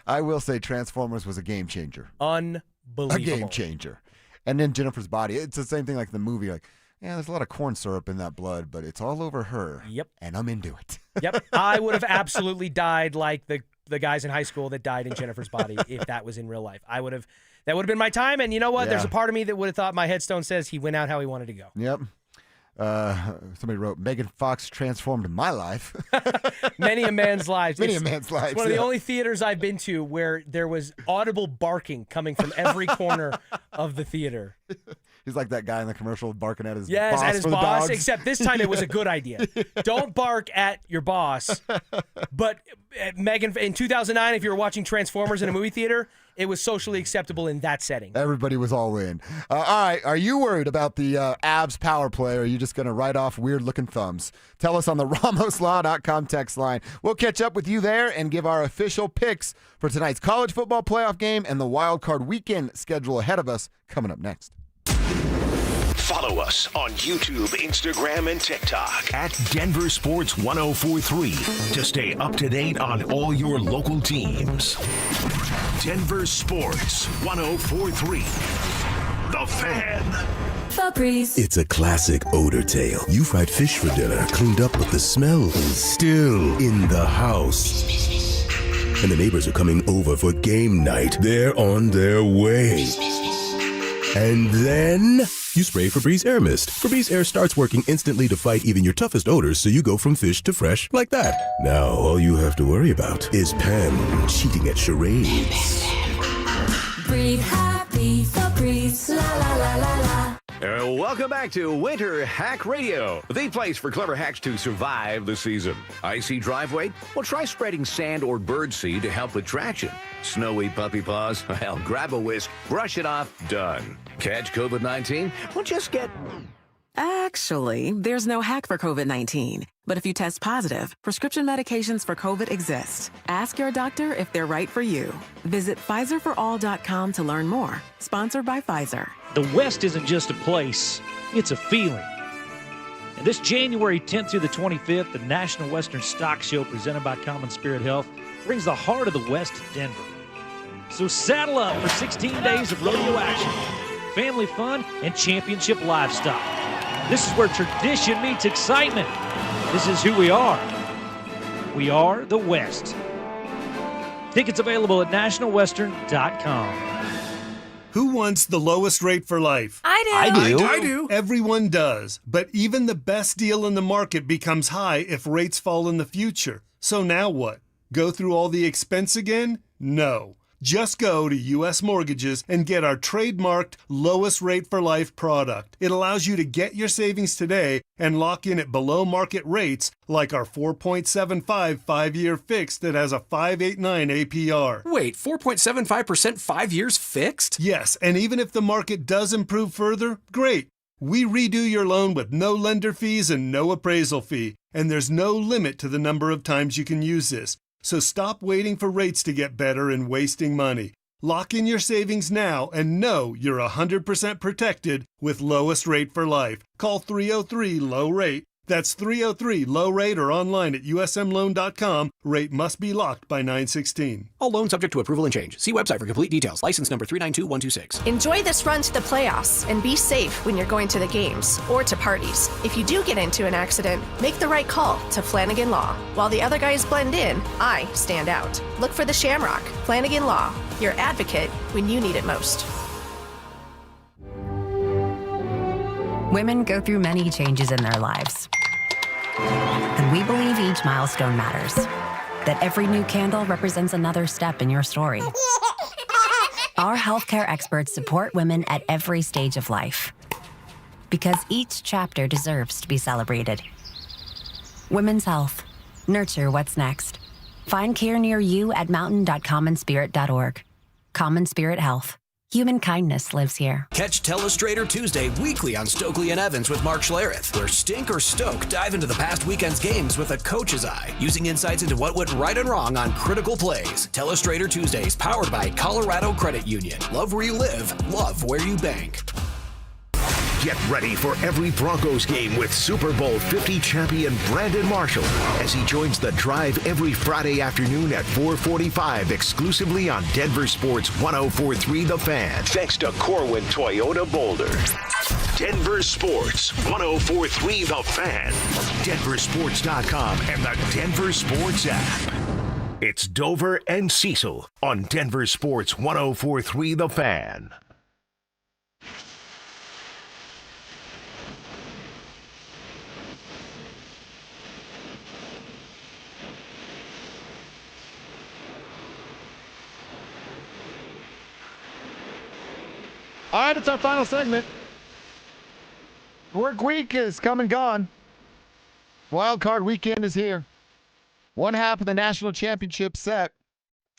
I will say Transformers was a game changer.
Unbelievable.
A game changer. And then Jennifer's body. It's the same thing like the movie. Like, yeah, there's a lot of corn syrup in that blood, but it's all over her.
Yep.
And I'm into it.
Yep. I would have absolutely died like the guys in high school that died in Jennifer's body if that was in real life. That would have been my time, and you know what?
Yeah.
There's a part of me that would have thought my headstone says he went out how he wanted to go.
Yep. Somebody wrote, Megan Fox transformed my life.
Many a man's lives.
Many a man's lives.
It's one of the only theaters I've been to where there was audible barking coming from every corner of the theater.
He's like that guy in the commercial barking at his boss.
Yes, at his
for the
boss,
dogs.
except this time it was a good idea. Don't bark at your boss. But Megan, in 2009, if you were watching Transformers in a movie theater, it was socially acceptable in that setting.
Everybody was all in. All right, are you worried about the Avs power play, or are you just going to write off weird-looking thumbs? Tell us on the RamosLaw.com text line. We'll catch up with you there and give our official picks for tonight's college football playoff game and the wild card weekend schedule ahead of us coming up next.
Follow us on YouTube, Instagram, and TikTok at Denver Sports 1043 to stay up to date on all your local teams. Denver Sports 1043. The Fan.
Febreze. It's a classic odor tale. You fried fish for dinner, cleaned up, but the smell is still in the house. And the neighbors are coming over for game night. They're on their way. And then you spray Febreze Air Mist. Febreze Air starts working instantly to fight even your toughest odors, so you go from fish to fresh like that. Now all you have to worry about is Pam cheating at charades.
Breathe happy, Febreze, la la la la la.
Welcome back to Winter Hack Radio, the place for clever hacks to survive the season. Icy driveway? Well, try spreading sand or birdseed to help with traction. Snowy puppy paws? Well, grab a whisk, brush it off, done. Catch COVID-19? Well, just get...
Actually, there's no hack for COVID-19. But if you test positive, prescription medications for COVID exist. Ask your doctor if they're right for you. Visit PfizerForAll.com to learn more. Sponsored by Pfizer.
The West isn't just a place, it's a feeling. And this January 10th through the 25th, the National Western Stock Show presented by Common Spirit Health brings the heart of the West to Denver. So saddle up for 16 days of rodeo action, family fun, and championship livestock. This is where tradition meets excitement. This is who we are. We are the West. Tickets available at nationalwestern.com.
Who wants the lowest rate for life?
I do.
Everyone does. But even the best deal in the market becomes high if rates fall in the future. So now what? Go through all the expense again? No. Just go to U.S. Mortgages and get our trademarked lowest rate for life product. It allows you to get your savings today and lock in at below market rates like our 4.75 5-year fixed that has a 5.89 APR.
Wait, 4.75% 5 years fixed?
Yes, and even if the market does improve further, great. We redo your loan with no lender fees and no appraisal fee, and there's no limit to the number of times you can use this. So stop waiting for rates to get better and wasting money. Lock in your savings now and know you're 100% protected with lowest rate for life. Call 303-LOW-RATE. That's 303-LOW-RATE or online at usmloan.com. Rate must be locked by 9/16.
All loans subject to approval and change. See website for complete details. License number 392126.
Enjoy this run to the playoffs and be safe when you're going to the games or to parties. If you do get into an accident, make the right call to Flanagan Law. While the other guys blend in, I stand out. Look for the Shamrock. Flanagan Law, your advocate when you need it most.
Women go through many changes in their lives. And we believe each milestone matters. That every new candle represents another step in your story. Our healthcare experts support women at every stage of life. Because each chapter deserves to be celebrated. Women's health. Nurture what's next. Find care near you at mountain.commonspirit.org. Common Spirit Health. Human kindness lives here.
Catch Telestrator Tuesday weekly on Stokely and Evans with Mark Schlereth, where Stink or Stoke dive into the past weekend's games with a coach's eye, using insights into what went right and wrong on critical plays. Telestrator Tuesdays, powered by Colorado Credit Union. Love where you live, love where you bank.
Get ready for every Broncos game with Super Bowl 50 champion Brandon Marshall as he joins the drive every Friday afternoon at 4:45 exclusively on Denver Sports 104.3 The Fan. Thanks to Corwin Toyota Boulder. Denver Sports 104.3 The Fan. DenverSports.com and the Denver Sports app. It's Dover and Cecil on Denver Sports 104.3 The Fan.
All right, it's our final segment. Work week is come and gone. Wildcard weekend is here. One half of the national championship set.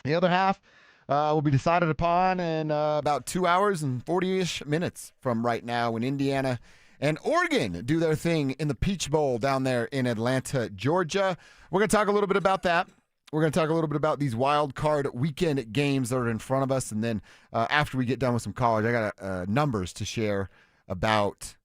The other half will be decided upon in about 2 hours and 40-ish minutes from right now when Indiana and Oregon do their thing in the Peach Bowl down there in Atlanta, Georgia. We're going to talk a little bit about that. We're going to talk a little bit about these wild card weekend games that are in front of us. And then after we get done with some college, I got numbers to share about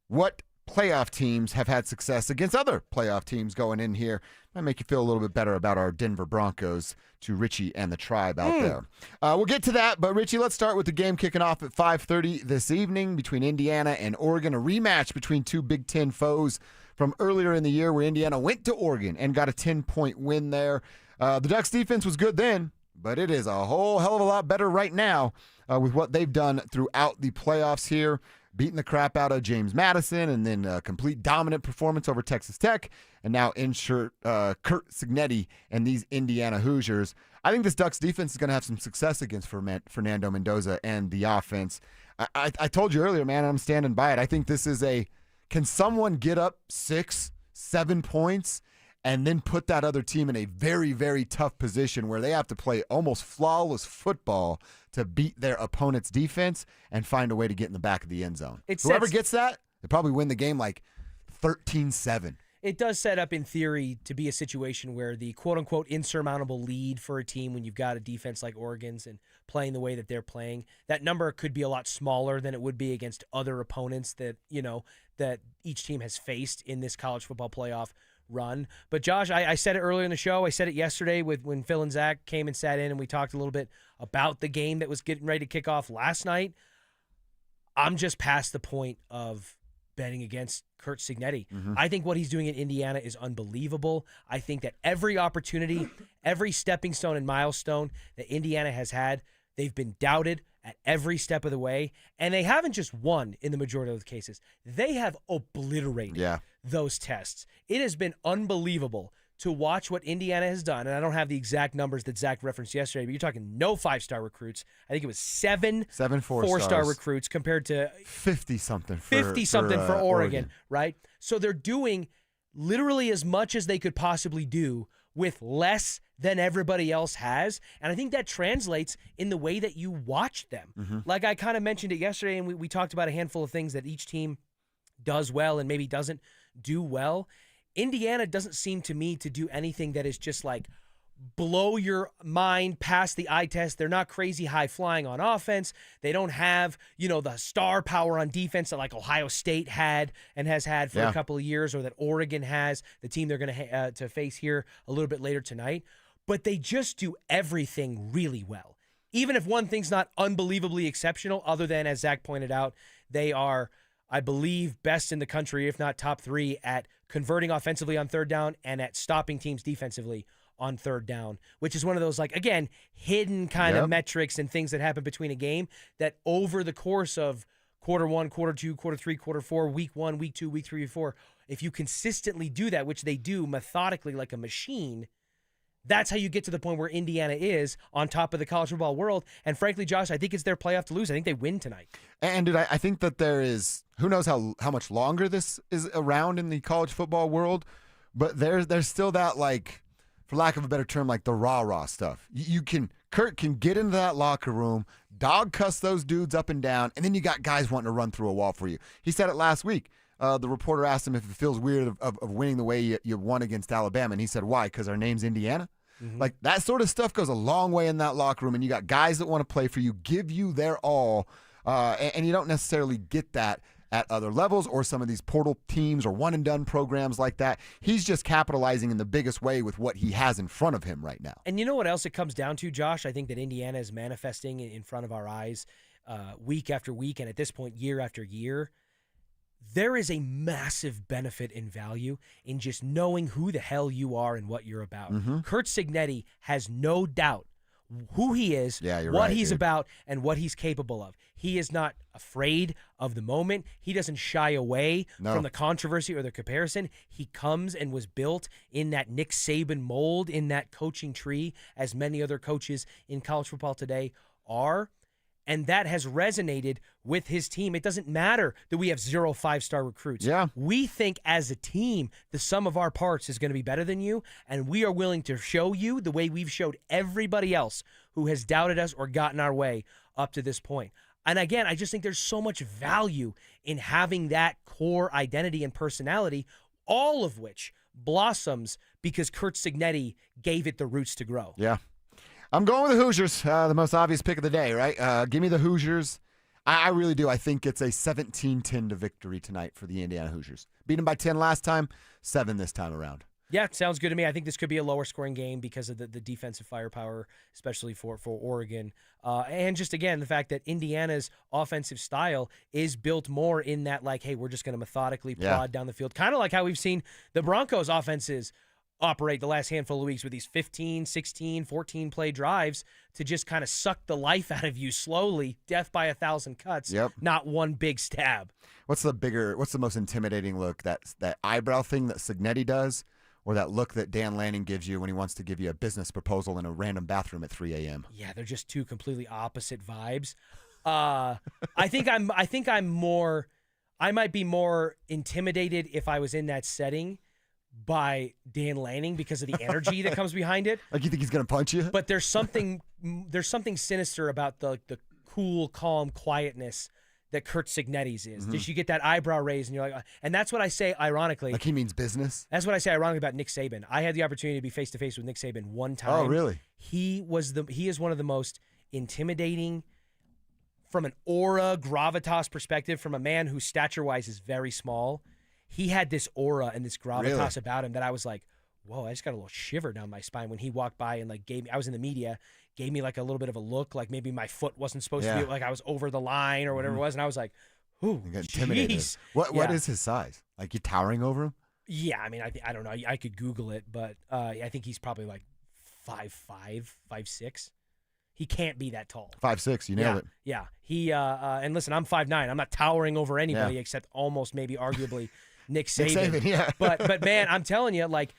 what playoff teams have had success against other playoff teams going in here. Might make you feel a little bit better about our Denver Broncos to Richie and the tribe out there. We'll get to that. But, Richie, let's start with the game kicking off at 5:30 this evening between Indiana and Oregon, a rematch between two Big Ten foes from earlier in the year where Indiana went to Oregon and got a 10-point win there. The Ducks defense was good then, but it is a whole hell of a lot better right now with what they've done throughout the playoffs here, beating the crap out of James Madison and then a complete dominant performance over Texas Tech, and now insert Kurt Cignetti and these Indiana Hoosiers. I think this Ducks defense is going to have some success against Fernando Mendoza and the offense. I told you earlier, man, I'm standing by it. I think this is can someone get up 6, 7 points and then put that other team in a very, very tough position where they have to play almost flawless football to beat their opponent's defense and find a way to get in the back of the end zone. Whoever gets that, they probably win the game like 13-7.
It does set up in theory to be a situation where the quote-unquote insurmountable lead for a team when you've got a defense like Oregon's and playing the way that they're playing, that number could be a lot smaller than it would be against other opponents that, that each team has faced in this college football playoff run. But Josh, I said it earlier in the show. I said it yesterday when Phil and Zach came and sat in and we talked a little bit about the game that was getting ready to kick off last night. I'm just past the point of betting against Kurt Cignetti. I think what he's doing in Indiana is unbelievable. I think that every opportunity, every stepping stone and milestone that Indiana has had, they've been doubted at every step of the way, and they haven't just won in the majority of the cases. They have obliterated those tests. It has been unbelievable to watch what Indiana has done, and I don't have the exact numbers that Zach referenced yesterday, but you're talking no 5-star recruits. I think it was seven 4-star recruits compared to
50-something
for Oregon, right? So they're doing literally as much as they could possibly do with less than everybody else has. And I think that translates in the way that you watch them.
Mm-hmm.
Like I kind of mentioned it yesterday, and we talked about a handful of things that each team does well and maybe doesn't do well. Indiana doesn't seem to me to do anything that is just like blow your mind past the eye test. They're not crazy high flying on offense. They don't have, the star power on defense that like Ohio State had and has had for a couple of years, or that Oregon has, the team they're going to face here a little bit later tonight. But they just do everything really well. Even if one thing's not unbelievably exceptional, other than, as Zach pointed out, they are, I believe, best in the country, if not top 3, at converting offensively on third down and at stopping teams defensively on third down, which is one of those, like, again, hidden kind of metrics and things that happen between a game that over the course of quarter 1, quarter 2, quarter 3, quarter 4, week 1, week 2, week 3, week 4, if you consistently do that, which they do methodically like a machine, that's how you get to the point where Indiana is on top of the college football world. And frankly, Josh, I think it's their playoff to lose. I think they win tonight.
And dude, I think that there is, who knows how much longer this is around in the college football world, but there's still that, like, for lack of a better term, like the rah-rah stuff. Kurt can get into that locker room, dog cuss those dudes up and down, and then you got guys wanting to run through a wall for you. He said it last week. The reporter asked him if it feels weird of winning the way you won against Alabama, and he said, why? Because our name's Indiana? Mm-hmm. Like, that sort of stuff goes a long way in that locker room, and you got guys that want to play for you, give you their all, and you don't necessarily get that at other levels or some of these portal teams or one-and-done programs like that. He's just capitalizing in the biggest way with what he has in front of him right now.
And you know what else it comes down to, Josh? I think that Indiana is manifesting in front of our eyes week after week, and at this point, year after year. There is a massive benefit in value in just knowing who the hell you are and what you're about.
Mm-hmm.
Kurt Cignetti has no doubt who he is,
what
he's about, and what he's capable of. He is not afraid of the moment. He doesn't shy away from the controversy or the comparison. He comes and was built in that Nick Saban mold, in that coaching tree, as many other coaches in college football today are. And that has resonated with his team. It doesn't matter that we have 0 5-star recruits.
Yeah.
We think as a team, the sum of our parts is going to be better than you, and we are willing to show you the way we've showed everybody else who has doubted us or gotten our way up to this point. And again, I just think there's so much value in having that core identity and personality, all of which blossoms because Kurt Cignetti gave it the roots to grow.
Yeah. I'm going with the Hoosiers, the most obvious pick of the day, right? Give me the Hoosiers. I really do. I think it's a 17-10 victory tonight for the Indiana Hoosiers. Beat them by 10 last time, 7 this time around.
Yeah, it sounds good to me. I think this could be a lower scoring game because of the defensive firepower, especially for Oregon. And just, again, the fact that Indiana's offensive style is built more in that, like, hey, we're just going to methodically plod down the field. Kind of like how we've seen the Broncos offenses operate the last handful of weeks with these 15, 16, 14 play drives to just kind of suck the life out of you slowly, death by 1,000 cuts, not one big stab.
What's the most intimidating look? That eyebrow thing that Cignetti does, or that look that Dan Lanning gives you when he wants to give you a business proposal in a random bathroom at 3 a.m.?
Yeah, they're just two completely opposite vibes. I might be more intimidated if I was in that setting by Dan Lanning because of the energy that comes behind it.
Like, you think he's going to punch you?
But there's something sinister about the cool, calm quietness that Kurt Cignetti's is.
Mm-hmm.
Just you get that eyebrow raised and you're like, and that's what I say ironically.
Like, he means business?
That's what I say ironically about Nick Saban. I had the opportunity to be face-to-face with Nick Saban one time.
Oh, really?
He is one of the most intimidating, from an aura, gravitas perspective, from a man who stature-wise is very small. He had this aura and this gravitas about him that I was like, whoa, I just got a little shiver down my spine when he walked by and, like, gave me, I was in the media, gave me like a little bit of a look, like maybe my foot wasn't supposed to be, like I was over the line or whatever it was. And I was like, ooh,
intimidated.
Geez.
What is his size? Like, you towering over him?
Yeah, I mean, I don't know. I could Google it, but I think he's probably like 5'5", 5'6". He can't be that tall.
5'6", you nailed it.
Yeah. He and listen, I'm 5'9". I'm not towering over anybody except almost maybe arguably Nick Saban.
Nick Saban, yeah.
but man, I'm telling you, like,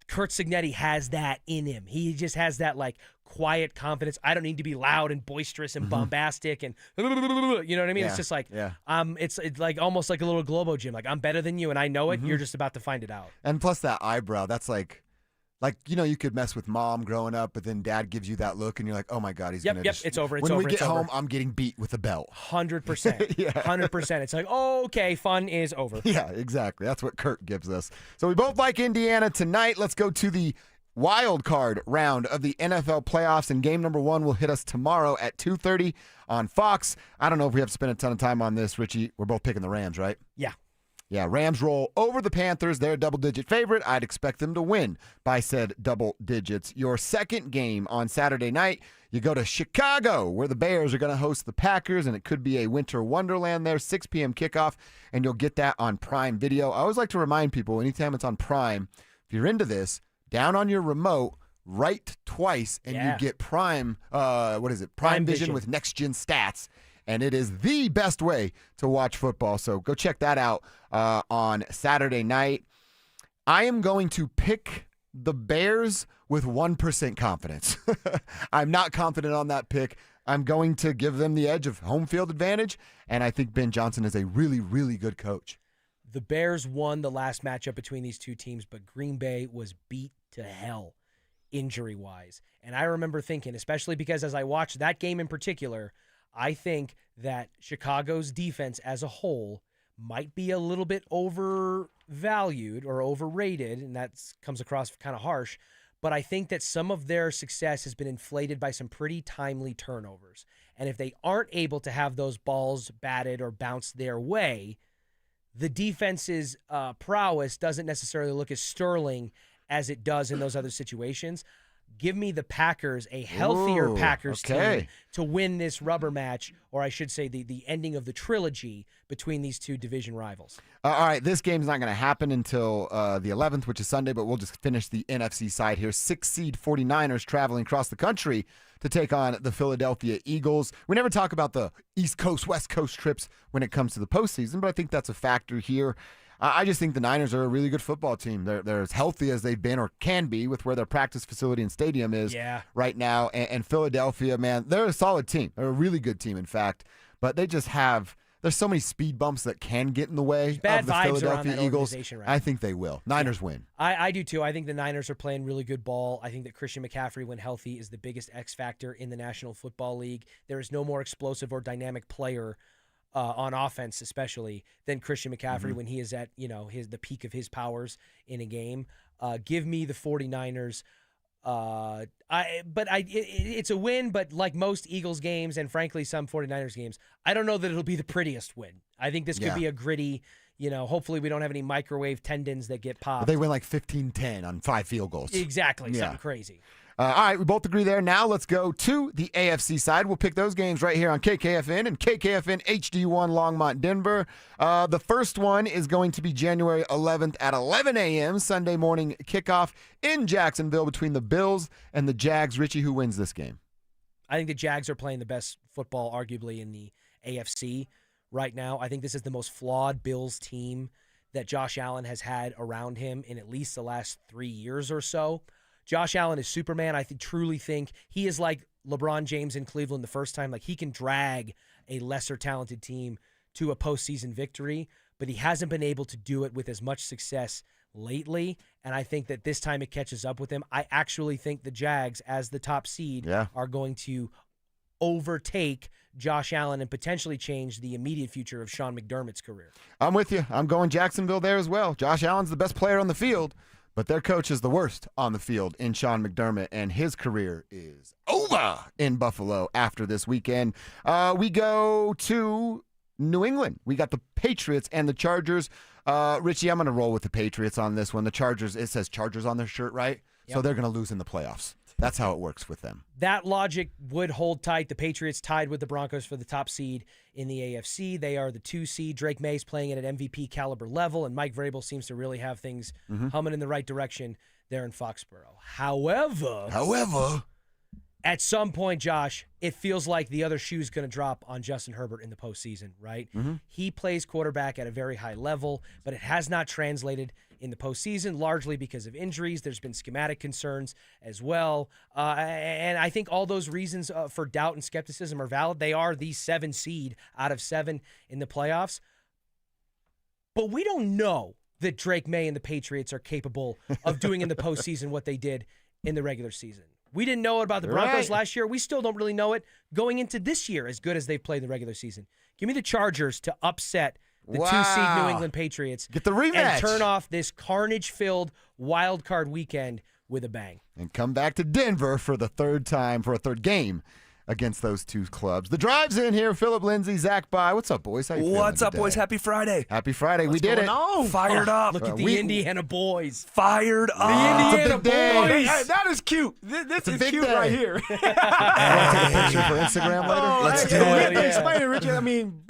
Kurt Signetti has that in him. He just has that like quiet confidence. I don't need to be loud and boisterous and bombastic and you know what I mean?
Yeah,
It's just like
yeah.
It's like almost like a little Globo gym. Like I'm better than you and I know it. You're just about to find it out.
And plus that eyebrow, that's like you could mess with mom growing up, but then dad gives you that look, and you're like, oh my God, he's gonna.
Yep, it's over. It's
when
over.
we get
it's over.
home, I'm getting beat with a belt.
100%.
Yeah.
100%. It's like, oh, okay, fun is over.
Yeah, exactly. That's what Kurt gives us. So we both like Indiana tonight. Let's go to the wild card round of the NFL playoffs, and game number 1 will hit us tomorrow at 2:30 on Fox. I don't know if we have to spend a ton of time on this, Richie. We're both picking the Rams, right?
Yeah.
Yeah, Rams roll over the Panthers. They're a double-digit favorite. I'd expect them to win by said double digits. Your second game on Saturday night, you go to Chicago, where the Bears are going to host the Packers, and it could be a winter wonderland there, 6 p.m. kickoff, and you'll get that on Prime Video. I always like to remind people, anytime it's on Prime, if you're into this, down on your remote, write twice, and you get Prime, Prime Vision with next-gen stats. And it is the best way to watch football. So go check that out on Saturday night. I am going to pick the Bears with 1% confidence. I'm not confident on that pick. I'm going to give them the edge of home field advantage. And I think Ben Johnson is a really, really good coach.
The Bears won the last matchup between these two teams, but Green Bay was beat to hell injury-wise. And I remember thinking, especially because as I watched that game in particular, I think that Chicago's defense as a whole might be a little bit overvalued or overrated, and that comes across kind of harsh, but I think that some of their success has been inflated by some pretty timely turnovers. And if they aren't able to have those balls batted or bounced their way, the defense's prowess doesn't necessarily look as sterling as it does in those other situations. Give me the Packers, a healthier Packers team, to win this rubber match, or I should say the ending of the trilogy between these two division rivals.
All right, this game's not going to happen until the 11th, which is Sunday, but we'll just finish the NFC side here. 6-seed 49ers traveling across the country to take on the Philadelphia Eagles. We never talk about the East Coast, West Coast trips when it comes to the postseason, but I think that's a factor here. I just think the Niners are a really good football team. They're as healthy as they've been or can be with where their practice facility and stadium is right now. And Philadelphia, man, they're a solid team. They're a really good team, in fact. But they just have – there's so many speed bumps that can get in the way of the Philadelphia Eagles.
Right?
I think they will. Niners win.
I do, too. I think the Niners are playing really good ball. I think that Christian McCaffrey, when healthy, is the biggest X factor in the National Football League. There is no more explosive or dynamic player on offense, especially, than Christian McCaffrey when he is at the peak of his powers in a game. Give me the 49ers. It's a win, but like most Eagles games and frankly some 49ers games, I don't know that it'll be the prettiest win. I think this could be a gritty. Hopefully we don't have any microwave tendons that get popped.
They win like 15-10 on 5 field goals.
Exactly, something crazy.
All right, we both agree there. Now let's go to the AFC side. We'll pick those games right here on KKFN and KKFN HD1 Longmont, Denver. The first one is going to be January 11th at 11 a.m. Sunday morning kickoff in Jacksonville between the Bills and the Jags. Richie, who wins this game?
I think the Jags are playing the best football, arguably, in the AFC right now. I think this is the most flawed Bills team that Josh Allen has had around him in at least the last 3 years or so. Josh Allen is Superman. I truly think he is like LeBron James in Cleveland the first time. Like, he can drag a lesser talented team to a postseason victory, but he hasn't been able to do it with as much success lately, and I think that this time it catches up with him. I actually think the Jags, as the top seed, are going to overtake Josh Allen and potentially change the immediate future of Sean McDermott's career.
I'm with you. I'm going Jacksonville there as well. Josh Allen's the best player on the field, but their coach is the worst on the field in Sean McDermott, and his career is over in Buffalo after this weekend. We go to New England. We got the Patriots and the Chargers. Richie, I'm going to roll with the Patriots on this one. The Chargers, it says Chargers on their shirt, right? Yep. So they're going to lose in the playoffs. That's how it works with them.
That logic would hold tight. The Patriots tied with the Broncos for the top seed in the AFC. They are the 2 seed. Drake May's playing at an MVP caliber level, and Mike Vrabel seems to really have things humming in the right direction there in Foxborough. However, at some point, Josh, it feels like the other shoe's going to drop on Justin Herbert in the postseason, right? He plays quarterback at a very high level, but it has not translated in the postseason, largely because of injuries. There's been schematic concerns as well. And I think all those reasons for doubt and skepticism are valid. They are the 7 seed out of 7 in the playoffs. But we don't know that Drake May and the Patriots are capable of doing in the postseason what they did in the regular season. We didn't know about the Broncos last year. We still don't really know it going into this year as good as they've played in the regular season. Give me the Chargers to upset the 2-seed New England Patriots.
Get the rematch.
And turn off this carnage-filled wild card weekend with a bang.
And come back to Denver for the third time, for a third game against those two clubs. The Drive's in here. Philip Lindsay, Zach By. What's up, boys? How you feeling
What's up,
today?
boys? Happy Friday.
Happy Friday.
What's
we did
going
it.
on? Fired up.
Look at the Indiana boys.
Fired up.
The Indiana boys.
Hey, that is cute. This is cute
day.
right here.
Want to take a picture for Instagram later?
Let's do it. Explain it, Richard. I mean,